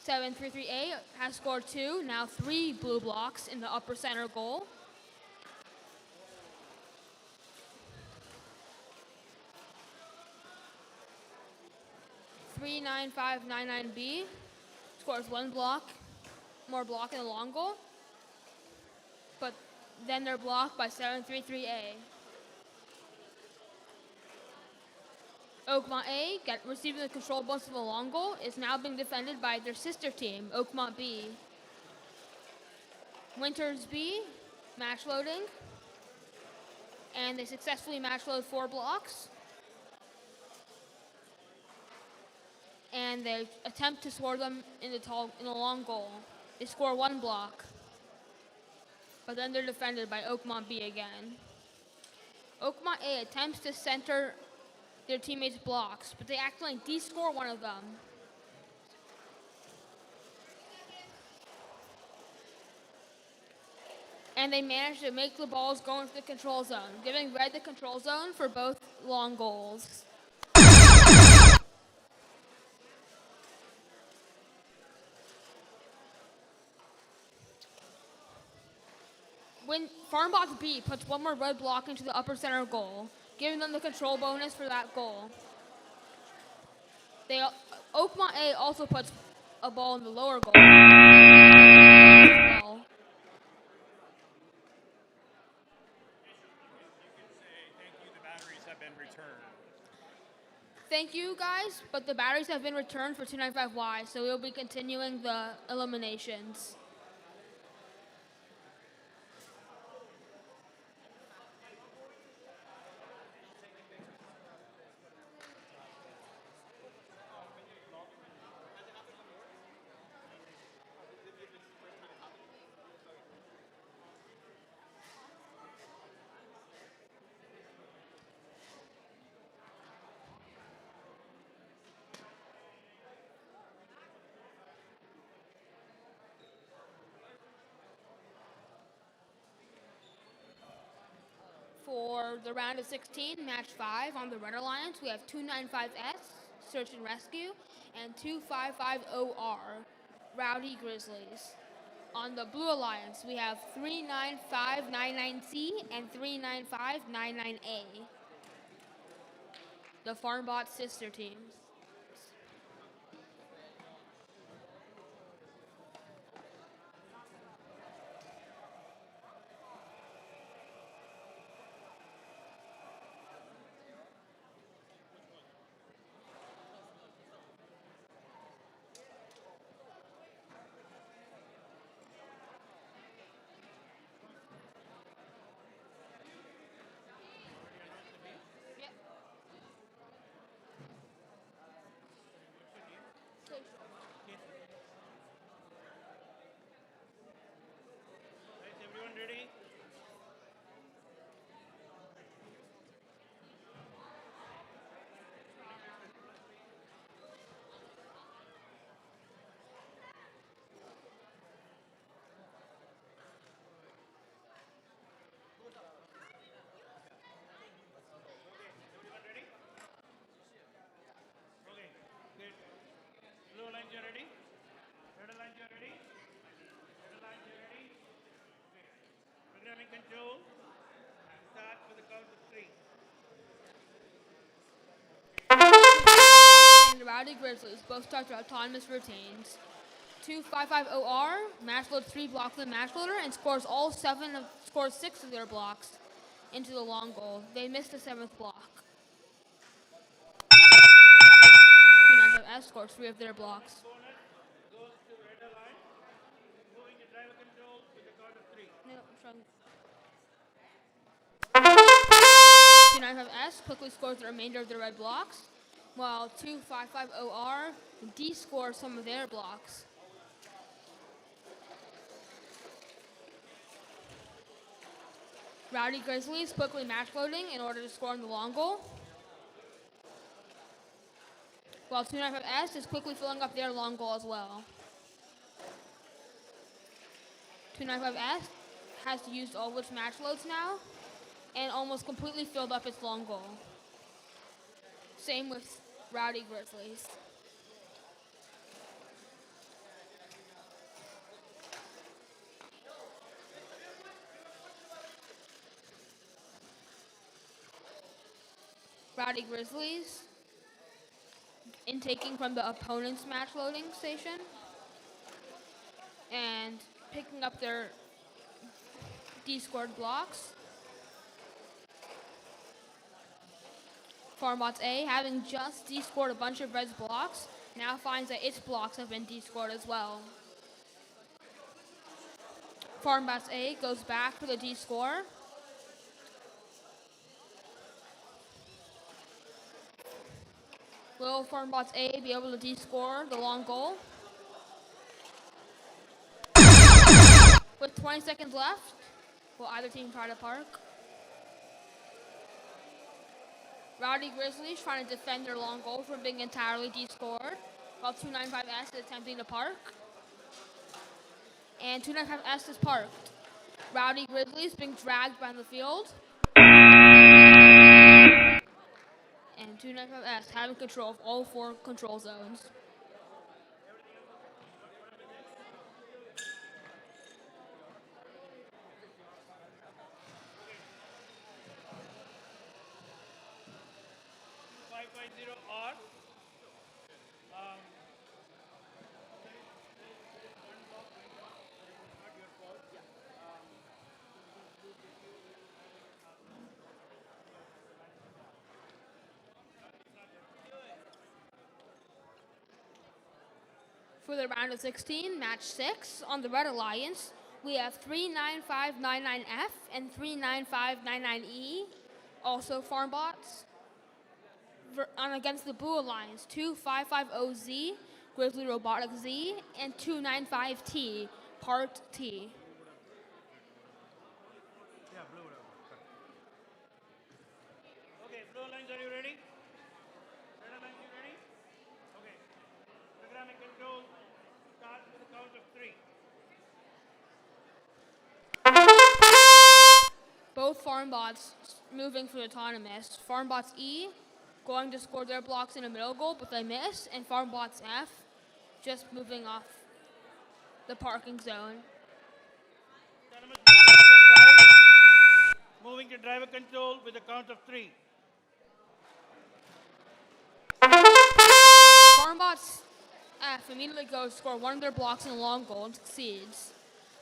733A has scored 2, now 3 blue blocks in the upper center goal. (39599B) scores 1 block, more block in the long goal, but then they're blocked by 733A. Oakmont A, receiving the control bonus of the long goal, is now being defended by their sister team, Oakmont B. Winters B, match loading, and they successfully match load 4 blocks. And they attempt to score them in the long goal. They score 1 block, but then they're defended by Oakmont B again. Oakmont A attempts to center their teammates' blocks, but they accidentally de-score one of them. And they manage to make the balls go into the control zone, giving red the control zone for both long goals. When Farmbox B puts 1 more red block into the upper center goal, giving them the control bonus for that goal. Oakmont A also puts a ball in the lower goal. Well. The batteries have been returned. Thank you guys, but the batteries have been returned for 295Y, so we'll be continuing the eliminations. For the round of 16, match 5 on the Red Alliance, we have 295S, Search and Rescue, and 255OR, Rowdy Grizzlies. On the Blue Alliance, we have 39599C and 39599A, the Farmbot sister teams. Is everyone ready? Everyone ready? Okay, good. Blue Alliance, you ready? Red Alliance, you ready? Red Alliance, you ready? Okay. Programming control. Start with a count of 3. And the Rowdy Grizzlies both start their autonomous routines. 255OR match loads 3 blocks with the match loader and scores 6 of their blocks into the long goal. They missed the 7th block. 295S scores 3 of their blocks. Bonus goes to Red Alliance. Moving to driver control with a count of 3. No, 295S quickly scores the remainder of the red blocks, while 255OR de-scores some of their blocks. Rowdy Grizzlies quickly match loading in order to score on the long goal, while 295S is quickly filling up their long goal as well. 295S has used all of its match loads now and almost completely filled up its long goal. Same with Rowdy Grizzlies. Rowdy Grizzlies intaking from the opponent's match loading station and picking up their de-scored blocks. Farmbots A, having just de-scored a bunch of Red's blocks, now finds that its blocks have been de-scored as well. Farmbots A goes back for the de-score. Will Farmbots A be able to de-score the long goal? With 20 seconds left, will either team try to park? Rowdy Grizzlies trying to defend their long goal from being entirely de-scored, while 295S is attempting to park. And 295S is parked. Rowdy Grizzlies being dragged by the field. And 295S having control of all 4 control zones. R. For the round of 16, match 6, on the Red Alliance, we have 39599F and 39599E, also Farmbots. And against the Blue Alliance, 2550Z, Grizzly Robotics Z, and 295T, Part T. Yeah, blue. Okay, blue lines, are you ready? Red lines, you ready? Okay. Programming control starts with a count of 3. Both Farmbots moving for autonomous. Farmbots E going to score their blocks in a middle goal, but they miss, and Farmbots F just moving off the parking zone. Autonomous step 5. Moving to driver control with a count of 3. Farmbots F immediately goes to score one of their blocks in a long goal and succeeds.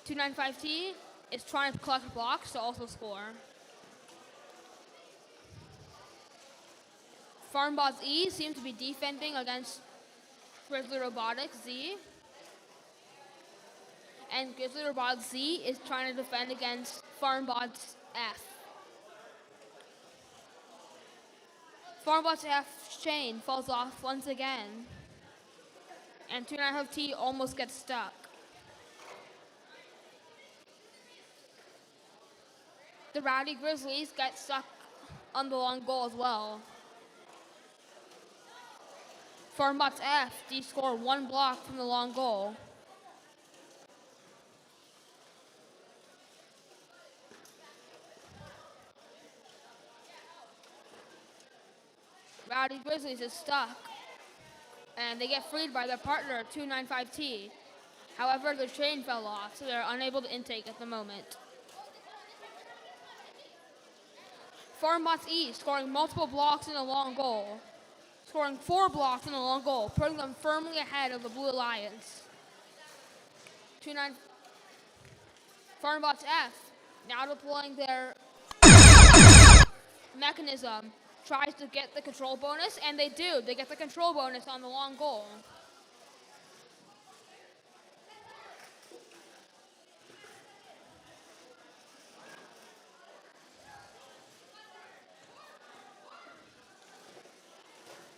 295T is trying to collect blocks to also score. Farmbots E seems to be defending against Grizzly Robotics Z. And Grizzly Robotics Z is trying to defend against Farmbots F. Farmbots F's chain falls off once again. And 295T almost gets stuck. The Rowdy Grizzlies get stuck on the long goal as well. Farmbots F de-score one block from the long goal. Rowdy Grizzlies is stuck, and they get freed by their partner, 295T. However, their chain fell off, so they're unable to intake at the moment. Farmbots E scoring multiple blocks in a long goal. Scoring 4 blocks in a long goal, putting them firmly ahead of the Blue Alliance. 29 Farmbots F, now deploying their mechanism, tries to get the control bonus, and they do. They get the control bonus on the long goal.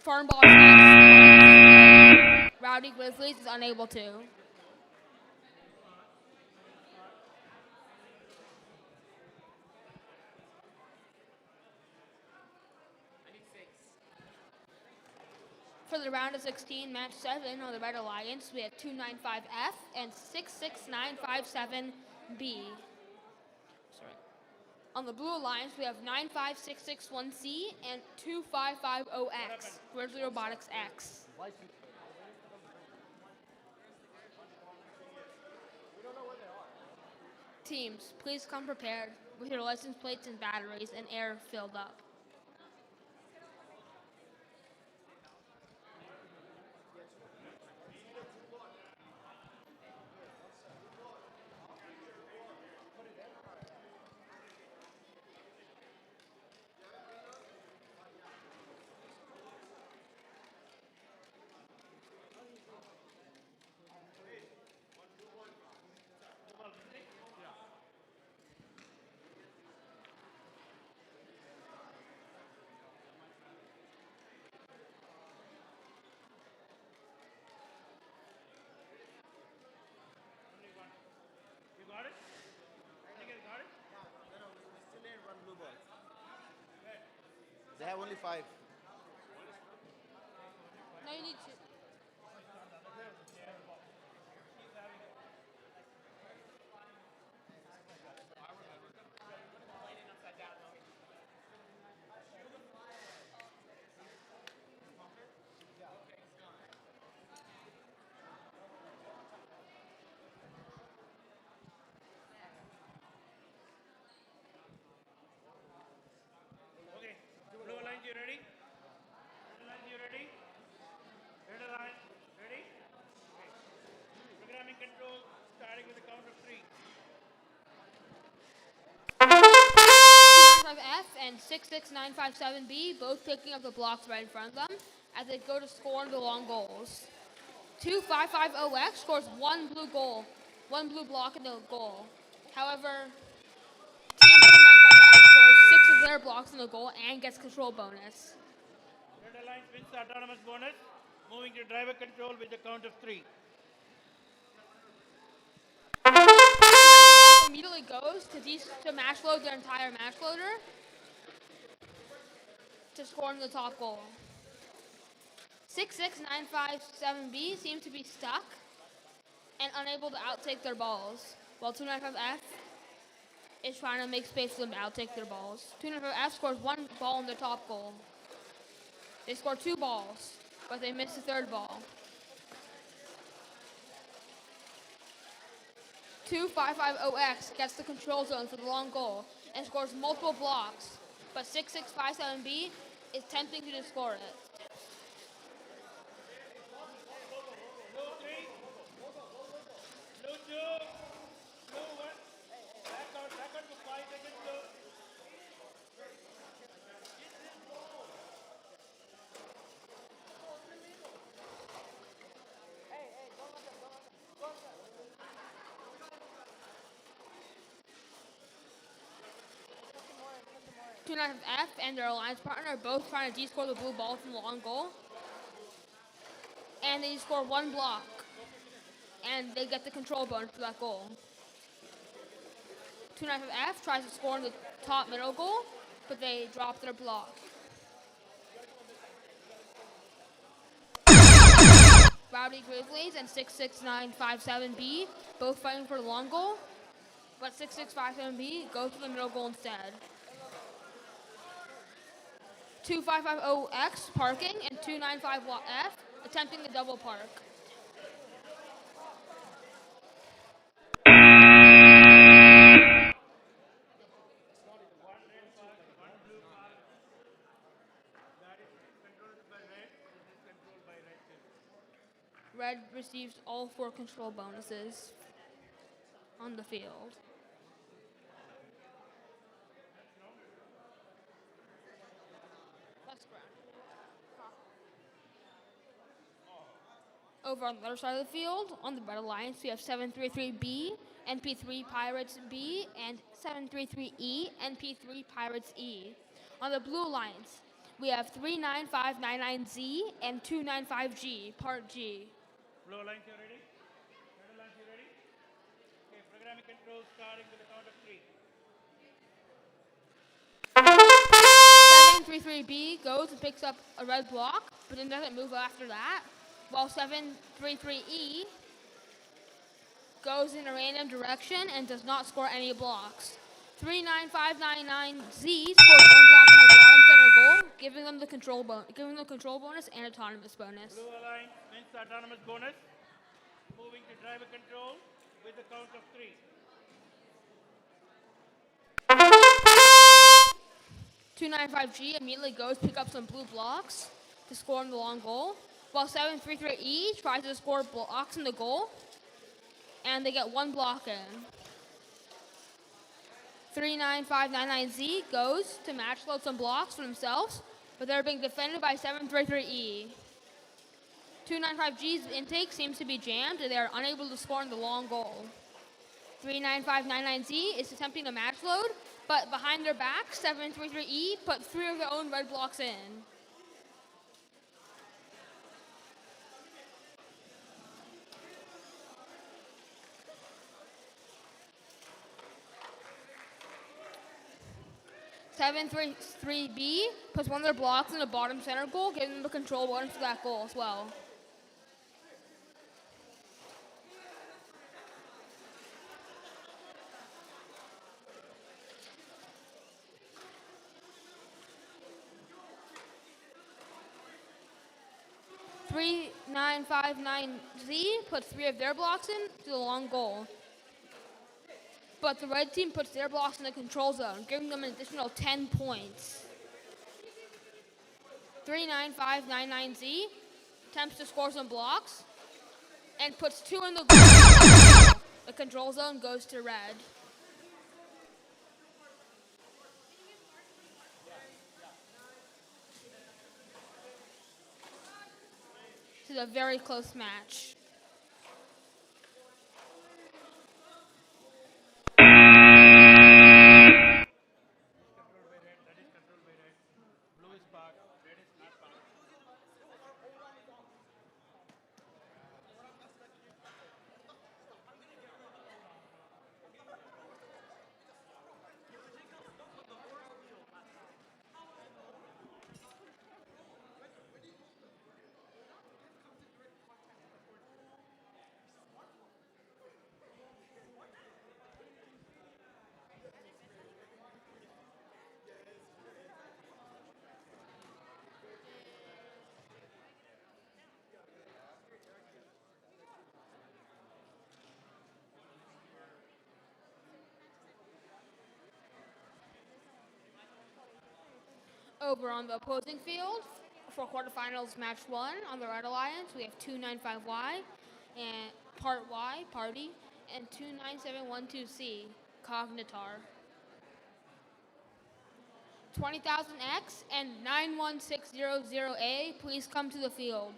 Farmboss X, Rowdy Grizzlies is unable to. For the round of 16, match 7 on the Red Alliance, we have 295F and 66957B. Sorry. On the Blue Alliance, we have 95661C and 2550X, Grizzly Robotics X. Teams, please come prepared with your license plates and batteries and air filled up. You got it? You guys got it? They have only 5. No, you need to. Okay. Blue Alliance, you ready? Red Alliance, you ready? Red Alliance, ready? Okay. Programming control, starting with the count of 3. 295F and 66957B, both picking up the blocks right in front of them as they go to score the long goals. 2550X scores one blue goal, one blue block in the goal. However, Team 295F scores 6 of their blocks in the goal and gets control bonus. Red Alliance wins the autonomous bonus, moving to driver control with the count of 3. Immediately goes to match load their entire match loader to score in the top goal. 66957B seems to be stuck and unable to outtake their balls, while 295F is trying to make space for them to outtake their balls. 295F scores one ball in the top goal. They score 2 balls, but they miss the third ball. 2550X gets the control zone for the long goal and scores multiple blocks, but 6657B is tempting to just score it. Blue 3, blue 2, blue 1. Back out for 5 seconds, blue. F and their alliance partner are both trying to de-score the blue ball from the long goal. And they score 1 block. And they get the control bonus for that goal. 295F tries to score in the top middle goal, but they drop their block. Rowdy Grizzlies and 66957B both fighting for the long goal, but 6657B goes for the middle goal instead. 2550X parking and 295F attempting the double park. Red receives all 4 control bonuses on the field. That's correct. Over on the other side of the field, on the Red Alliance, we have 733B, NP3 Pirates B, and 733E, NP3 Pirates E. On the Blue Alliance, we have 39599Z and 295G, Part G. Blue lines, you ready? Red lines, you ready? Okay, programming control starting with the count of 3. 733B goes and picks up a red block, but then doesn't move after that. While 733E goes in a random direction and does not score any blocks. 39599Z scores 1 block in the bottom center goal, giving them the control bonus and autonomous bonus. Blue line wins the autonomous bonus. Moving to driver control with the count of 3. 295G immediately goes pick up some blue blocks to score in the long goal, while 733E tries to score blocks in the goal, and they get 1 block in. 39599Z goes to match load some blocks for themselves, but they're being defended by 733E. 295G's intake seems to be jammed, and they are unable to score in the long goal. 39599Z is attempting to match load, but behind their back, 733E put 3 of their own red blocks in. Seven three B puts 1 of their blocks in the bottom center goal, giving them the control bonus for that goal as well. Three nine five nine Z puts 3 of their blocks in to the long goal. But the red team puts their blocks in the control zone, giving them an additional 10 points. 39599Z attempts to score some blocks and puts 2 in the goal. The control zone goes to red. This is a very close match. Blue is parked, red is not parked. Over on the opposing field, for quarterfinals match 1 on the Red Alliance, we have 295Y and Part Y, Party, and 29712C, Cognitar. 20,000X and 91600A, please come to the field.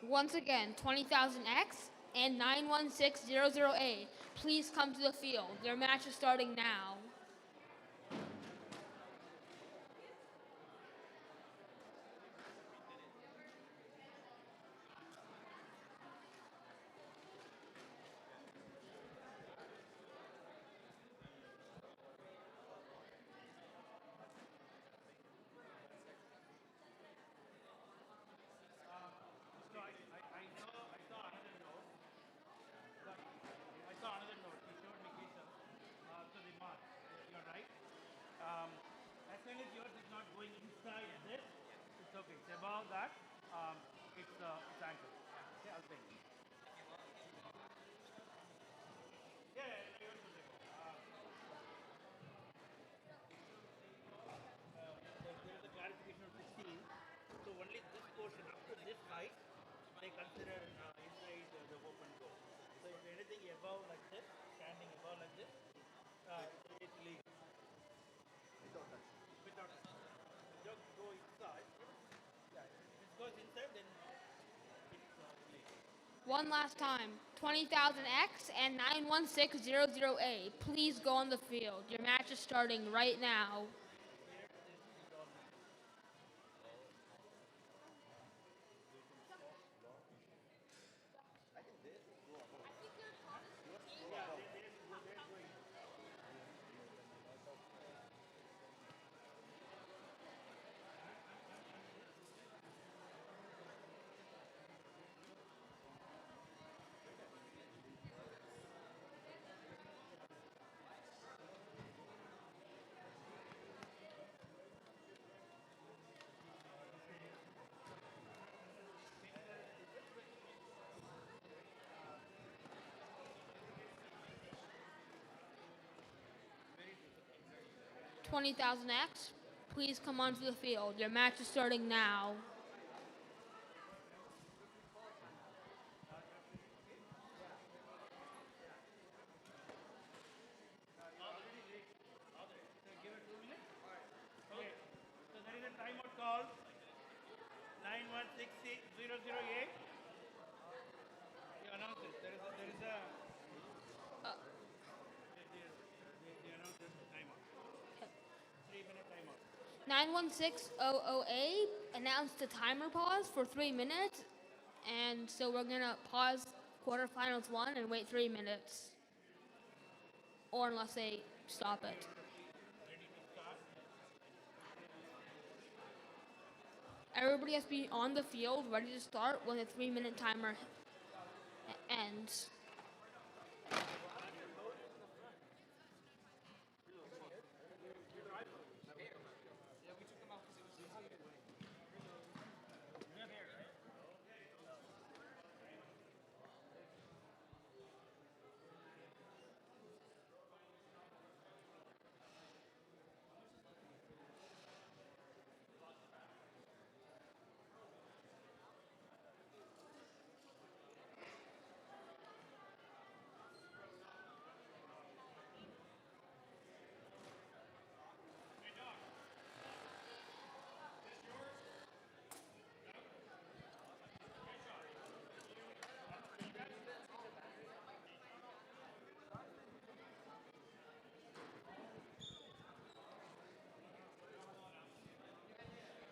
Once again, 20,000X and 91600A, please come to the field. Their match is starting now. I saw another note. He showed me his, so the mark. You're right. As long as yours is not going inside this, it's okay. It's above that, it's anchored. Okay, I'll take it. Yeah, yours is okay. There is a clarification of 16. So only this portion up to this height, they consider inside the open goal. So if anything above like this, standing above like this, it's legal. goes inside, then One last time. 20,000X and 91600A. Please go on the field. Your match is starting right now. Twenty thousand X, please come onto the field. Your match is starting now. okay. So there is a timeout called 91600A. You announce it. There is a they announce the timeout. 3-minute timeout. 91600A announced a timer pause for 3 minutes, and so we're gonna pause quarterfinals 1 and wait 3 minutes. Or unless they stop it. Everybody has to be on the field, ready to start when the 3-minute timer ends.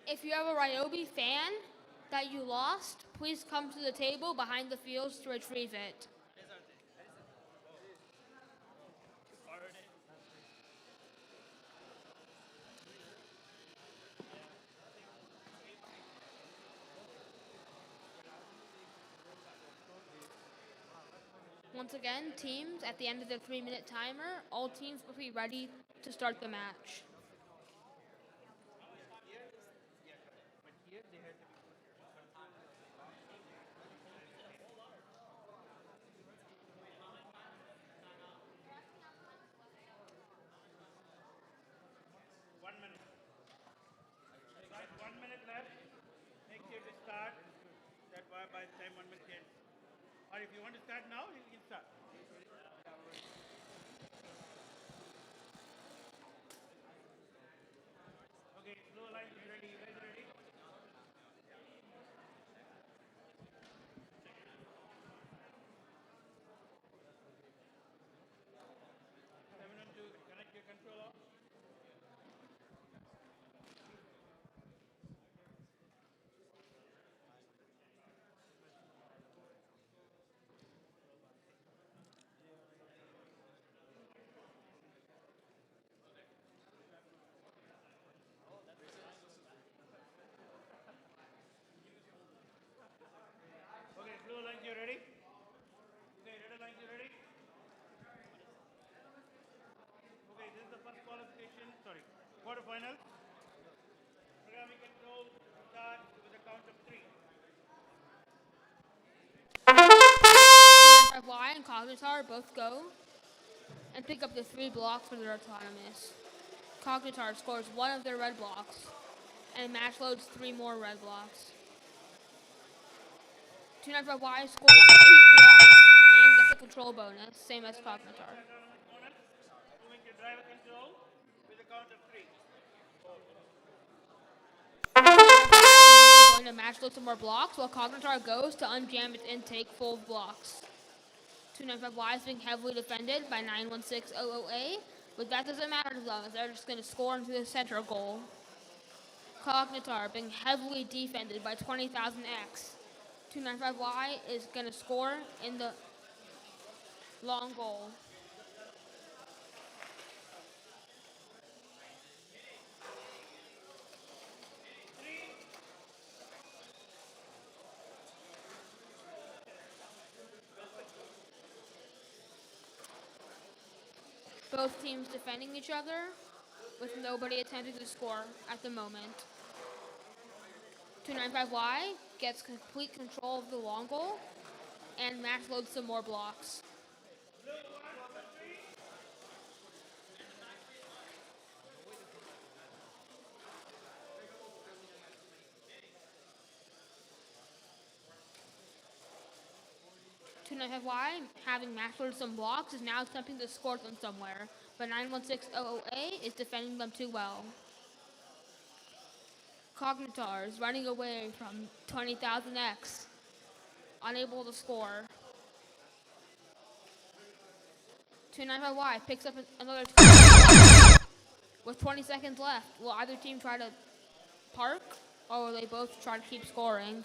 If you have a Ryobi fan that you lost, please come to the table behind the fields to retrieve it. Once again, teams, at the end of the 3-minute timer, all teams will be ready to start the match. Guys, 1 minute left. Make sure to start. That by the time 1 minute ends. Or if you want to start now, you can start. Okay, blue line is ready. You guys ready? 712, connect your controller. Okay, blue lines, you ready? Okay, red lines, you ready? Okay, this is the first qualification, quarterfinal. Programming control start with a count of 3. Y and Cognitar both go and pick up the 3 blocks for their autonomous. Cognitar scores 1 of their red blocks and match loads 3 more red blocks. 295Y scores 8 blocks and gets a control bonus, same as Cognitar. Moving to driver control with a count of 3. 295Y going to match load some more blocks, while Cognitar goes to unjam its intake full of blocks. 295Y is being heavily defended by 91600A, but that doesn't matter to them, as they're just going to score into the center goal. Cognitar being heavily defended by 20,000X. 295Y is going to score in the long goal. Both teams defending each other with nobody attempting to score at the moment. 295Y gets complete control of the long goal and match loads some more blocks. Y, having match loaded some blocks, is now attempting to score them somewhere, but 91600A is defending them too well. Cognitar is running away from 20,000X, unable to score. 295Y picks up another with 20 seconds left. Will either team try to park, or will they both try to keep scoring?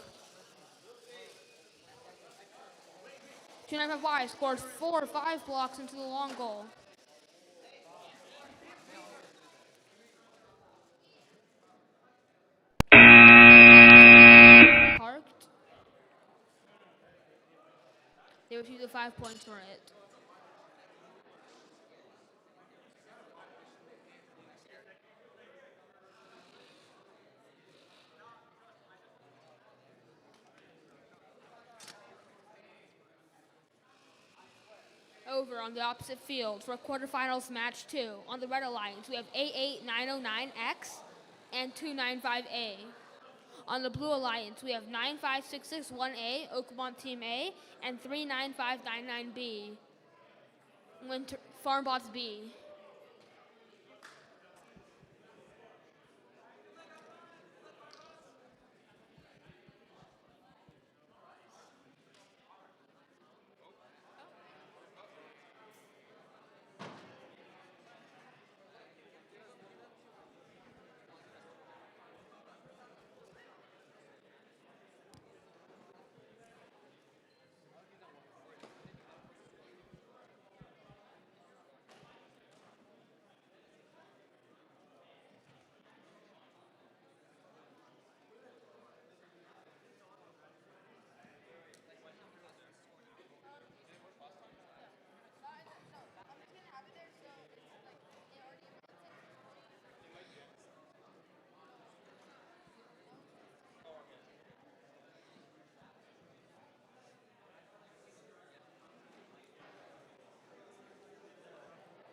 295Y scores 4 or 5 blocks into the long goal. Parked. They receive the 5 points for it. Over on the opposite field for quarterfinals match 2. On the Red Alliance, we have 88909X and 295A. On the Blue Alliance, we have 95661A, Oakmont Team A, and 39599B, Farmbots B.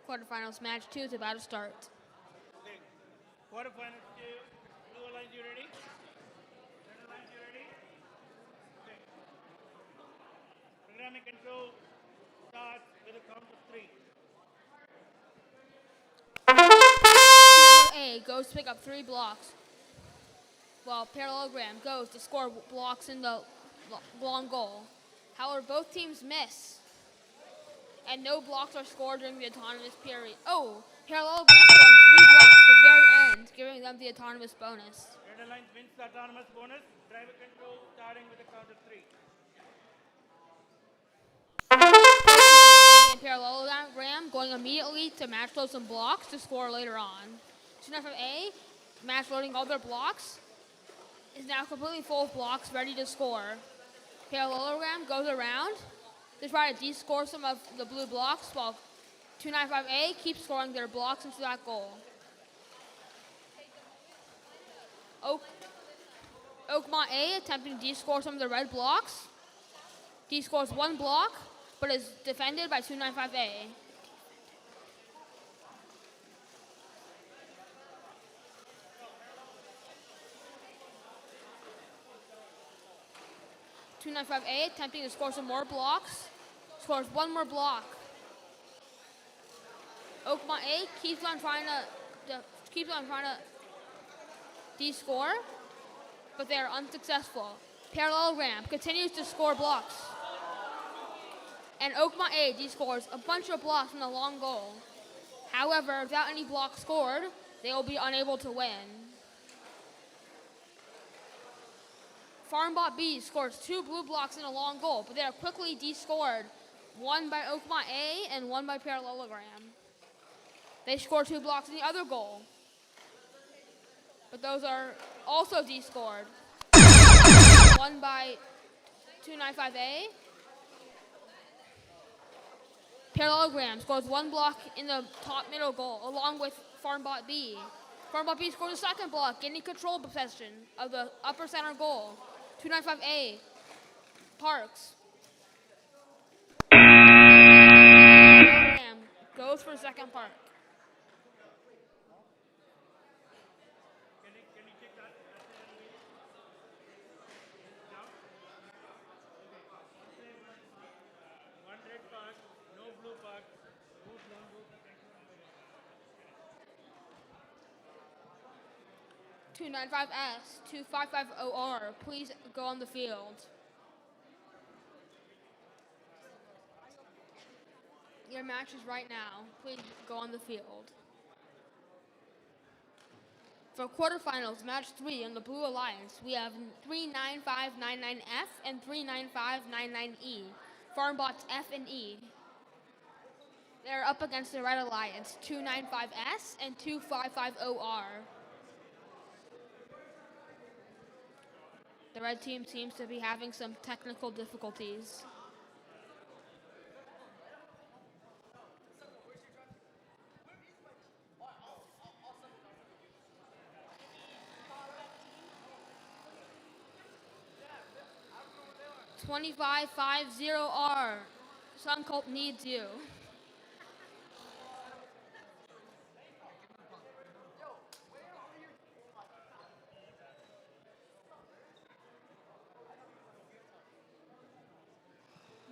Quarterfinals match 2 is about to start. Okay. Quarterfinals 2. Blue Alliance, you ready? Red Alliance, you ready? Okay. Programming control starts with a count of 3. A goes to pick up 3 blocks, while Parallelogram goes to score blocks in the long goal. However, both teams miss, and no blocks are scored during the autonomous period. Oh, Parallelogram scoring 3 blocks at the very end, giving them the autonomous bonus. Red Alliance wins the autonomous bonus. Driver control starting with a count of 3. A and Parallelogram going immediately to match load some blocks to score later on. Soon after A, match loading all their blocks, is now completely full of blocks ready to score. Parallelogram goes around to try to de-score some of the blue blocks, while 295A keeps scoring their blocks into that goal. Oakmont A attempting to de-score some of the red blocks. De-scores 1 block, but is defended by 295A. A attempting to score some more blocks. Scores 1 more block. Oakmont A keeps on trying to de-score. but they are unsuccessful. Parallelogram continues to score blocks. And Oakmont A descores a bunch of blocks from the long goal. However, without any blocks scored, they will be unable to win. Farmbot B scores 2 blue blocks in a long goal, but they are quickly descored, one by Oakmont A and one by Parallelogram. They score 2 blocks in the other goal, but those are also descored, one by 295A. Parallelogram scores 1 block in the top middle goal, along with Farmbot B. Farmbot B scores a second block, gaining control possession of the upper center goal. 295A, Parks. Parallelogram goes for second park. Can you check that? Down? One red puck, no blue puck. Move down, move back. 295S, 255OR, please go on the field. Your match is right now. Please go on the field. For quarterfinals, match 3 on the Blue Alliance, we have 39599F and 39599E, Farmbots F and E. They're up against the Red Alliance, 295S and 255OR. The red team seems to be having some technical difficulties. $25.50R. Sunculp needs you.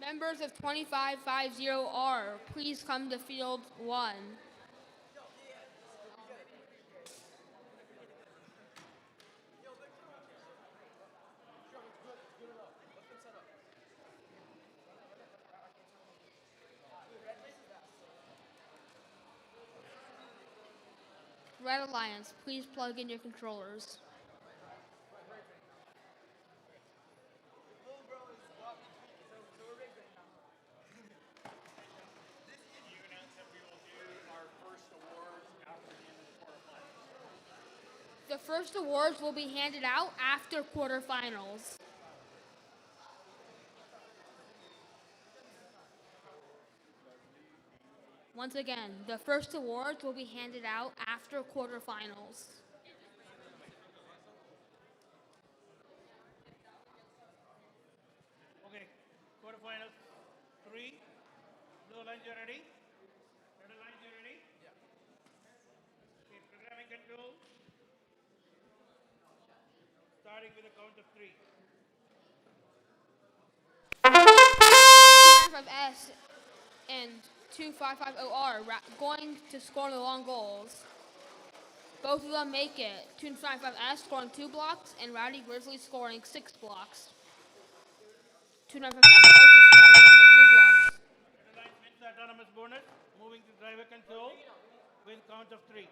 Members of 2550R, please come to field 1. Red Alliance, please plug in your controllers. You announced that we will do our first awards after the end of the quarterfinals. The first awards will be handed out after quarterfinals. Once again, the first awards will be handed out after quarterfinals. Okay, quarterfinals 3. Blue Alliance, you ready? Red Alliance, you ready? Yeah. Okay, programming control. Starting with a count of 3. 295S and 2550R going to score the long goals. Both of them make it. 295S scoring 2 blocks and Rowdy Grizzly scoring 6 blocks. 295S also scores on the blue blocks. Red Alliance wins the autonomous bonus. Moving to driver control with count of 3.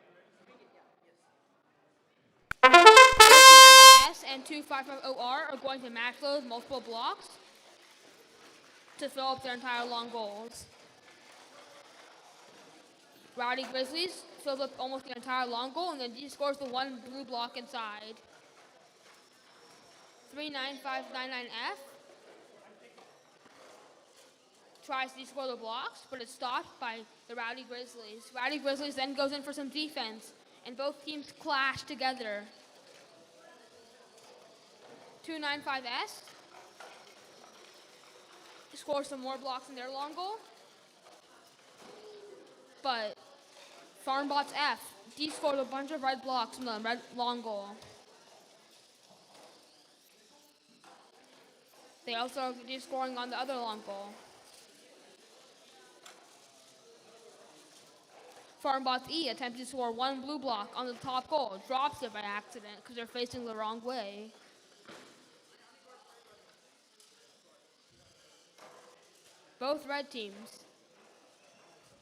S and 2550R are going to match load multiple blocks to fill up their entire long goals. Rowdy Grizzlies fills up almost the entire long goal and then he scores the 1 blue block inside. 39599F tries to score the blocks, but it's stopped by the Rowdy Grizzlies. Rowdy Grizzlies then goes in for some defense, and both teams clash together. 295S scores some more blocks in their long goal, but Farmbots F scored a bunch of red blocks in the red long goal. They also are scoring on the other long goal. Farmbots E attempts to score 1 blue block on the top goal, drops it by accident because they're facing the wrong way. both red teams,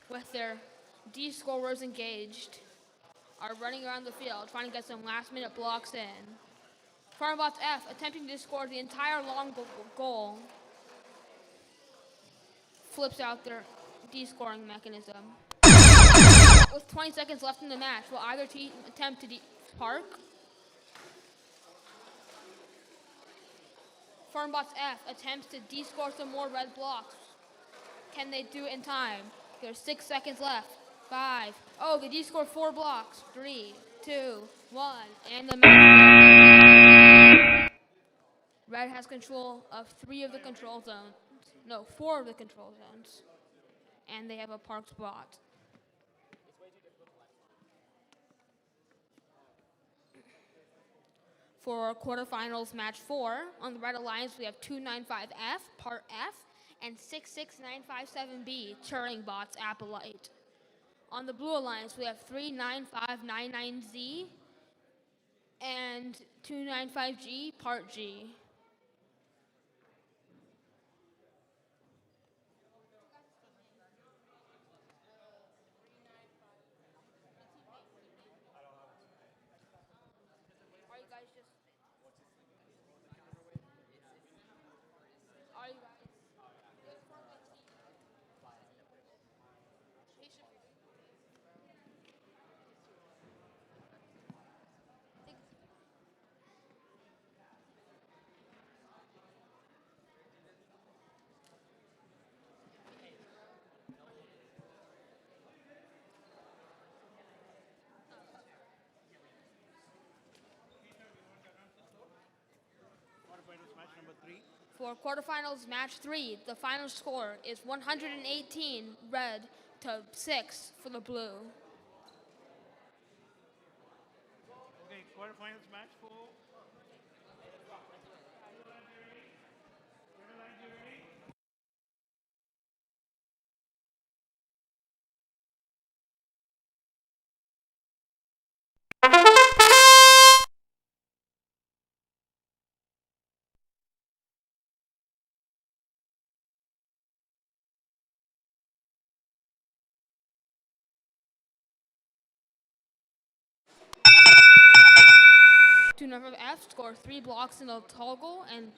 with their D scorers engaged, are running around the field trying to get some last-minute blocks in. Farmbots F attempting to score the entire long goal flips out their D-scoring mechanism. With 20 seconds left in the match, will either team attempt to park? Farmbots F attempts to D-score some more red blocks. Can they do it in time? There's 6 seconds left. 5. Oh, they D-scored 4 blocks. 3, 2, 1, and the match. Red has control of 3 of the control zones. No, 4 of the control zones. And they have a park spot. For quarterfinals match 4, on the Red Alliance we have 295F, Part F, and 66957B, Turing Bots Appellite. On the Blue Alliance we have 39599Z and 295G, Part G. Quarterfinals match number 3. For quarterfinals match 3, the final score is 118 red to 6 for the blue. Okay, quarterfinals match 4. F scores 3 blocks in the tall goal, and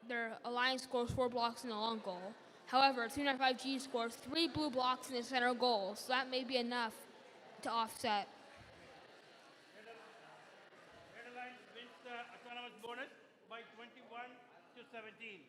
their alliance scores 4 blocks in the long goal. However, 295G scores 3 blue blocks in the center goal, so that may be enough to offset. Red Alliance wins the autonomous bonus by 21 to 17.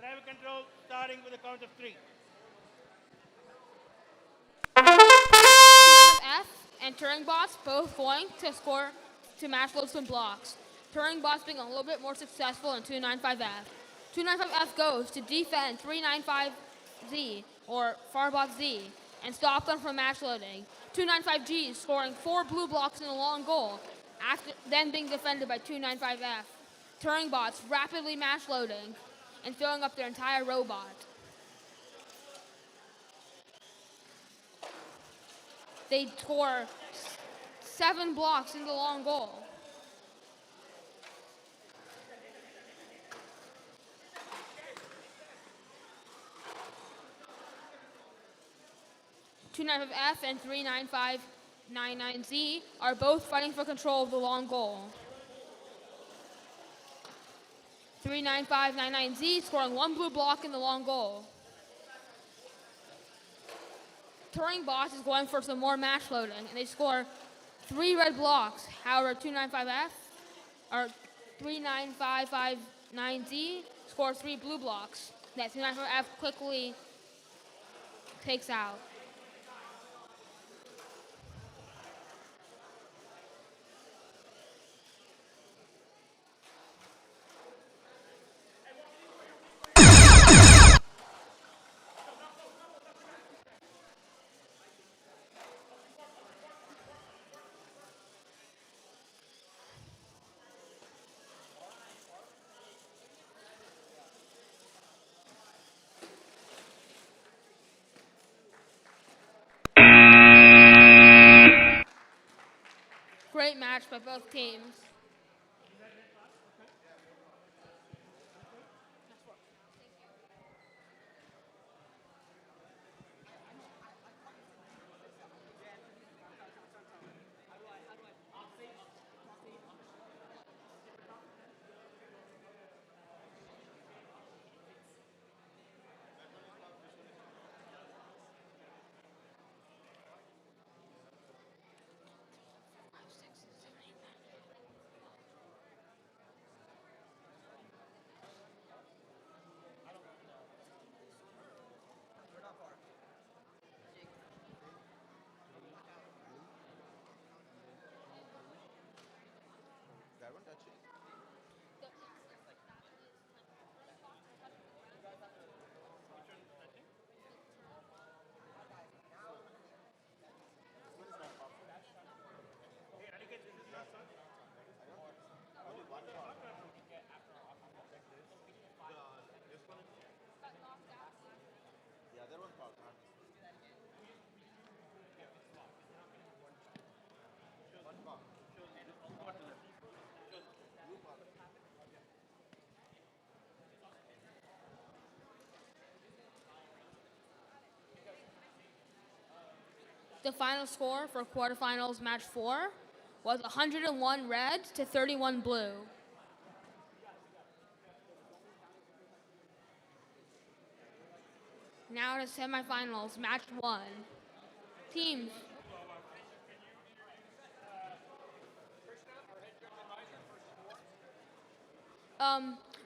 Driver control, starting with a count of 3. F and Turing Bots both going to score to match load some blocks. Turing Bots being a little bit more successful in 295F. 295F goes to defend 395Z or Farbot Z and stop them from match loading. 295G scoring 4 blue blocks in a long goal, after then being defended by 295F. Turing Bots rapidly match loading and filling up their entire robot. They score 7 blocks in the long goal. F and 39599Z are both fighting for control of the long goal. 39599Z scoring 1 blue block in the long goal. Turing Bots is going for some more match loading, and they score 3 red blocks. However, 295F or 39559Z scores 3 blue blocks that 295F quickly takes out. both teams. The final score for quarterfinals match 4 was 101 red to 31 blue. Now to semifinals match 1. Teams.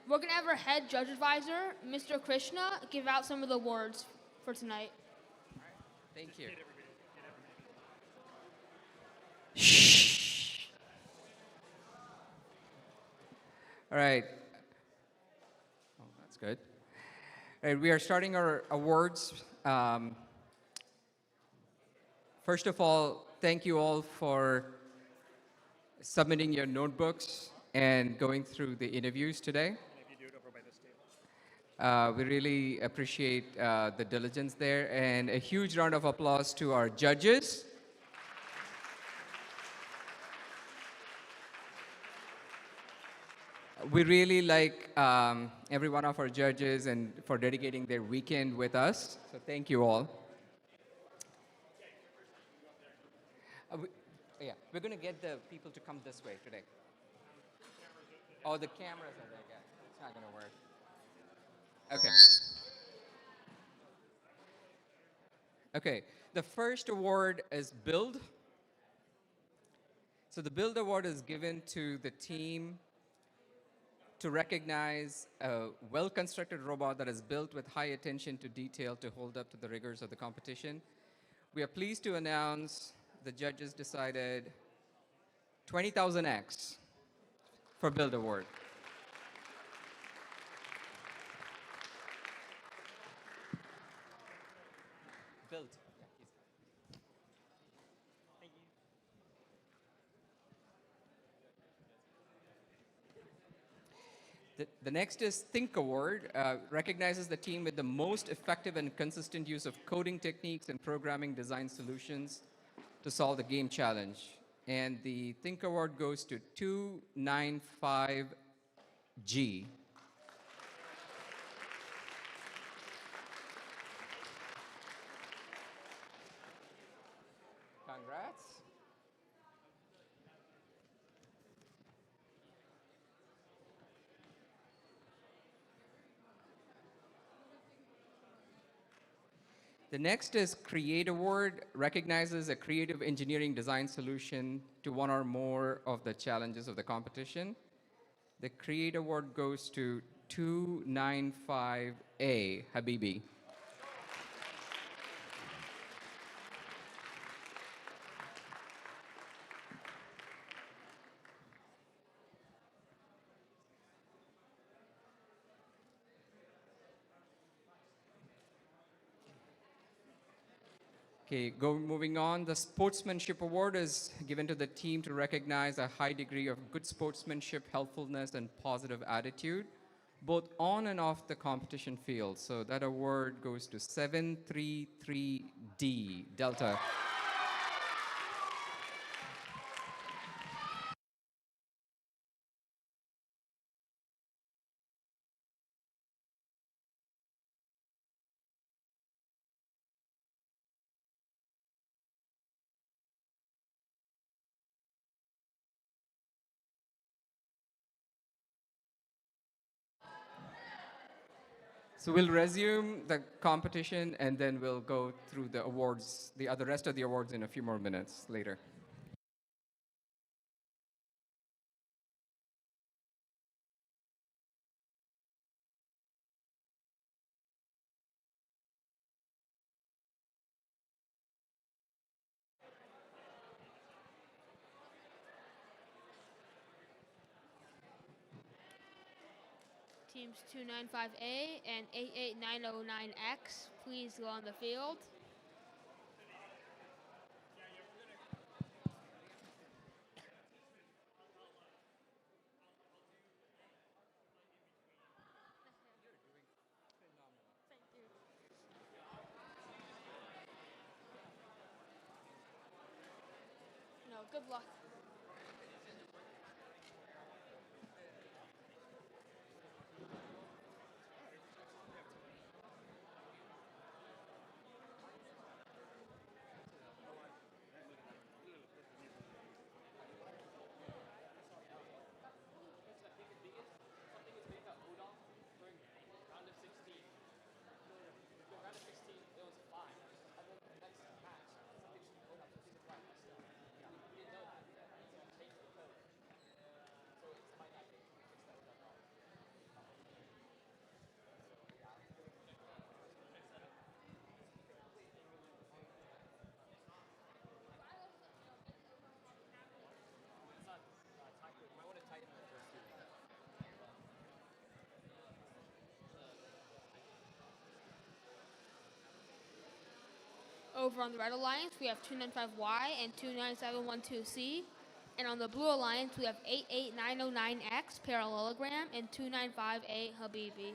We're gonna have our head judge advisor, Mr. Krishna, give out some of the awards for tonight. Thank you. All right. Oh, that's good. All right, we are starting our awards. First of all, thank you all for submitting your notebooks and going through the interviews today. We really appreciate the diligence there, and a huge round of applause to our judges. We really like every one of our judges and for dedicating their weekend with us. So thank you all. Yeah, we're going to get the people to come this way today. Oh, the cameras are there, guys. It's not going to work. Okay. Okay, the first award is Build. So the Build Award is given to the team to recognize a well-constructed robot that is built with high attention to detail to hold up to the rigors of the competition. We are pleased to announce the judges decided 20,000X for Build Award. Build. The next is Think Award, recognizes the team with the most effective and consistent use of coding techniques and programming design solutions to solve the game challenge. And the Think Award goes to 295G. Congrats. The next is Create Award, recognizes a creative engineering design solution to one or more of the challenges of the competition. The Create Award goes to 295A, Habibi. Okay, moving on, the Sportsmanship Award is given to the team to recognize a high degree of good sportsmanship, helpfulness, and positive attitude, both on and off the competition field. So that award goes to 733D, Delta. So we'll resume the competition and then we'll go through the awards, the rest of the awards in a few more minutes later. Teams 295A and 88909X, please go on the field. No, good luck. Over on the Red Alliance, we have 295Y and 29712C. And on the Blue Alliance, we have 88909X, Parallelogram, and 295A, Habibi.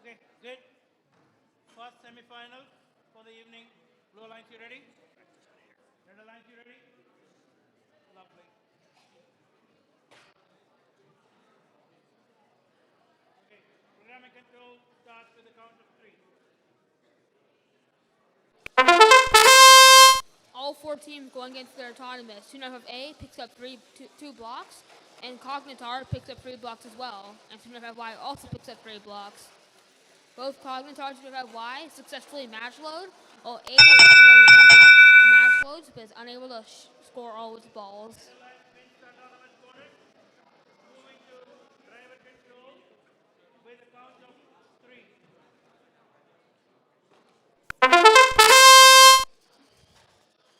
Okay, good. First semi-final for the evening. Blue Alliance, you ready? Red Alliance, you ready? Lovely. Okay, programming control starts with the count of 3. All 4 teams going into their autonomous. 295A picks up two blocks, and Cognitar picks up 3 blocks as well. And 295Y also picks up 3 blocks. Both Cognitar and 295Y successfully match load, while 88909X match loads but is unable to score all its balls. Moving to driver control with a count of 3.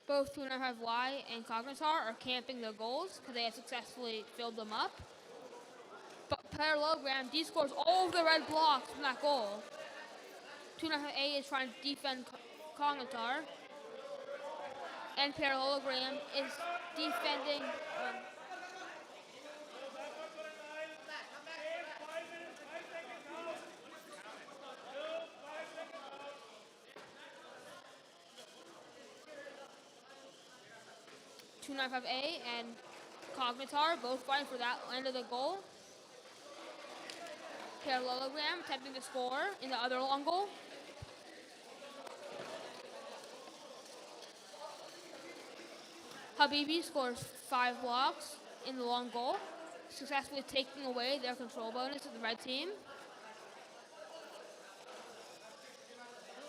Both 295Y and Cognitar are camping their goals because they have successfully filled them up. But Parallelogram descores all of the red blocks from that goal. 295A is trying to defend Cognitar, and Parallelogram is defending. Two 295A and Cognitar both fighting for that end of the goal. Parallelogram attempting to score in the other long goal. Habibi scores 5 blocks in the long goal, successfully taking away their control bonus of the red team.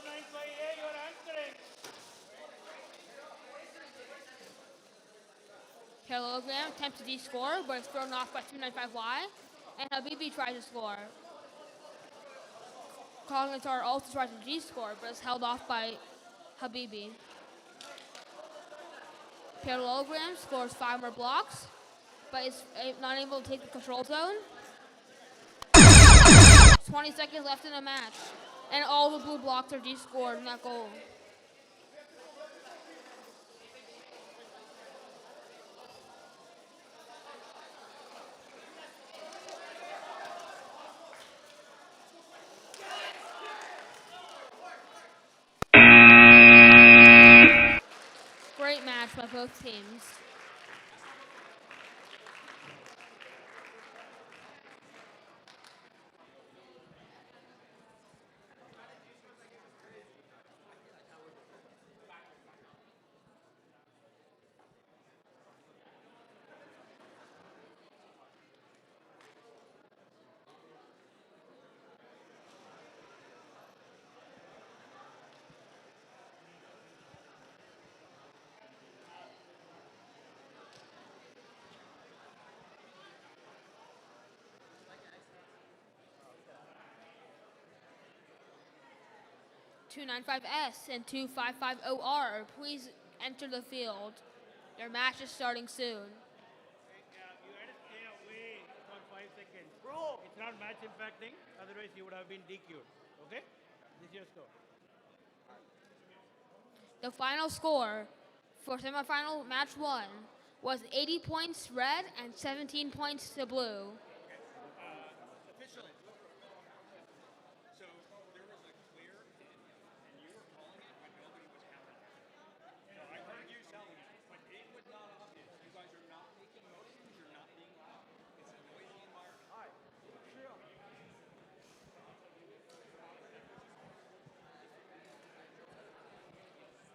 295A, you're answering. Parallelogram attempts to de-score, but it's thrown off by 295Y, and Habibi tries to score. Cognitar also tries to de-score, but is held off by Habibi. Parallelogram scores 5 more blocks, but is not able to take the control zone. 20 seconds left in the match, and all the blue blocks are de-scored in that goal. Great match by both teams. 295S and 255OR, please enter the field. Your match is starting soon. You had to stay away for 5 seconds. Bro! It's not match impacting, otherwise you would have been DQ'd. Okay? This is your score. The final score for semifinal match 1 was 80 points red and 17 points to blue. Officially. So there was a clear hit, and you were calling it when nobody was counting. So I heard you telling it, but it was not obvious. You guys are not making motions. You're not being loud. It's a noisy environment. All right. Sure.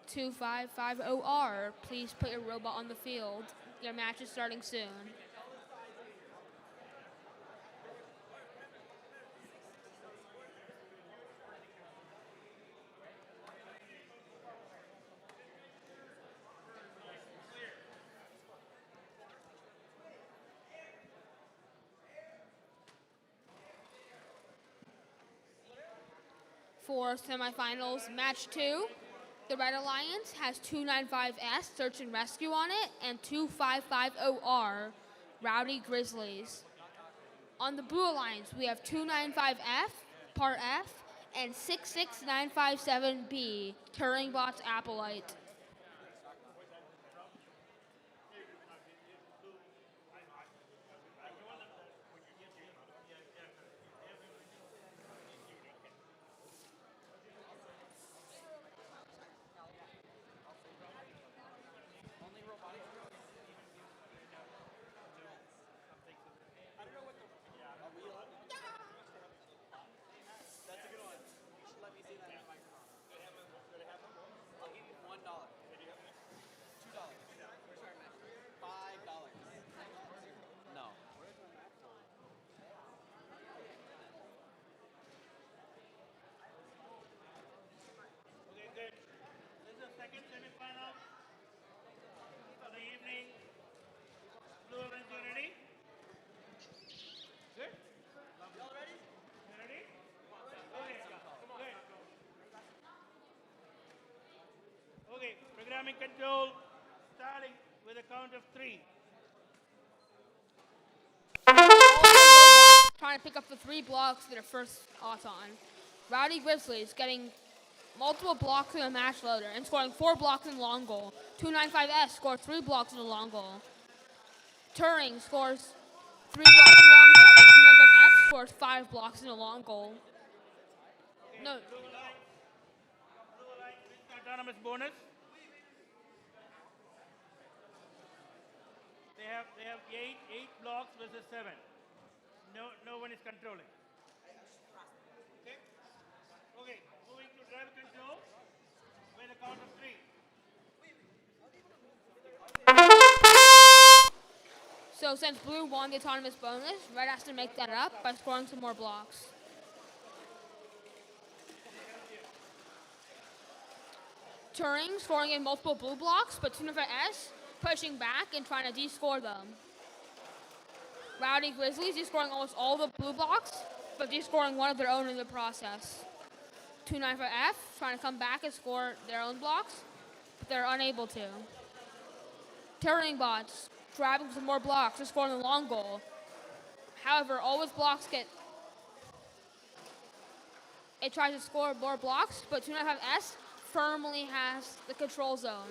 255OR, please put your robot on the field. Your match is starting soon. For semifinals, match 2, the Red Alliance has 295S Search and Rescue on it and 255OR Rowdy Grizzlies. On the Blue Alliance, we have 295F, Part F, and 66957B Turing Bots Appleite. Okay, good. This is the second semifinal of the evening. Blue Alliance, you ready? Good? Y'all ready? You ready? Okay, good. Okay, programming control starting with a count of 3. Trying to pick up the 3 blocks that are first on. Rowdy Grizzlies getting multiple blocks in the match loader and scoring 4 blocks in the long goal. 295S scores 3 blocks in the long goal. Turing scores 3 blocks in the long goal, and 295F scores 5 blocks in the long goal. No, Blue Alliance with the autonomous bonus. They have 8 blocks versus 7. No one is controlling. Okay? Okay, moving to drive control with a count of 3. so since Blue won the autonomous bonus, Red has to make that up by scoring some more blocks. Turing scoring in multiple blue blocks, but 295S pushing back and trying to de-score them. Rowdy Grizzlies de-scoring almost all the blue blocks, but de-scoring one of their own in the process. 295F trying to come back and score their own blocks, but they're unable to. Turing bots grabbing some more blocks to score in the long goal. However, all his blocks it tries to score more blocks, but 295S firmly has the control zone.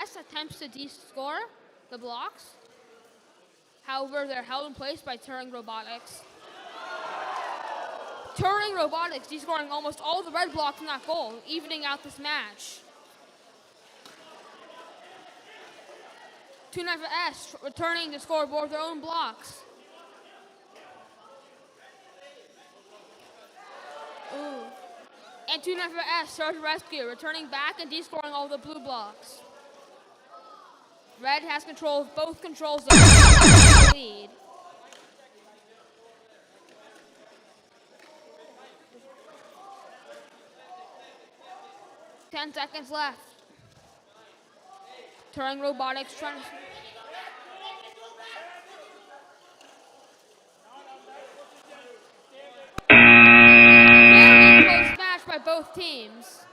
S attempts to de-score the blocks. However, they're held in place by Turing Robotics. Turing Robotics de-scoring almost all the red blocks in that goal, evening out this match. 295S returning to score both their own blocks. Ooh. And 295S Search and Rescue, returning back and de-scoring all the blue blocks. Red has control of both control zones. Lead. Ten seconds left. Turing Robotics trying to... both teams.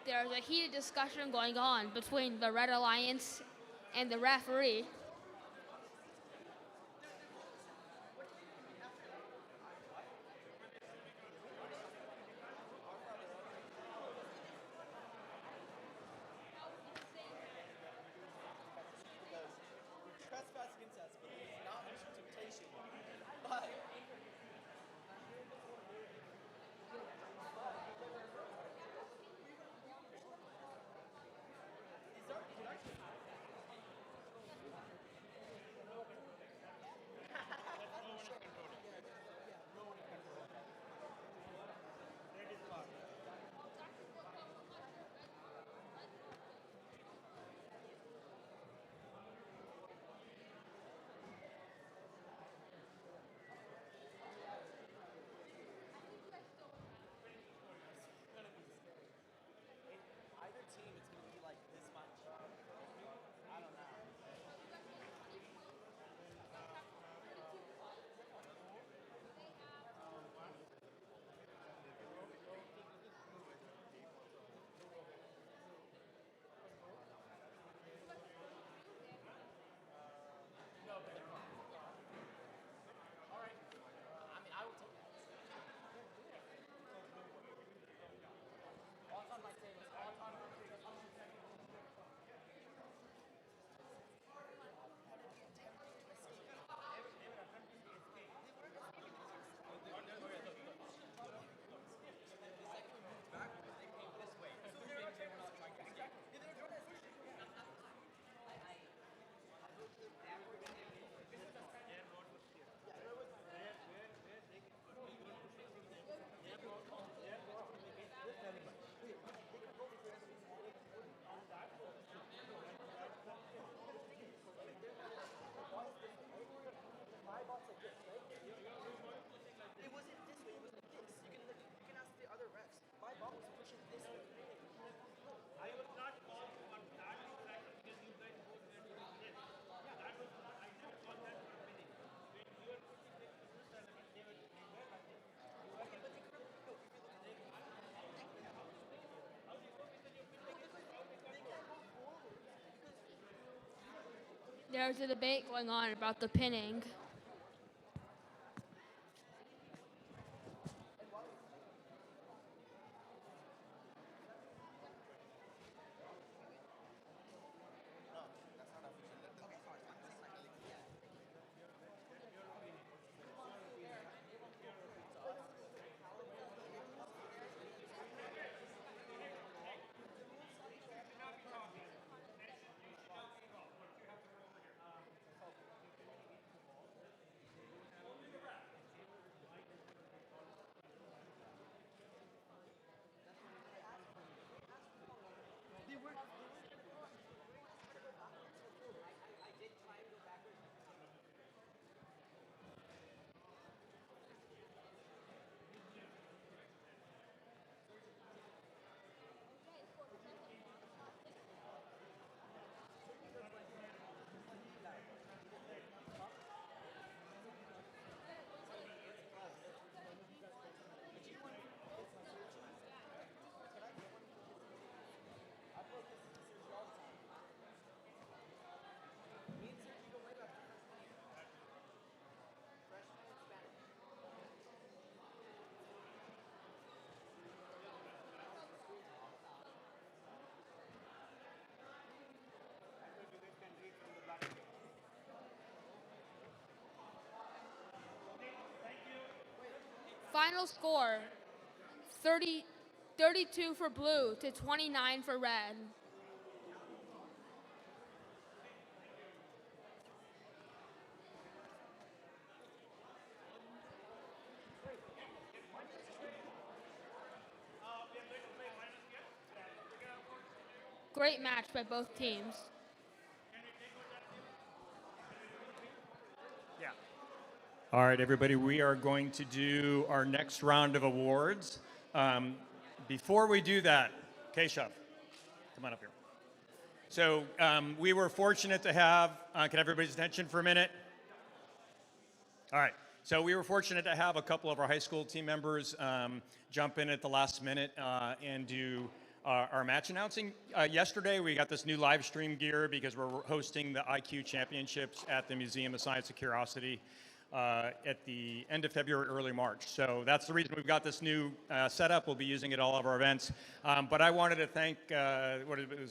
There's a heated discussion going on between the Red Alliance and the referee. There's a debate going on about the pinning. Final score 32 for blue to 29 for red. Great match by both teams. Yeah. All right, everybody, we are going to do our next round of awards. Before we do that, Keshav, come on up here. So we were fortunate to have, can I have everybody's attention for a minute? All right. So we were fortunate to have a couple of our high school team members jump in at the last minute and do our match announcing. Yesterday, we got this new live stream gear because we're hosting the IQ Championships at the Museum of Science and Curiosity at the end of February, early March. So that's the reason we've got this new setup. We'll be using it at all of our events. But I wanted to thank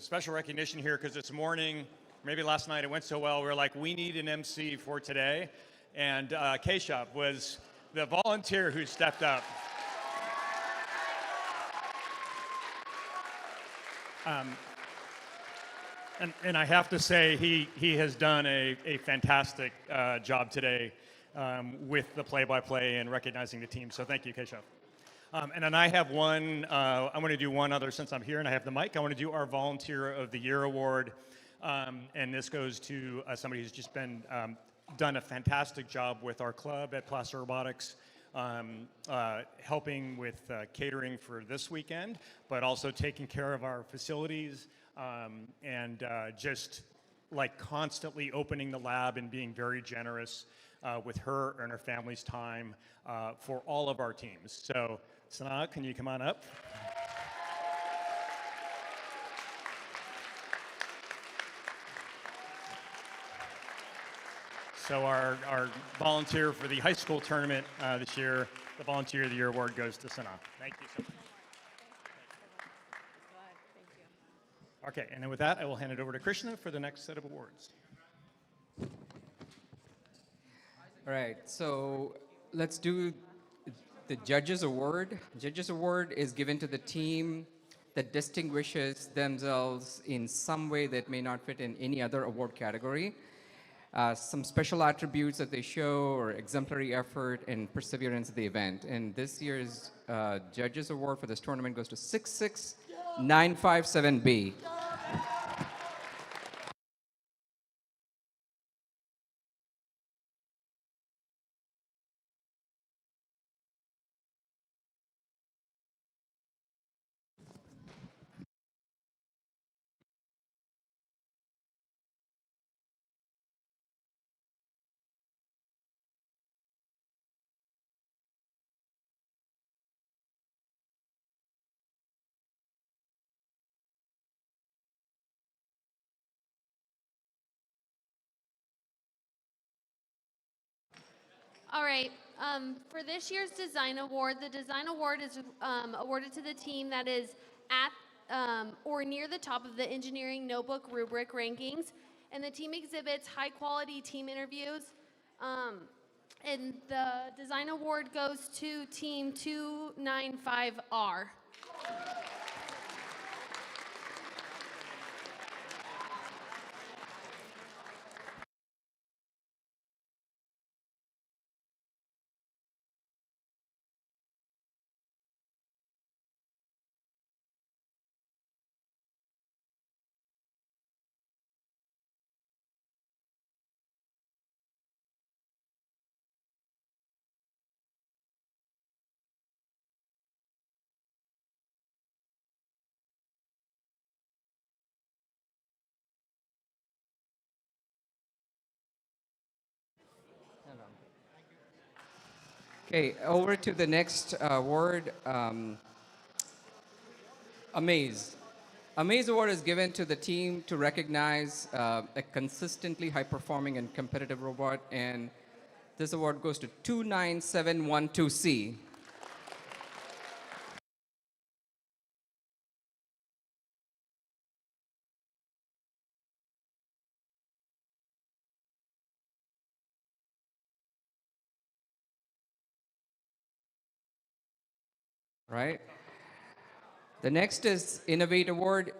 special recognition here because this morning, maybe last night, it went so well. We were like, we need an MC for today. And Keshav was the volunteer who stepped up. And I have to say, he has done a fantastic job today with the play-by-play and recognizing the team. So thank you, Keshav. And then I have one, I'm going to do one other since I'm here and I have the mic. I want to do our Volunteer of the Year award. And this goes to somebody who's just been done a fantastic job with our club at Plaza Robotics, helping with catering for this weekend, but also taking care of our facilities and just like constantly opening the lab and being very generous with her and her family's time for all of our teams. So, Sana, can you come on up? So our volunteer for the high school tournament this year, the Volunteer of the Year award goes to Sana. Thank you so much. Okay, and then with that, I will hand it over to Krishna for the next set of awards. All right, so let's do the Judges Award. Judges Award is given to the team that distinguishes themselves in some way that may not fit in any other award category. Some special attributes that they show or exemplary effort and perseverance at the event. And this year's Judges Award for this tournament goes to 66957B. All right. For this year's Design Award, the Design Award is awarded to the team that is at or near the top of the engineering notebook rubric rankings, and the team exhibits high-quality team interviews. And the Design Award goes to Team 295R. Okay, over to the next award, Amaze. Amaze Award is given to the team to recognize a consistently high-performing and competitive robot, and this award goes to 29712C. Right? The next is Innovate Award,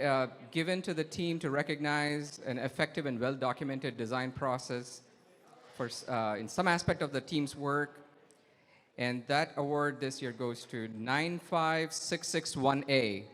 given to the team to recognize an effective and well-documented design process for, in some aspect of the team's work. And that award this year goes to 95661A.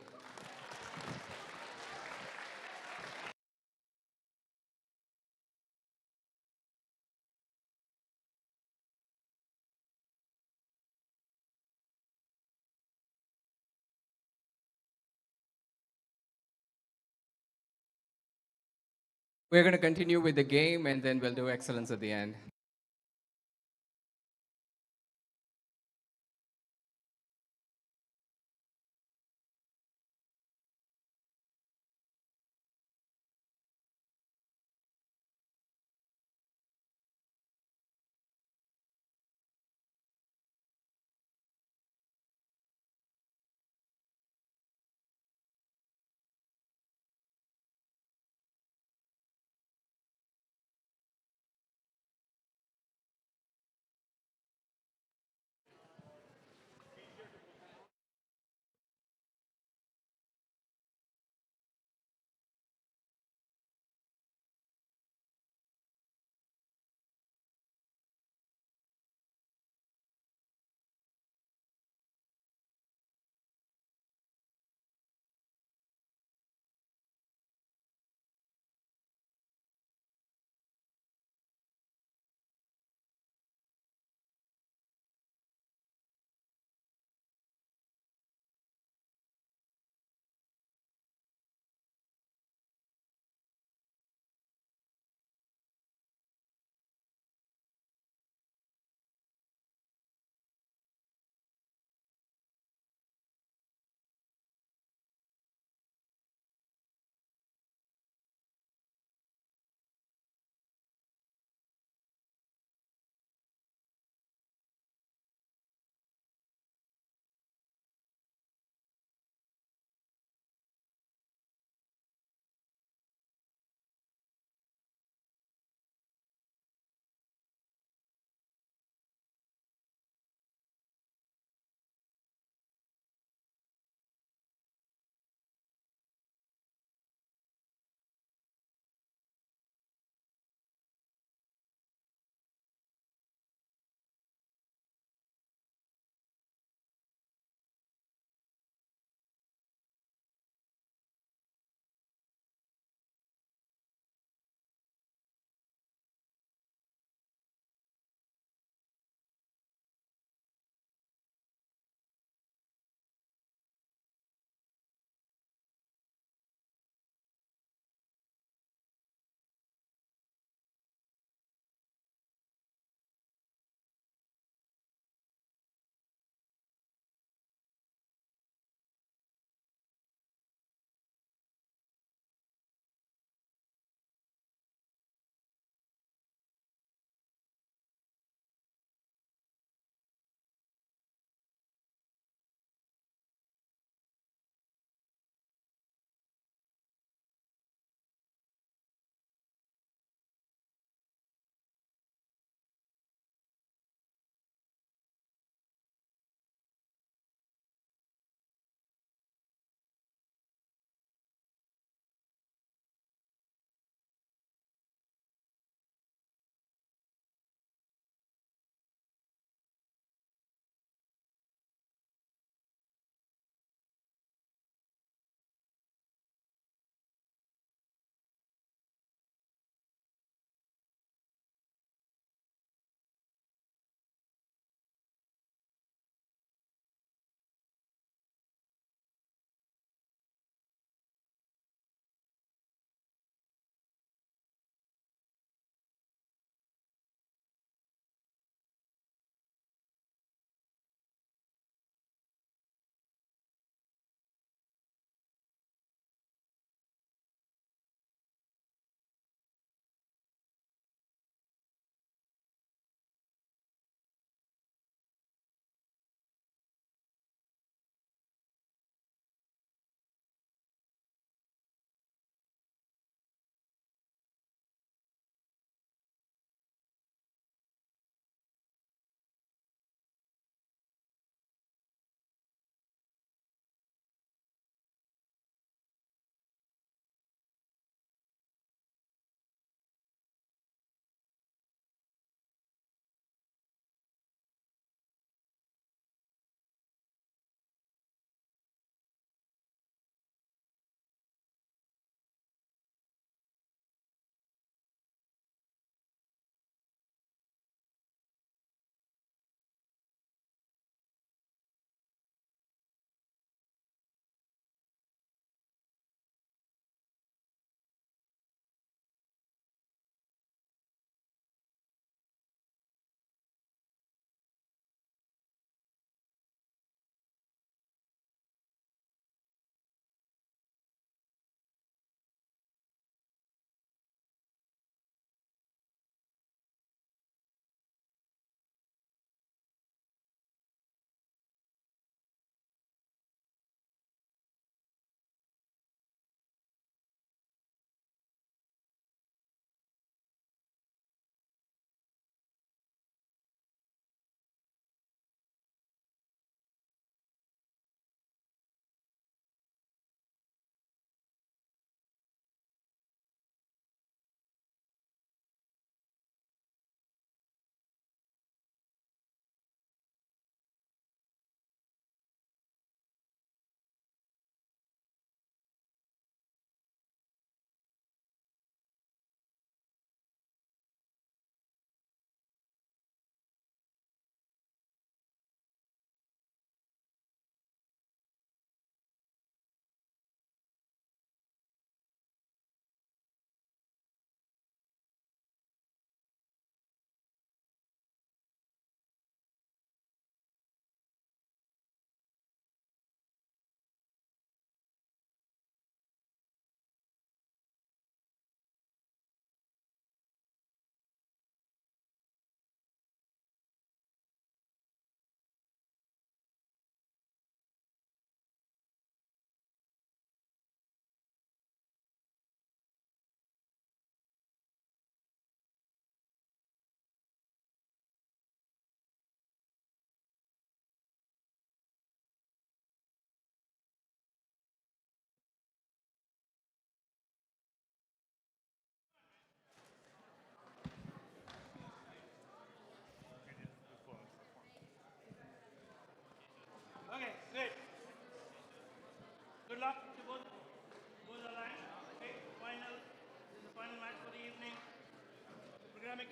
We're going to continue with the game, and then we'll do excellence at the end.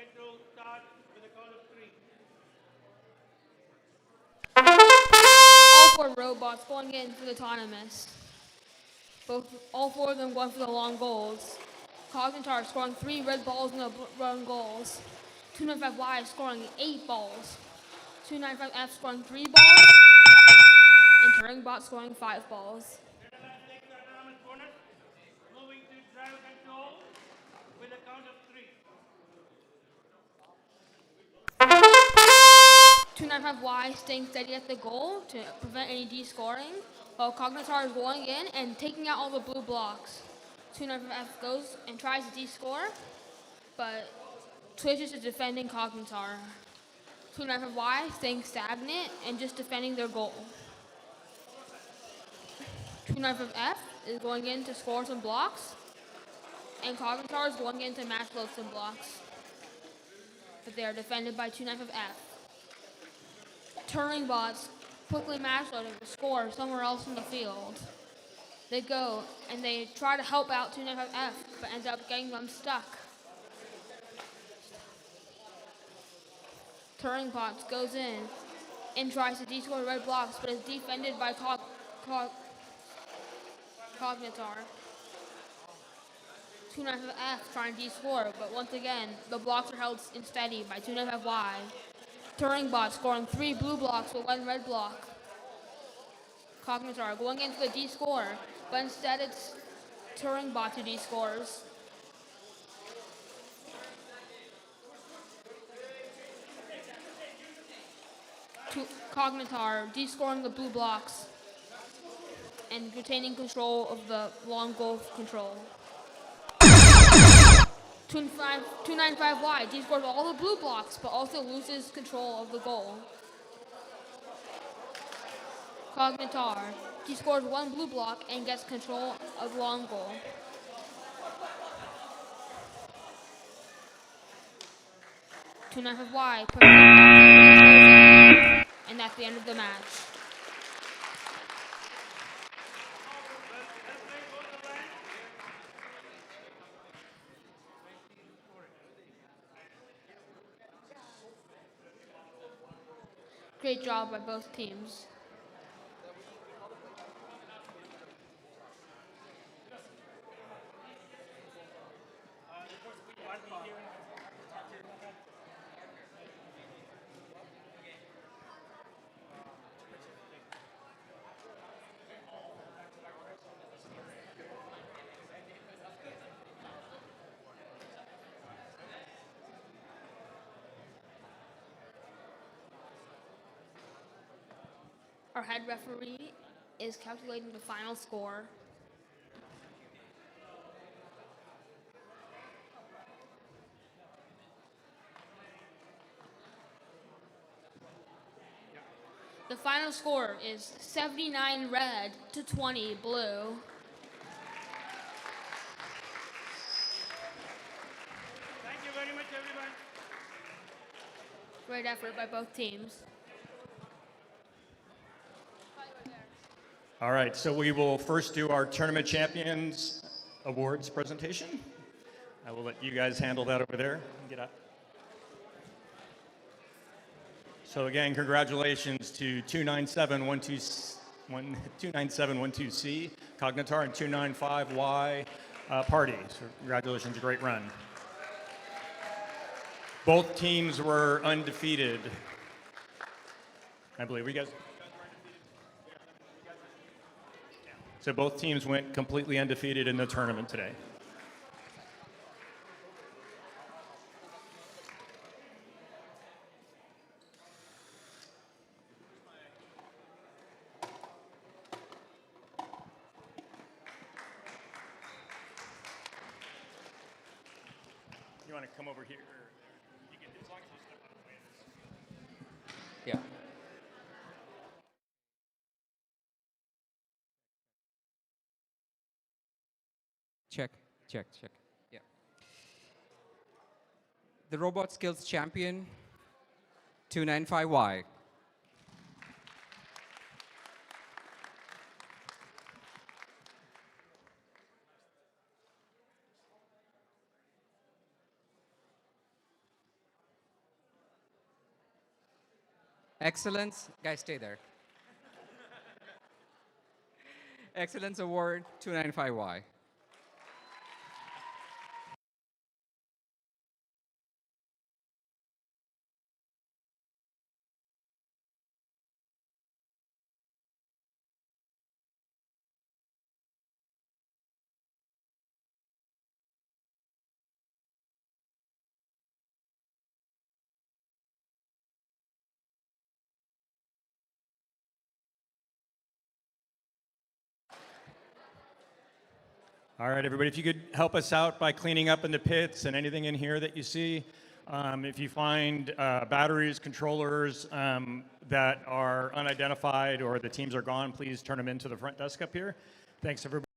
control start with a count of 3. All 4 robots going in for the autonomous. All 4 of them going for the long goals. Cognitar scoring 3 red balls in the run goals. 295Y scoring 8 balls. 295F scoring 3 balls. And Turingbot scoring 5 balls. Netherlands takes the autonomous bonus, moving to drive control with a count of 3. 295Y staying steady at the goal to prevent any de-scoring, while Cognitar is going in and taking out all the blue blocks. 295F goes and tries to de-score, but switches to defending Cognitar. 295Y staying stagnant and just defending their goal. 295F is going in to score some blocks, and Cognitar is going in to match load some blocks. But they are defended by 295F. Turing bots quickly match loading to score somewhere else in the field. They go and they try to help out 295F, but end up getting them stuck. Turing bots goes in and tries to de-score red blocks, but is defended by Cognitar. 295F trying to de-score, but once again, the blocks are held steady by 295Y. Turing bot scoring 3 blue blocks with 1 red block. Cognitar going in for the de-score, but instead it's Turing bot who de-scores. Cognitar de-scoring the blue blocks and retaining control of the long goal control. 295Y de-scores all the blue blocks, but also loses control of the goal. Cognitar de-scores 1 blue block and gets control of long goal. Y pushes it and that's the end of the match. Great job by both teams. Our head referee is calculating the final score. The final score is 79 red to 20 blue. Thank you very much, everyone. Great effort by both teams. All right, so we will first do our Tournament Champions Awards presentation. I will let you guys handle that over there. Get up. So again, congratulations to 29712C, Cognitar, and 295Y Party. So congratulations, a great run. Both teams were undefeated. I believe you guys. So both teams went completely undefeated in the tournament today. You want to come over here? You can, as long as you step out of the way. Yeah. Check. Yeah. The Robot Skills Champion, 295Y. Excellence, guys, stay there. Excellence Award 295Y. All right, everybody, if you could help us out by cleaning up in the pits and anything in here that you see. If you find batteries, controllers that are unidentified or the teams are gone, please turn them into the front desk up here. Thanks, everybody.